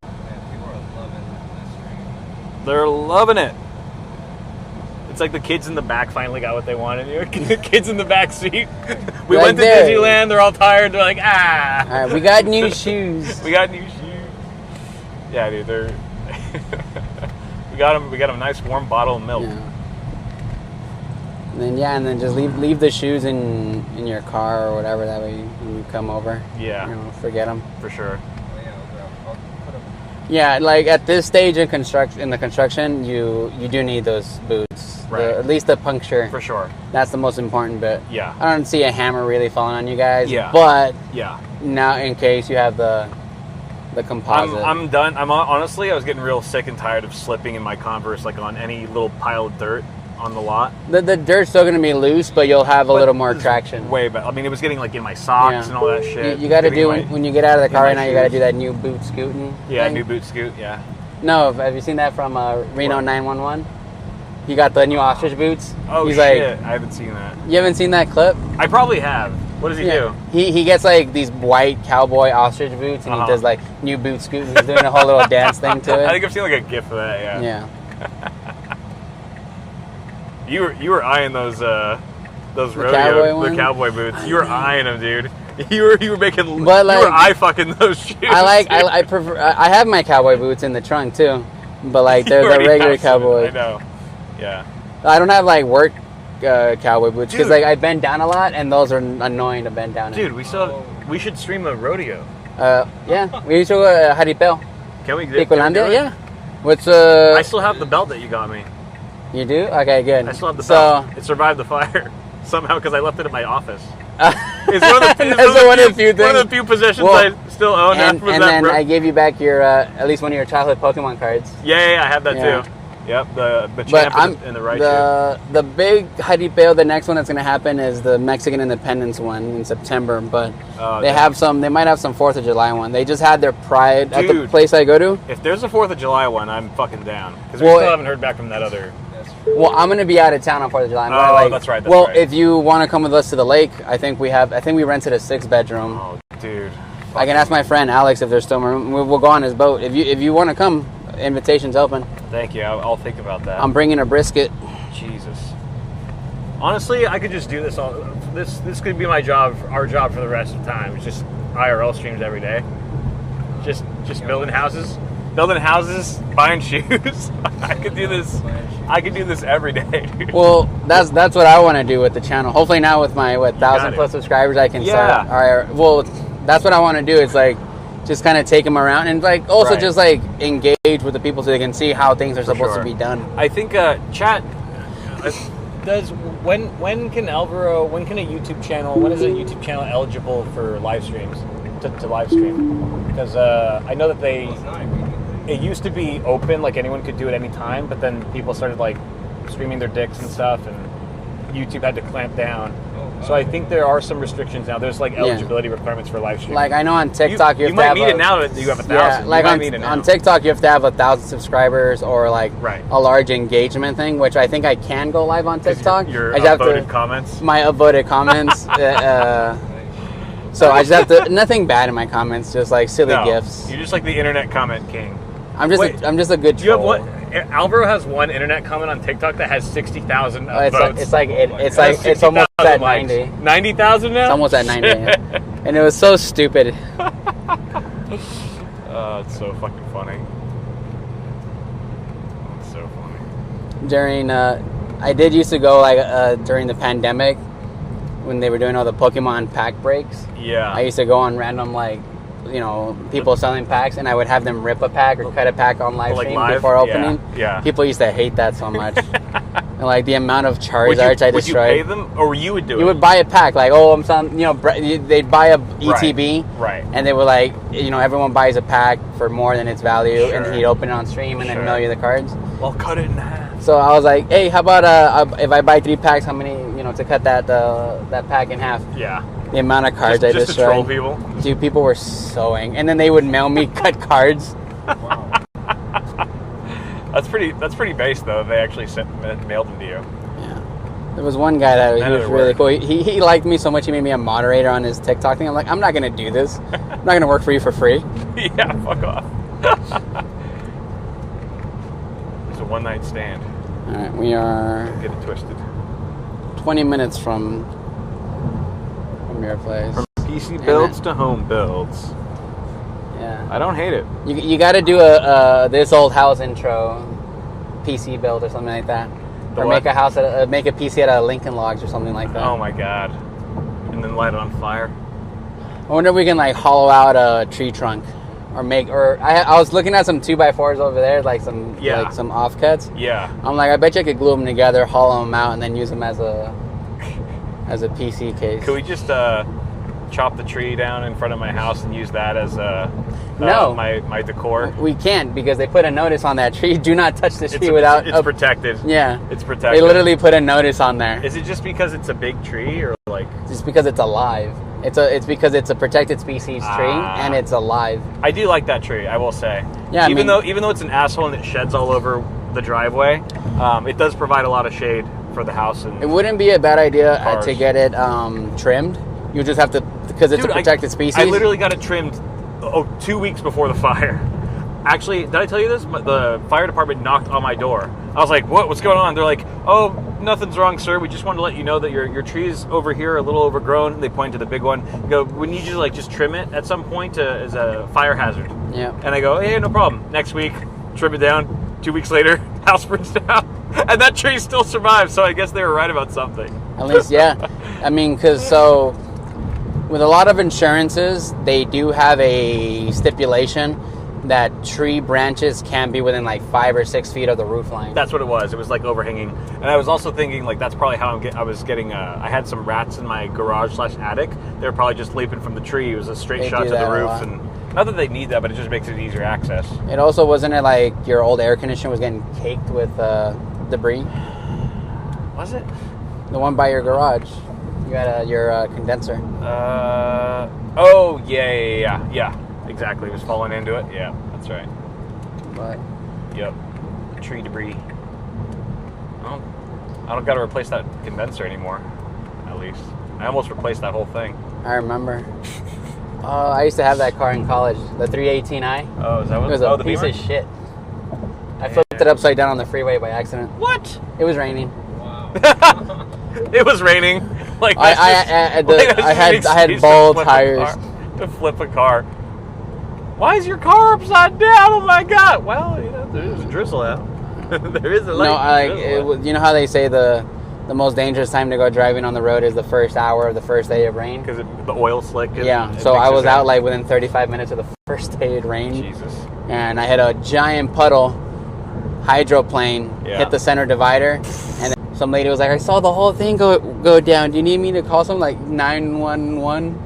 Man, people are loving this ring. they're loving it. It's like the kids in the back finally got what they wanted. The kids in the back seat. We Right went to there. Disneyland. They're all tired. They're like, ah. All right, we got new shoes. We got new shoes. Yeah, dude. They're. We got them. We got a nice warm bottle of milk. Yeah. And then just leave the shoes in your car or whatever. That way when you come over, Yeah. forget them. For sure. Oh, yeah, I'll put them. Yeah, like at this stage in the construction, you do need those boots. Right. At least the puncture. For sure. That's the most important bit. Yeah. I don't see a hammer really falling on you guys. Yeah. But Yeah. now, in case you have the the composite. I'm done. Honestly, I was getting real sick and tired of slipping in my Converse like on any little pile of dirt on the lot. The dirt's still gonna be loose, but you'll have a little more traction. Way better. I mean, it was getting like in my socks and all that shit. You got to do when you get out of the car right now. You got to shoes. do that new boot scooting. Yeah, thing. new boot scoot. Yeah. No, have you seen that from Reno What? 911? He got the new ostrich boots. Oh He's shit! I haven't seen that. You haven't seen that clip? I probably have. What does he do? He gets like these white cowboy ostrich boots, and he does like new boot scooting. He's doing a whole little dance thing to it. I think I've seen like a gif of that. Yeah. Yeah. You were eyeing those cowboy cowboy boots. You were eyeing them, dude. You were making. But, you were like, eye fucking those shoes. I prefer. I have my cowboy boots in the trunk too, but like they're You the already regular have some, cowboy. I know. Yeah. I don't have like work cowboy boots because Dude. like I bend down a lot, and those are annoying to bend down. Dude, we should stream a rodeo. Yeah, we used to go Jaripeo. Can we? Picolandia, yeah. What's I still have the belt that you got me. You do? Okay, good. I still have the belt. It survived the fire somehow because I left it in my office. It's one of the few possessions I still own. And then I gave you back your at least one of your childhood Pokemon cards. Yeah, I have that too. Yep, the champ in the right shoe. The big Jaripeo, the next one that's going to happen is the Mexican Independence one in September. But they might have some 4th of July one. They just had their Pride at the place I go to. If there's a 4th of July one, I'm fucking down because we still haven't heard back from that other. Well, I'm going to be out of town on 4th of July. That's right. If you want to come with us to the lake, I think we rented a 6-bedroom. Oh, dude. I can ask my friend Alex if there's still room. We'll go on his boat. If you want to come, invitation's open. Thank you. I'll think about that. I'm bringing a brisket. Jesus. Honestly, I could just do this all. This could be my job, our job for the rest of the time. It's just IRL streams every day. Just building houses, buying shoes. I could do this. I could do this every day, dude. Well, that's what I want to do with the channel. Hopefully now with my 1,000+ subscribers, I can start. Well, that's what I want to do. It's like just kind of take them around and like also just like engage with the people so they can see how things are supposed to be done. I think chat does when can a YouTube channel when is a YouTube channel eligible for live streams to live stream? Because I know that it used to be open, like anyone could do it any time, but then people started like streaming their dicks and stuff, and YouTube had to clamp down. So I think there are some restrictions now. There's like eligibility requirements for live streaming. Like I know on TikTok you might need it now that you have 1,000. Yeah, like on TikTok you have to have 1,000 subscribers or like a large engagement thing, which I think I can go live on TikTok. Your I just upvoted comments. My upvoted comments. So I just have to nothing bad in my comments, just like silly gifs. You're just like the internet comment king. I'm just a good troll. You have what? Alvaro has one internet comment on TikTok that has 60,000 votes. It's almost at 90. 90,000 now? It's almost at 90. And it was so stupid. It's so fucking funny. It's so funny. During, I did used to go like during the pandemic when they were doing all the Pokemon pack breaks. Yeah. I used to go on random like, people selling packs, and I would have them rip a pack or cut a pack on live stream before opening. Yeah. People used to hate that so much. And like the amount of Charizards I destroyed. Would you pay them, or you would do it? You would buy a pack, like, I'm selling, they'd buy a ETB, right? And they were like, everyone buys a pack for more than its value, and he'd open it on stream and then mail you the cards. Well, cut it in half. So I was like, hey, how about if I buy 3 packs, how many, to cut that pack in half? Yeah. The amount of cards I destroyed. Just to troll people? Dude, people were so angry. And then they would mail me cut cards. Wow. That's pretty base, though. They actually mailed them to you. Yeah. There was one guy that was really cool. He liked me so much he made me a moderator on his TikTok thing. I'm like, I'm not going to do this. I'm not going to work for you for free. Yeah, fuck off. It's a one-night stand. All right, we are... Don't get it twisted. 20 minutes from your place. From PC builds to home builds. Yeah. I don't hate it. You got to do a this old house intro PC build or something like that. Or make a PC out of Lincoln Logs or something like that. Oh my god. And then light it on fire. I wonder if we can like hollow out a tree trunk. I was looking at some 2x4s over there, like some offcuts. Yeah. I'm like, I bet you I could glue them together, hollow them out, and then use them as a PC case. Could we just chop the tree down in front of my house and use that as No. my decor? We can't because they put a notice on that tree. Do not touch this tree It's, without. it's protected. Yeah, It's protected. they literally put a notice on there. Is it just because it's a big tree, or like? Just because it's alive. It's because it's a protected species tree and it's alive. I do like that tree, I will say. Yeah, even though it's an asshole and it sheds all over the driveway, it does provide a lot of shade for the house. And It wouldn't be a bad idea Cars. to get it trimmed. You just have to, because it's Dude, a protected species. I literally got it trimmed 2 weeks before the fire. Actually, did I tell you this? The fire department knocked on my door. I was like, what's going on? They're like, oh, nothing's wrong, sir. We just wanted to let you know that your trees over here are a little overgrown. They point to the big one. They go, we need you to just trim it at some point as a fire hazard. Yeah. And I go, hey, no problem. Next week, trim it down. 2 weeks later, house burns down. And that tree still survived, so I guess they were right about something. At least, yeah. I mean, because with a lot of insurances, they do have a stipulation that tree branches can be within like 5 or 6 feet of the roof line. That's what it was. It was like overhanging. And I was also thinking like that's probably how I was getting. I had some rats in my garage/attic. They were probably just leaping from the tree. It was a straight They shot do to the that a roof, lot. and not that they need that, but it just makes it easier access. It also wasn't it like your old air conditioner was getting caked with debris? Was it? The one by your garage. You got your condenser. Oh yeah. Exactly. It was falling into it. Yeah, that's right. But Yep. Tree debris. Well, I don't got to replace that condenser anymore. At least I almost replaced that whole thing. I remember. I used to have that car in college, the 318i. Oh, is that what? It was a the piece Beamer? of shit. I flipped it upside down on the freeway by accident. What? It was raining. It was raining. Like I that's had just bald to flip a tires. car- to flip a car. Why is your car upside down? Oh my god! Well, there is a drizzle out. There is a light. No, you know how they say the most dangerous time to go driving on the road is the first hour of the first day of rain. Because the oil slick. Yeah. So I was out like within 35 minutes of the first day it rained. Jesus. And I hit a giant puddle, hydroplane, hit the center divider, and then some lady was like, "I saw the whole thing go down. Do you need me to call something like 911?"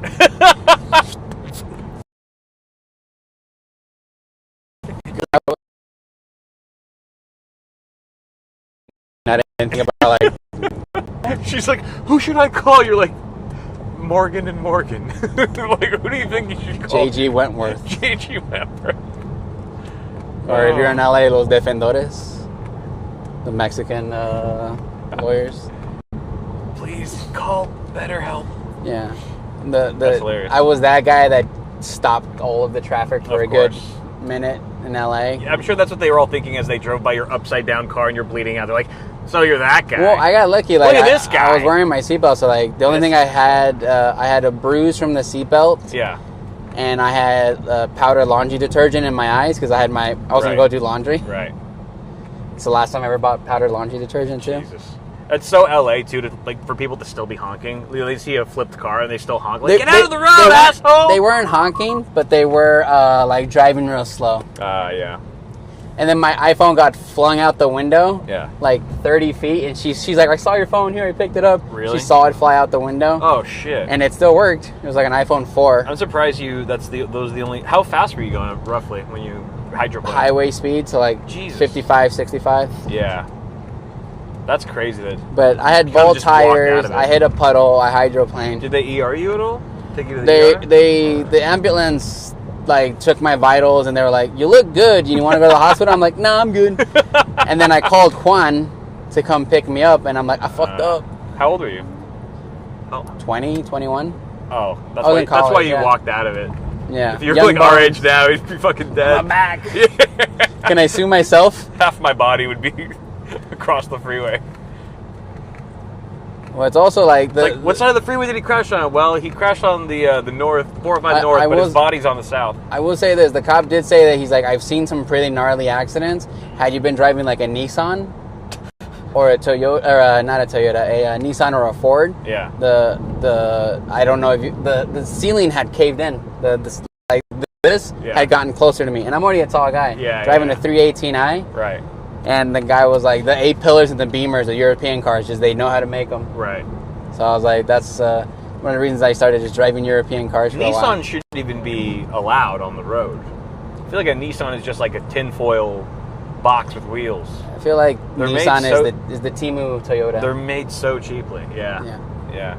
I didn't think about like. She's like, who should I call? You're like, Morgan and Morgan. Like, who do you think you should call? J.G. Wentworth. J.G. Wentworth. Or if you're in LA, Los Defendores, the Mexican lawyers. Please call BetterHelp. Yeah. That's hilarious. I was that guy that stopped all of the traffic for Of a good course. minute in LA. Yeah, I'm sure that's what they were all thinking as they drove by your upside down car and you're bleeding out. They're like, so you're that guy. Well, I got lucky. Like, Look at this guy. I was wearing my seatbelt, so like the only thing I had a bruise from the seatbelt, Yeah. and I had powdered laundry detergent in my eyes because I was gonna go do laundry. Right. It's the last time I ever bought powdered laundry detergent too. Jesus. It's so LA too, for people to still be honking. They see a flipped car and they still honk. Like, get out of the road, asshole! They weren't honking, but they were like driving real slow. Yeah. And then my iPhone got flung out the window, Yeah. like 30 feet, and she's like, "I saw your phone here. I picked it up." Really? She saw it fly out the window. Oh shit. And it still worked. It was like an iPhone 4. I'm surprised those are the only. How fast were you going roughly when you hydroplaned? Highway speed to like Jesus. 55, 65. Yeah. That's crazy. That But I had You kinda bald just walked out tires. of it. I hit a puddle. I hydroplaned. did they ER you at all? Take you to the ER? The ambulance like took my vitals and they were like, "You look good. You want to go to the hospital?" I'm like, "No, I'm good." And then I called Juan to come pick me up, and I'm like, "I fucked up." How old were you? 20, 21. Oh, I was in that's why college, you yeah. walked out of it. Yeah. If you're Young like our bones. age now, you'd be fucking dead. I'm back. Can I sue myself? Half my body would be across the freeway. Well, it's also like Like, what side of the freeway did he crash on? Well, he crashed on the north, 405 north, but his body's on the south. I will say this: the cop did say that he's like, "I've seen some pretty gnarly accidents. Had you been driving like a Nissan or a Toyota, or not a Toyota, a Nissan or a Ford, Yeah. the I don't know if the ceiling had caved in. This Yeah. had gotten closer to me, and I'm already a tall guy. Yeah, driving yeah. a 318i, Right. and the guy was like, the 8 pillars and the Beamers, the European cars, just they know how to make them. Right. So I was like, that's one of the reasons I started just driving European cars for a while. Nissan shouldn't even be allowed on the road. I feel like a Nissan is just like a tinfoil box with wheels. I feel like They're Nissan made is the Temu Toyota. They're made so cheaply. Yeah. Yeah.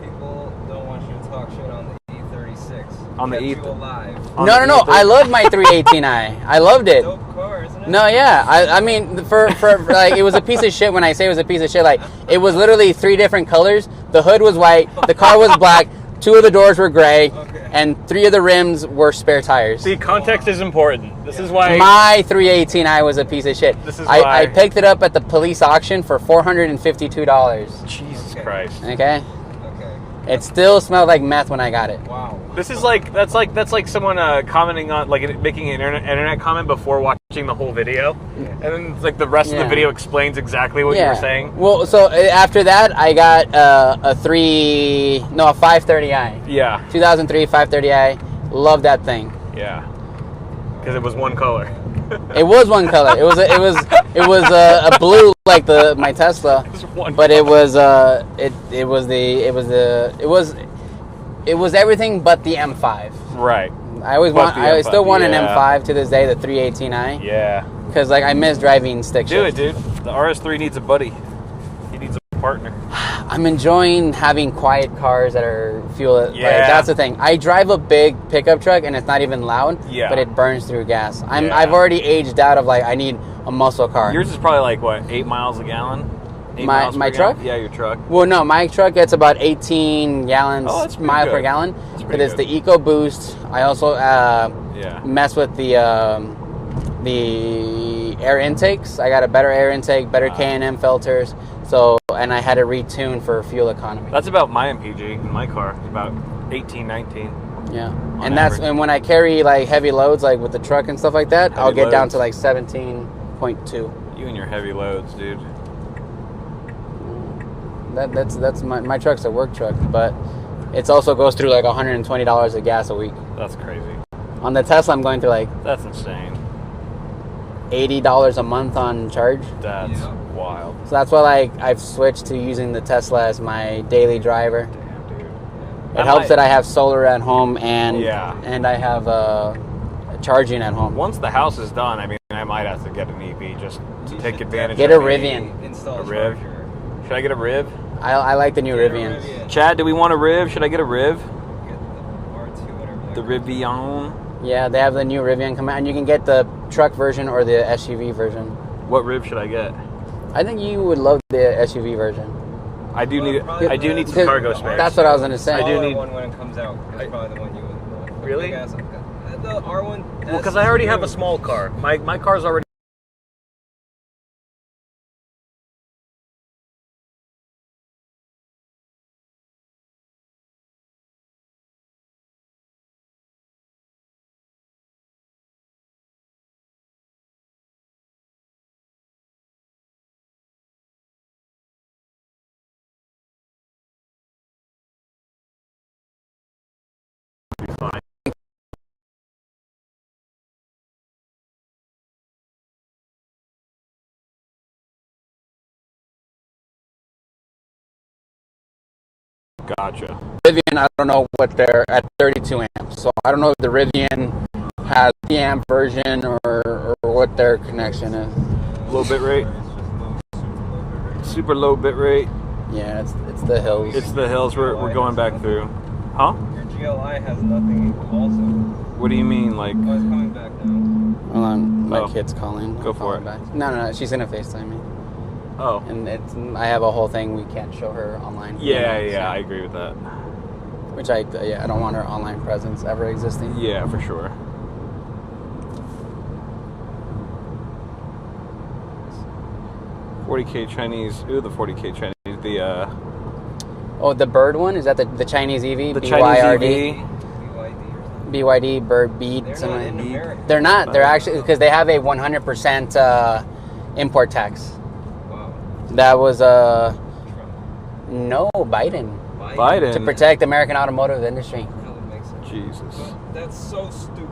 People don't want you to talk shit on the E36. On the Kept you E- alive. No. I loved my 318i. I loved it. Dope car, isn't it? No, yeah. I mean, for like, it was a piece of shit. When I say it was a piece of shit, like, it was literally 3 different colors. The hood was white. The car was black. 2 of the doors were gray. Okay. And 3 of the rims were spare tires. See, context is important. This is why My 318i was a piece of shit. This is I why- picked it up at the police auction for $452. Jesus Okay. Christ. Okay? Okay. It still smelled like meth when I got it. Wow. This is like that's like someone commenting on making an internet comment before watching the whole video, and then it's like the rest of the Yeah. video explains exactly what you were saying. Well, so after that, I got a 530i. Yeah, 2003 530i. Love that thing. yeah, because it was one color. It was one color. It was a blue like my Tesla, Just one but it was everything but the M5. Right. I still want an yeah. M5 to this day, the 318i, Yeah. because like I miss driving stick Do it, shift. dude. The RS3 needs a buddy. He needs a partner. I'm enjoying having quiet cars that are fuel. Yeah. Like, that's the thing. I drive a big pickup truck and it's not even loud. Yeah. But it burns through gas. Yeah. I've already aged out of like I need a muscle car. Yours is probably like what, 8 miles a gallon? 8 miles My per gallon? truck? Yeah, your truck. Well, no, my truck gets about 18 gallons Oh, that's pretty mile per good. gallon. That's But pretty it's good. the EcoBoost. I also Yeah. mess with the air intakes. I got a better air intake, better K&M filters. So, and I had to retune for fuel economy. That's about my MPG in my car. It's about 18, 19. Yeah, on and that's average. and when I carry like heavy loads, like with the truck and stuff like that, I'll Heavy get down loads. to like 17.2. You and your heavy loads, dude. That's my truck's a work truck, but it also goes through like $120 of gas a week. That's crazy. On the Tesla, I'm going through like That's insane. $80 a month on charge. That's Yeah. wild. So that's why like I've switched to using the Tesla as my daily driver. Damn, dude. It helps that I have solar at home and Yeah. and I have charging at home. Once the house is done, I mean, I might have to get an EV just to You take should advantage Get of a it. Rivian. Install A a Riv? charger. Should I get a Riv? I like the new Get a Rivians. Rivian. Chad, do we want a Riv? Should I get a Riv? Get the R2, whatever. The Rivian? Yeah, they have the new Rivian come out, and you can get the truck version or the SUV version. What Riv should I get? I think you would love the SUV version. I do need Probably I do need some Because cargo space. That's what I was gonna say. I do Smaller need- one when it comes out. That's probably the one you would want. Really? Big ass- The R1. Well, because I already have a small car. My car's already. Gotcha. Rivian, I don't know what they're at 32 amps, so I don't know if the Rivian has the amp version or what their connection is. Low bit rate. Super low bit rate. Yeah, it's the hills. It's the hills we're going back through. Huh? Your GLI has nothing also. What do you mean, like? Oh, it's coming back now. Hold on, my Oh. kid's calling. Go I'll for call it. her Back. No, she's gonna FaceTime me, Oh. and I have a whole thing we can't show her online. Yeah, I agree with that. Which I don't want her online presence ever existing. Yeah, for sure. $40K Chinese. Ooh, the $40K Chinese. The Oh, the Bird one, is that the Chinese EV? the BYRD? Chinese EV. BYD or something. BYD Bird Beat. They're something not in like that. America. They're not. They're actually because they have a 100% import tax. Wow. That was Trump. no Biden Biden. to protect the American automotive industry. That makes sense. Jesus. But that's so stupid.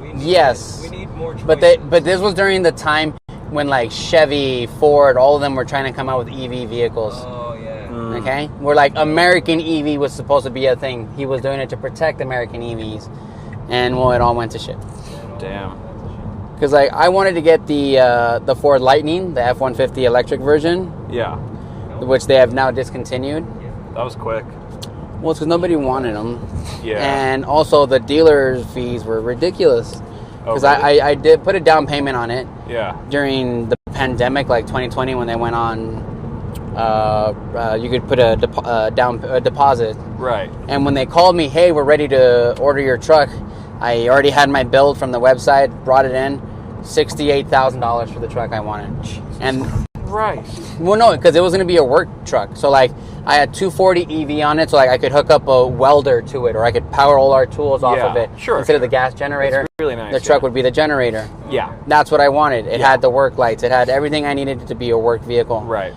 We need, Yes. We need more choices. But this was during the time when like Chevy, Ford, all of them were trying to come out with EV vehicles. Oh, yeah. Okay, where like American EV was supposed to be a thing. He was doing it to protect American EVs, and well, it all went to shit. Damn. Because like I wanted to get the Ford Lightning, the F-150 electric version, Yeah. which they have now discontinued. That was quick. Well, it's because nobody wanted them. Yeah. And also the dealer fees were ridiculous. Oh, Because really? I did put a down payment on it Yeah. during the pandemic, like 2020, when they went on. You could put a deposit. Right. And when they called me, hey, we're ready to order your truck, I already had my build from the website, brought it in, $68,000 for the truck I wanted. And Right. well, no, because it was going to be a work truck. So like I had 240 EV on it, so like I could hook up a welder to it, or I could power all our tools off of it instead of the gas generator. It's really nice. The truck would be the generator. Yeah. That's what I wanted. It had the work lights. It had everything I needed it to be a work vehicle. Right.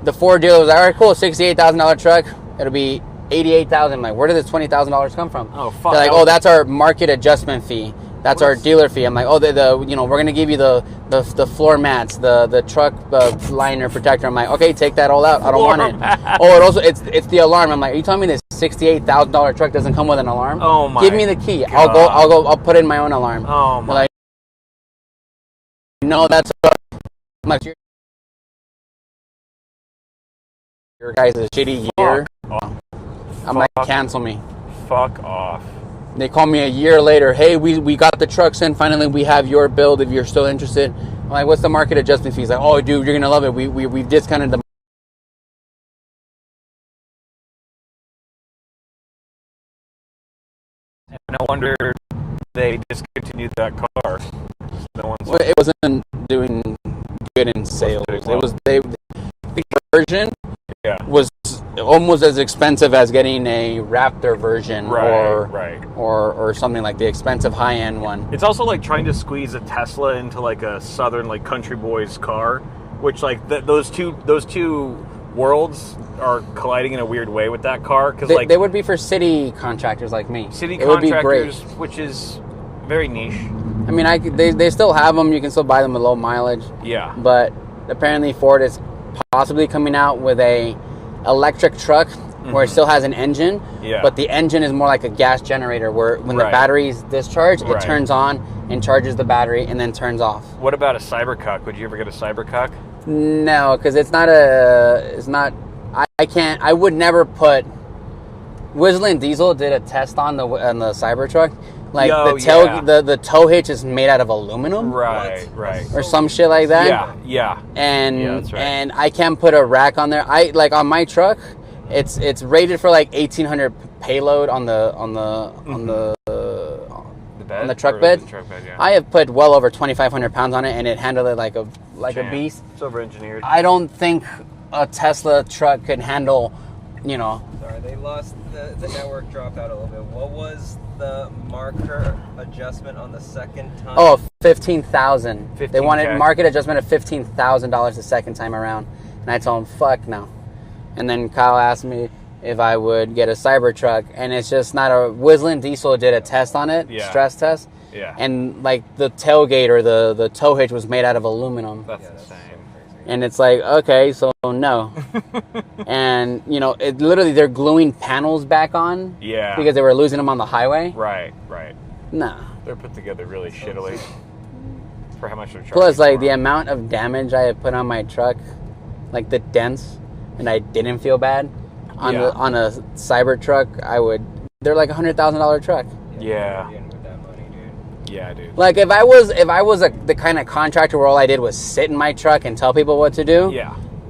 The Ford dealer was like, all right, cool, $68,000 truck. It'll be $88,000. I'm like, where did this $20,000 come from? Oh, fuck. They're like, oh, that's our market adjustment fee. That's our dealer fee. I'm like, oh, we're gonna give you the floor mats, the truck liner protector. I'm like, okay, take that all out. I don't want it. Oh, it's the alarm. I'm like, are you telling me this $68,000 truck doesn't come with an alarm? Oh my. Give me the key. God. I'll put in my own alarm. Oh my. They're like, no, that's I'm like, your guys' shitty year. I'm like, cancel me. Fuck off. They call me a year later. Hey, we got the trucks in. Finally, we have your build. If you're still interested, I'm like, what's the market adjustment fees? Like, oh, dude, you're gonna love it. We've discounted the. No wonder they discontinued that car. No one's Well, it wasn't doing good in sales. It was the version was almost as expensive as getting a Raptor version or something like the expensive high-end one. It's also like trying to squeeze a Tesla into like a southern like country boy's car, which like those two worlds are colliding in a weird way with that car because like they would be for city contractors like me. City it would be great. contractors, which is very niche. I mean, they still have them. You can still buy them with low mileage. Yeah. But apparently Ford is possibly coming out with a electric truck where it still has an engine, but the engine is more like a gas generator where when the battery's discharged, it turns on and charges the battery and then turns off. What about a Cybercuck? Would you ever get a Cybercuck? No, because I would never put. Whistling Diesel did a test on the Cybertruck. Like the tow hitch is made out of aluminum, right, or some shit like that. Yeah, and that's right. and I can't put a rack on there. I like on my truck, it's rated for like 1,800 payload on the truck bed. I have put well over 2,500 pounds on it, and it handled it like a beast. It's over-engineered. I don't think a Tesla truck could handle, Sorry, they lost the network dropped out a little bit. What was the marker adjustment on the second time? Oh, $15,000. They wanted $15K. market adjustment of $15,000 the second time around, and I told him, "Fuck no." And then Kyle asked me if I would get a Cybertruck, and it's just not a. Whistling Diesel did a test on it, stress test, and like the tailgate or the tow hitch was made out of aluminum. That's insane. And it's like, okay, so no. And, it literally, they're gluing panels back on. Yeah. Because they were losing them on the highway. Right. No. They're put together really shittily for how much they're charging. Plus, like, the amount of damage I had put on my truck, like the dents, and I didn't feel bad. On a Cybertruck, they're like $100,000 truck. Yeah. Yeah, dude. Like if I was the kind of contractor where all I did was sit in my truck and tell people what to do,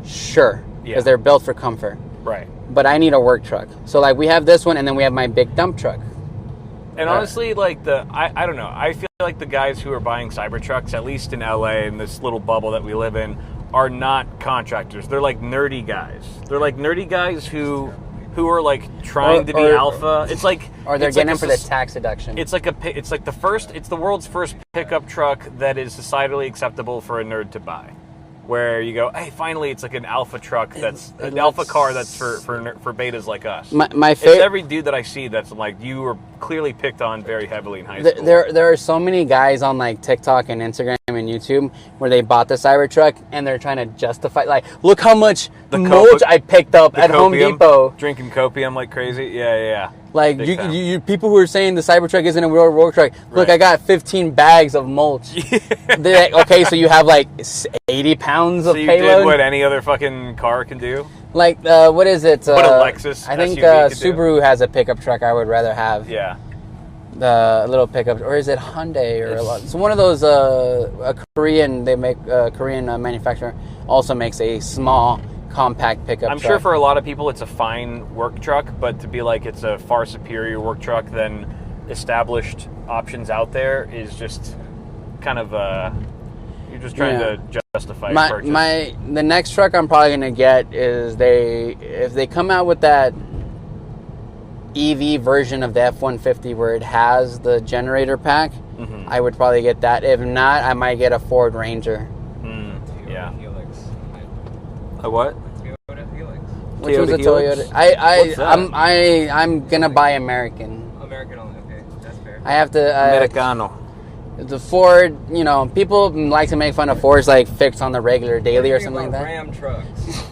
sure, because they're built for comfort. Right. But I need a work truck. So like we have this one, and then we have my big dump truck. And honestly, like I don't know. I feel like the guys who are buying Cybertrucks, at least in LA, in this little bubble that we live in, are not contractors. They're like nerdy guys. They're like nerdy guys who are like trying to be alpha. It's like, or they're getting in for the tax deduction. It's like the world's first pickup truck that is societally acceptable for a nerd to buy. Where you go, hey, finally, it's like an alpha truck that's an alpha car that's for betas like us. My favorite. It's every dude that I see that's like, you were clearly picked on very heavily in high school. There are so many guys on like TikTok and Instagram and YouTube where they bought the Cybertruck and they're trying to justify, like, look how much mulch I picked up at Home copium, Depot. Drinking copium like crazy. Yeah. Like Big fan. you people who are saying the Cybertruck isn't a real work truck. Look, Right. I got 15 bags of mulch. They're like, okay, so you have like 80 pounds of So you payload. did what any other fucking car can do. Like what is it? What a Lexus I think SUV could do. Subaru has a pickup truck. I would rather have. Yeah. The little pickup, or is it Hyundai or it's one of those a Korean, they make Korean manufacturer also makes a small compact pickup I'm truck. sure for a lot of people it's a fine work truck, but to be like it's a far superior work truck than established options out there is just kind of you're just trying to justify your purchase. The next truck I'm probably gonna get is if they come out with that EV version of the F-150 where it has the generator pack, I would probably get that. If not, I might get a Ford Ranger. Yeah. Helix. A what? Toyota Helix. Which was a Helix? Toyota. What's that? I'm gonna buy American. American only. Okay, that's fair. I have to. Americano. The Ford, people like to make fun of Fords like fixed on the regular daily or something like that. Ram trucks.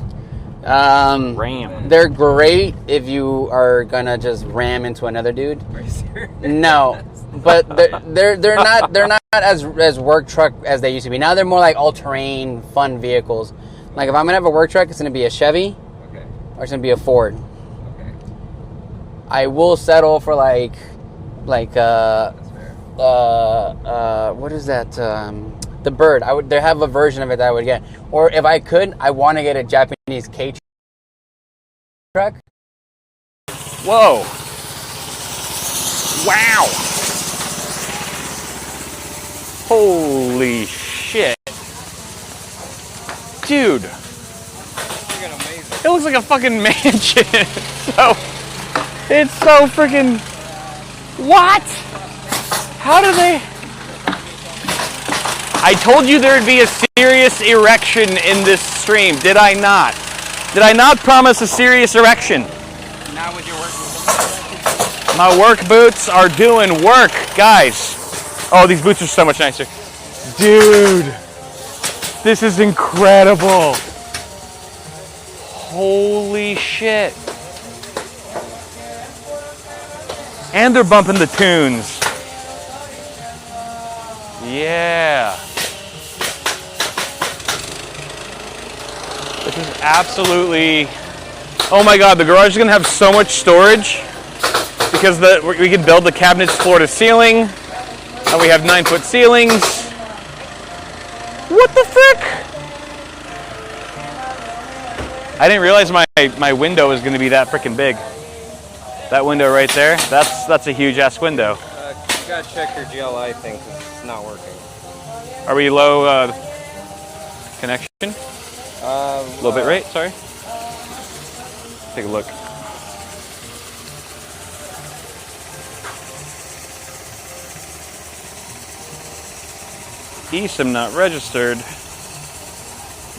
Ram. They're great if you are gonna just ram into another dude. Are you serious? No, but they're not as work truck as they used to be. Now they're more like all terrain fun vehicles. Like if I'm gonna have a work truck, it's gonna be a Chevy, Okay. or it's gonna be a Ford. Okay. I will settle for like That's fair. what is that? The Bird. They have a version of it that I would get. Or if I could, I want to get a Japanese K truck. Whoa. Wow. Holy shit. Dude. Freaking amazing. It looks like a fucking mansion. It's so freaking. What? How do they? I told you there'd be a serious erection in this stream, did I not? Did I not promise a serious erection? Not with your work boots. My work boots are doing work, guys. Oh, these boots are so much nicer. Dude, this is incredible. Holy shit. And they're bumping the tunes. Yeah. This is absolutely, oh my God, the garage is gonna have so much storage because we can build the cabinets floor to ceiling, and we have 9-foot ceilings. What the frick? I didn't realize my window was gonna be that freaking big. That window right there, that's a huge ass window. You gotta check your GLI thing because it's not working. Are we low connection? Low bit rate, sorry. Take a look. eSIM not registered.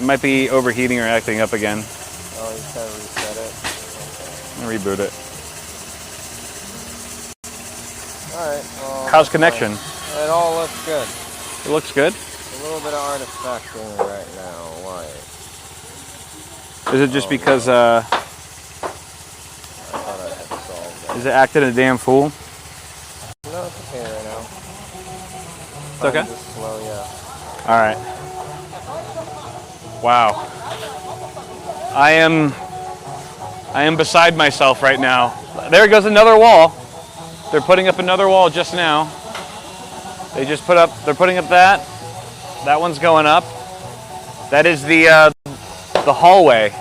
Might be overheating or acting up again. Oh, you just gotta reset it. I'll reboot it. Alright, well, How's connection? it all looks good. It looks good. A little bit of artifacting right now. Why? Is it just because I thought I had solved that. is it acting a damn fool? No, it's okay right now. It's okay? Just slow, yeah. All right. Wow. I am beside myself right now. There goes another wall. They're putting up another wall just now. They're putting up that. That one's going up. That is the hallway.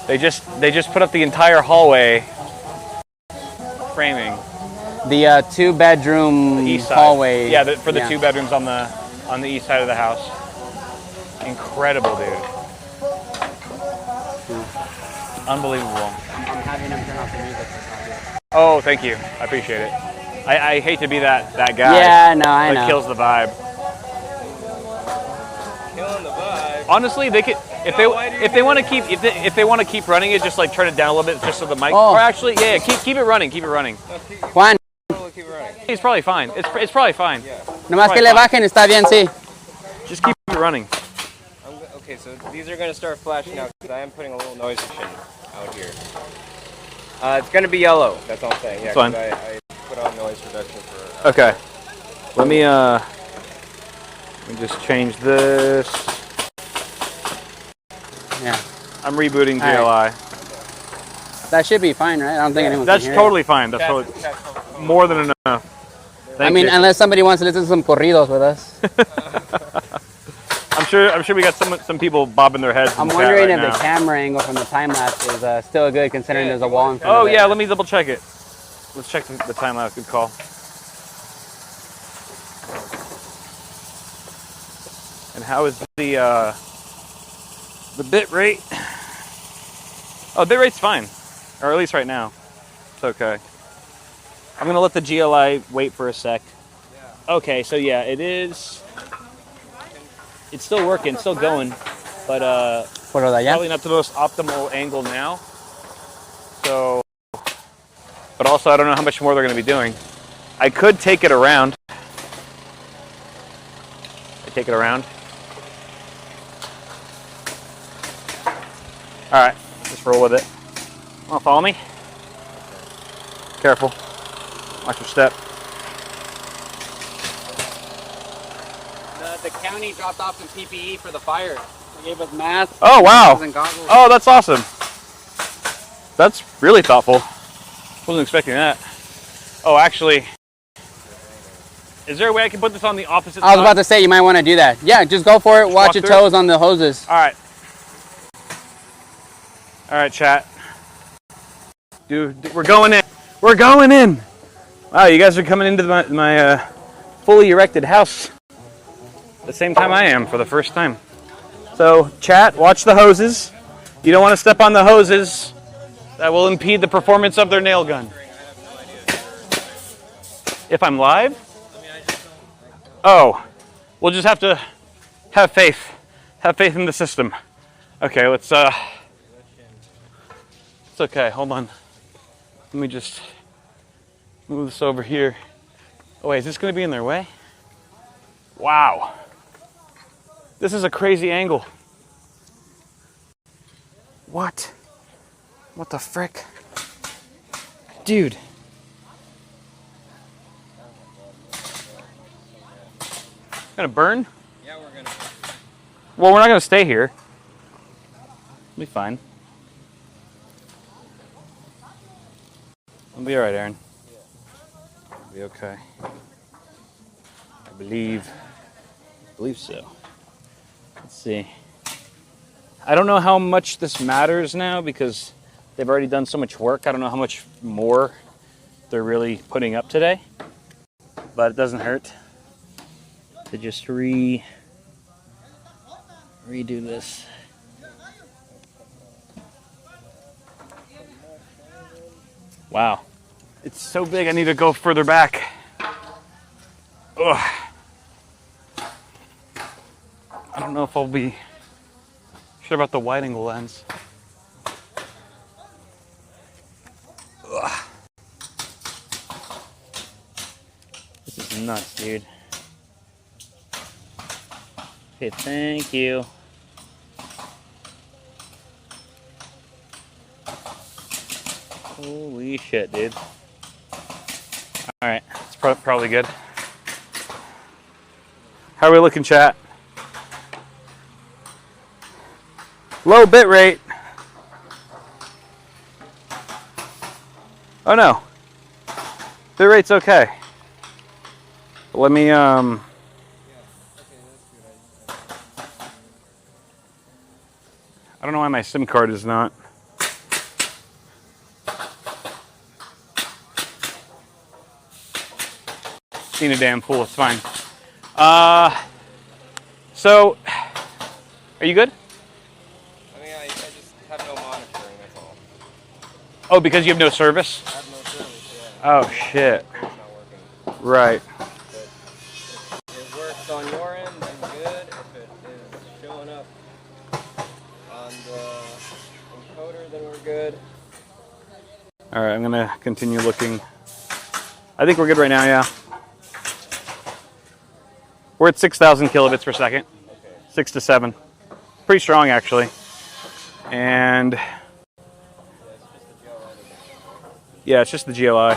They just put up the entire hallway framing. The 2-bedroom East side. hallway. Yeah, for the 2 bedrooms on the east side of the house. Incredible, dude. Unbelievable. I'm having them turn off the music. Oh, thank you. I appreciate it. I hate to be that guy. Yeah, no, I know. That kills the vibe. Killing the vibe. Honestly, they could if they want to keep running it, just like turn it down a little bit just so the mic. Oh. Or actually, yeah, keep it running. Keep it running. No, Juan, keep it running. It's probably fine. It's probably fine. Yeah. nomás que le bajen, está bien, sí. Just keep it running. Okay, Okay, so these are going to start flashing out because I am putting a little noise machine out here. It's going to be yellow. That's all I'm saying. Yeah, Fine. I put on noise reduction for. Okay. Let me just change this. Yeah. I'm rebooting All GLI. That should be fine, right? I don't think anyone That's can hear totally fine. That's totally more than enough. it. I Thank mean, you. unless somebody wants to listen to some corridos with us. I'm sure we got some people bobbing their heads. I'm in chat wondering right if now. the camera angle from the time lapse is still good, considering there's a wall in front Oh of it. yeah, let me double check it. Let's check the time lapse. Good call. And how is the bit rate? Oh, bit rate's fine, or at least right now. It's okay. I'm gonna let the GLI wait for a sec. Okay, so yeah, it is. It's still working, still going, but Por lo de allá. probably not the most optimal angle now. So, but also I don't know how much more they're going to be doing. I could take it around. Take it around. All right, just roll with it. Want to follow me? Careful. Watch your step. The county dropped off some PPE for the fire. They gave us masks. Oh wow! And goggles. Oh, that's awesome. That's really thoughtful. Wasn't expecting that. Oh, actually, is there a way I can put this on the opposite side? I was about to say you might want to do that. Yeah, just go for it. Watch walk your through? toes on the hoses. All right. All right, chat. Dude, we're going in. We're going in. Wow, you guys are coming into my fully erected house at the same time I am for the first time. So, chat, watch the hoses. You don't want to step on the hoses. That will impede the performance of their nail gun. If I'm live? Oh, we'll just have to have faith. Have faith in the system. Okay, let's it's okay, hold on. Let me just move this over here. Oh wait, is this gonna be in their way? Wow. This is a crazy angle. What? What the frick? Dude. Gonna burn? Yeah, we're gonna. Well, we're not gonna stay here. It'll be fine. It'll be alright, Aaron. It'll be okay. I believe so. Let's see. I don't know how much this matters now because they've already done so much work. I don't know how much more they're really putting up today, but it doesn't hurt to just redo this. Wow. It's so big I need to go further back. Ugh. I don't know if I'll be sure about the wide angle lens. Ugh. This is nuts, dude. Okay, thank you. Holy shit, dude. Alright, it's probably good. How are we looking, chat? Low bit rate. Oh no. Bit rate's okay. Let me I don't know why my SIM card is not. Being a damn fool, it's fine. So, are you good? I mean, I just have no monitoring, that's all. Oh, because you have no service? I have no service, yeah. Oh, shit. It's not working. Right. But if it works on your end, then good. If it is showing up on the encoder, then we're good. All right, I'm going to continue looking. I think we're good right now, yeah. We're at 6,000 kilobits per second. Okay. 6 to 7 per pretty strong actually. And yeah, it's just the GLI.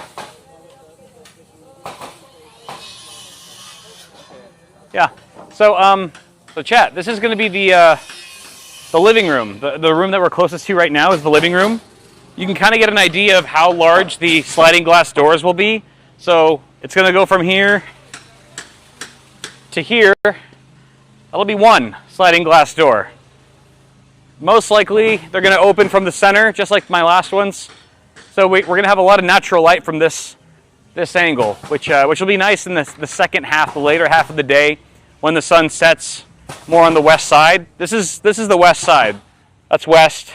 Yeah. So so chat, this is going to be the living room. The room that we're closest to right now is the living room. You can kind of get an idea of how large the sliding glass doors will be. So it's going to go from here to here. That'll be one sliding glass door. Most likely, they're going to open from the center, just like my last ones. So we're going to have a lot of natural light from this angle, which will be nice in the second half, the later half of the day, when the sun sets more on the west side. This is the west side. That's west.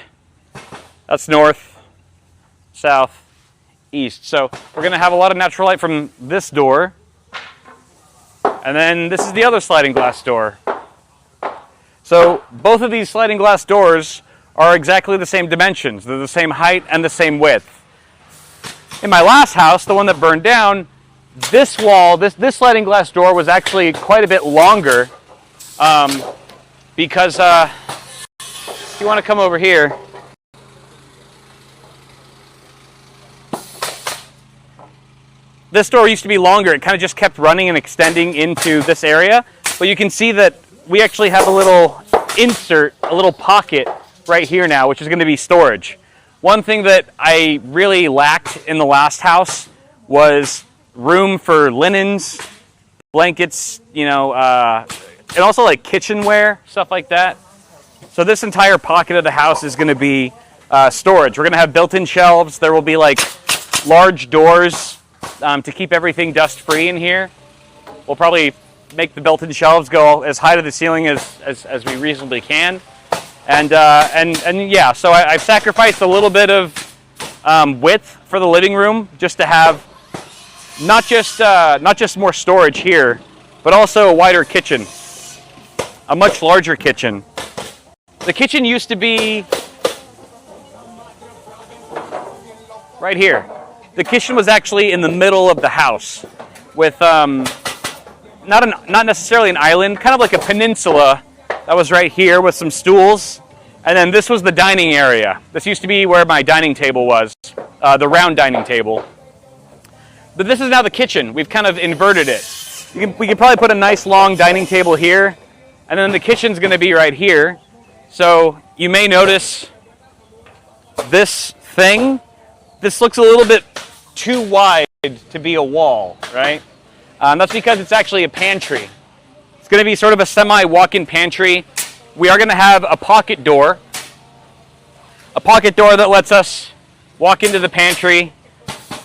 That's north, south, east. So we're going to have a lot of natural light from this door. And then this is the other sliding glass door. So both of these sliding glass doors are exactly the same dimensions. They're the same height and the same width. In my last house, the one that burned down, this wall, this sliding glass door was actually quite a bit longer because if you want to come over here, this door used to be longer. It kind of just kept running and extending into this area. But you can see that we actually have a little insert, a little pocket right here now, which is going to be storage. One thing that I really lacked in the last house was room for linens, blankets, you know, and also like kitchenware, stuff like that. So this entire pocket of the house is going to be storage. We're going to have built-in shelves. There will be like large doors to keep everything dust-free in here. We'll probably make the built-in shelves go as high to the ceiling as we reasonably can. And yeah, so I've sacrificed a little bit of width for the living room just to have not just more storage here, but also a wider kitchen, a much larger kitchen. The kitchen used to be right here. The kitchen was actually in the middle of the house with not necessarily an island, kind of like a peninsula that was right here with some stools. And then this was the dining area. This used to be where my dining table was, the round dining table. But this is now the kitchen. We've kind of inverted it. We can probably put a nice long dining table here, and then the kitchen's going to be right here. So you may notice this thing. This looks a little bit too wide to be a wall, right? That's because it's actually a pantry. It's going to be sort of a semi-walk-in pantry. We are going to have a pocket door that lets us walk into the pantry,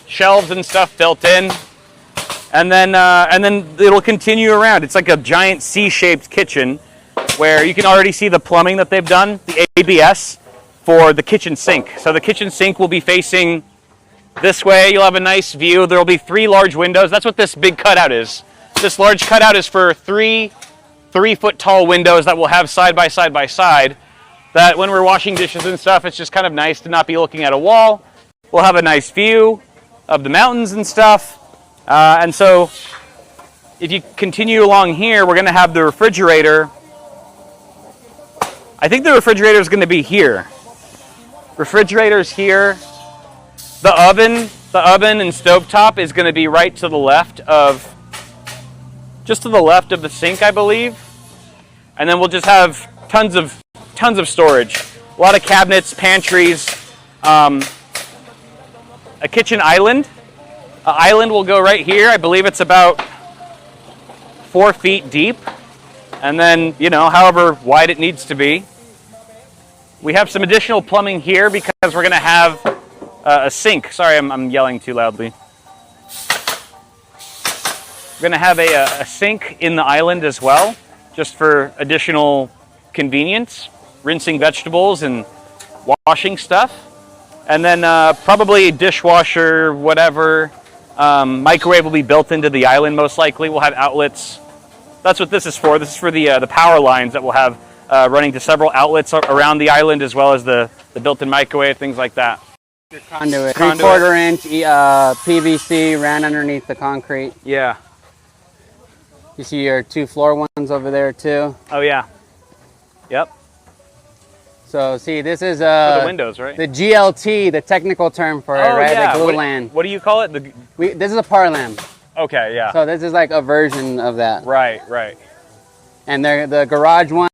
shelves and stuff built in, and then it'll continue around. It's like a giant C-shaped kitchen where you can already see the plumbing that they've done, the ABS for the kitchen sink. So the kitchen sink will be facing this way. You'll have a nice view. There will be 3 large windows. That's what this big cutout is. This large cutout is for 3 3-foot tall windows that we'll have side by side, that when we're washing dishes and stuff, it's just kind of nice to not be looking at a wall. We'll have a nice view of the mountains and stuff. And so if you continue along here, we're going to have the refrigerator. I think the refrigerator is going to be here. Refrigerator's here. The oven and stovetop is going to be right to the left of, just to the left of the sink, I believe. And then we'll just have tons of storage. A lot of cabinets, pantries, a kitchen island. An island will go right here. I believe it's about 4 feet deep. And then, you know, however wide it needs to be. We have some additional plumbing here because we're going to have a sink. Sorry, I'm yelling too loudly. We're going to have a sink in the island as well, just for additional convenience, rinsing vegetables and washing stuff. And then probably a dishwasher, whatever. Microwave will be built into the island most likely. We'll have outlets. That's what this is for. This is for the power lines that we'll have running to several outlets around the island, as well as the built-in microwave, things like that. Your conduit. 3/4 inch PVC ran underneath the concrete. Yeah. You see your 2 floor ones over there too. Oh yeah. Yep. So see, this is For the windows, right? the GLT, the technical term for it, right? Yeah. The glue land. What do you call it? This is a Parlam. Okay, yeah. So this is like a version of that. Right. And the garage one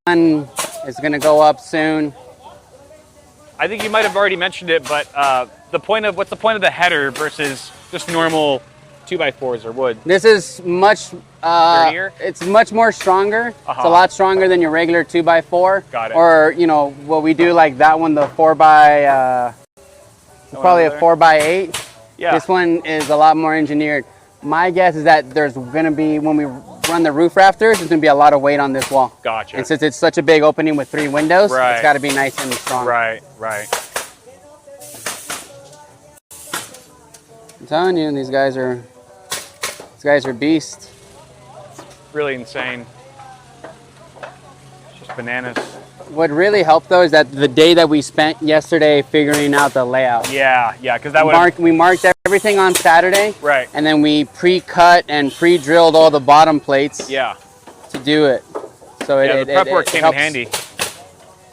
is going to go up soon. I think you might have already mentioned it, but what's the point of the header versus just normal 2x4s or wood? This is much Sturdier? it's much more stronger. It's Uh-huh. a lot stronger than your regular 2x4. Got it. Or what we do like that one, the 4x probably a there? 4x8. Yeah. This one is a lot more engineered. My guess is that there's going to be, when we run the roof rafters, there's going to be a lot of weight on this wall. Gotcha. And since it's such a big opening with 3 windows, Right. it's got to be nice and strong. Right. I'm telling you, these guys are beasts. Really insane. It's just bananas. What really helped though is that the day that we spent yesterday figuring out the layout. Yeah, because that would We marked everything on Saturday. Right. And then we pre-cut and pre-drilled all the bottom plates Yeah. to do it. So The prep work came in helps. handy.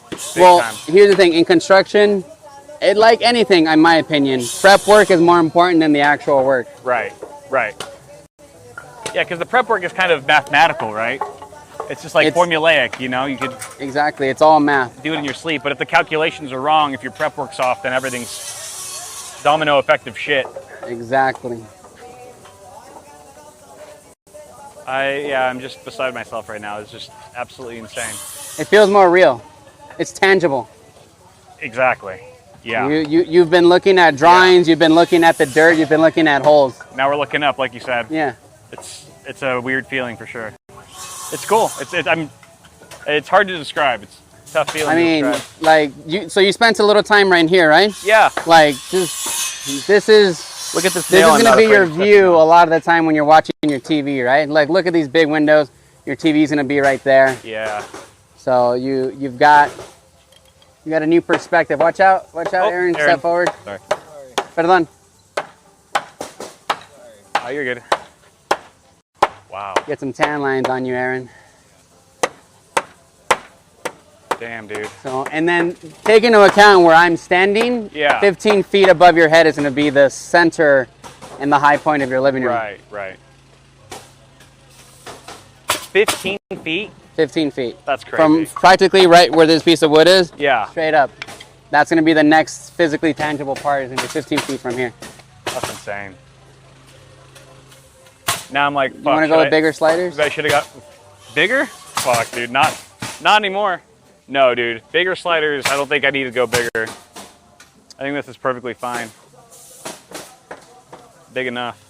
Big Well, time. here's the thing. In construction, like anything, in my opinion, prep work is more important than the actual work. Right. Yeah, because the prep work is kind of mathematical, right? It's just like formulaic, you could Exactly. It's all math. do it in your sleep, but if the calculations are wrong, if your prep work's off, then everything's domino effect of shit. Exactly. I'm just beside myself right now. It's just absolutely insane. It feels more real. It's tangible. Exactly. Yeah. You've been looking at drawings, you've been looking at the dirt, you've been looking at holes. Now we're looking up, like you said. Yeah. It's a weird feeling for sure. It's cool. It's hard to describe. It's a tough feeling. I mean, to describe. so you spent a little time right here, right? Yeah. Like, this is Look at this. this is nail I'm going to not be afraid your of touching view now. a lot of the time when you're watching your TV, right? Like, look at these big windows. Your TV's going to be right there. Yeah. So you've got a new perspective. Watch out, Aaron. Step forward. Sorry. Perdón. Oh, you're good. Wow. Get some tan lines on you, Aaron. Damn, dude. So, and then take into account where I'm standing. Yeah. 15 feet above your head is going to be the center and the high point of your living room. Right. 15 feet? 15 feet. That's crazy. From practically right where this piece of wood is. Yeah. Straight up. That's going to be the next physically tangible part. Is going to be 15 feet from here. That's insane. Now I'm like, fuck. You want to go with bigger sliders? I should have got bigger? Fuck, dude. Not anymore. No, dude. Bigger sliders. I don't think I need to go bigger. I think this is perfectly fine. Big enough.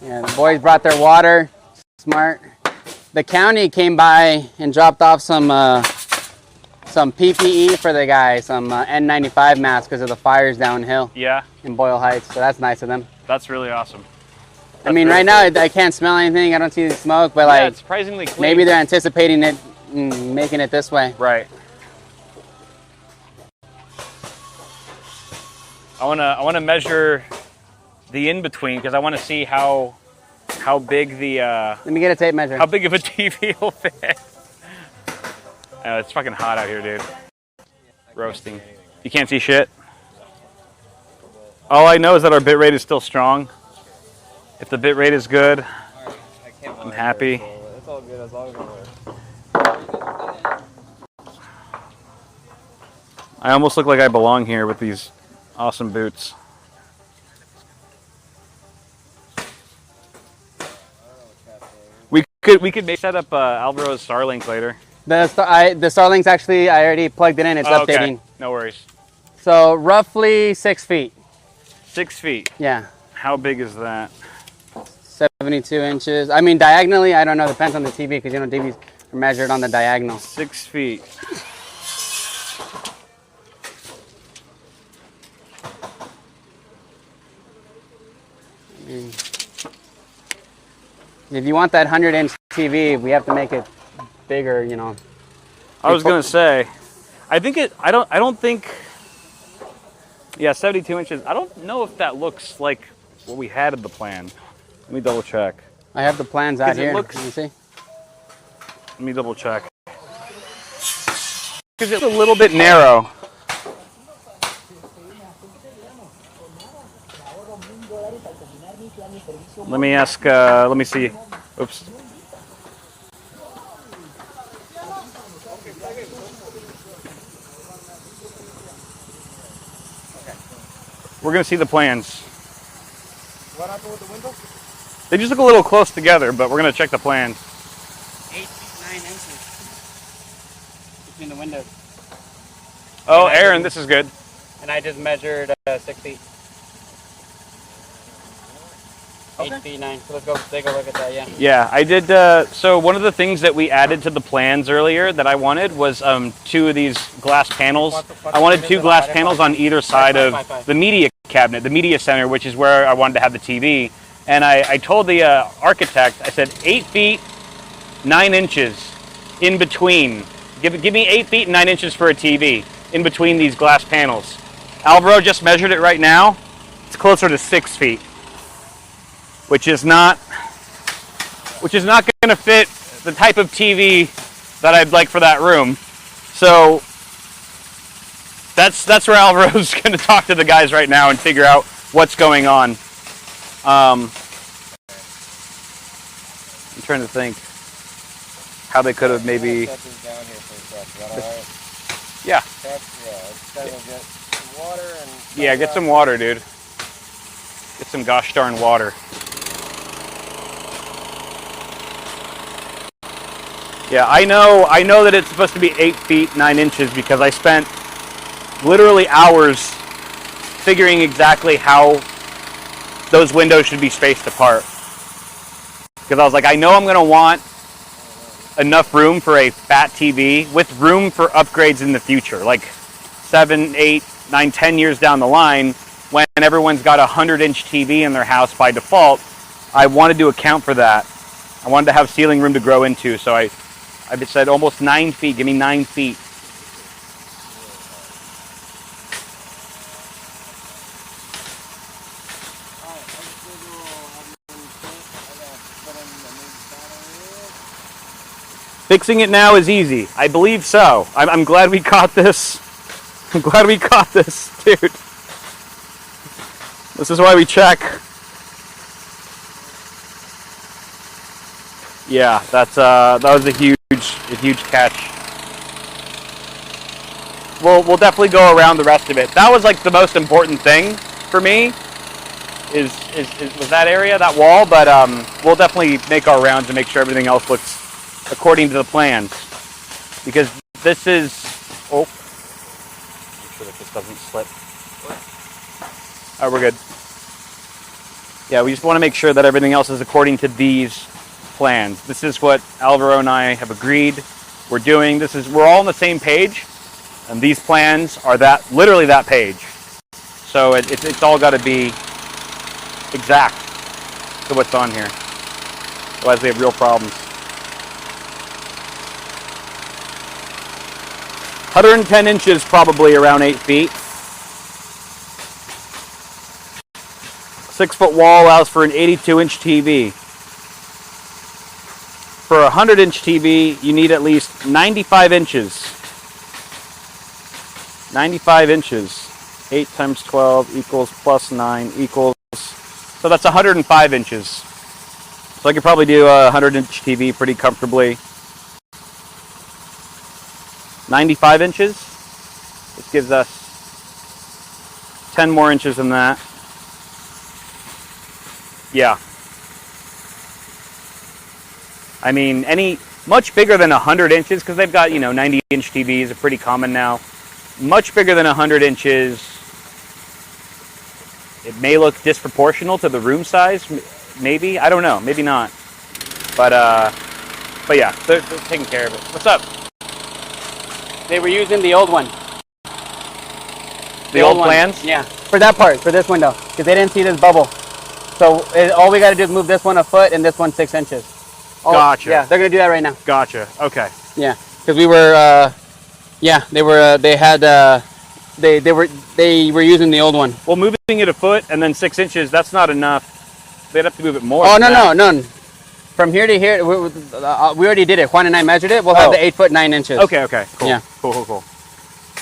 Yeah, the boys brought their water. Smart. The county came by and dropped off some PPE for the guys, some N95 masks because of the fires downhill Yeah. in Boyle Heights. So that's nice of them. That's really awesome. I mean, right now I can't smell anything. I don't see the smoke, but Yeah, like it's surprisingly clean. maybe they're anticipating it, making it this way. Right. I wanna measure the in between because I want to see how big the Let me get a tape measure. how big of a TV will fit. It's fucking hot out here, dude. Roasting. You can't see shit. All I know is that our bit rate is still strong. If the bit rate is good, I'm happy. It's all good as long as it works. I almost look like I belong here with these awesome boots. We could maybe set up Alvaro's Starlink later. The Starlink's actually, I already plugged it in. It's Okay. updating. No worries. So roughly 6 feet. 6 feet. Yeah. How big is that? 72 inches. I mean, diagonally, I don't know. Depends on the TV because, TVs are measured on the diagonal. 6 feet. If you want that 100-inch TV, we have to make it bigger, I was gonna say, I don't think. Yeah, 72 inches. I don't know if that looks like what we had in the plan. Let me double check. I have the plans out 'Cause it here. looks- Let me see. Let me double check. Because it's a little bit narrow. Let me ask, let me see. Oops. We're going to see the plans. What happened with the window? They just look a little close together, but we're going to check the plans. 8 feet 9 inches between the windows. Oh, Aaron, this is good. And I just measured 6 feet. 8 feet 9. So let's go take a look at that, yeah. Yeah, I did. So one of the things that we added to the plans earlier that I wanted was 2 of these glass panels. I wanted 2 glass panels on either side of the media cabinet, the media center, which is where I wanted to have the TV. And I told the architect, I said 8 feet 9 inches in between. Give me 8 feet and 9 inches for a TV in between these glass panels. Alvaro just measured it right now. It's closer to 6 feet. Which is not going to fit the type of TV that I'd like for that room. So that's where Alvaro's going to talk to the guys right now and figure out what's going on. I'm trying to think how they could have maybe. Yeah. Yeah, get some water, dude. Get some gosh darn water. Yeah, I know that it's supposed to be 8 feet 9 inches because I spent literally hours figuring exactly how those windows should be spaced apart. Because I was like, I know I'm going to want enough room for a fat TV with room for upgrades in the future, like 7, 8, 9, 10 years down the line when everyone's got a 100-inch TV in their house by default. I wanted to account for that. I wanted to have ceiling room to grow into, so I said almost 9 feet. Give me 9 feet. Fixing it now is easy. I believe so. I'm glad we caught this. I'm glad we caught this, dude. This is why we check. Yeah, that was a huge catch. We'll definitely go around the rest of it. That was like the most important thing for me. Was that area, that wall? But we'll definitely make our rounds and make sure everything else looks according to the plans. Because this is make sure that this doesn't slip. Oh, we're good. Yeah, we just want to make sure that everything else is according to these plans. This is what Alvaro and I have agreed we're doing. We're all on the same page, and these plans are literally that page. So it's all got to be exact to what's on here. Otherwise, we have real problems. 110 inches, probably around 8 feet. 6-foot wall allows for an 82-inch TV. For a 100-inch TV, you need at least 95 inches. 95 inches. 8 times 12 equals plus 9 equals... So that's 105 inches. So I could probably do a 100-inch TV pretty comfortably. 95 inches. This gives us 10 more inches than that. Yeah. I mean, much bigger than 100 inches, because they've got, 90-inch TVs are pretty common now. Much bigger than 100 inches. It may look disproportional to the room size, maybe. I don't know, maybe not. But yeah, they're taking care of it. What's up? They were using the old one. The old plans? Yeah, for that part, for this window, because they didn't see this bubble. So all we got to do is move this one a foot and this one 6 inches. Gotcha. Yeah, they're gonna do that right now. Gotcha. Okay. Yeah, because we were, they were using the old one. Well, moving it a foot and then 6 inches, that's not enough. They'd have to move it more. Oh, no. From here to here, we already did it. Juan and I measured it. We'll have the 8 foot 9 inches. Okay, okay, cool. Yeah. Cool.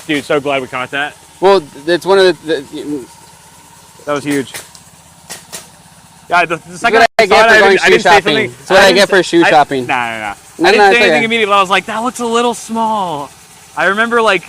Dude, so glad we caught that. Well, it's one of the That was huge. Yeah, the second what I get for going shoe shopping. something. That's what I get for shoe shopping. Nah. No, I didn't say anything immediately. I was like, that looks a little small. I remember like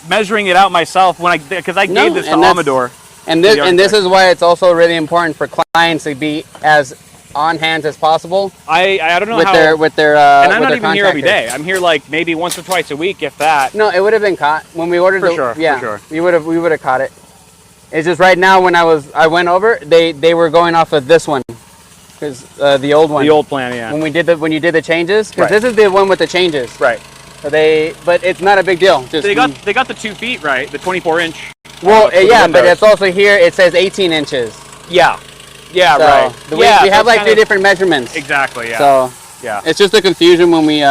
measuring it out myself because I gave this to Amador. And this is why it's also really important for clients to be as on hand as possible. I don't know with their and I'm not even here every day. I'm here like maybe once or twice a week, if that. No, it would have been caught when we ordered. For sure. We would have caught it. It's just right now when I went over, they were going off of this one, because the old one. The old plan, yeah. When you did the changes, because this is the one with the changes. Right. So but it's not a big deal. Just they got the 2 feet right, the 24-inch. Well, yeah, but it's also here. It says 18 inches. Yeah. Yeah, so right. We have like 3 different measurements. Exactly. Yeah. So yeah, it's just a confusion when we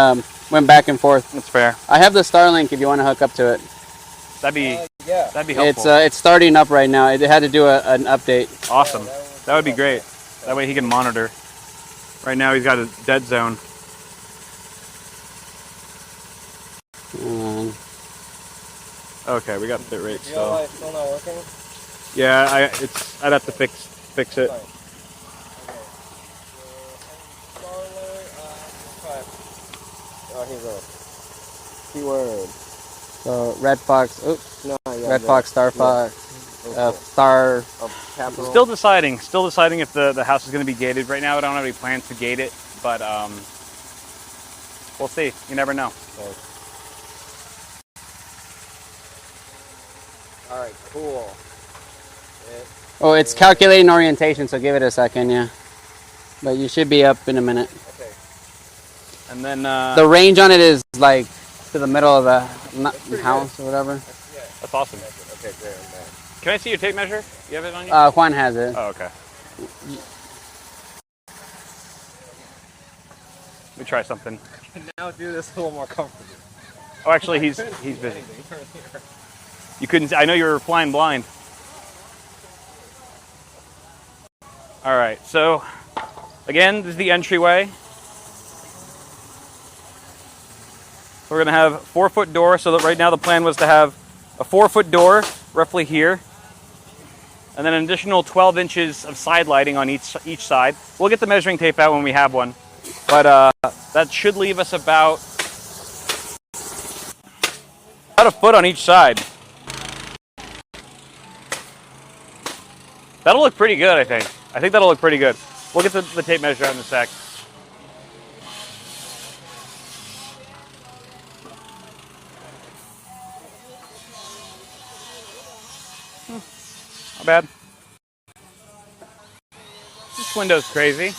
went back and forth. That's fair. I have the Starlink if you want to hook up to it. That'd be helpful. It's starting up right now. It had to do an update. Awesome. That would be great. That way he can monitor. Right now he's got a dead zone. Okay, we got bit rate still. It's still not working? Yeah, I'd have to fix it. Oh, here's a keyword. So Red Fox. Oops. No, yeah, Red Fox, Star Fox, Star. Of capital. Still deciding if the house is going to be gated. Right now I don't have any plans to gate it, but we'll see. You never know. Okay. All right, cool. Oh, it's calculating orientation, so give it a second, yeah. But you should be up in a minute. Okay. And then the range on it is like to the middle of the house or whatever. That's awesome. Okay, great. Can I see your tape measure? You have it on you? Juan has it. Oh, okay. Let me try something. Now do this a little more comfortably. Oh, actually, he's busy. You couldn't. I know you were flying blind. All right. So, again, this is the entryway. We're gonna have 4-foot door. So that right now the plan was to have a 4-foot door roughly here, and then an additional 12 inches of side lighting on each side. We'll get the measuring tape out when we have one, but that should leave us about a foot on each side. That'll look pretty good, I think. I think that'll look pretty good. We'll get the tape measure out in a sec. Not bad. This window's crazy.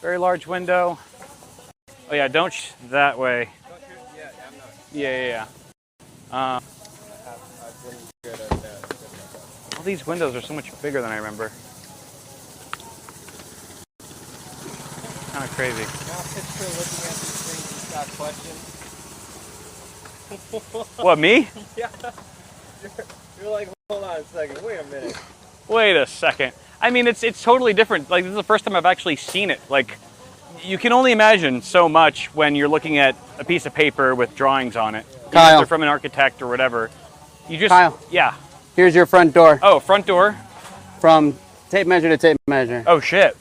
Very large window. Oh yeah, don't that way. Don't shoot. Yeah, I'm not. Yeah. I've been good at that. All these windows are so much bigger than I remember. Kind of crazy. Now picture looking at these things and got questions. What, me? Yeah. You're like, hold on a second. Wait a minute. Wait a second. I mean, it's totally different. Like, this is the first time I've actually seen it. Like, you can only imagine so much when you're looking at a piece of paper with drawings on it. Kyle. Either from an architect or whatever. You just, Kyle. Yeah. Here's your front door. Oh, front door. From tape measure to tape measure. Oh, shit.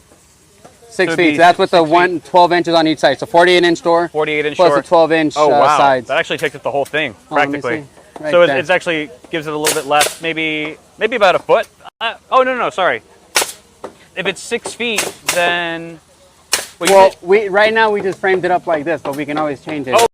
6 feet. So that's with the 12 inches on each side. So 48-inch door. 48-inch plus door. Plus a 12-inch sides. That actually takes up the whole thing, practically. Right so there. it's actually gives it a little bit less, maybe about a foot. Oh, no, sorry. If it's 6 feet, then... Well, right now we just framed it up like this, but we can always change it. Oh.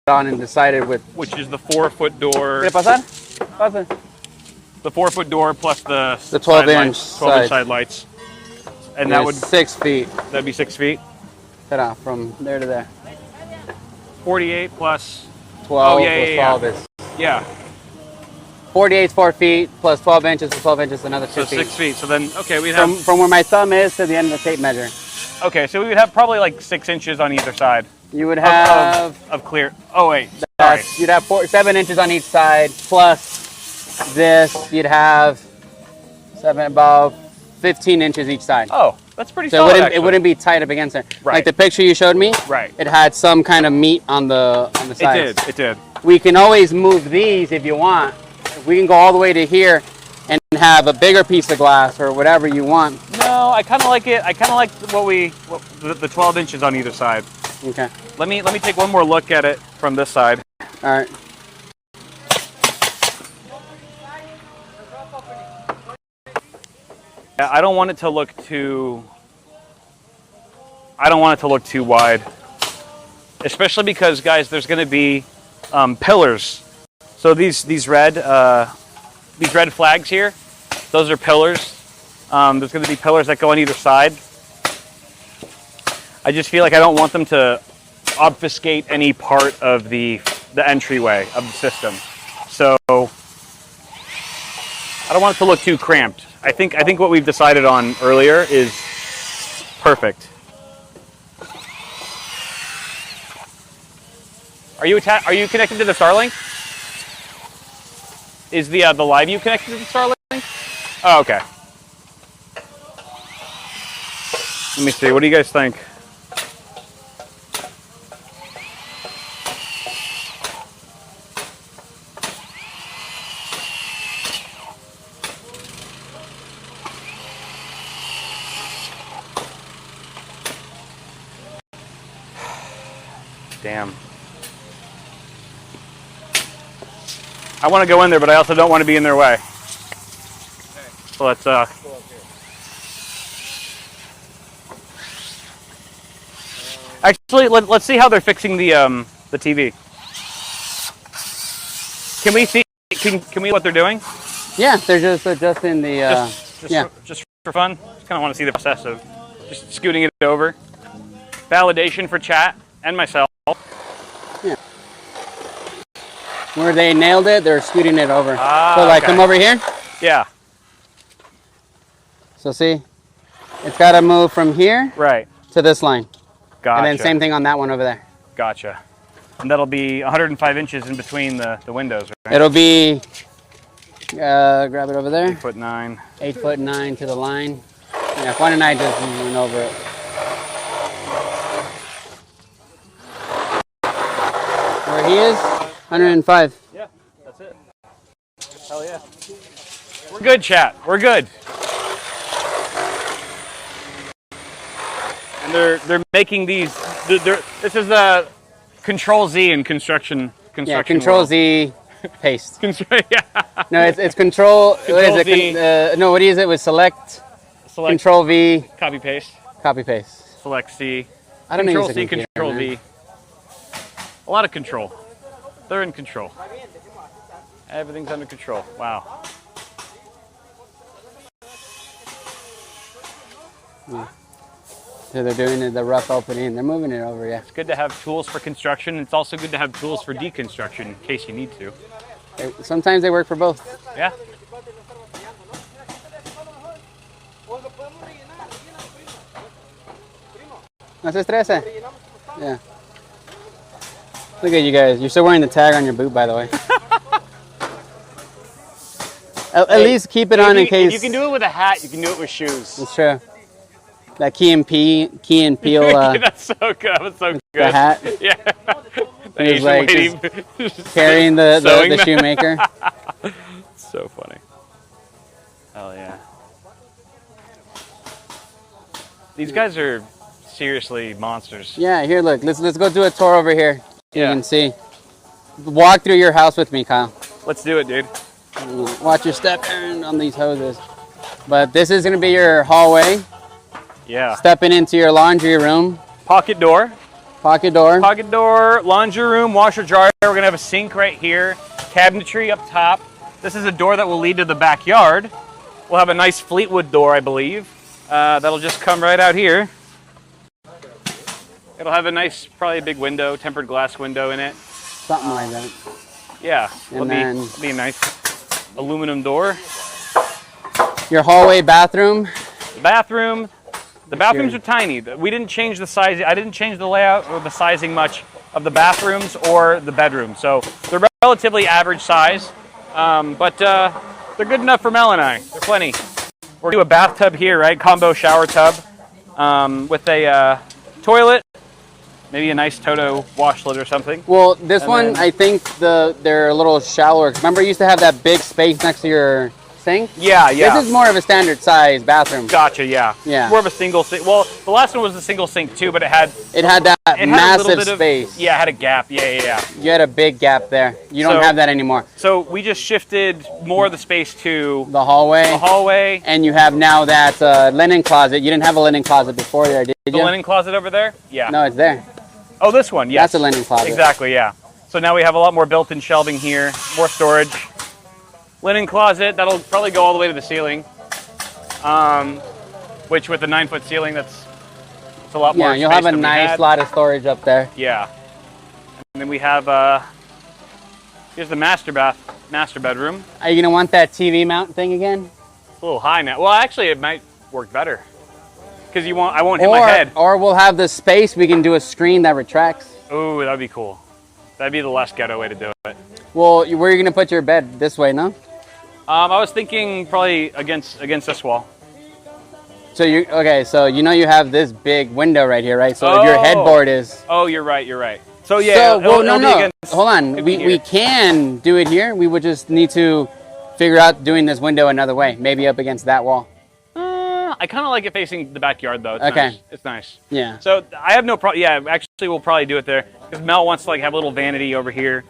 On and decided with... Which is the 4-foot door. ¿Qué pasar? Pasa. The 4-foot door plus the 12-inch side lights. And that would... 6 feet. That'd be 6 feet. Ta-da, from there to there. 48 plus... 12 oh, yeah, 12 is... Yeah. 48 is 4 feet, plus 12 inches, plus 12 inches, another 2 so feet. 6 feet. So then, okay, we'd have... From where my thumb is to the end of the tape measure. Okay, so we would have probably like 6 inches on either side You would have of clear. Oh wait, sorry. you'd have 7 inches on each side plus this. You'd have about 15 inches each side. Oh, that's pretty So solid. it wouldn't be tight up against it. Right. Like the picture you showed me. Right. It had some kind of meat on the sides. It did. We can always move these if you want. We can go all the way to here and have a bigger piece of glass or whatever you want. No, I kind of like it. I kind of like the 12 inches on either side. Okay. Let me take one more look at it from this side. All right. I don't want it to look too. I don't want it to look too wide, especially because, guys, there's going to be pillars. So these red flags here, those are pillars. There's going to be pillars that go on either side. I just feel like I don't want them to obfuscate any part of the entryway of the system. So I don't want it to look too cramped. I think what we've decided on earlier is perfect. Are you connected to the Starlink? Is the live view connected to the Starlink? Oh, okay. Let me see. What do you guys think? Damn. I want to go in there, but I also don't want to be in their way. Okay. So let's go up here. Actually, let's see how they're fixing the TV. Can we see? Can we see what they're doing? Yeah, they're just adjusting the. Just for fun. Just kind of want to see the process of just scooting it over. Validation for chat and myself. Yeah. Where they nailed it, they're scooting it over. So like, okay. come over here. Yeah. So see, it's got to move from here Right. to this line. Gotcha. And then same thing on that one over there. Gotcha. And that'll be 105 inches in between the windows, right? It'll be, grab it over there. 8'9". 8'9" to the line. Yeah, Juan and I just went over it. Where he is, 105. Yeah, that's it. Hell yeah. We're good, chat. We're good. And they're making these. This is a Control Z in construction. Yeah, Control world. Z paste. Yeah. No, it's Control. What is Control Z. it? No, what is it? With Select. Control V. Copy paste. Copy paste. Select C. I don't Control know. C. Control V. A lot of control. They're in control. Everything's under control. Wow. Yeah. So they're doing the rough opening. They're moving it over, yeah. It's good to have tools for construction. It's also good to have tools for deconstruction in case you need to. Sometimes they work for both. Yeah. No se estresa. Yeah. Look at you guys. You're still wearing the tag on your boot, by the way. At least keep it on in case. If you can do it with a hat, you can do it with shoes. It's true. That Key and Peele. That's so good. That was so good. The hat. Yeah. The He was Asian like lady just carrying the shoemaker. So funny. Hell yeah. These guys are seriously monsters. Yeah, here, look. Let's go do a tour over here. Yeah. You can see. Walk through your house with me, Kyle. Let's do it, dude. Watch your step on these hoses. But this is gonna be your hallway. Yeah. Stepping into your laundry room. Pocket door. Pocket door. Pocket door, laundry room, washer dryer. We're gonna have a sink right here. Cabinetry up top. This is a door that will lead to the backyard. We'll have a nice Fleetwood door, I believe. That'll just come right out here. It'll have a nice, probably a big window, tempered glass window in it. Something like that. Yeah, And it'll be a nice aluminum door. Your hallway bathroom. The bathroom, The bathrooms are tiny. We didn't change the size. I didn't change the layout or the sizing much of the bathrooms or the bedrooms. So they're relatively average size, but they're good enough for Mel and I. They're plenty. We're gonna do a bathtub here, right? Combo shower tub with a toilet, maybe a nice Toto washlet or something. Well, this And one, then- I think they're a little shallower. Remember, you used to have that big space next to your sink? Yeah, yeah. This is more of a standard size bathroom. Gotcha, yeah. Yeah. More of a single sink. Well, the last one was a single sink too, but it had that a little massive bit of space. Yeah, it had a gap. Yeah. You had a big gap there. You don't So- have that anymore. So we just shifted more of the space to The hallway. the hallway. And you have now that linen closet. You didn't have a linen closet before there, did you? The linen closet over there? Yeah. No, it's there. Oh, this one, yes. That's a linen closet. Exactly, yeah. So now we have a lot more built-in shelving here, more storage. Linen closet, that'll probably go all the way to the ceiling. Which with the 9-foot ceiling, it's a lot more Yeah, you'll space have a than we nice had. lot of storage up there. Yeah. And then we have, here's the master bedroom. Are you gonna want that TV mount thing again? It's a little high now. Well, actually, it might work better. Because I won't hit my head. Or we'll have the space. We can do a screen that retracts. Ooh, that'd be cool. That'd be the less ghetto way to do it. Well, where are you gonna put your bed? This way, no? I was thinking probably against this wall. So so you know you have this big window right here, right? So if your Oh. headboard is. Oh, you're right. So yeah. So, well, no. against- Hold on. it'd be We here. can do it here. We would just need to figure out doing this window another way, maybe up against that wall. I kind of like it facing the backyard though. It's Okay. nice. It's nice. Yeah. So I have no problem. Yeah, actually, we'll probably do it there because Mel wants to like have a little vanity over here.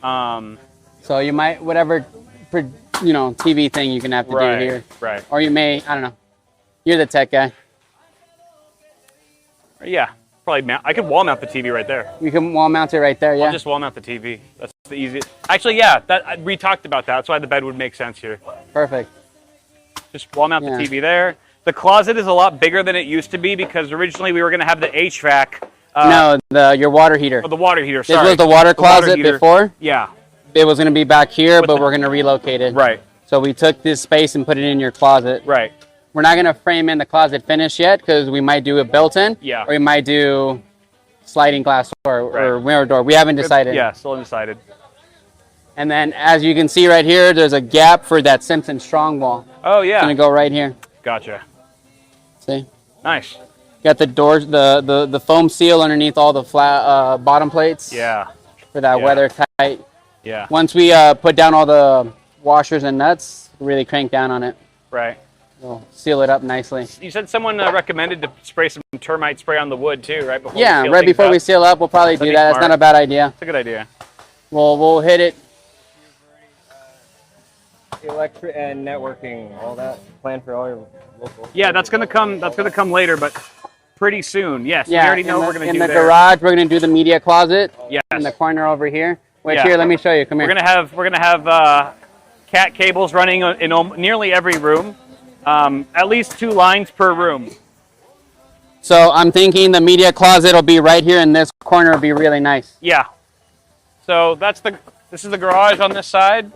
So you might whatever, TV thing you can have to Right. do here, Right. or you may I don't know. You're the tech guy. Yeah. Probably I could wall mount the TV right there. You can wall mount it right there. Yeah. I'll just wall mount the TV. That's the easiest. Actually, yeah. We talked about that. That's why the bed would make sense here. Perfect. Just wall mount Yeah. the TV there. The closet is a lot bigger than it used to be because originally we were going to have the HVAC. No, your water heater. Oh, the water heater. This Sorry. was the water closet heater. before. Yeah. It was going to be back here, With but the- we're going to relocate it. Right. So we took this space and put it in your closet. Right. We're not going to frame in the closet finish yet because we might do a built-in. Yeah. Or we might do sliding glass door or Right. mirror door. We haven't decided. Yeah. Still undecided. And then as you can see right here, there's a gap for that Simpson strong wall. Oh It's yeah. going to go right here. Gotcha. See? Nice. Got the doors, the foam seal underneath all the flat bottom plates. Yeah. For that Yeah. weather tight. Yeah. Once we put down all the washers and nuts, really crank down on it. Right. We'll seal it up nicely. You said someone recommended to spray some termite spray on the wood too, right? Before Yeah, we seal right things before we up. seal up, we'll probably That'd do be that. That's smart. not a bad idea. That's a good idea. We'll hit it. Electric and networking, all that. Plan for all your local. Yeah, that's gonna come. That's gonna come later, but pretty soon. Yes. Yeah, we already know in what the, we're gonna in do the there. garage. We're gonna do the media closet. Yes. In the corner over here. Which Yeah. here, let me show you. Come here. We're gonna have cat cables running in nearly every room. At least 2 lines per room. So I'm thinking the media closet will be right here, and this corner will be really nice. Yeah. So this is the garage on this side.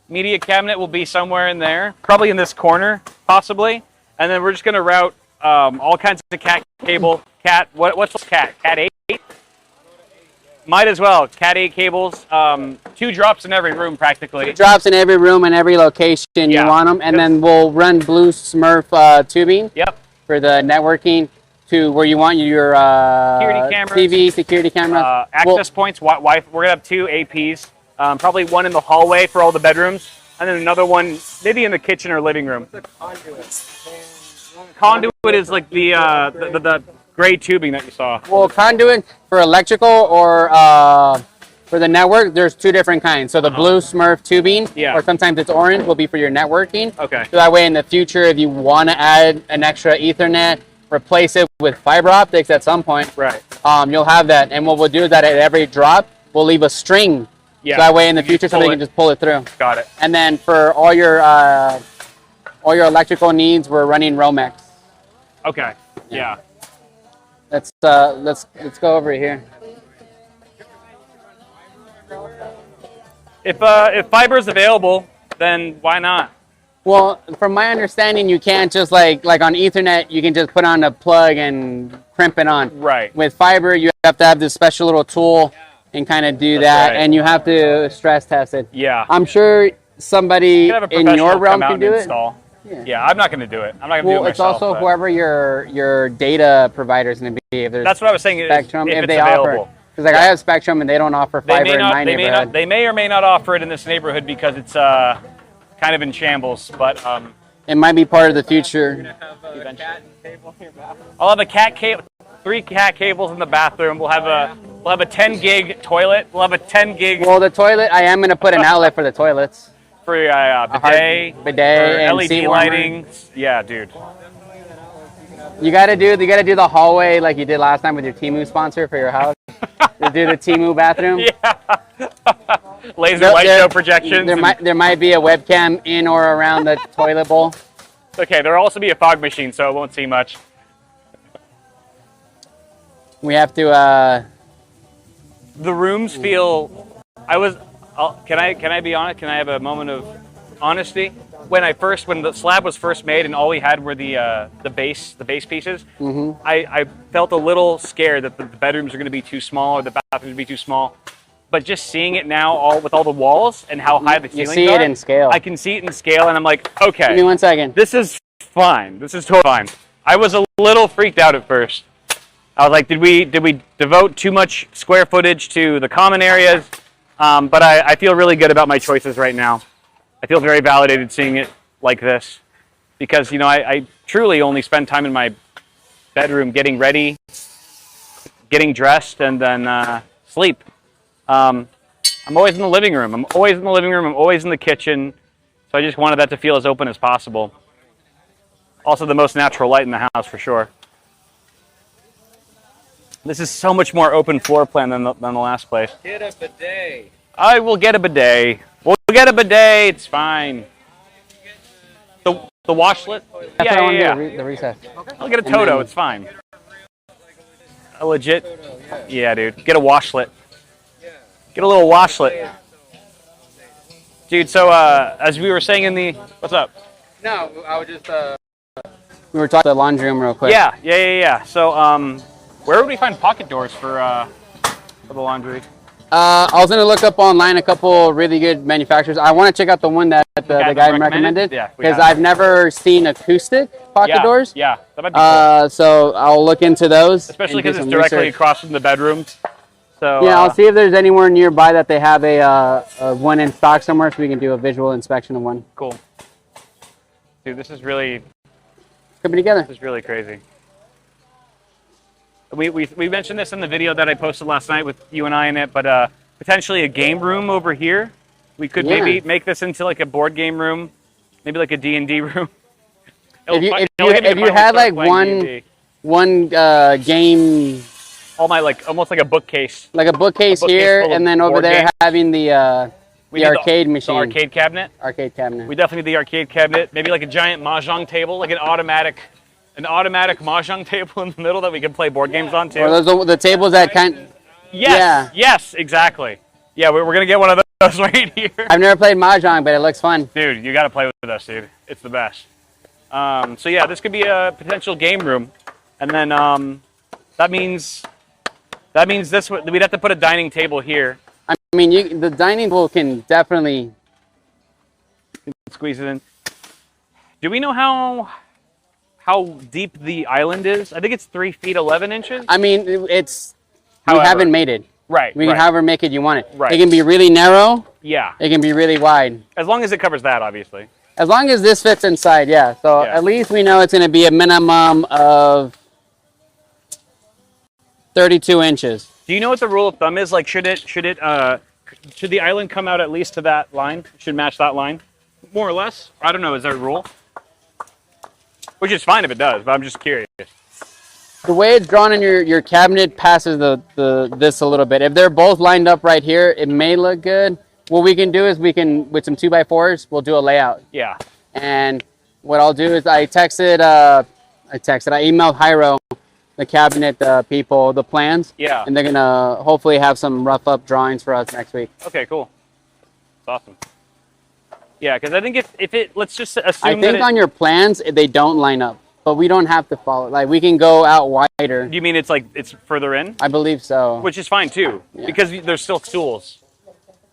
Media cabinet will be somewhere in there, probably in this corner, possibly. And then we're just gonna route all kinds of cat cable. What's cat? Cat 8? Might as well. Cat 8 cables. 2 drops in every room, practically. Drops in every room and every location Yeah. you want them, and Yep. then we'll run blue Smurf tubing Yep. for the networking to where you want your Security cameras. TV security camera. Access points. We're gonna have 2 APs. Probably one in the hallway for all the bedrooms, and then another one maybe in the kitchen or living room. Conduit is like the gray tubing that you saw. Well, conduit for electrical or for the network, there's 2 different kinds. So the blue Smurf tubing, Yeah. or sometimes it's orange, will be for your networking. Okay. So that way in the future, if you want to add an extra Ethernet, replace it with fiber optics at some point, Right. you'll have that. And what we'll do is that at every drop, we'll leave a string. Yeah. So that way in the You future, just pull somebody it. can just pull it through. Got it. And then for all your electrical needs, we're running Romex. Okay. Yeah. Let's go over here. If fiber is available, then why not? Well, from my understanding, you can't just like on Ethernet, you can just put on a plug and crimp it on. Right. With fiber, you have to have this special little tool and kind of do that, right. and you have to stress test it. Yeah. I'm sure somebody You can have a in your professional realm come out can do and it. install. Yeah. Yeah, I'm not going to do it. I'm not going to Well, do it it's myself. also but whoever your data provider is going to be. If there's That's what I was saying. Spectrum, if if it's they available. offer, because like I have Spectrum and they don't offer They fiber may in not. my They may neighborhood. not. They may or may not offer it in this neighborhood because it's kind of in shambles. But It might be part of the future. I'll have a cat cable, 3 cat cables in the bathroom. We'll have a 10 gig toilet. We'll have a 10 gig Well, the toilet, I am going to put an outlet for the toilets. for bidet, bidet for and LED seat warmer. lighting. Yeah, dude. You gotta do the hallway like you did last time with your Temu sponsor for your house. You do the Temu bathroom. Yeah. Laser light show projections. There might be a webcam in or around the toilet bowl. Okay, there'll also be a fog machine, so it won't see much. We have to. The rooms feel. Can I be honest? Can I have a moment of honesty? When the slab was first made and all we had were the base pieces, I felt a little scared that the bedrooms are going to be too small or the bathrooms would be too small. But just seeing it now, with all the walls and how high the ceilings are, you see it in scale. I can see it in scale, and I'm like, okay. Give me 1 second. This is fine. This is totally fine. I was a little freaked out at first. I was like, did we devote too much square footage to the common areas? But I feel really good about my choices right now. I feel very validated seeing it like this because, I truly only spend time in my bedroom getting ready, getting dressed, and then sleep. I'm always in the living room. I'm always in the kitchen. So I just wanted that to feel as open as possible. Also the most natural light in the house for sure. This is so much more open floor plan than the last place. Get a bidet. I will get a bidet. We'll get a bidet. It's fine. The washlet? That's what I want to Yeah. do, the recess. I'll get a Toto. It's fine. A legit? Yeah, dude. Get a washlet. Get a little washlet. Dude, so as we were saying in the... What's up? No, I was just... We were talking about the laundry room real quick. Yeah. So, where would we find pocket doors for the laundry? I was going to look up online a couple really good manufacturers. I want to check out the one that the guy recommended. Yeah, because I've never seen acoustic pocket doors. Yeah, that might be cool. So I'll look into those. Especially because it's directly across from the bedroom. So yeah, I'll see if there's anywhere nearby that they have a one in stock somewhere, so we can do a visual inspection of one. Cool. Dude, this is really coming together. This is really crazy. We mentioned this in the video that I posted last night with you and I in it, but potentially a game room over here. We could maybe make this into like a board game room, maybe like a D&D room. If you had like one game, all my almost like a bookcase. Like a bookcase here, and then over there having the arcade machine. The arcade cabinet. Arcade cabinet. We definitely need the arcade cabinet. Maybe like a giant mahjong table, like an automatic mahjong table in the middle that we can play board games on too. Or those the tables that kind. Yes. Yeah. Yes. Exactly. Yeah, we're gonna get one of those right here. I've never played mahjong, but it looks fun. Dude, you gotta play with us, dude. It's the best. So yeah, this could be a potential game room, and then that means this we'd have to put a dining table here. I mean, the dining table can definitely squeeze it in. Do we know how deep the island is? I think it's 3 feet 11 inches. I mean, we haven't made it. Right. We can however make it you want it. Right. It can be really narrow. Yeah. It can be really wide. As long as it covers that, obviously. As long as this fits inside, yeah. So at least we know it's going to be a minimum of 32 inches. Do you know what the rule of thumb is? Like, should the island come out at least to that line? Should match that line, more or less. I don't know. Is there a rule? Which is fine if it does, but I'm just curious. The way it's drawn in your cabinet passes this a little bit. If they're both lined up right here, it may look good. What we can do is with some 2x4s, we'll do a layout. Yeah. And what I'll do is I emailed Hyro, the cabinet people, the plans. Yeah. And they're gonna hopefully have some rough up drawings for us next week. Okay, cool. That's awesome. Yeah, because I think if it, let's just assume I that think on your plans they don't line up, but we don't have to follow. Like we can go out wider. you mean it's like it's further in, I believe so. which is fine too, because there's still stools.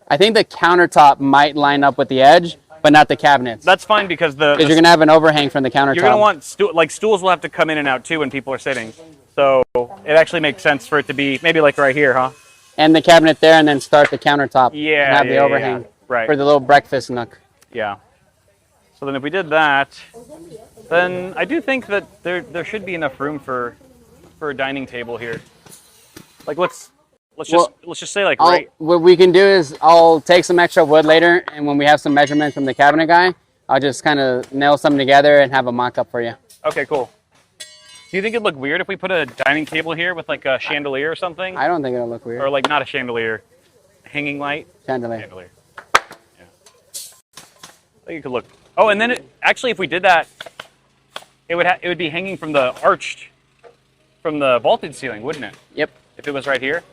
I think the countertop might line up with the edge, but not the cabinets. That's fine because Because you're gonna have an overhang from the countertop. you're gonna want stools will have to come in and out too when people are sitting. So it actually makes sense for it to be maybe like right here, huh? and the cabinet there, and then start the countertop. Yeah, and have the yeah, overhang yeah. Right. for the little breakfast nook. Yeah. So then if we did that, then I do think that there should be enough room for a dining table here. Like let's just say like right. What we can do is I'll take some extra wood later, and when we have some measurements from the cabinet guy, I'll just kind of nail some together and have a mock-up for you. Okay, cool. Do you think it'd look weird if we put a dining table here with like a chandelier or something? I don't think it'll look weird. Or like not a chandelier, hanging light. Chandelier. Chandelier. Yeah. I think it could look. Oh, and then actually, if we did that, it would be hanging from the vaulted ceiling, wouldn't it? Yep. If it was right here.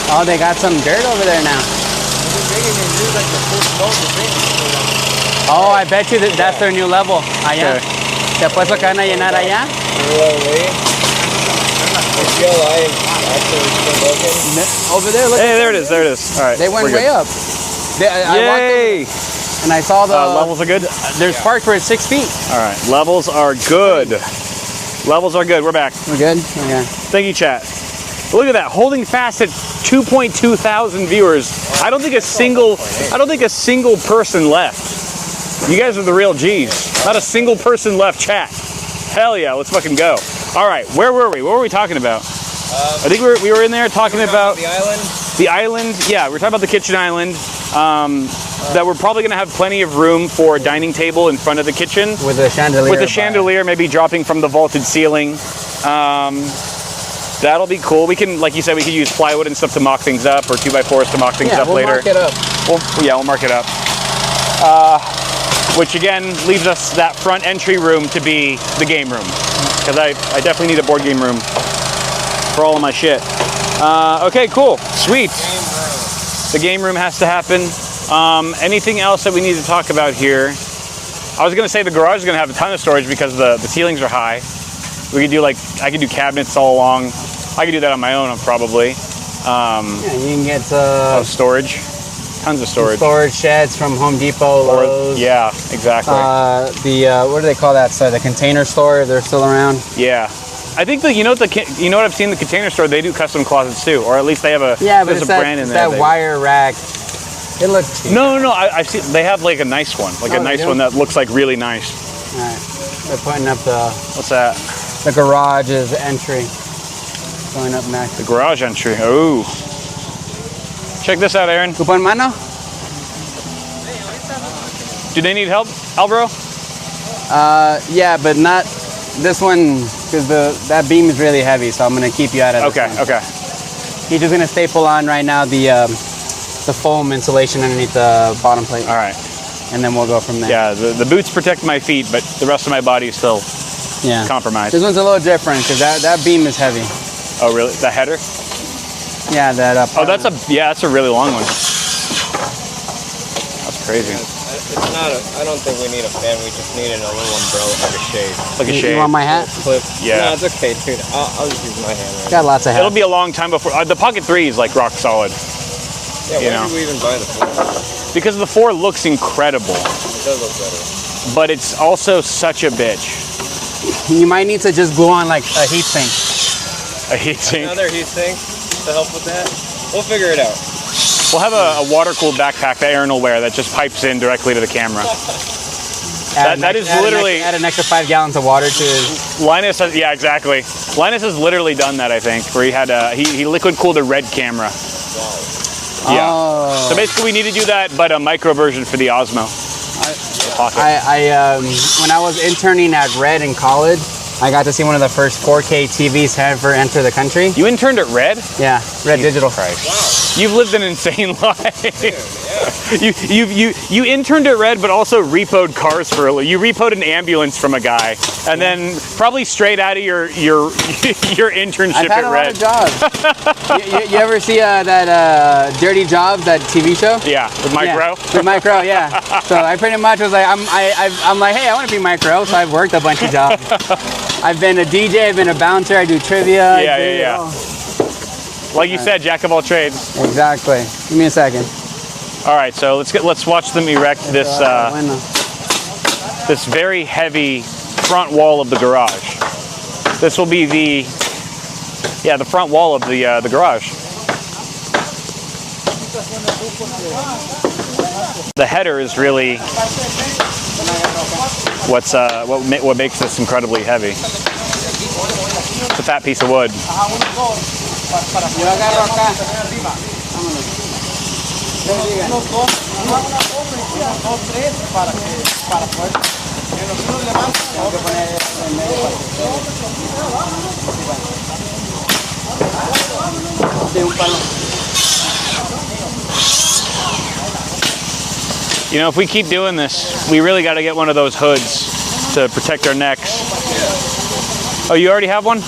Oh, they got some dirt over there now. Oh, I bet you that's their new level. Allá. Después lo que van a llenar allá. Over there, look. Hey, there it is. There it is. All right. They went we're way good. up. I walked Yay! over and I saw the Levels are good. There's parts where it's 6 feet. All right. Levels are good. Levels are good. We're back. We're good. Okay. Thank you, chat. Look at that, holding fast at 2.2 thousand viewers. I don't think a single person left. You guys are the real G's. Not a single person left chat. Hell yeah, let's fucking go. All right, where were we? What were we talking about? I think we were in there talking about the island. The island, yeah, we're talking about the kitchen island. That we're probably going to have plenty of room for a dining table in front of the kitchen. With a chandelier. With a chandelier, maybe dropping from the vaulted ceiling. That'll be cool. We can, like you said, we could use plywood and stuff to mock things up, or 2x4s to mock things up later. Mark it up. We'll mark it up. Which again leaves us that front entry room to be the game room, because I definitely need a board game room for all of my shit. Okay, cool, sweet. The game room has to happen. Anything else that we need to talk about here? I was gonna say the garage is gonna have a ton of storage because the ceilings are high. We could do I could do cabinets all along. I could do that on my own probably. Yeah, you can get storage. Tons of storage. Storage sheds from Home Depot, Lowe's. Yeah, exactly. What do they call that? So the Container Store, they're still around. Yeah. I think that you know what I've seen the Container Store, they do custom closets too, or at least they have a there's a brand in there. That wire rack. It looks cheap. No, I've seen they have like a nice one, a nice one that looks like really nice. All right, they're putting up the. What's that? The garage is entry. Going up next. The garage entry. Oh. Check this out, Aaron. Coupon mano? Do they need help, Alvaro? Yeah, but not this one, because that beam is really heavy, so I'm gonna keep you out of this one. Okay. He's just gonna staple on right now the foam insulation underneath the bottom plate. All right. And then we'll go from there. Yeah, the boots protect my feet, but the rest of my body is still compromised. This one's a little different because that beam is heavy. Oh, really? The header? Yeah, that. That's a really long one. That's crazy. I don't think we need a fan. We just need a little umbrella, like a shade. Like a shade. You want my hat? Clip. Yeah. No, it's okay, dude. I'll just use my hand. Right Got lots of hats. It'll be a long time before the Pocket 3 is like rock solid. Yeah. Why did we even buy the 4? Because the 4 looks incredible. It does look better. But it's also such a bitch. You might need to just glue on like a heat sink. A heat sink. Another heat sink to help with that. We'll figure it out. We'll have a water-cooled backpack that Aaron will wear that just pipes in directly to the camera. That is literally... Add an extra 5 gallons of water to his... Linus has... Yeah, exactly. Linus has literally done that, I think, where he had he liquid-cooled a Red camera. Wow. Yeah. Oh. So basically we need to do that, but a micro version for the Osmo. When I was interning at Red in college, I got to see one of the first 4K TVs ever enter the country. You interned at Red? Yeah, Red Digital. Christ. Wow. You've lived an insane life. Dude, yeah. You interned at Red, but also repoed cars for a little. You repoed an ambulance from a guy, and then probably straight out of your internship I've had at a Red. lot of jobs. you ever see that Dirty Jobs, that TV show? Yeah, with Mike Rowe. With Mike Rowe, yeah. So I pretty much was like, I'm like, hey, I want to be Mike Rowe, so I've worked a bunch of jobs. I've been a DJ, I've been a bouncer, I do trivia. Yeah. Like you said, jack of all trades. Exactly. Give me a second. All right, so let's watch them erect this this very heavy front wall of the garage. This will be the front wall of the garage. The header is really what makes this incredibly heavy. It's a fat piece of wood. You know, if we keep doing this, we really got to get one of those hoods to protect our necks. Oh, you already have one? No,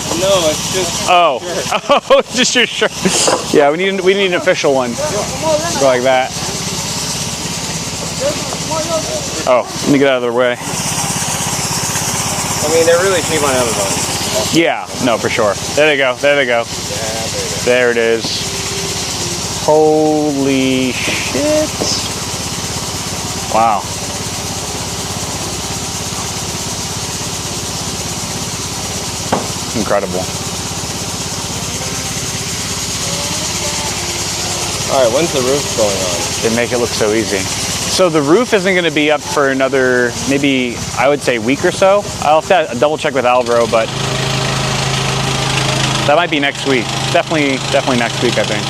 it's just. Oh, oh, just your shirt. Yeah, we need an official one. Go like that. Oh, let me get out of the way. I mean, they're really cheap on Amazon. Yeah, no, for sure. There they go. There they go. Yeah, There it is. Holy shit! Wow. Incredible. All right, when's the roof going on? They make it look so easy. So the roof isn't going to be up for another, maybe, I would say, week or so. I'll have to double check with Alvaro, but that might be next week. Definitely next week, I think.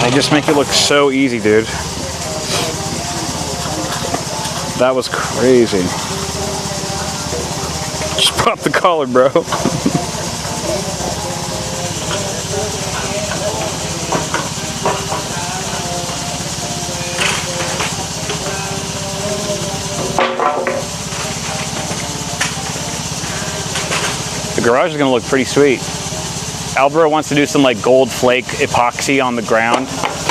They just make it look so easy, dude. That was crazy. Just pop the collar, bro. The garage is gonna look pretty sweet. Alvaro wants to do some like gold flake epoxy on the ground.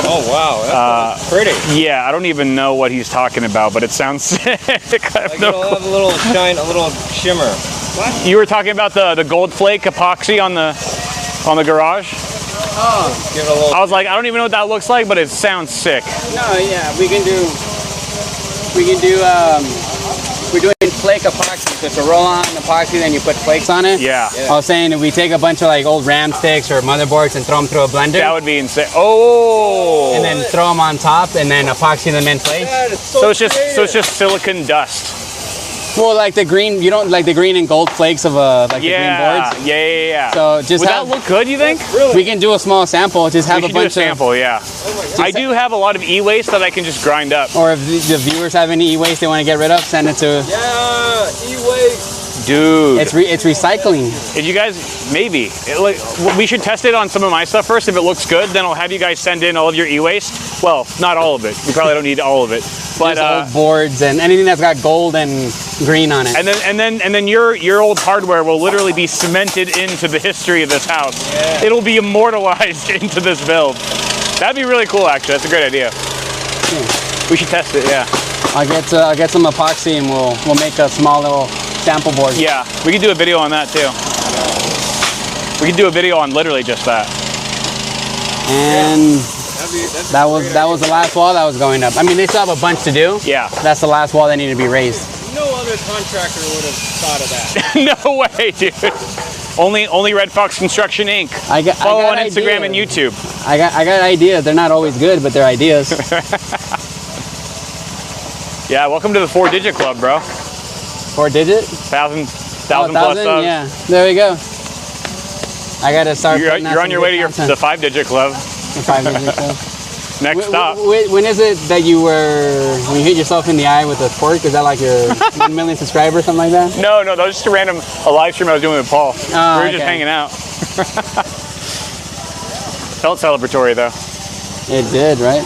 Oh wow, that's pretty. Yeah, I don't even know what he's talking about, but it sounds sick. Like it'll have a little shine, a little shimmer. What? You were talking about the gold flake epoxy on the garage? Oh, give it a little. I was like, I don't even know what that looks like, but it sounds sick. No, yeah, we can do, we're doing flake epoxy. So it's a roll-on epoxy, then you put flakes on it. Yeah. I was saying if we take a bunch of like old RAM sticks or motherboards and throw them through a blender. That would be insane. Oh! And then throw them on top and then epoxy them in place. So it's just silicon dust. Well, like the green, you don't like the green and gold flakes of the green boards. Yeah. So just would that look good, you think? We can do a small sample. Just have We a can do a bunch sample, yeah. I do have a lot of e-waste that I can just grind up. Or if the viewers have any e-waste they want to get rid of, send it to. Yeah, e-waste. Dude. It's recycling. If you guys, maybe. We should test it on some of my stuff first. If it looks good, then I'll have you guys send in all of your e-waste. Well, not all of it. We probably don't need all of it. But old boards and anything that's got gold and green on it. And then your old hardware will literally be cemented into the history of this house. Yeah. It'll be immortalized into this build. That'd be really cool, actually. That's a great idea. We should test it, yeah. I'll get some epoxy and we'll make a small little sample board. Yeah, we can do a video on that too. We can do a video on literally just that. And that was the last wall that was going up. I mean, they still have a bunch to do. Yeah. That's the last wall that needed to be raised. No other contractor would have thought of that. No way, dude. Only Red Fox Construction Inc. Follow on Instagram and YouTube. I got ideas. They're not always good, but they're ideas. Yeah, welcome to the 4-digit club, bro. 4-digit? 1,000 plus subs. Yeah, there we go. I gotta start. You're on your way to the 5-digit club. The 5-digit club. Next stop. When is it that when you hit yourself in the eye with a fork? Is that like your 1 million subscribers, something like that? No, that was just a live stream I was doing with Paul. We were just hanging out. Felt celebratory though. It did, right?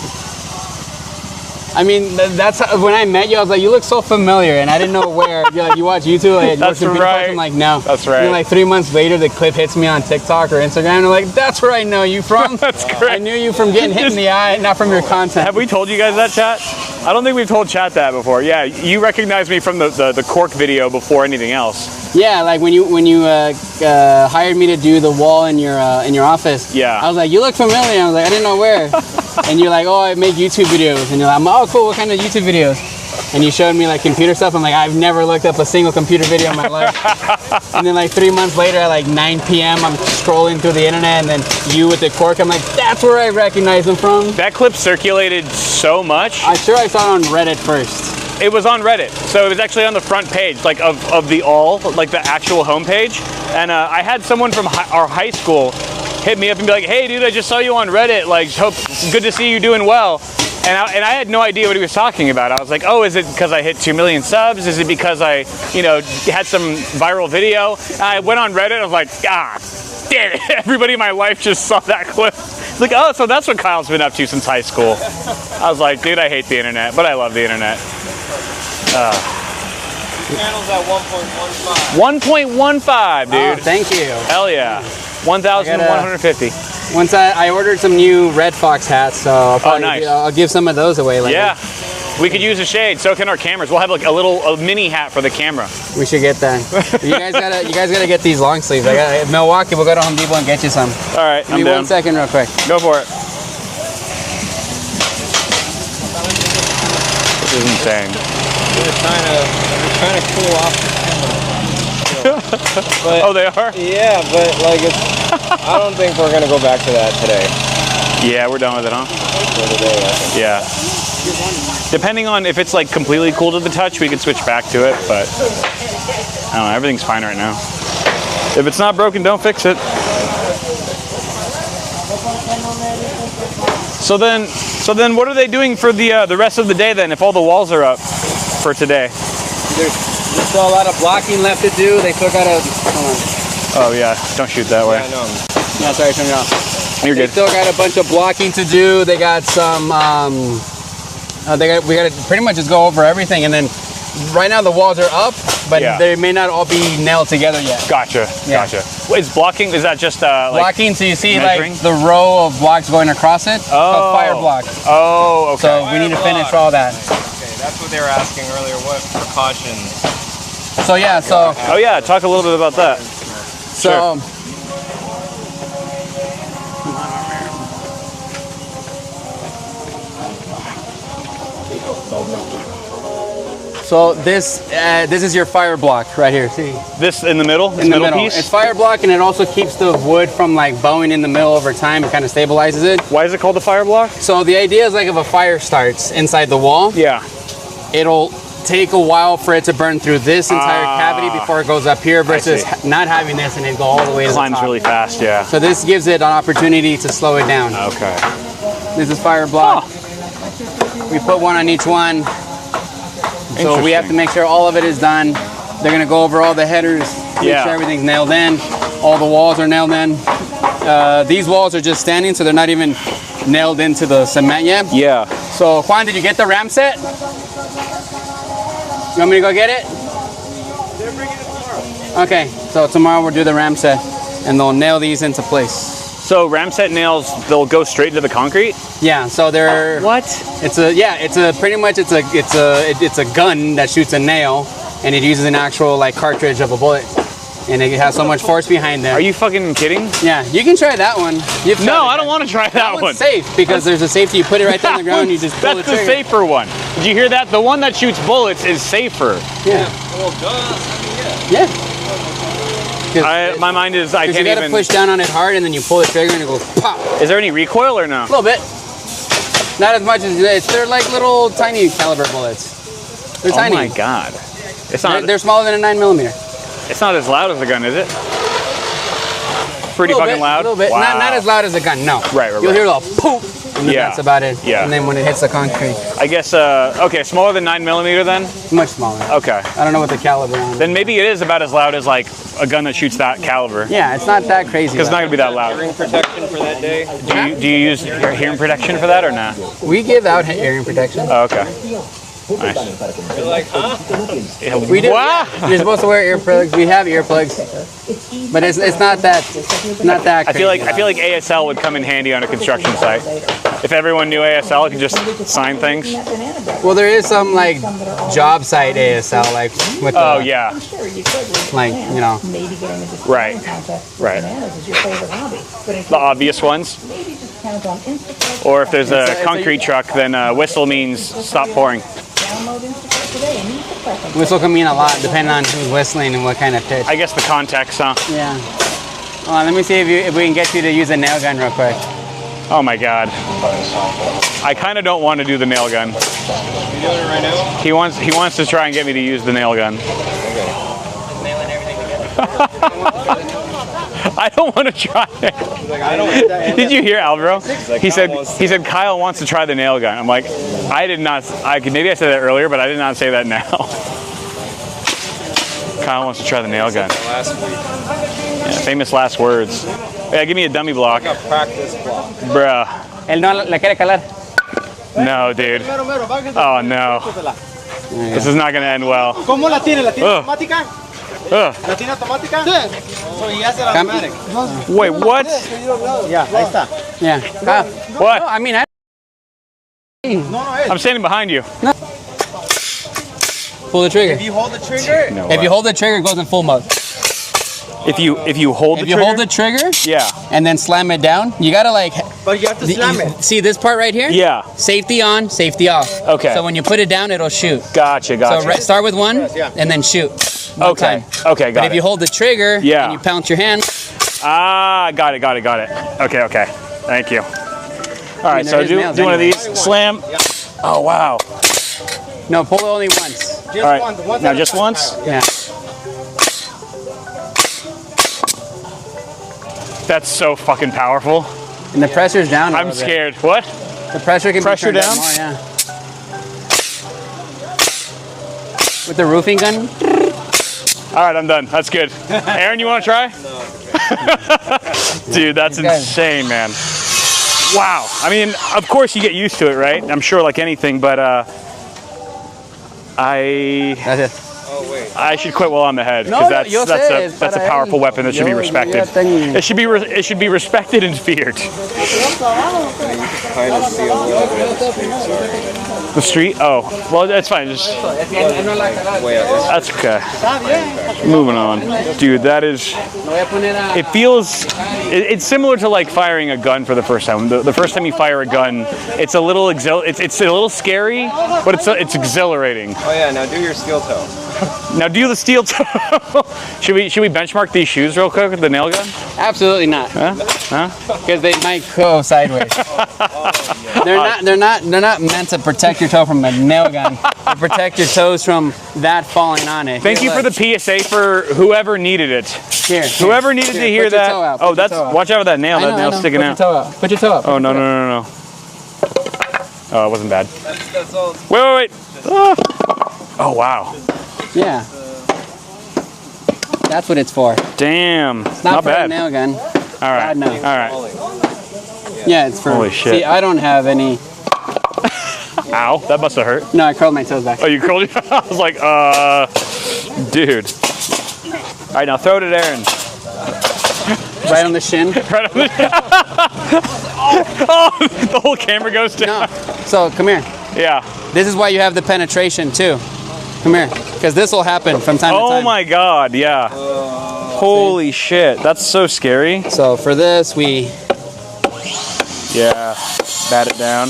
I mean, that's when I met you. I was like, you look so familiar, and I didn't know where. You're like, you watch YouTube. Like, that's right. I'm like, no. That's right. And then like 3 months later, the clip hits me on TikTok or Instagram, and I'm like, that's where I know you from. That's great. I knew you from getting hit in the eye, not from your content. Have we told you guys that, chat? I don't think we've told chat that before. Yeah, you recognized me from the cork video before anything else. Yeah, like when you hired me to do the wall in your office. Yeah. I was like, you look familiar. I was like, I didn't know where. And you're like, oh, I make YouTube videos. And you're like, oh, cool. What kind of YouTube videos? And you showed me like computer stuff. I'm like, I've never looked up a single computer video in my life. And then like 3 months later, at like 9 p.m., I'm scrolling through the internet, and then you with the cork. I'm like, that's where I recognize them from. That clip circulated so much. I'm sure I saw it on Reddit first. It was on Reddit, so it was actually on the front page, like of the like the actual homepage. And I had someone from our high school hit me up and be like, "Hey, dude, I just saw you on Reddit. Like, good to see you doing well." And I had no idea what he was talking about. I was like, "Oh, is it because I hit 2 million subs? Is it because I, had some viral video?" And I went on Reddit. I was like, "Ah, damn it! Everybody in my life just saw that clip." It's like, oh, so that's what Kyle's been up to since high school. I was like, dude, I hate the internet, but I love the internet. Panel's at 1.15. 1.15, dude. Oh, thank you. Hell yeah. 1,150. Once I ordered some new Red Fox hats, so I'll probably nice. I'll give some of those away later. Yeah. We could use a shade. So can our cameras. We'll have like a mini hat for the camera. We should get that. you guys gotta get these long sleeves. Milwaukee, we'll go to Home Depot and get you some. All right, Give me 1 second real quick. Go for it. This is insane. We're trying to cool off the camera. But, Oh, they are? Yeah, but like I don't think we're gonna go back to that today. Yeah, we're done with it, huh? For today, I think. Yeah. Depending on if it's like completely cool to the touch, we could switch back to it, but I don't know, everything's fine right now. If it's not broken, don't fix it. So then what are they doing for the rest of the day then, if all the walls are up for today? There's still a lot of blocking left to do. They still gotta. Hold on. Oh yeah, don't shoot that way. Yeah, I know. No, sorry, turn it off. You're They good. still got a bunch of blocking to do. They got some. We gotta pretty much just go over everything, and then right now the walls are up, but Yeah. they may not all be nailed together yet. Gotcha, Yeah. gotcha. Wait, is blocking, is that just like Blocking, so you see measuring? like the row of blocks going across it. It's called fire block. Oh, okay. So we need to finish all that. Okay, that's what they were asking earlier. What precautions? So yeah, so Oh yeah, talk a little bit about that. so. So this is your fire block right here. See, This in the middle? This in the middle middle. piece? It's fire block, and it also keeps the wood from like bowing in the middle over time. It kind of stabilizes it. Why is it called the fire block? So the idea is like if a fire starts inside the wall, Yeah. it'll take a while for it to burn through this entire cavity before it goes up here versus see. not having this and it go all the way to the Climbs top. really fast, yeah. So this gives it an opportunity to slow it down. Okay. This is fire block. We put one on each one. So we have to make sure all of it is done. They're gonna go over all the headers, make Yeah. sure everything's nailed in. All the walls are nailed in. These walls are just standing, so they're not even nailed into the cement yet. Yeah. So Juan, did you get the ram set? You want me to go get it? They're bringing it tomorrow. Okay, so tomorrow we'll do the ram set and they'll nail these into place. So ram set nails, they'll go straight into the concrete? Yeah, so they're What? it's a gun that shoots a nail, and it uses an actual like cartridge of a bullet, and it has so much force behind it. Are you fucking kidding? Yeah, you can try that one. No, I don't want to try that one. It's safe because there's a safety. You put it right down on the ground, you just pull That's the the trigger. safer one. Did you hear that? The one that shoots bullets is safer. Yeah, Well, duh. yeah. My mind is, I Because can't you gotta even. push down on it hard, and then you pull the trigger, and it goes pop. Is there any recoil or no? A little bit. Not as much as it's. They're like little tiny caliber bullets. They're tiny. Oh my god. It's not. They're smaller than a 9mm. It's not as loud as the gun, is it? Pretty fucking loud. A little bit. Wow. Not as loud as a gun. No. Right. You'll hear a little poop. And then Yeah. that's about it. Yeah. And then when it hits the concrete, I guess. Okay, smaller than 9mm then. much smaller. Okay. I don't know what the caliber on. Then maybe it is about as loud as like a gun that shoots that caliber. Yeah, it's not that crazy. Because it's not gonna be that loud. Hearing protection for that day. Do you use your hearing protection for that or not? We give out hearing protection. Oh, okay. Nice. You're like, huh? We do. Wow. Yeah. You're supposed to wear earplugs. We have earplugs, but it's not that I feel crazy. like ASL would come in handy on a construction site. If everyone knew ASL, it could just sign things. Well, there is some like job site ASL, like with the, Oh yeah. like you know. Right. Right. The obvious ones. Or if there's a concrete truck, then whistle means stop pouring. Whistle can mean a lot depending on who's whistling and what kind of pitch. I guess the context, huh? Yeah. Hold on, let me see if we can get you to use a nail gun real quick. Oh my god. I kind of don't want to do the nail gun. You doing it right now? He wants to try and get me to use the nail gun. I don't want to try it. Like, I don't. Did you hear Alvaro? He said Kyle wants to try the nail gun. I'm like, I did not. Maybe I said that earlier, but I did not say that now. Kyle wants to try the nail gun. Last week. Yeah, famous last words. Yeah, give me a dummy block, Like a practice block. bruh. Él no la quiere calar. No, dude. Oh no. This is not going to end well. ¿Cómo la tiene? ¿La tiene Ugh. automática? Ugh. ¿La tiene automática? So he has it automatic. Wait, what? Yeah, ahí está. Yeah. What? No, I mean, I'm standing behind you. pull the trigger. If you hold the trigger, No If way. you hold the trigger, it goes in full mode. If you hold If the you trigger, hold the trigger yeah, and then slam it down, you gotta like. but you have to slam it. See this part right here? yeah. Safety on, safety off. Okay. So when you put it down, it'll shoot. Gotcha, gotcha. So start with one and then shoot. One Okay, time. okay, got But it. if you hold the trigger Yeah. and you pounce your hand, Ah, got it. Okay, okay. Thank you. All right, there so is do nails one of anyway. these. Slam. Oh, wow. no, pull it only once. Just All right, one. The ones now that just are once. Yeah. That's so fucking powerful. And the pressure's down. a I'm little bit. scared. What? The pressure can Pressure be turned down? More, yeah. With the roofing gun, All right, I'm done. That's good. Aaron, you want to try? Dude, that's Okay. insane, man. Wow. I mean, of course you get used to it, right? I'm sure like anything, but that's it. I should quit while I'm ahead No, because yo sé, that's a para powerful él. weapon that should be Yo respected. ya tengo- It should be respected and feared. Kind of see a little bit of the street, sorry. The street? Oh, well, that's fine. Just Way out. that's okay. Moving on, dude. That is. It feels. It's similar to like firing a gun for the first time. The first time you fire a gun, it's a little it's a little scary, but it's exhilarating. Oh yeah, now do your steel toe. Now do the steel toe. should we benchmark these shoes real quick with the nail gun? Absolutely not. Huh? Because they might go sideways. They're not meant to protect your toe from a nail gun. They protect your toes from that falling on it. Thank you for the PSA for whoever needed it. Here. Whoever needed to hear put your that. toe out, Oh, put your that's toe out. watch out with that nail. I know, That nail's sticking out. Put your toe up. Put your toe up. Oh no. Oh, it wasn't bad. That's all. Wait. Ah. Oh wow. Yeah. That's what it's for. Damn. It's not for bad. a nail gun. All right. God, no. All right. Yeah, it's for. Holy shit. See, I don't have any. Ow. That must have hurt. No, I curled my toes back. Oh, you curled your. I was like, dude. All right, now throw it at Aaron. Right on the shin. Right on the. Oh, the whole camera goes down. No. So come here. Yeah. This is why you have the penetration too. Come here, because this will happen from time to time. Oh my God. Yeah. Holy shit. That's so scary. So for this, we Yeah. Bat it down.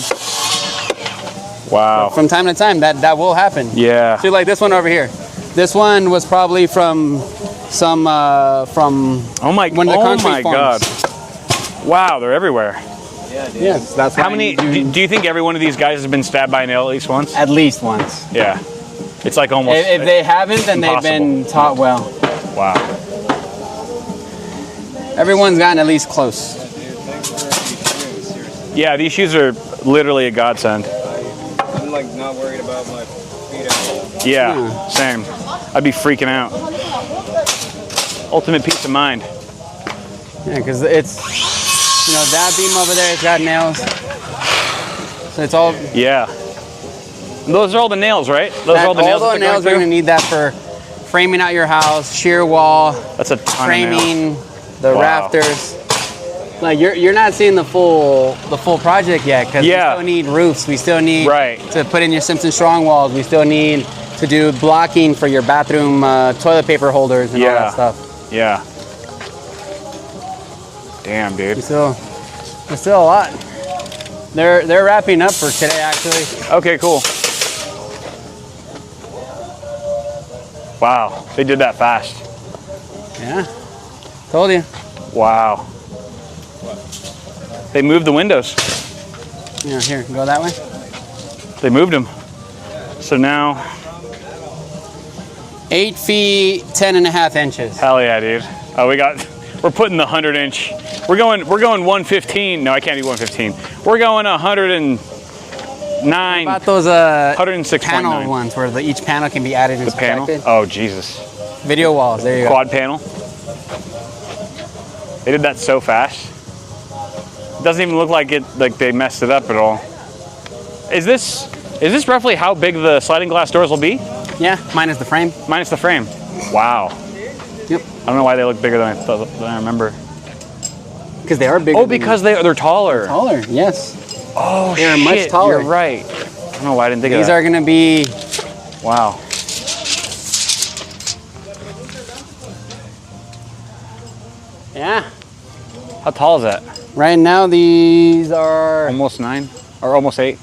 Wow. from time to time that will happen. Yeah. See, like this one over here. This one was probably from some from Oh my. when the oh concrete my forms. God. Wow. They're everywhere. Yes, that's How why many? you- Do you think every one of these guys has been stabbed by a nail at least once? at least once. Yeah. It's like almost. If they haven't, then they've been taught well. Wow. Everyone's gotten at least close. Yeah, these shoes are literally a godsend. I'm like not worried about my feet at all. Yeah, same. I'd be freaking out. Ultimate peace of mind. Yeah, because it's that beam over there, it's got nails. So it's all. Yeah. Those are all the nails, right? Those are all the nails. All that the they're nails going are going to need that for framing out your house, shear wall, through? That's a ton of nails. framing, the Wow. rafters. Like you're not seeing the full project yet because Yeah. we still need roofs. We still need Right. to put in your Simpson strong walls. We still need to do blocking for your bathroom toilet paper holders and all that stuff. Yeah. Damn, dude. There's still a lot. They're wrapping up for today actually. Okay, cool. Wow, they did that fast. Yeah, told you. Wow. They moved the windows. Yeah, here, go that way. They moved them. So now, 8 feet 10.5 inches. hell yeah, dude. Oh, we're putting the 100-inch. We're going 115. No, I can't do 115. We're going 109. About those 106.9. panel ones where each panel can be added and The panel? subtracted. Oh, Jesus. Video walls, there you go. Quad panel. They did that so fast. It doesn't even look like they messed it up at all. Is this Is this roughly how big the sliding glass doors will be? Yeah, minus the frame. Minus the frame. Wow. Yep. I don't know why they look bigger than I remember. Because they are bigger. Oh, because they're taller. Taller, yes. Oh, They're shit. much taller. You're right. I don't know why I didn't think of These that. are going to be... Wow. Yeah. How tall is that? Right now, these are... Almost 9? Or almost 8?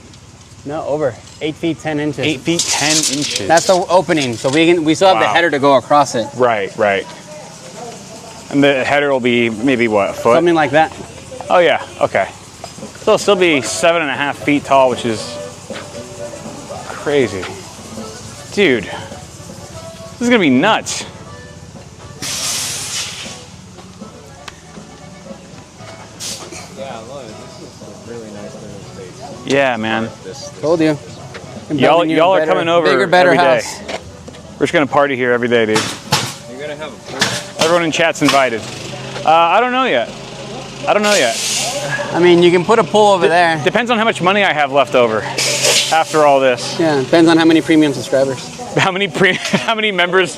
No, over 8 feet 10 inches. 8 feet 10 inches. That's the opening, so we still have the Wow. header to go across it. Right, right. And the header will be maybe what, a foot? Something like that. Oh yeah, okay. So it'll still be 7.5 feet tall, which is crazy. Dude, this is gonna be nuts. Yeah, look, this is a really nice little space. Yeah, man. Told you. Y'all are coming over bigger, better every day. house. We're just gonna party here every day, dude. You're gonna have a pool? Everyone in chat's invited. I don't know yet. I don't know yet. I mean, you can put a pool over there. Depends on how much money I have left over after all this. Yeah, depends on how many premium subscribers. How many how many members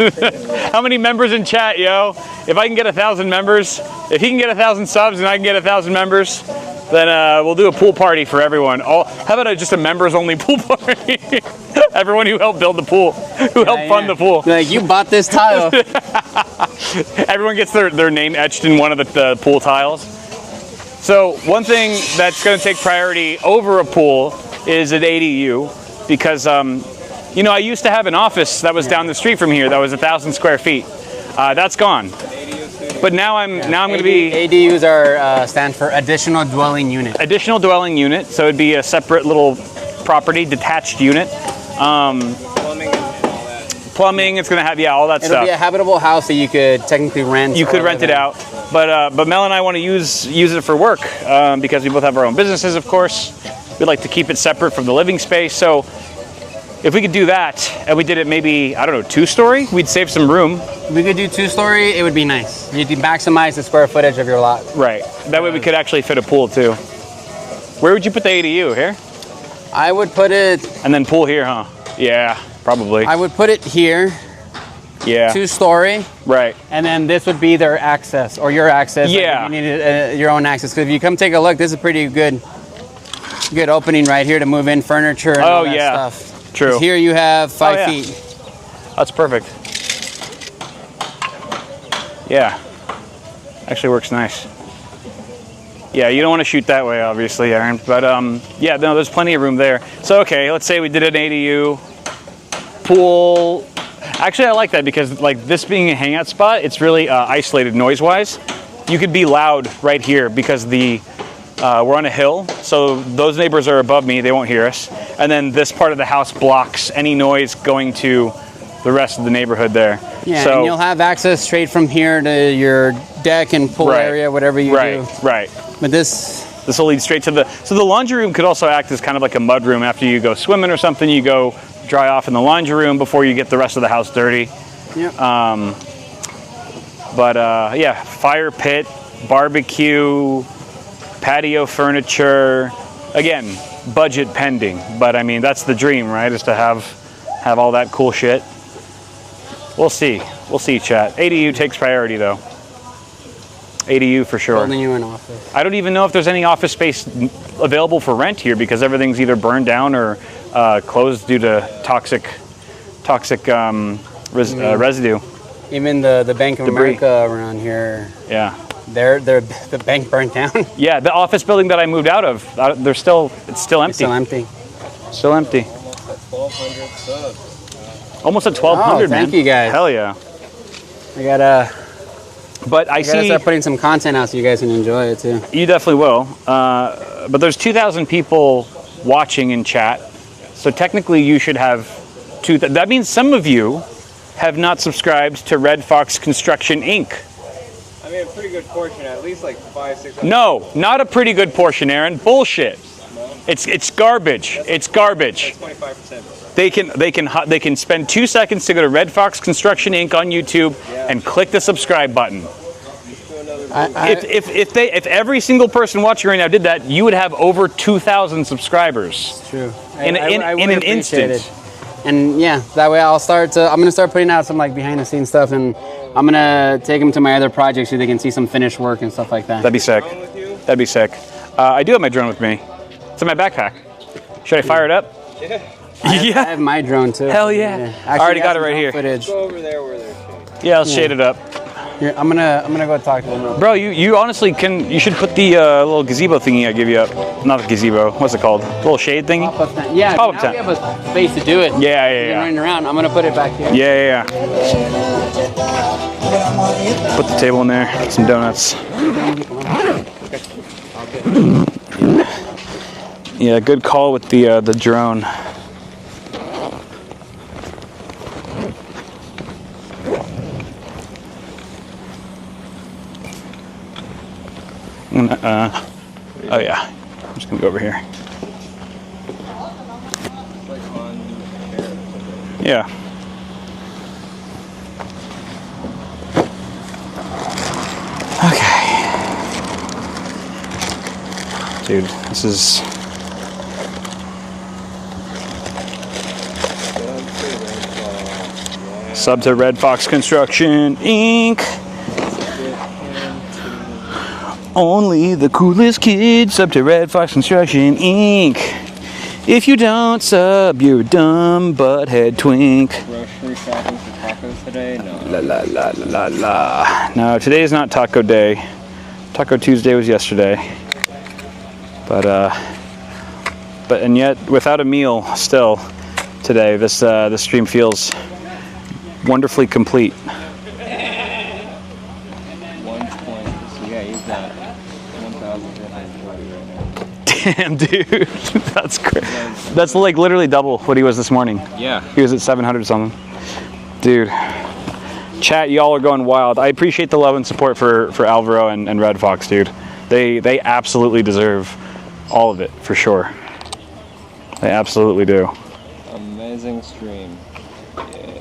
how many members in chat, yo? If I can get 1,000 members, if he can get 1,000 subs and I can get 1,000 members, then we'll do a pool party for everyone. How about just a members only pool party? Everyone who helped build the pool, who helped fund the pool. Like, you bought this tile. Everyone gets their name etched in one of the pool tiles. So one thing that's going to take priority over a pool is an ADU, because you know, I used to have an office that was down the street from here that was 1,000 square feet. That's gone. But now I'm going to be... ADUs are stand for additional dwelling unit. Additional dwelling unit, so it'd be a separate little property, detached unit. Plumbing and all that. Plumbing, it's going to have, all that It'll stuff. be a habitable house that you could technically rent. You could rent it out, but Mel and I want to use it for work because we both have our own businesses, of course. We'd like to keep it separate from the living space. So if we could do that, and we did it maybe, I don't know, 2-story, we'd save some room. We could do 2-story. It would be nice. You'd maximize the square footage of your lot. Right. That way we could actually fit a pool too. Where would you put the ADU? Here? I would put it. And then pool here, huh? Yeah, probably. I would put it here. Yeah. 2-story. Right. And then this would be their access, or your access. Yeah. Like, you need your own access. Because if you come take a look, this is a pretty good opening right here to move in furniture and all that stuff. True. 'Cause here you have 5 feet. That's perfect. Yeah. Actually works nice. Yeah, you don't want to shoot that way, obviously, Aaron. But yeah, no, there's plenty of room there. So okay, let's say we did an ADU, pool. Actually, I like that because like this being a hangout spot, it's really isolated noise-wise. You could be loud right here because we're on a hill, so those neighbors are above me, they won't hear us. And then this part of the house blocks any noise going to the rest of the neighborhood there. Yeah, so, and you'll have access straight from here to your deck and pool area, whatever you do. Right. But this will lead straight to so the laundry room could also act as kind of like a mud room. After you go swimming or something, you go dry off in the laundry room before you get the rest of the house dirty. Yep. Yeah, fire pit, barbecue, patio furniture. Again, budget pending, but I mean that's the dream, right? Is to have all that cool shit. We'll see, chat. ADU takes priority though. ADU for sure. Building you an office. I don't even know if there's any office space available for rent here because everything's either burned down or closed due to toxic residue. Even the Bank of Debris. America around here. Yeah. The bank burnt down. Yeah, the office building that I moved out of, it's still empty. It's still empty. Still empty. 1,200 subs. Almost at 1,200, man. Thank you guys. Hell yeah. I gotta see start putting some content out so you guys can enjoy it too. You definitely will. But there's 2,000 people watching in chat, so technically you should have that means some of you have not subscribed to Red Fox Construction Inc. I mean, a pretty good portion, at least like 500-600. No, not a pretty good portion, Aaron. Bullshit. No? It's garbage. It's garbage. 25%. They can spend 2 seconds to go to Red Fox Construction Inc. on YouTube and click the subscribe button. Let's do another If every single person watching right now did that, you would have over 2,000 subscribers. It's true. In an instant. It. And yeah, that way I'm gonna start putting out some like behind the scenes stuff, and I'm gonna take them to my other projects so they can see some finished work and stuff like that. That'd be sick. That'd be sick. I do have my drone with me. It's in my backpack. Should I fire it up? Yeah. I have my drone too. Hell yeah. I already got it right here. Footage. Go over there where there's shade. Yeah, I'll shade it up. Here, I'm gonna go talk to them. Bro, you honestly you should put the little gazebo thingy I give you up. Not the gazebo. What's it called? Little shade thingy? Pop-up tent. Yeah, Pop-up now tent. we have a space to do it. Yeah. Running around. I'm gonna put it back here. Yeah. Put the table in there. Get some donuts. Yeah, good call with the drone. Oh yeah, I'm just gonna go over here. Yeah. Okay. Dude, this is... Sub to Red Fox Construction, Inc. Only the coolest kids sub to Red Fox Construction, Inc. If you don't sub, you're a dumb butthead twink. Grocery shopping for tacos today? No. La. No, today is not taco day. Taco Tuesday was yesterday. But and yet, without a meal still today, this stream feels wonderfully complete. 1 point. So yeah, you've got 1,540 right now. Damn, dude, that's great. That's like literally double what he was this morning. Yeah. He was at 700 something. Dude, chat, y'all are going wild. I appreciate the love and support for Alvaro and Red Fox, dude. They absolutely deserve all of it, for sure. They absolutely do. Amazing stream.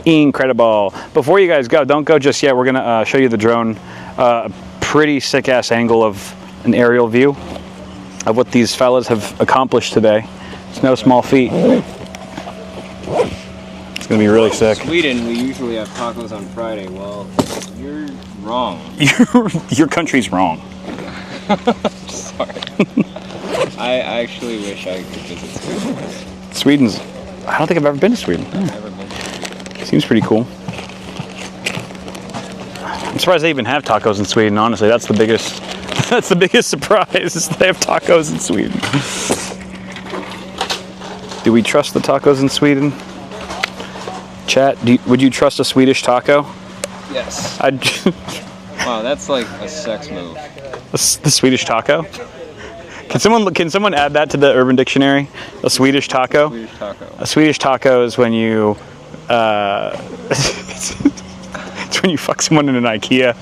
Incredible. Before you guys go, don't go just yet. We're gonna show you the drone. A pretty sick ass angle of an aerial view of what these fellas have accomplished today. It's no small feat. It's gonna be really sick. Sweden, we usually have tacos on Friday. Well, you're wrong. Your country's wrong. Sorry. I actually wish I could visit Sweden. Sweden's. I don't think I've ever been to Sweden. I've never been. Seems pretty cool. I'm surprised they even have tacos in Sweden. Honestly, that's the biggest. That's the biggest surprise. Is they have tacos in Sweden. Do we trust the tacos in Sweden? Chat, would you trust a Swedish taco? Yes. I'd. Wow, that's like a sex move. The Swedish taco. Can someone add that to the Urban Dictionary? A Swedish taco. Swedish taco. A Swedish taco is when you. It's when you fuck someone in an IKEA.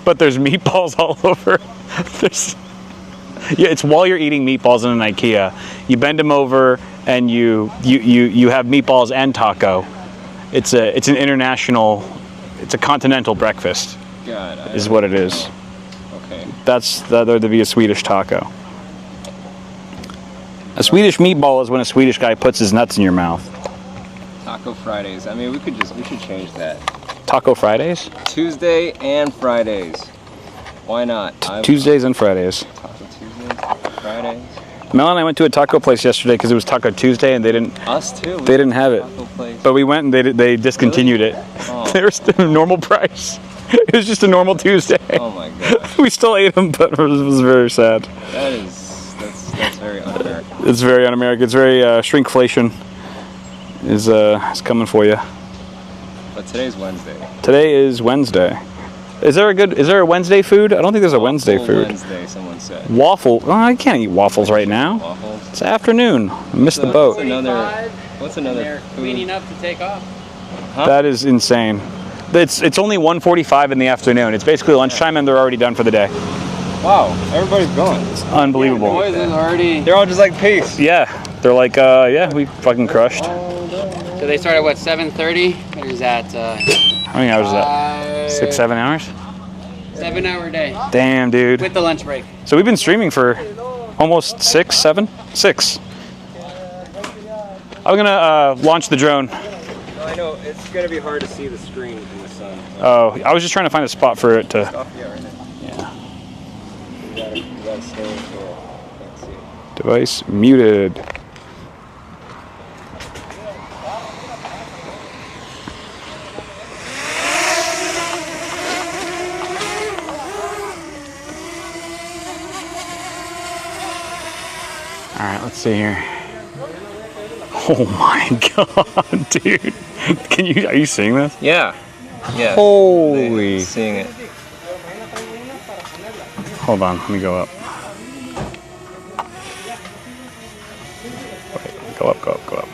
but there's meatballs all over. It's while you're eating meatballs in an IKEA. You bend them over and you have meatballs and taco. It's an international. It's a continental breakfast. God, is what it is. Okay. That would be a Swedish taco. A Swedish meatball is when a Swedish guy puts his nuts in your mouth. Taco Fridays. I mean, we should change that. Taco Fridays? Tuesday and Fridays. Why not? Tuesdays and Fridays. Taco Tuesdays, Fridays. Mel and I went to a taco place yesterday because it was Taco Tuesday and they didn't. Us too. They didn't have it. Taco place. But we went and they discontinued it. Oh. They were still normal price. It was just a normal Tuesday. Oh my gosh. We still ate them, but it was very sad. That's very un-American. It's very un-American. It's very shrinkflation is coming for you. But today's Wednesday. Today is Wednesday. Is there a Wednesday food? I don't think there's a Wednesday food. Wednesday, someone said. Waffle. Oh, I can't eat waffles right now. Waffles. It's afternoon. I missed the boat. What's another They're food? cleaning up to take off. Huh? That is insane. It's only 1:45 in the afternoon. It's basically lunchtime and they're already done for the day. Wow, everybody's gone. It's unbelievable. Boys is already. They're all just like, peace. Yeah. They're like, yeah, we fucking crushed. So they started what 7:30? What is that? How many hours is that? 6, 7 hours? 7-hour day Damn, dude. with the lunch break. So we've been streaming for almost 6, 7? 6. I'm gonna launch the drone. I know, it's going to be hard to see the screen in the sun. Oh, I was just trying to find a spot for it to... Yeah, right there. Yeah. You gotta stay here. Can't see. Device muted. All right, let's see here. Oh my god, dude! Are you seeing this? Yeah. Yeah. Holy! Seeing it. Hold on, let me go up. Wait, go up, go up, go up.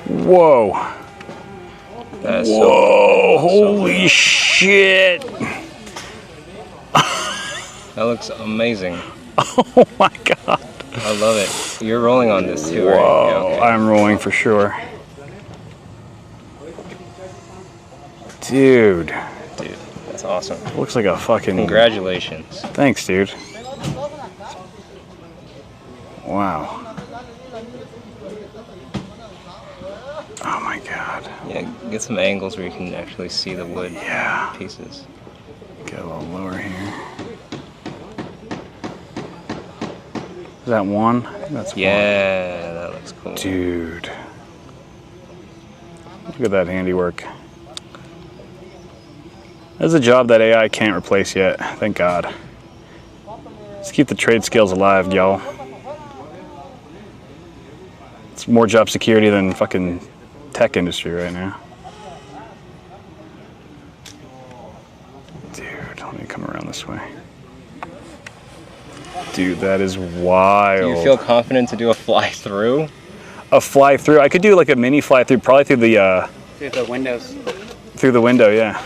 Whoa! That is Whoa! Holy shit! That looks amazing. Oh my god! I love it. You're rolling on this too, Whoa! right? Yeah, okay. I'm rolling for sure. Dude. Dude, that's awesome. Looks like a fucking... Congratulations. Thanks, dude. Wow. Oh my god. Yeah, get some angles where you can actually see the wood pieces. Get a little lower here. Is that one? That's one. Yeah, that looks cool. Dude. Look at that handiwork. That's a job that AI can't replace yet. Thank God. Let's keep the trade skills alive, y'all. It's more job security than fucking tech industry right now. Dude, let me come around this way. Dude, that is wild. Do you feel confident to do a fly through? A fly through? I could do like a mini fly through, probably through the Through the windows. through the window, yeah.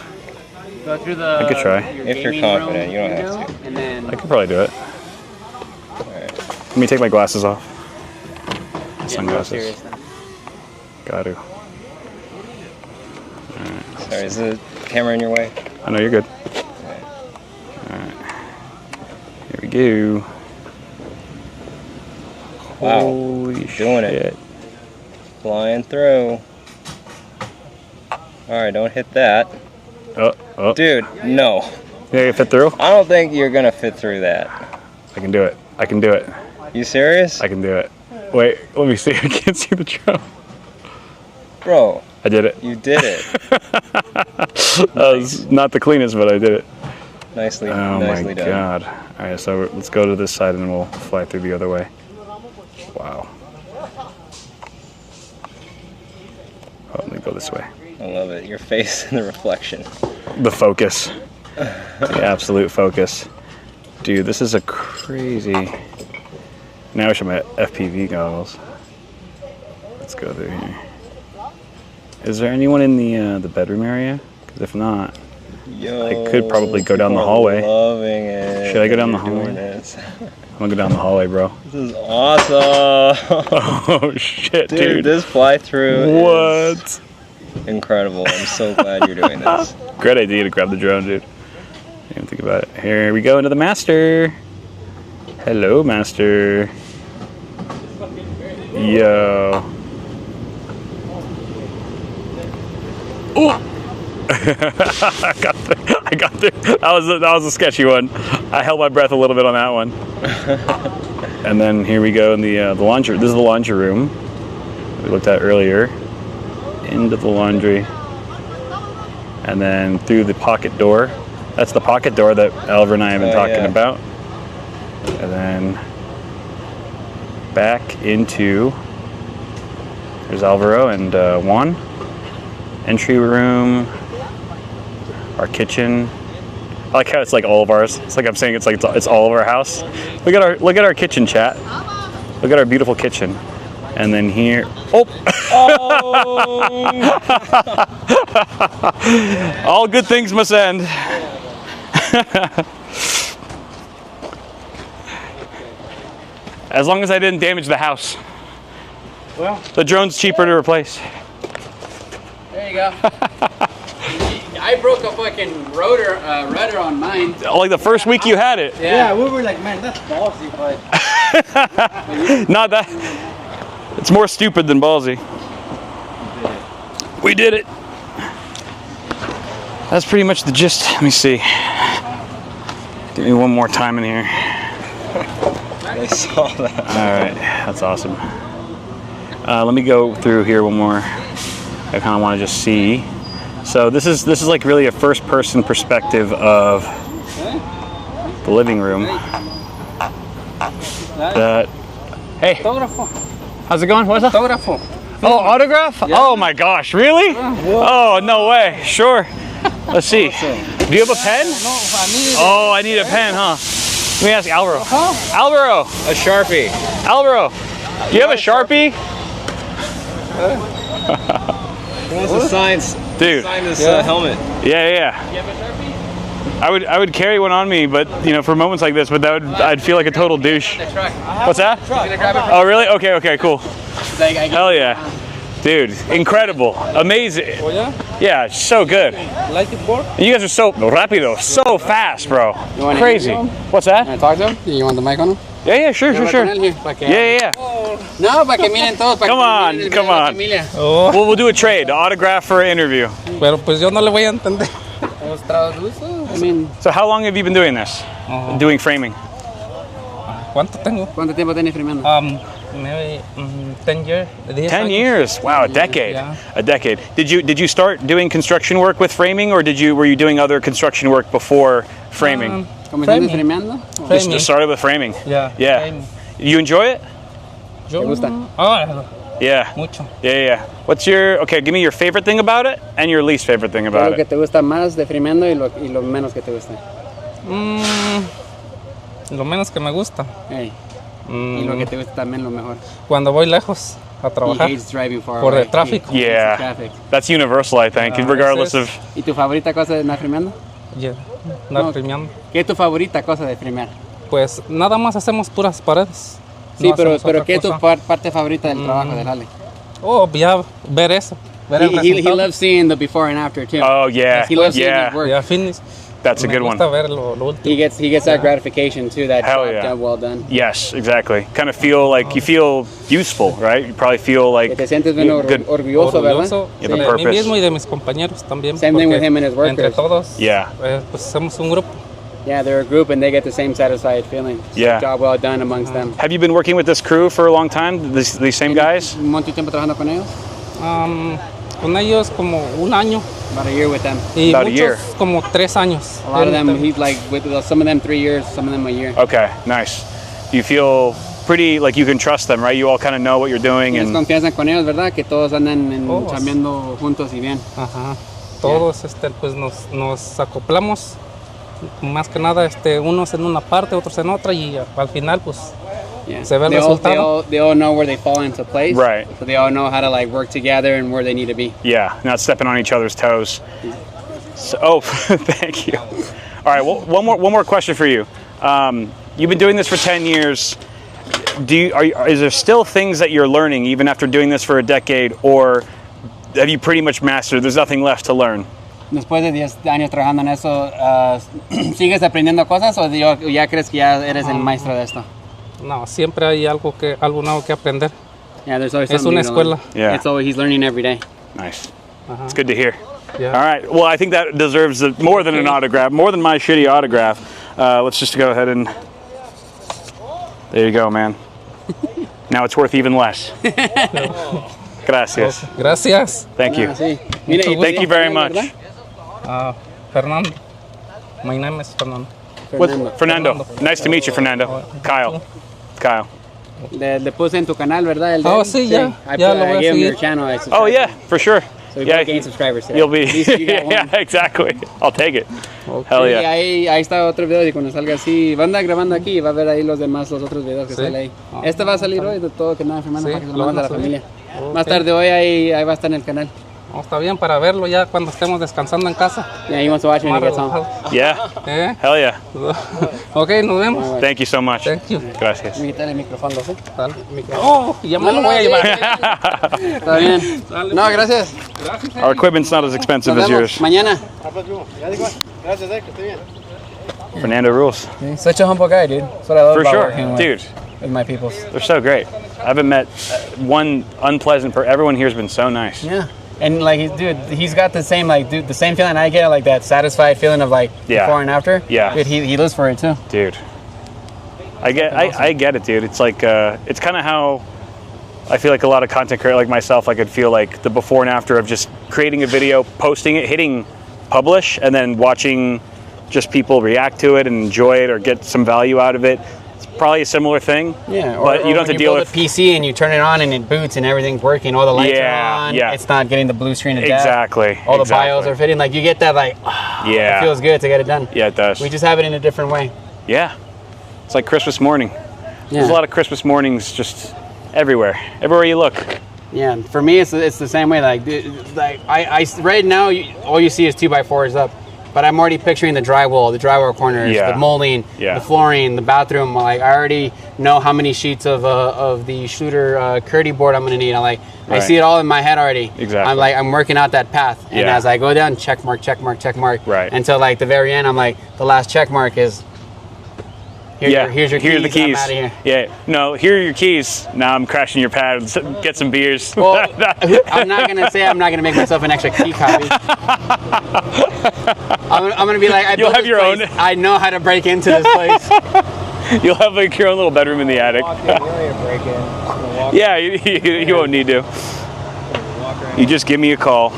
Go through the. I could try. If you're confident, you don't have to. And then. I could probably do it. Alright. Let me take my glasses off. Yeah, Sunglasses. serious then. Got to. Sorry, is the camera in your way? I know you're good. Alright. Here we go. Wow. Holy Doing shit. it. Flying through. Alright, don't hit that. Oh. Dude, no. Yeah, you fit through? I don't think you're gonna fit through that. I can do it. I can do it. You serious? I can do it. Wait, let me see. I can't see the drone. Bro. I did it. You did it. That was not the cleanest, but I did it. Nicely Oh nicely my done. god. Alright, so let's go to this side and we'll fly through the other way. Wow. Oh, let me go this way. I love it. Your face in the reflection. The focus. The absolute focus. Dude, this is a crazy... Now I should have my FPV goggles. Let's go through here. Is there anyone in the bedroom area? Because if not, Yo, I could probably go down the people are hallway. Loving it. Should I go down the You're doing hallway? this. I'm gonna go down the hallway, bro. This is awesome. Oh shit, Dude, dude. this fly through What? is incredible. I'm so glad you're doing this. Great idea to grab the drone, dude. Didn't even think about it. Here we go into the master. Hello, master. Yo. Ooh. I got there. That was a sketchy one. I held my breath a little bit on that one. And then here we go in the laundry. This is the laundry room we looked at earlier. Into the laundry. And then through the pocket door. That's the pocket door that Oliver and I have been talking about. And then back into, there's Alvaro and Juan. Entry room, our kitchen. I like how it's like all of ours. It's like I'm saying it's like it's all of our house. Look at our kitchen, chat. Look at our beautiful kitchen. And then here, all good things must end. As long as I didn't damage the house. Well, the drone's cheaper to replace. There you go. I broke a fucking rudder on mine. Like the first week you had it. Yeah, we were like, man, that's ballsy, but Not that. It's more stupid than ballsy. We did it. That's pretty much the gist. Let me see. Give me one more time in here. I saw that. All right, that's awesome. Let me go through here one more. I kind of want to just see. So this is like really a first-person perspective of the living room. Hey, how's it going? What's up? Autógrafo. Oh, autograph? Yeah. Oh my gosh, really? Oh, no way. Sure. Let's see. Do you have a pen? Oh, I need a pen, huh? Let me ask Alvaro. Alvaro. A Sharpie. Alvaro, do you have a Sharpie? He wants to sign Dude. this helmet. Yeah. You have a Sharpie? I would carry one on me, but you know, for moments like this, but I'd feel like a total douche. What's that? Oh, really? Okay, cool. Hell yeah. Dude, incredible. Amazing. Oh, yeah? Yeah, so good. Like it more? You guys are so rapido, so fast, bro. Crazy. What's that? Can I talk to him? You want the mic on him? Yeah, sure. Yeah. No, para que miren todos. Come on. Oh. We'll do a trade, autograph for an interview. Pero pues yo no le voy a entender. I mean, So how long have you been doing this? Doing framing? ¿Cuánto tengo? ¿cuánto tiempo tienes filmando? Maybe 10 years. 10 years. Wow, a decade. Yeah. A decade. Did you start doing construction work with framing, or were you doing other construction work before framing? ¿Comenzaste filmando? Just started with framing. Yeah. Yeah. You enjoy it? Yo, ¿Te gusta? Yeah. Mucho. Yeah. What's give me your favorite thing about it and your least favorite thing ¿Qué es about lo que it? te gusta más de filmando y lo menos que te gusta? Lo menos que me gusta. Hey. Y lo que te gusta también lo mejor. Cuando voy lejos a He trabajar hates driving far por away. el tráfico. He hates the Yeah. traffic. That's universal, I think, regardless of. ¿Y tu favorita cosa de andar filmando? Yeah. Andar No. filmando. ¿Qué es tu favorita cosa de filmar? Pues nada más hacemos puras paredes. Sí, No pero hacemos otra ¿qué es tu cosa. parte favorita del trabajo del Ale? Oh, ya ver eso. Ver el He resultado. loves seeing the before and after too. Oh yeah. He loves seeing Yeah. his work. Ya finish. That's a Me good one. gusta ver lo último. He gets that gratification too. That Hell job yeah. done, well done. Yes, exactly. Kind of feel like you feel useful, right? You probably feel Que like te sientes bien good. orgulloso, ¿verdad? Orgulloso Yeah, de the mí purpose. mismo y de mis compañeros también. Same thing with porque him and his workers. Entre todos, Yeah. pues somos un grupo. Yeah, they're a group and they get the same satisfied feeling. Yeah. Job well done amongst them. Have you been working with this crew for a long time? These same guys? Un montón de tiempo trabajando con ellos? Con ellos como un año About a year with them. y About a muchos year. como 3 años. A lot of them, he's like with some of them 3 years, some of them a year. Okay, nice. You feel pretty like you can trust them, right? You all kind of know what you're doing, Tienes and confianza con ellos, ¿verdad? Que todos andan Todos. chambeando juntos y bien. Ajá. Todos pues nos acoplamos. Más que nada unos en una parte, otros en otra y al final pues Yeah. Se ve el they resultado. they all know where they fall into place. Right. So they all know how to like work together and where they need to be. yeah, not stepping on each other's toes. So, thank you. All right, well, one more question for you. You've been doing this for 10 years. Is there still things that you're learning even after doing this for a decade, or have you pretty much mastered? There's nothing left to learn. Después de 10 años trabajando en eso, ¿sigues aprendiendo cosas o ya crees que ya eres el maestro de esto? No, siempre hay algo nuevo que aprender. Yeah, there's always Es something una new to learn. escuela. Yeah. It's always, he's learning every day. Nice. It's good to hear. Yeah. All right. Well, I think that deserves more than an autograph, more than my shitty autograph. Let's just go ahead and. There you go, man. Now it's worth even less. Gracias. Gracias. Thank you. Ah, sí. Mira, y Thank you very much. ¿verdad? Fernando. My name is Fernando. Fernando. Nice to meet you, Fernando. Kyle. Le puse en tu canal, ¿verdad? El de Oh, él? sí, ya. I Ya lo voy a gave him your seguir. channel. I Oh subscribed yeah, him. for sure. So we Yeah, both gained subscribers today. you'll be. At least you got Yeah, one. exactly. I'll take it. Hell Sí, yeah. ahí está otro video y cuando salga así, va a andar grabando aquí y va a ver ahí los otros videos que Sí. salen ahí. Este va a salir hoy de todo que nada firmando Sí, para que se lo lo mande a van la a subir. familia. Ok. Más tarde hoy ahí va a estar en el canal. No, está bien para verlo ya cuando estemos descansando en casa. Yeah, he wants to watch it when he Más gets home. relajado. Yeah. ¿Eh? Hell yeah. Ok, nos vemos. Thank you so much. Thank you. Gracias. Me quitar el micrófono, ¿sí? Dale. Oh, ya me lo voy a llevar. Está bien. No, gracias. Our equipment's not as expensive Nos as vemos yours. mañana. Gracias, que esté bien. Fernando rules. Such a humble guy, dude. That's what I love For about sure. working with, Dude, with my peoples. they're so great. I haven't met one unpleasant person. Everyone here's been so nice. Yeah. And like, dude, he's got the same the same feeling I get, like that satisfied feeling of like Yeah. before and after. Yeah. Dude, he lives for it too. Dude. I get it, dude. It's like, it's kind of how I feel like a lot of content creators like myself, I could feel like the before and after of just creating a video, posting it, hitting publish, and then watching just people react to it and enjoy it or get some value out of it. It's probably a similar thing. Yeah, but you don't have to deal with a PC and you turn it on and it boots and everything's working. All the lights Yeah, are on. yeah. It's not getting the blue screen of death. Exactly. All the exactly. BIOS are fitting. Like you get that like, Yeah. it feels good to get it done. Yeah, it does. We just have it in a different way. Yeah. It's like Christmas morning. There's a lot of Christmas mornings just everywhere. Everywhere you look. Yeah, for me it's the same way. Like I right now all you see is 2x4s up, but I'm already picturing the drywall corners, Yeah. the molding, Yeah. the flooring, the bathroom. Like I already know how many sheets of the Schluter Curdy board I'm gonna need. I Right. see it all in my head already. Exactly. I'm working out that path, and Yeah. as I go down, check mark, check mark, check mark, Right. until like the very end. I'm like the last check mark is. Here's your keys. Here are the keys. I'm outta here. Yeah. No, here are your keys. Now I'm crashing your pad. Get some beers. Well, I'm not gonna say I'm not gonna make myself an extra key copy. I'm gonna be like, You'll built have this your place. own. I know how to break into this place. You'll have like your own little bedroom in the attic. Walk in, you don't need to break in. Just gonna walk Yeah, you won't need to. walk right You just give me a call.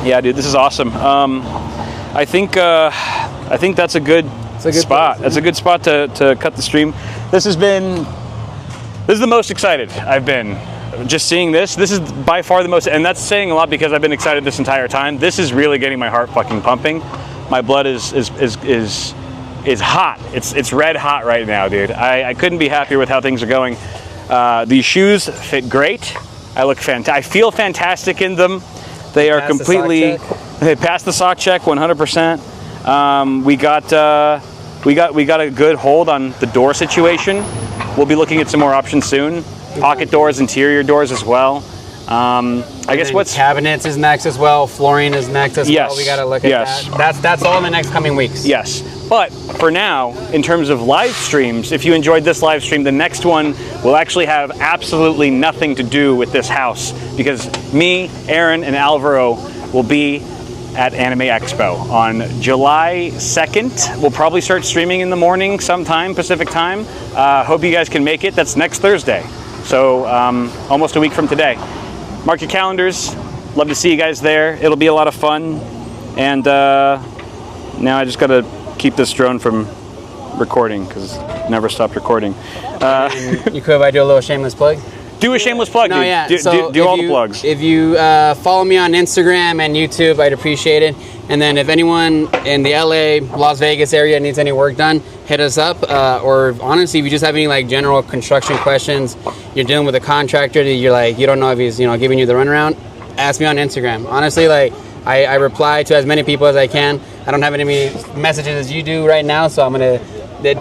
Yeah, dude, this is awesome. I think that's a good spot. That's a good spot to cut the stream. This is the most excited I've been. Just seeing this is by far the most, and that's saying a lot because I've been excited this entire time. This is really getting my heart fucking pumping. My blood is hot. It's red hot right now, dude. I couldn't be happier with how things are going. These shoes fit great. I look fantastic. I feel fantastic in them. They are completely. They passed the sock check 100%. We got a good hold on the door situation. We'll be looking at some more options soon. Pocket doors, interior doors as well. I guess what's cabinets is next as well. Flooring is next as Yes. well. We gotta look at Yes. that. That's all in the next coming weeks. Yes, but for now, in terms of live streams, if you enjoyed this live stream, the next one will actually have absolutely nothing to do with this house because me, Aaron, and Alvaro will be at Anime Expo on July 2nd. We'll probably start streaming in the morning sometime, Pacific time. Hope you guys can make it. That's next Thursday. So almost a week from today. Mark your calendars. Love to see you guys there. It'll be a lot of fun. And now I just got to keep this drone from recording because it never stopped recording. You could if I do a little shameless plug. Do a shameless plug, No, dude. yeah. Do So all if the plugs. If you follow me on Instagram and YouTube, I'd appreciate it. And then if anyone in the LA, Las Vegas area needs any work done, hit us up. Or honestly, if you just have any like general construction questions, you're dealing with a contractor that you're like, you don't know if he's giving you the runaround, ask me on Instagram. Honestly, like I reply to as many people as I can. I don't have any messages as you do right now, so I'm gonna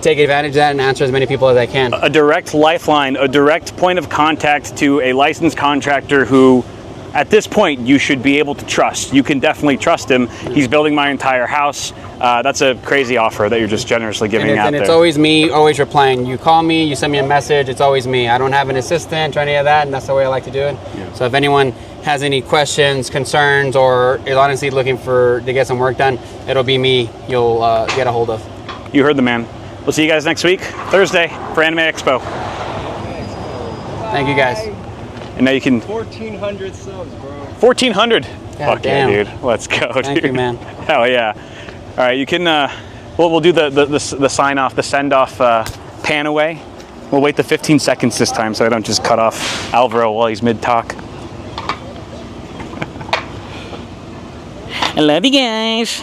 take advantage of that and answer as many people as I can. A direct lifeline, a direct point of contact to a licensed contractor who, at this point, you should be able to trust. You can definitely trust him. He's building my entire house. That's a crazy offer that you're just generously giving out And there. it's always me, always replying. You call me, you send me a message, it's always me. I don't have an assistant or any of that, and that's the way I like to do it. Yeah. So if anyone has any questions, concerns, or is honestly looking to get some work done, it'll be me you'll get a hold of. You heard the man. We'll see you guys next week, Thursday, for Anime Expo. Thank you, guys. And now you can... 1,400 subs, bro. 1,400? Fuck damn. yeah, dude. Let's go, dude. Thank you, man. Hell yeah. All right, you can... we'll do the sign-off, the send-off pan away. We'll wait the 15 seconds this time so I don't just cut off Alvaro while he's mid-talk. I love you guys.